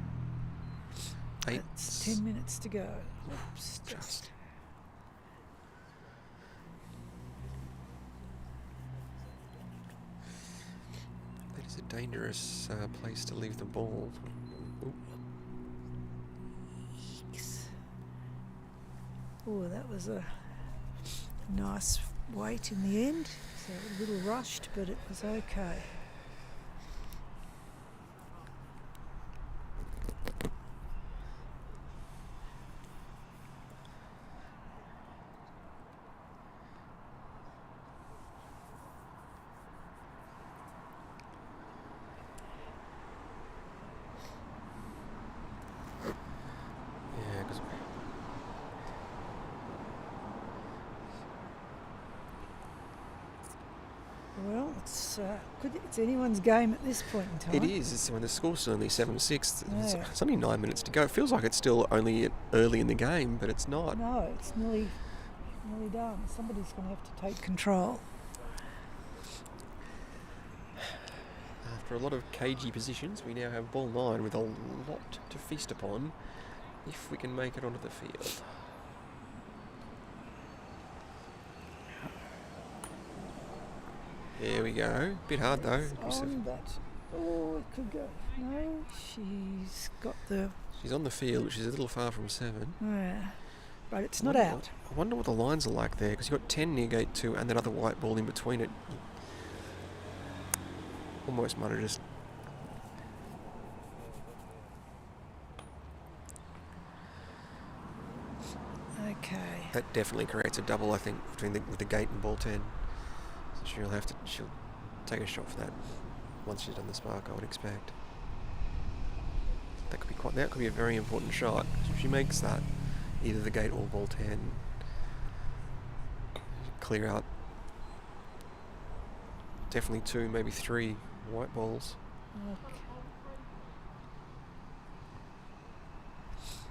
8. It's 10 minutes to go. Oops, just. That is a dangerous place to leave the ball. Ooh. Oh, that was a nice weight in the end. So a little rushed, but it was okay. Well, it's anyone's game at this point in time. It is. It's when the score's only 7-6. Yeah. It's only 9 minutes to go. It feels like it's still only early in the game, but it's not. No, it's nearly done. Somebody's going to have to take control. After a lot of cagey positions, we now have ball 9 with a lot to feast upon if we can make it onto the field. There we go. Bit hard though. On, but it could go. No, she's on the field, which is a little far from 7. Yeah, but it's not out. I wonder what the lines are like there, because you've got 10 near gate 2 and that other white ball in between it. Almost might have just. Okay. That definitely creates a double, I think, with the gate and ball 10. So she'll take a shot for that once she's done the spark, I would expect. That could be a very important shot. If she makes that, either the gate or ball 10, clear out definitely 2, maybe 3 white balls. Okay.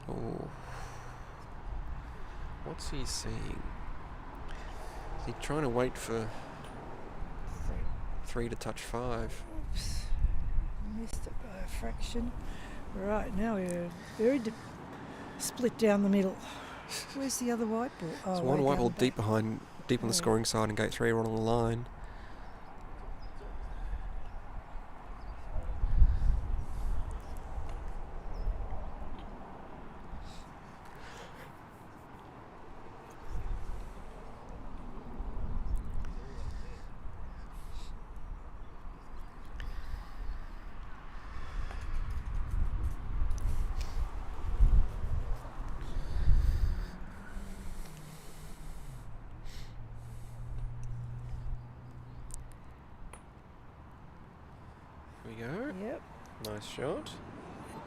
Oh. What's he seeing? Is he trying to wait for 3 to touch 5? Oops. Missed it by a fraction. Right, now we're very split down the middle. Where's the other white ball? Oh, There's one white ball deep on the scoring side and gate 3 right on the line. we go. Yep. Nice shot.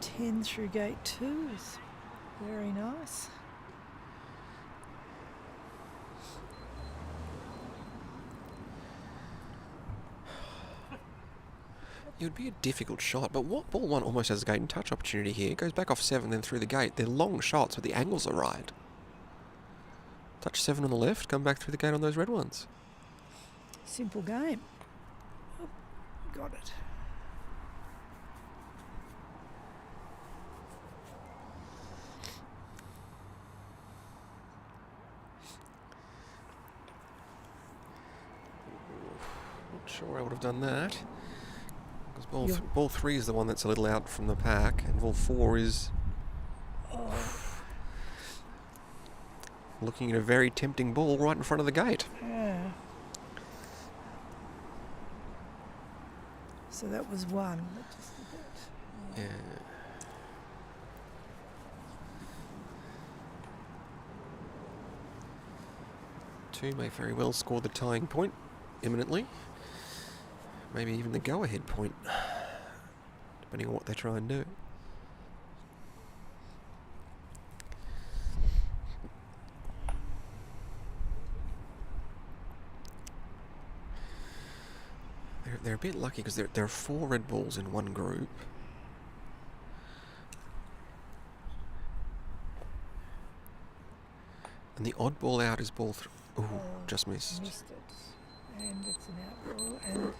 10 through gate 2 is very nice. It would be a difficult shot, but what ball one almost has a gate and touch opportunity here. It goes back off 7, then through the gate. They're long shots, but the angles are right. Touch 7 on the left, come back through the gate on those red ones. Simple game. Oh, got it. Not sure I would have done that. Because ball 3 is the one that's a little out from the pack, and ball 4 is looking at a very tempting ball right in front of the gate. Yeah. So that was 1. Yeah. Two may very well score the tying point imminently. Maybe even the go-ahead point, depending on what they try and do. They're a bit lucky because there are 4 red balls in one group. And the odd ball out is ball 3. Ooh, just missed. Missed it. And it's an out ball. And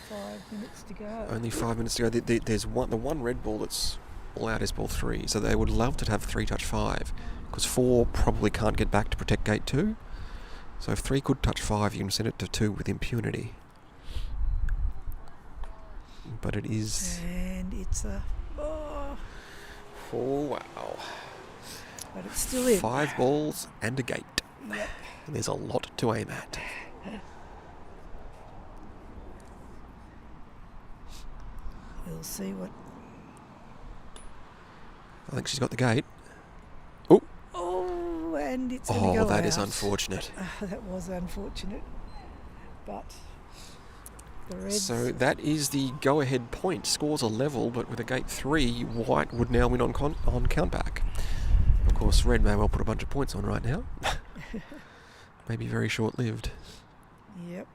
5 minutes to go. Only 5 minutes to go. There's the one red ball that's all out is ball 3. So they would love to have 3 touch 5. Because 4 probably can't get back to protect gate 2. So if 3 could touch 5, you can send it to 2 with impunity. But it is... And it's a... Oh, wow. But it's still in. 5 balls and a gate. Yep. And there's a lot to aim at. We'll see what... I think she's got the gate. Oh, and it's going to go Oh, that out. is unfortunate. That was unfortunate. But the Reds... So that is the go-ahead point. Scores are level, but with a gate 3, White would now win on countback. Of course, Red may well put a bunch of points on right now. Maybe very short-lived. Yep.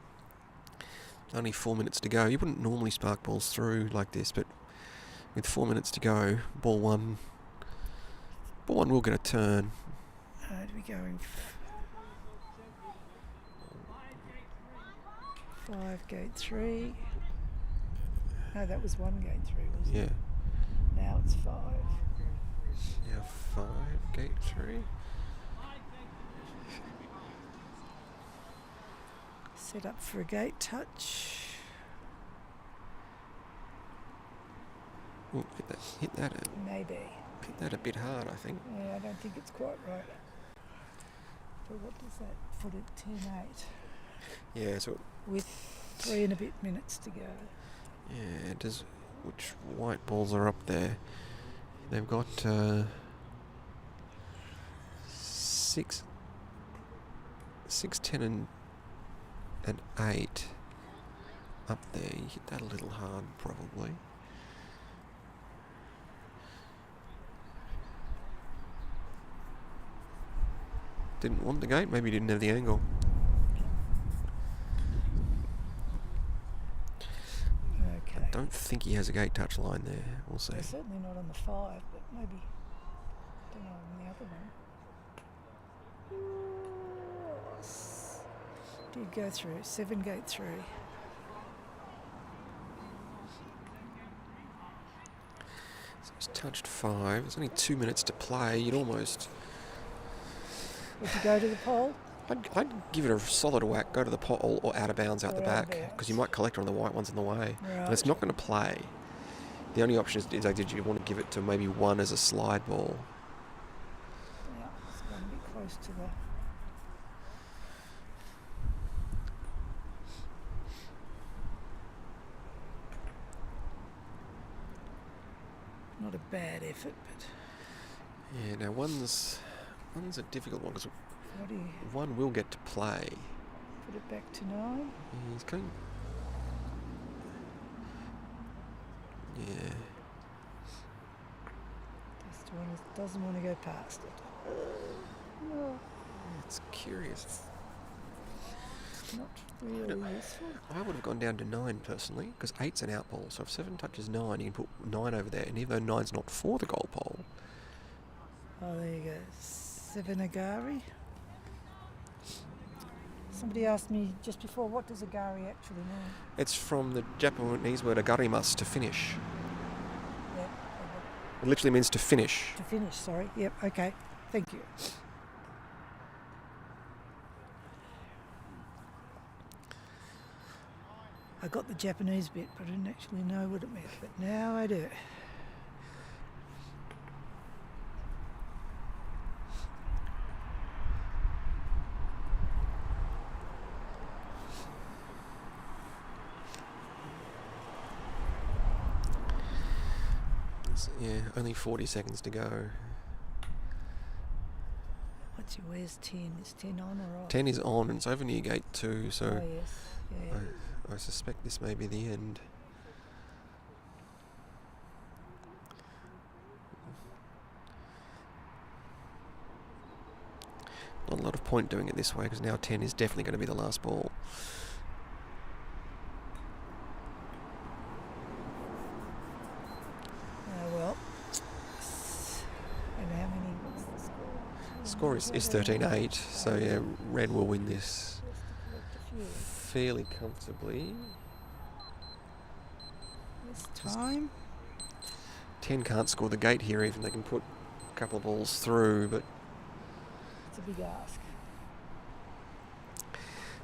Only 4 minutes to go. You wouldn't normally spark balls through like this, but with 4 minutes to go, ball one will get a turn. Right, we're going 5 gate 3. No, that was 1 gate 3, wasn't it? Yeah. Now it's 5. Now 5 gate 3. Set up for a gate touch. Ooh, hit that. Maybe. Hit that a bit hard, I think. Yeah, I don't think it's quite right. But what does that put it? 10-8. Yeah, so... With 3 and a bit minutes to go. Yeah, it does. Which White balls are up there? They've got 6, 10 and 8 up there. You hit that a little hard, probably. Didn't want the gate, maybe didn't have the angle. Okay. I don't think he has a gate touch line there. We'll see. Well, certainly not on the 5, but maybe, don't know, on the other one. Did go through, 7 gate 3. So he's touched 5. There's only 2 minutes to play. You'd almost... Would you go to the pole? I'd give it a solid whack, go to the pole or out of bounds out the Or out of back, bounds. because you might collect on the white ones on the way. Right. And it's not going to play. The only option is like, did you want to give it to maybe 1 as a slide ball? Yeah, it's going to be close to the... Not a bad effort, but... Yeah, now one's a difficult one, because What do you... 1 will get to play. Put it back to 9. He's going... Yeah. Doesn't want to go past it. No, It's curious. not really useful. I would have gone down to 9 personally, because 8's an out ball. So if 7 touches 9, you can put 9 over there. And even though 9's not for the goal pole. Oh, there you go. 7 agari. Somebody asked me just before, what does agari actually mean? It's from the Japanese word agarimasu, to finish. Yeah. It literally means to finish. To finish, sorry. Yep, okay. Thank you. I got the Japanese bit, but I didn't actually know what it meant. But now I do. Yeah, only 40 seconds to go. Where's 10? Is 10 on or off? 10 is on, and it's over near gate 2, so Oh, yes. Yeah. I suspect this may be the end. Not a lot of point doing it this way, because now 10 is definitely going to be the last ball. Well. And how many? What's the Score score? is 13-8, so yeah, red will win this fairly comfortably. This time. 10 can't score the gate here, even they can put a couple of balls through, but It's a big ask.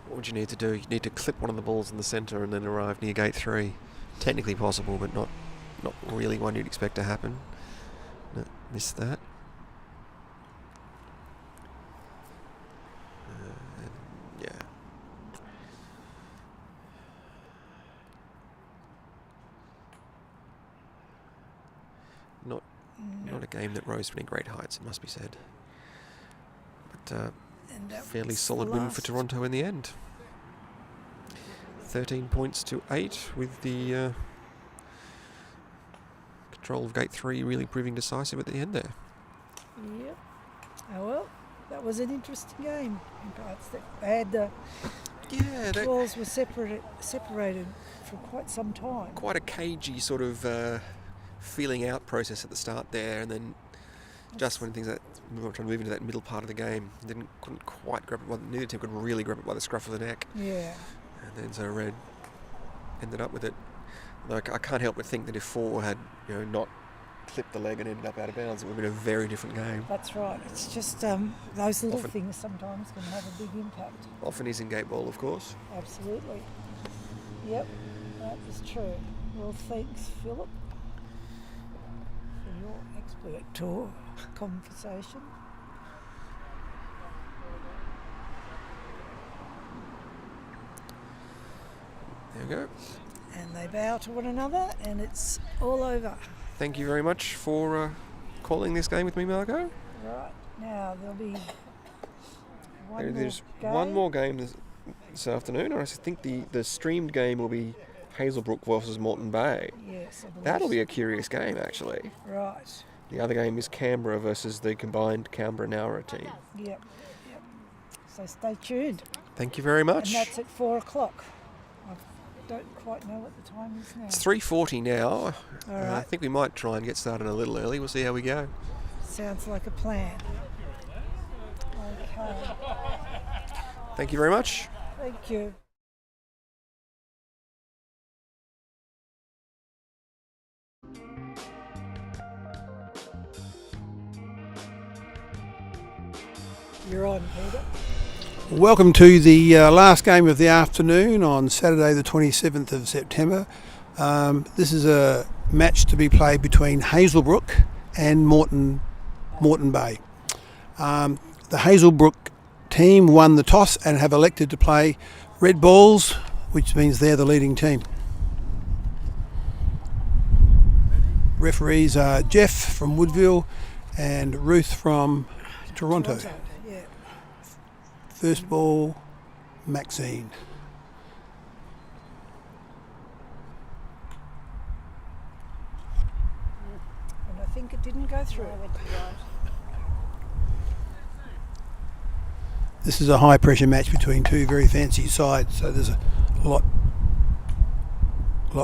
what would you need to do? You need to clip one of the balls in the centre and then arrive near gate 3. Technically possible, but not really one you'd expect to happen. No, missed that. Yeah. Not a game that rose to any great heights, it must be said. But fairly solid win for Toronto in the end. 13 points to 8, with the control of gate 3 really proving decisive at the end there. Yep. Oh well, that was an interesting game. They had the balls were separated for quite some time. Quite a cagey sort of feeling out process at the start there, and then just when things that we were trying to move into that middle part of the game, couldn't quite grab it. Neither team could really grab it by the scruff of the neck. Yeah. And then so red ended up with it. Like, I can't help but think that if 4 had not clipped the leg and ended up out of bounds, it would have been a very different game. That's right. It's just those little things sometimes can have a big impact. Often is in Gateball, of course. Absolutely. Yep, that is true. Well, thanks, Philip, for your expert tour conversation. There we go. And they bow to one another, and it's all over. Thank you very much for calling this game with me, Margot. Right, now there'll be There's one more game this afternoon, and I think the streamed game will be Hazelbrook versus Moreton Bay. Yes, I believe that'll be a curious game, actually. Right. The other game is Canberra versus the combined Canberra-Nowra team. Yep. So stay tuned. Thank you very much. And that's at 4 o'clock. I don't quite know what the time is now. It's 3:40 now. All right. I think we might try and get started a little early. We'll see how we go. Sounds like a plan. Okay. Thank you very much. Thank you. You're on, Peter. Welcome to the last game of the afternoon on Saturday the 27th of September. This is a match to be played between Hazelbrook and Moreton Bay. The Hazelbrook team won the toss and have elected to play red balls, which means they're the leading team. Referees are Jeff from Woodville and Ruth from Toronto. Yeah. First ball, Maxine. think it didn't go through. This is a high pressure match between two very fancy sides, so there's a lot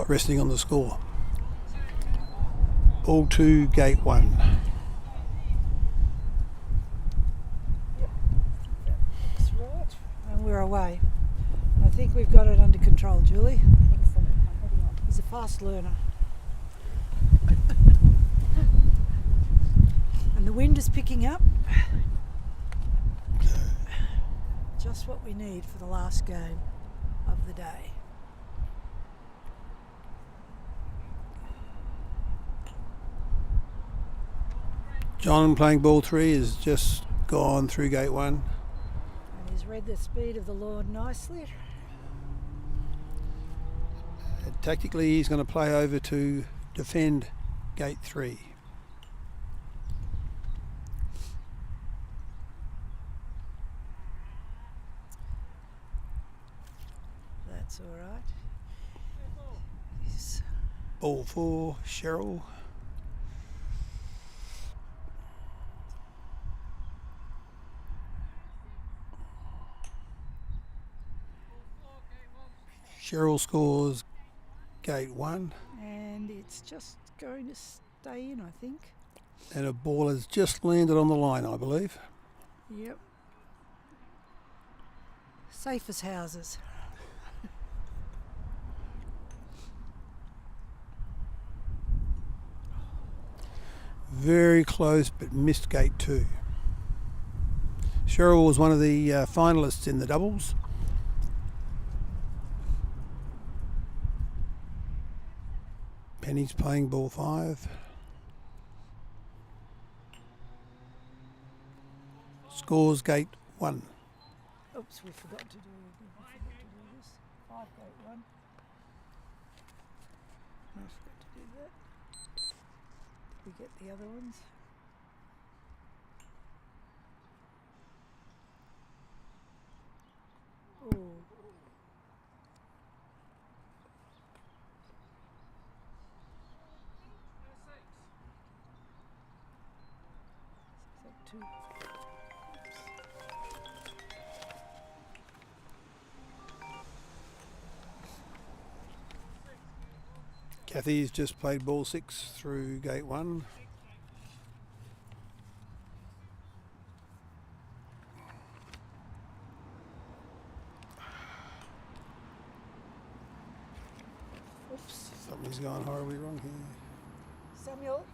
resting on the score. Ball 2, gate 1. That's right. And we're away. I think we've got it under control, Julie. Excellent. I'm heading on. He's a fast learner. And the wind is picking up. Just what we need for the last game of the day. John playing ball 3 has just gone through gate 1. And he's read the speed of the Lord nicely. And tactically, he's going to play over to defend gate 3. That's all right. Ball 4, Cheryl. Cheryl scores gate 1. And it's just going to stay in, I think. And a ball has just landed on the line, I believe. Yep. Safe as houses. Very close, but missed gate 2. Cheryl was one of the finalists in the doubles. Penny's playing ball 5. Scores gate 1. Oops, we forgot to do this. 5 gate 1. I forgot to do that. Did we get the other ones? Oh. Two. Kathy's just played ball 6 through gate 1. Oops. Something's gone horribly wrong here. Samuel?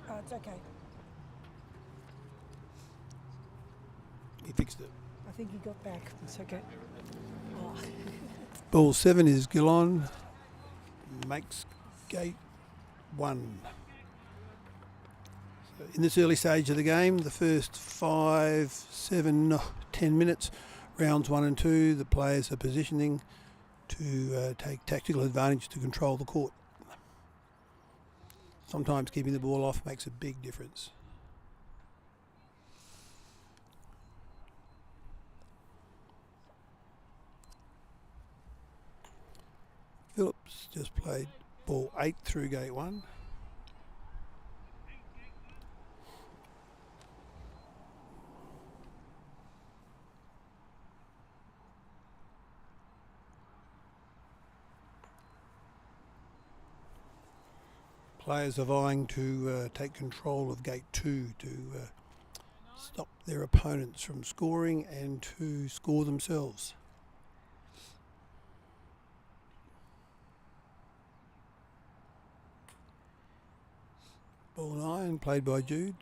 Oh, it's okay. He fixed it. I think he got back. It's okay. Oh. Ball 7 is Gillon. Makes gate 1. So in this early stage of the game, the first 5, 7, 10 minutes, rounds 1 and 2, the players are positioning to take tactical advantage to control the court. Sometimes keeping the ball off makes a big difference. Phillips just played ball 8 through gate 1. Players are vying to take control of gate 2 to stop their opponents from scoring and to score themselves. Ball 9, played by Jude,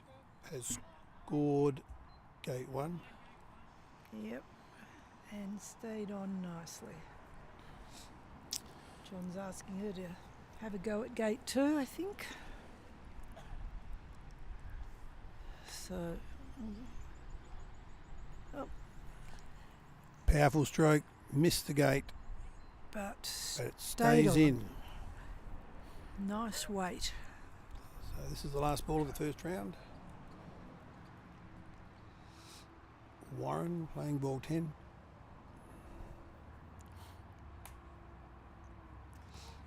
has scored gate 1. Yep. And stayed on nicely. John's asking her to have a go at gate 2, I think. So, oh. Powerful stroke, missed the gate, but it stays in. Nice weight. So this is the last ball of the first round. Warren playing ball 10.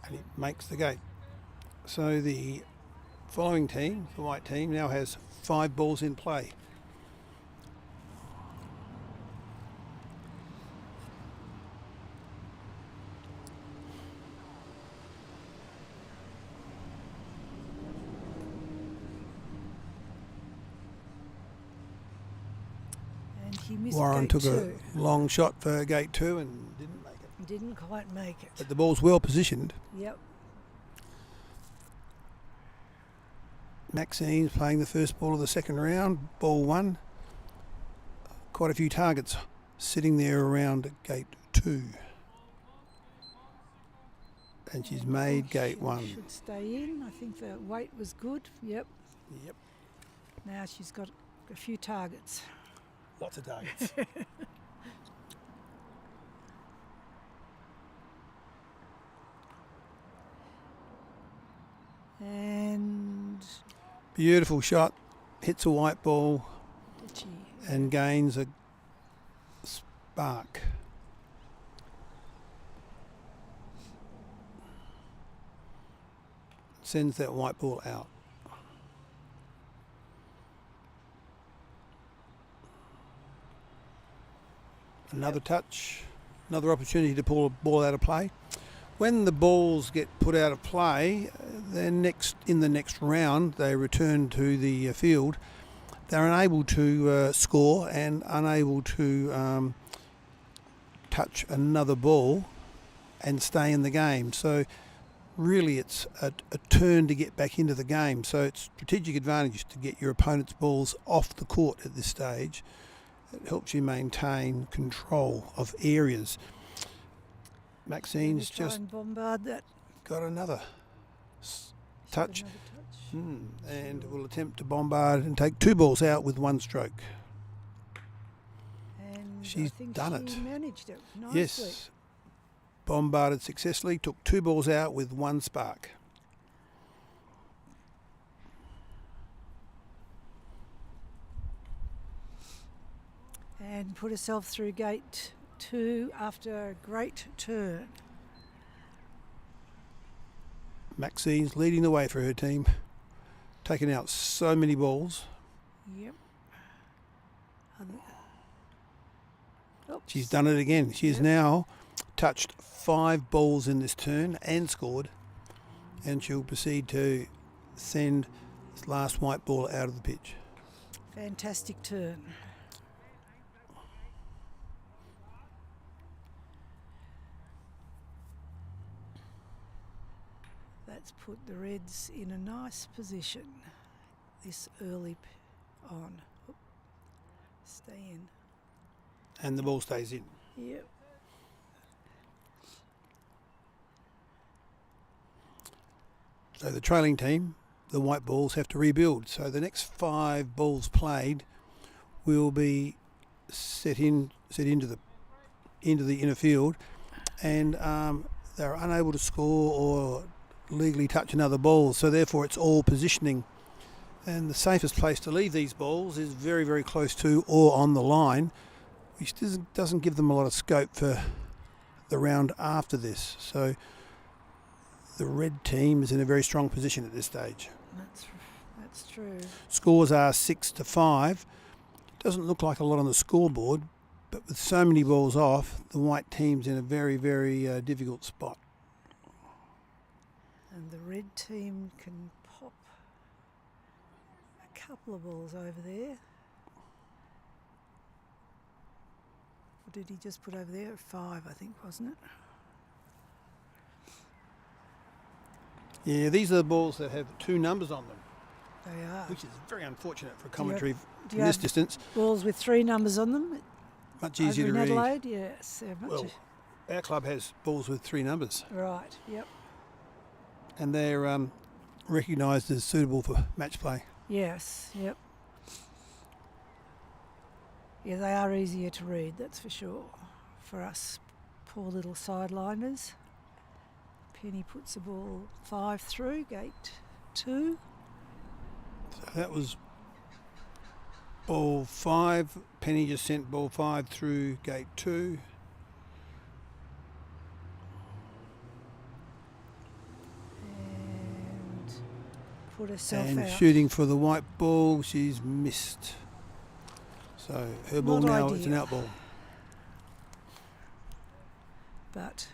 And it makes the gate. So the following team, the white team, now has 5 balls in play. And he missed Warren gate took 2. a long shot for gate 2 and didn't make it. He didn't quite make it. But the ball's well positioned. Yep. Maxine's playing the first ball of the second round, ball 1. Quite a few targets sitting there around gate 2. And she's made gate 1. Should stay in. I think the weight was good. Yep. Yep. Now she's got a few targets. Lots of targets. And Beautiful shot. Hits a white ball did she? and gains a spark. Sends that white ball out. Another touch, another opportunity to pull a ball out of play. When the balls get put out of play, then in the next round they return to the field. They're unable to score and unable to touch another ball and stay in the game. So really it's a turn to get back into the game. So it's strategic advantage to get your opponent's balls off the court at this stage. It helps you maintain control of areas. Maxine's Try just and bombard that. got another touch. And will attempt to bombard and take 2 balls out with 1 stroke. And She's I think done she it. managed it nicely. Yes. Bombarded successfully, took 2 balls out with 1 spark. And put herself through gate 2 after a great turn. Maxine's leading the way for her team, taking out so many balls. Yep. She's done it again. She has now touched 5 balls in this turn and scored, and she'll proceed to send this last white ball out of the pitch. Fantastic turn. That's put the Reds in a nice position this early on. Oop. Stay in. And the ball stays in. Yep. So the trailing team, the white balls, have to rebuild. So the next 5 balls played will be set into the inner field, and they're unable to score or legally touch another ball. So therefore, it's all positioning. And the safest place to leave these balls is very, very close to or on the line, which doesn't give them a lot of scope for the round after this. So the red team is in a very strong position at this stage. That's true. Scores are 6-5. Doesn't look like a lot on the scoreboard, but with so many balls off, the white team's in a very, very difficult spot. And the red team can pop a couple of balls over there. What did he just put over there? 5, I think, wasn't it? Yeah, these are the balls that have 2 numbers on them. They are. Which is very unfortunate for commentary Do from you this have distance. balls with 3 numbers on them? Much easier Over to in read. Adelaide? Yes. They're much Well, our club has balls with 3 numbers. right, yep. And they're recognised as suitable for match play. Yes, yep. Yeah, they are easier to read, that's for sure. For us poor little sideliners. Penny puts the ball 5 through, gate 2. So that was ball 5. Penny just sent ball 5 through gate 2. And put herself and out. shooting for the white ball, she's missed. So her ball Not now, it's an ideal. out ball. But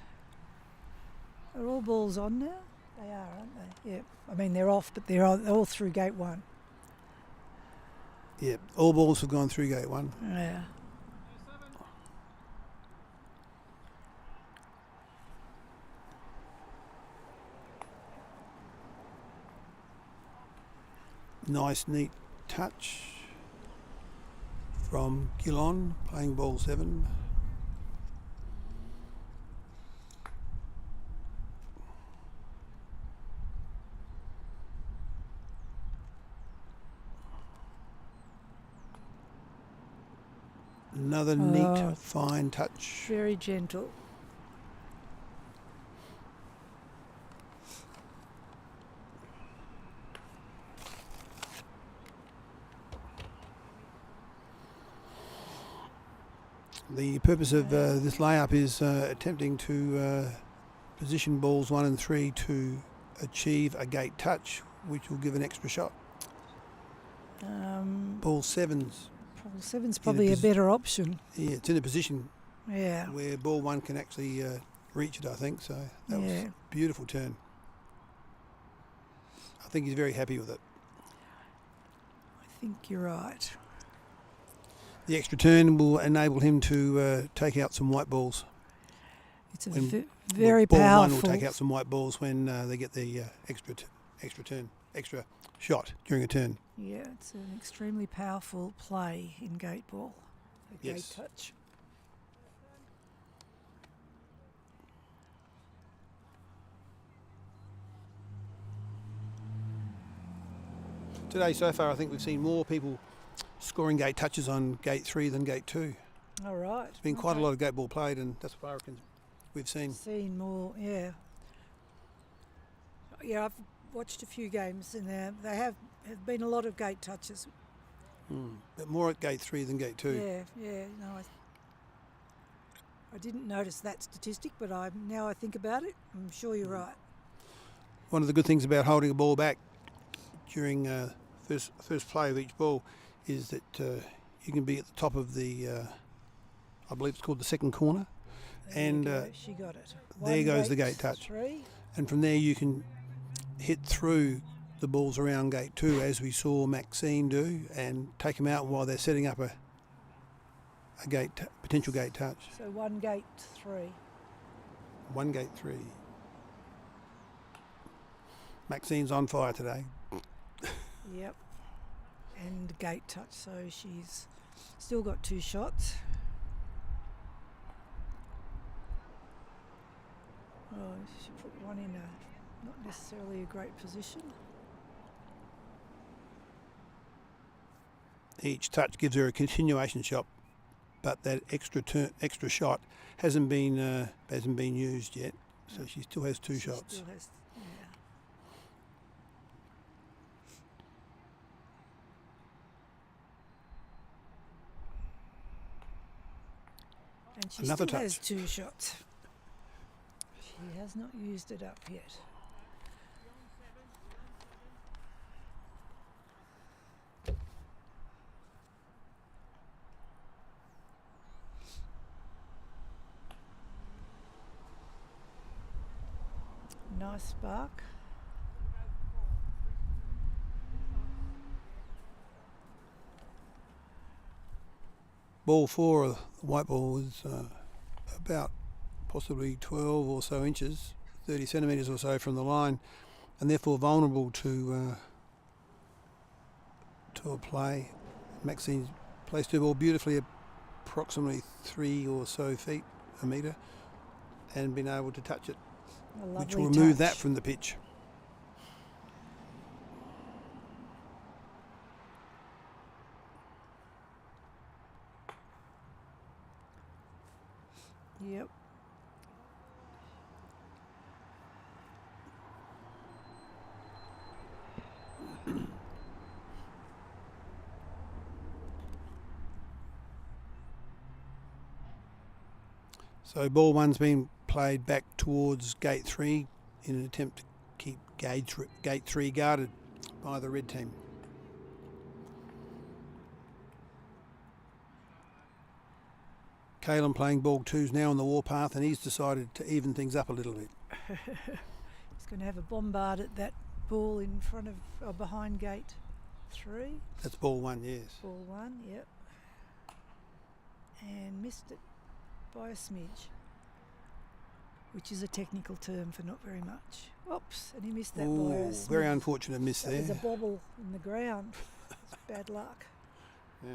are all balls on now? They are, aren't they? Yeah. I mean, they're off, but they're all through gate 1. Yeah, all balls have gone through gate 1. Yeah. Nice, neat touch from Gillon, playing ball 7. Another neat, fine touch. Very gentle. The purpose of this layup is attempting to position balls 1 and 3 to achieve a gate touch, which will give an extra shot. Ball 7's. Ball 7's probably a better option. Yeah, it's in a position where ball 1 can actually reach it, I think. So that was a beautiful turn. I think he's very happy with it. I think you're right. The extra turn will enable him to take out some white balls. It's a very ball powerful. 1 will take out some white balls when they get the extra shot during a turn. Yeah, it's an extremely powerful play in gate ball. A gate Yes. touch. Today so far I think we've seen more people scoring gate touches on gate 3 than gate 2. All right. There's been quite a lot of gate ball played, and that's what I reckon we've seen. Seen more, yeah. Yeah, I've watched a few games, and there have been a lot of gate touches. But more at gate 3 than gate 2. Yeah. No, I didn't notice that statistic, but now I think about it, I'm sure you're right. One of the good things about holding a ball back during first play of each ball is that you can be at the top of the, I believe it's called the second corner, and she got it. There goes the gate touch. 3. And from there you can hit through the balls around gate 2, as we saw Maxine do, and take them out while they're setting up a potential gate touch. So 1 gate 3. 1 gate 3. Maxine's on fire today. Yep. And gate touch, so she's still got 2 shots. Oh, she put one in a not necessarily a great position. Each touch gives her a continuation shot, but that extra shot hasn't been used yet, so she still has 2 shots. Still has, And she Another still touch. has 2 shots. She has not used it up yet. Nice spark. Ball 4, the white ball, is about possibly 12 or so inches, 30 centimetres or so from the line, and therefore vulnerable to a play. Maxine's placed her ball beautifully, approximately 3 or so feet, a metre, and been able to touch it, which will remove that from the pitch. Yep. So ball 1's been played back towards gate 3 in an attempt to keep gate 3 guarded by the red team. Kalen playing ball 2's now on the warpath, and he's decided to even things up a little bit. He's going to have a bombard at that ball in front of or behind gate 3. That's ball 1, yes. Ball 1, yep. And missed it by a smidge, which is a technical term for not very much. Oops, and he missed that by a smidge. Very unfortunate miss there. There's a bobble in the ground. It's bad luck. Yeah.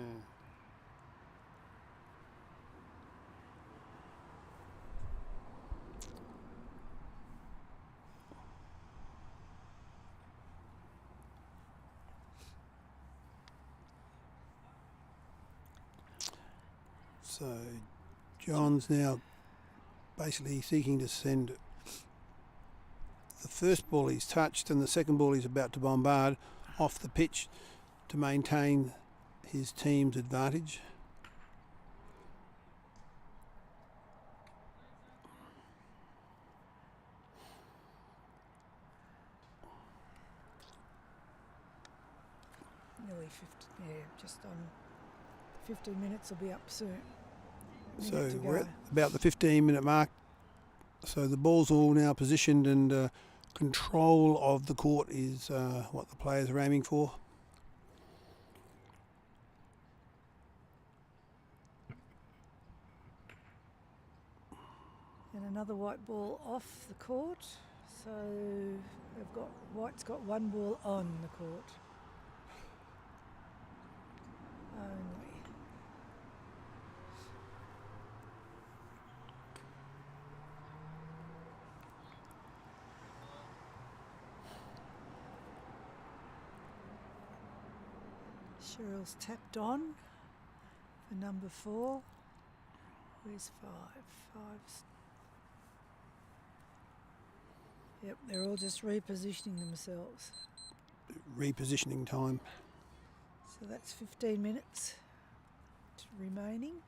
So John's now basically seeking to send the first ball he's touched and the second ball he's about to bombard off the pitch to maintain his team's advantage. Nearly 50, yeah, just on 15 minutes will be up soon. So we're at about the 15-minute mark. So the ball's all now positioned, and control of the court is what the players are aiming for. And another white ball off the court. So they've got white's got one ball on the court. Only. Cheryl's tapped on for number 4. Where's 5? 5's. Yep, they're all just repositioning themselves. Repositioning time. So that's 15 minutes remaining.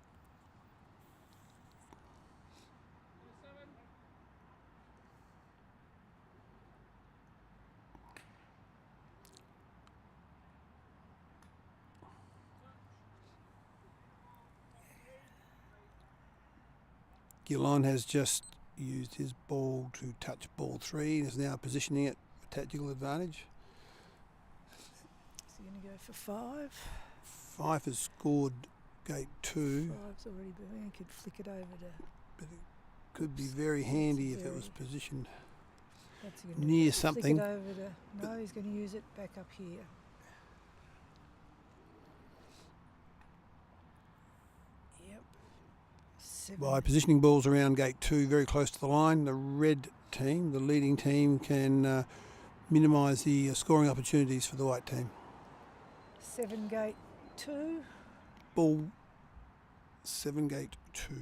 Gillon has just used his ball to touch ball 3 and is now positioning it for tactical advantage. Is he going to go for 5? 5 has scored gate 2. 5's already been. He could flick it over to. But it could be very handy if it was positioned What's he gonna near do? something. Flick it over to. No, he's going to use it back up here. Yep. 7. By positioning balls around gate 2 very close to the line, the red team, the leading team, can minimise the scoring opportunities for the white team. 7 gate 2. Ball 7 gate 2.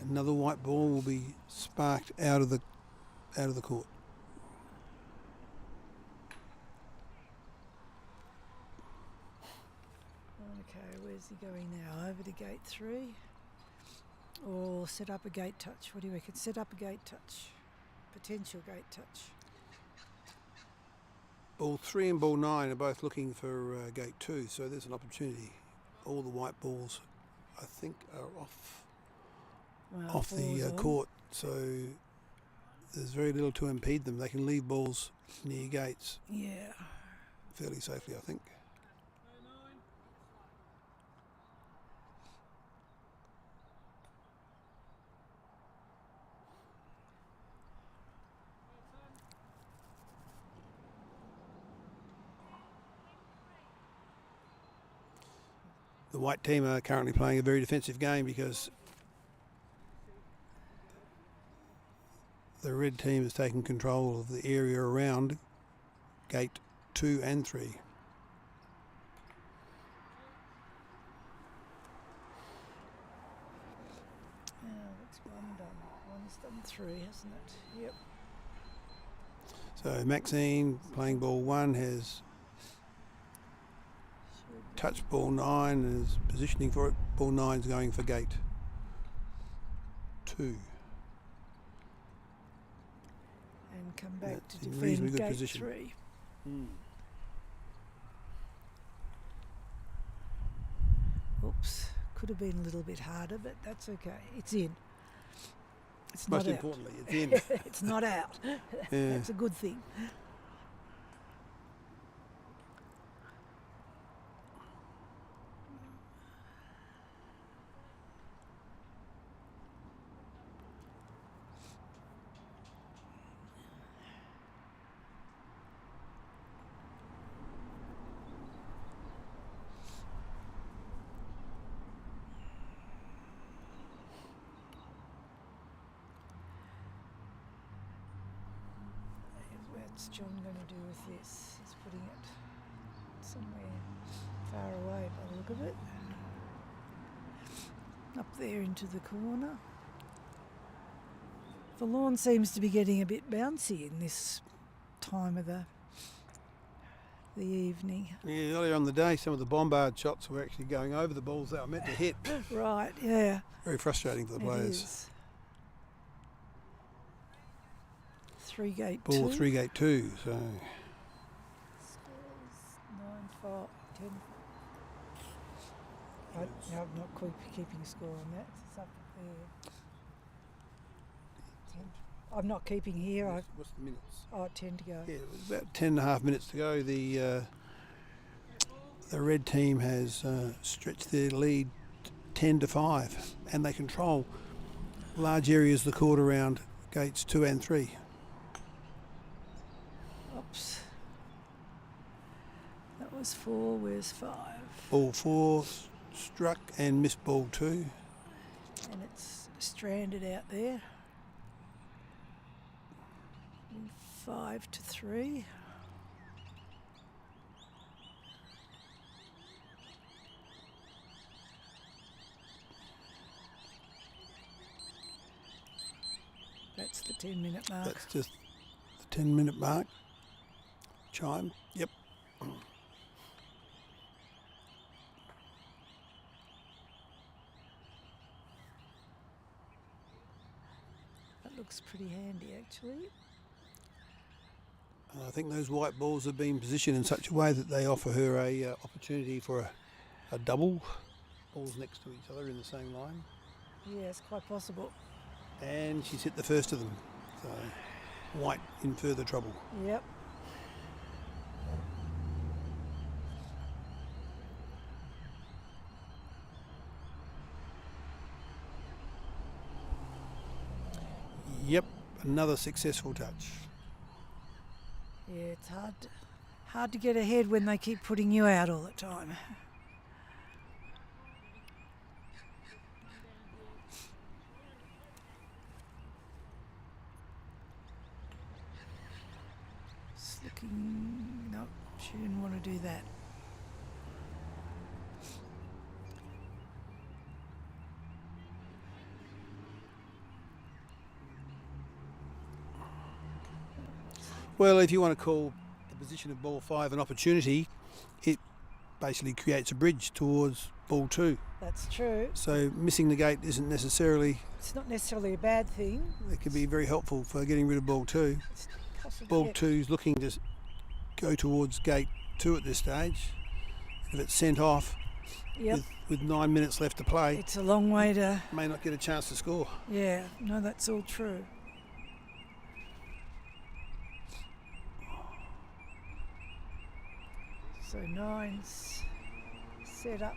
Another white ball will be sparked out of the court. Okay, where's he going now? Over to gate 3? Or set up a gate touch? What do you reckon? Set up a gate touch. Potential gate touch. Ball 3 and ball 9 are both looking for gate 2, so there's an opportunity. All the white balls, I think, are off the court, so there's very little to impede them. They can leave balls near gates. Yeah. Fairly safely, I think. The white team are currently playing a very defensive game because the red team has taken control of the area around gate 2 and 3. That's one done. One's done 3, hasn't it? Yep. So Maxine playing ball 1 has touched ball 9 and is positioning for it. Ball 9's going for gate 2. and come back That's to in reasonably defend good gate position. 3. Oops, could have been a little bit harder, but that's okay. It's in. It's Most not importantly, out. it's in. It's not out. Yeah. That's a good thing. What's John going to do with this? He's putting it somewhere far away by the look of it. Up there into the corner. The lawn seems to be getting a bit bouncy in this time of the evening. Yeah, earlier on the day, some of the bombard shots were actually going over the balls they were meant to hit. Right, yeah. Very frustrating for the players. It is. 3 gate Ball 2. 3 gate 2, so Scores 9-5, 10. No, I'm not keeping score on that. It's up there. 10. I'm not keeping here. What's the minutes? 10 to go. Yeah, it was about 10.5 minutes to go. The red team has stretched their lead 10-5, and they control large areas of the court around gates 2 and 3. Oops. That was 4. Where's 5? Ball 4 struck and missed ball 2. And it's stranded out there. 5-3. That's the 10-minute mark. That's just the 10-minute mark. Chime. Yep. That looks pretty handy, actually. I think those white balls have been positioned in such a way that they offer her a opportunity for a double. Balls next to each other in the same line. Yes, quite possible. And she's hit the first of them. So white in further trouble. Yep. Yep, another successful touch. Yeah, it's hard to get ahead when they keep putting you out all the time. It's looking... No, she didn't want to do that. Well, if you want to call the position of ball 5 an opportunity, it basically creates a bridge towards ball 2. That's true. So missing the gate isn't necessarily... It's not necessarily a bad thing. It can be very helpful for getting rid of ball 2. Ball 2 is looking to go towards gate 2 at this stage. If it's sent off with 9 minutes left to play... It's a long way to... May not get a chance to score. Yeah, no, that's all true. So 9's set up.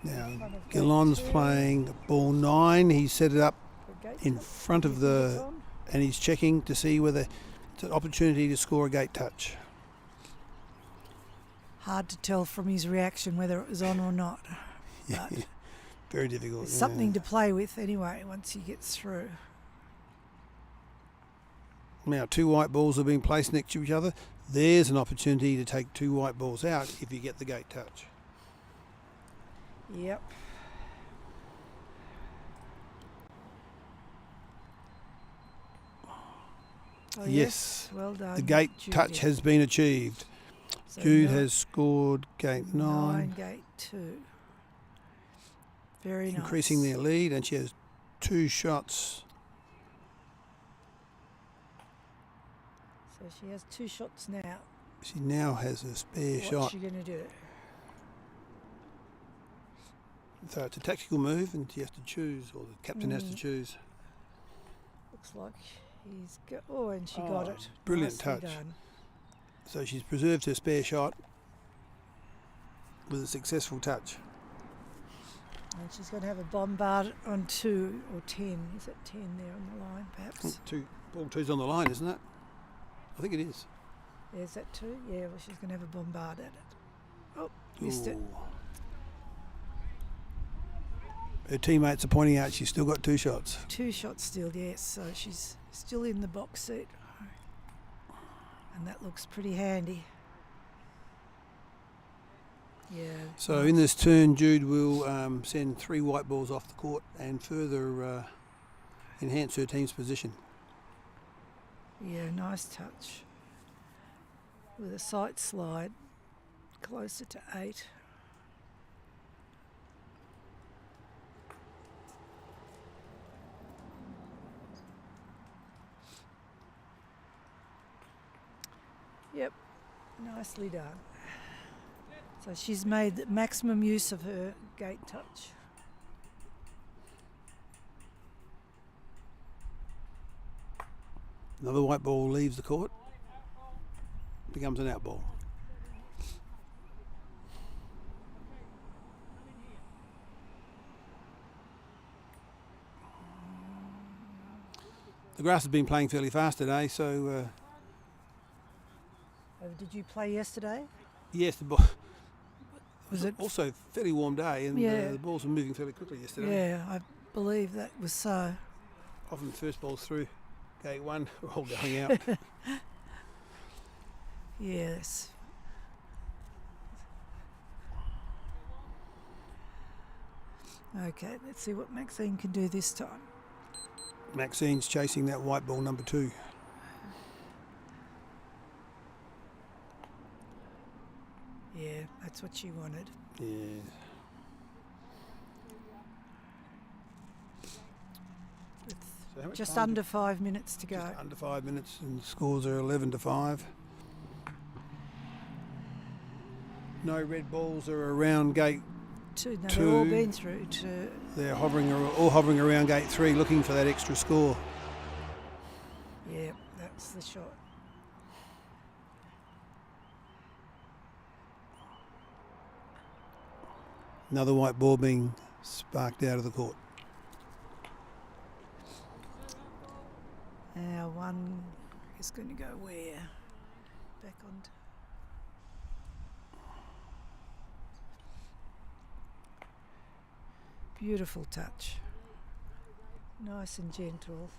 Now, Gillon's playing ball 9. He's set it up in front of the... And he's checking to see whether it's an opportunity to score a gate touch. Hard to tell from his reaction whether it was on or not. Yeah, very difficult. There's something to play with anyway once he gets through. Now, 2 white balls are being placed next to each other. There's an opportunity to take 2 white balls out if you get the gate touch. Yep. Oh, yes. Well done. The gate touch has been achieved. So Jude has scored gate 9. Gate 2. Very nice. Increasing their lead, and she has 2 shots. she has 2 shots now. She now has a spare shot. What's she going to do? So it's a tactical move, and she has to choose, or the captain has to choose. Looks like he's got. Oh, and she got it. Brilliant Nicely touch. done. So she's preserved her spare shot with a successful touch. And she's going to have a bombard on 2 or 10. Is it 10 there on the line, perhaps? Ball 2's on the line, isn't it? I think it is. Yeah, is that 2? Yeah, well, she's going to have a bombard at it. Oh, missed it. Her teammates are pointing out she's still got 2 shots. 2 shots still, yes. So she's still in the box seat. And that looks pretty handy. Yeah. So in this turn, Jude will send 3 white balls off the court and further enhance her team's position. Yeah, nice touch. With a sight slide closer to 8. Yep, nicely done. So she's made the maximum use of her gate touch. Another white ball leaves the court, becomes an out ball. The grass has been playing fairly fast today, so... Did you play yesterday? Yes, the ball... Was it also fairly warm day, and the balls were moving fairly quickly yesterday. Yeah, I believe that was so. Often the first balls through gate 1 were all going out. Yes. Okay, let's see what Maxine can do this time. Maxine's chasing that white ball number 2. Yeah, that's what she wanted. Yeah. So Just under 5 minutes to go. Just under 5 minutes, and scores are 11-5. No red balls are around gate 2. No, 2. they've all been through to. They're all hovering around gate 3, looking for that extra score. Yeah, that's the shot. Another white ball being sparked out of the court. Now 1 is going to go where? Back on. Beautiful touch. Nice and gentle.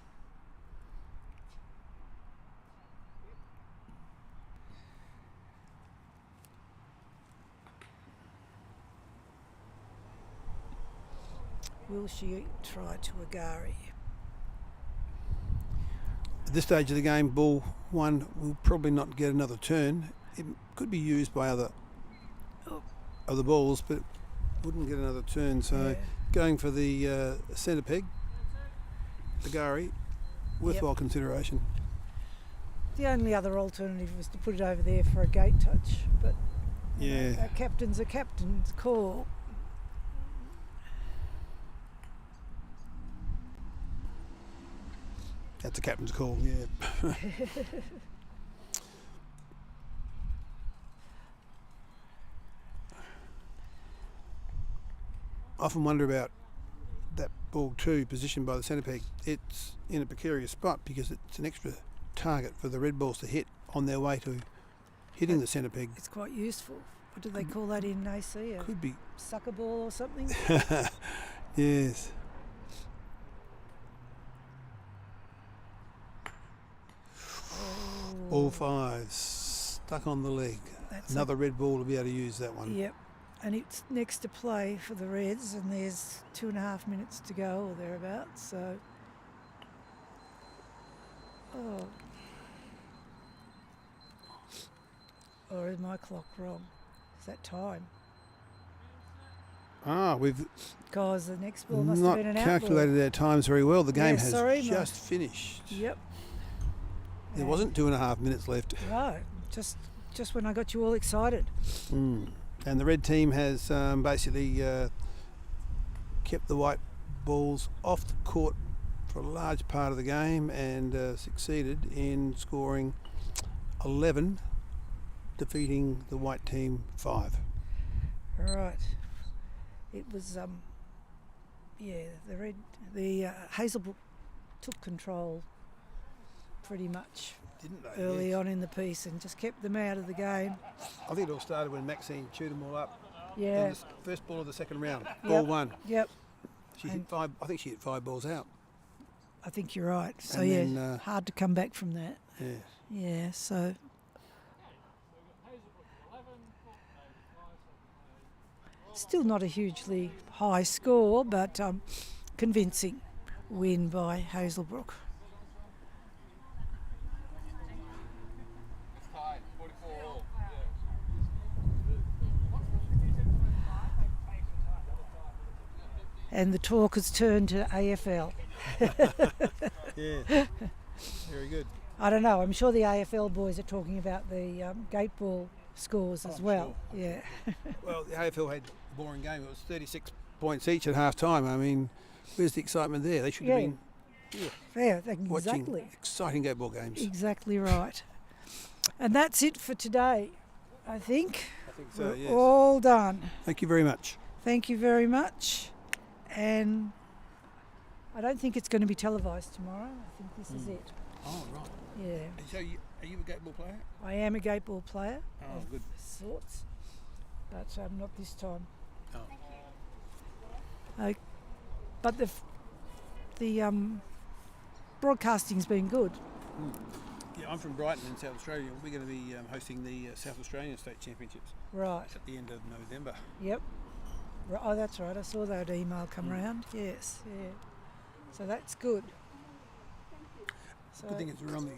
Will she try to Agari? At this stage of the game, ball 1 will probably not get another turn. It could be used by other balls, but wouldn't get another turn. So going for the centre peg, Agari, worthwhile consideration. The only other alternative was to put it over there for a gate touch, but a captain's a captain's call. That's a captain's call, yeah. I often wonder about that ball 2 positioned by the centre peg. It's in a precarious spot because it's an extra target for the red balls to hit on their way to hitting the centre peg. It's quite useful. What do they call that in AC? Could be sucker ball or something? Yes. All 5 stuck on the leg. Another red ball to be able to use that one. Yep. And it's next to play for the Reds, and there's 2.5 minutes to go or thereabouts. So, or is my clock wrong? Is that time? We've Because the next ball must not have been an calculated our times very well. The game has sorry, just finished. Yep. There wasn't 2.5 minutes left. No, just when I got you all excited. And the red team has basically kept the white balls off the court for a large part of the game and succeeded in scoring 11, defeating the white team 5. Right. It was the Hazelbrook took control pretty much, didn't they? early Yes. on in the piece and just kept them out of the game. I think it all started when Maxine chewed them all up. Yeah. In the first ball of the second round. Yep. Ball 1. Yep. She hit 5. I think she hit 5 balls out. I think you're right. So And yeah, then, hard to come back from that. Yeah. Yeah. So. Still not a hugely high score, but convincing win by Hazelbrook. And the talk has turned to AFL. Yeah. Very good. I don't know. I'm sure the AFL boys are talking about the Gateball scores as well. Sure. Yeah. Well, the AFL had a boring game. It was 36 points each at half time. I mean, where's the excitement there? They should have been Yeah, watching exactly. exciting Gateball games. Exactly right. And that's it for today, I think. I think so, We're yes. all done. Thank you very much. Thank you very much. And I don't think it's going to be televised tomorrow. I think this is it. Oh, right. Yeah. And so, are you a Gateball player? I am a Gateball player Oh, of good. sorts, but not this time. Oh. But the broadcasting's been good. Yeah, I'm from Brighton in South Australia. We're going to be hosting the South Australian State Championships. Right. It's at the end of November. Yep. Oh, that's right. I saw that email come round. Yes. Yeah. So that's good. So Good thing is we're on the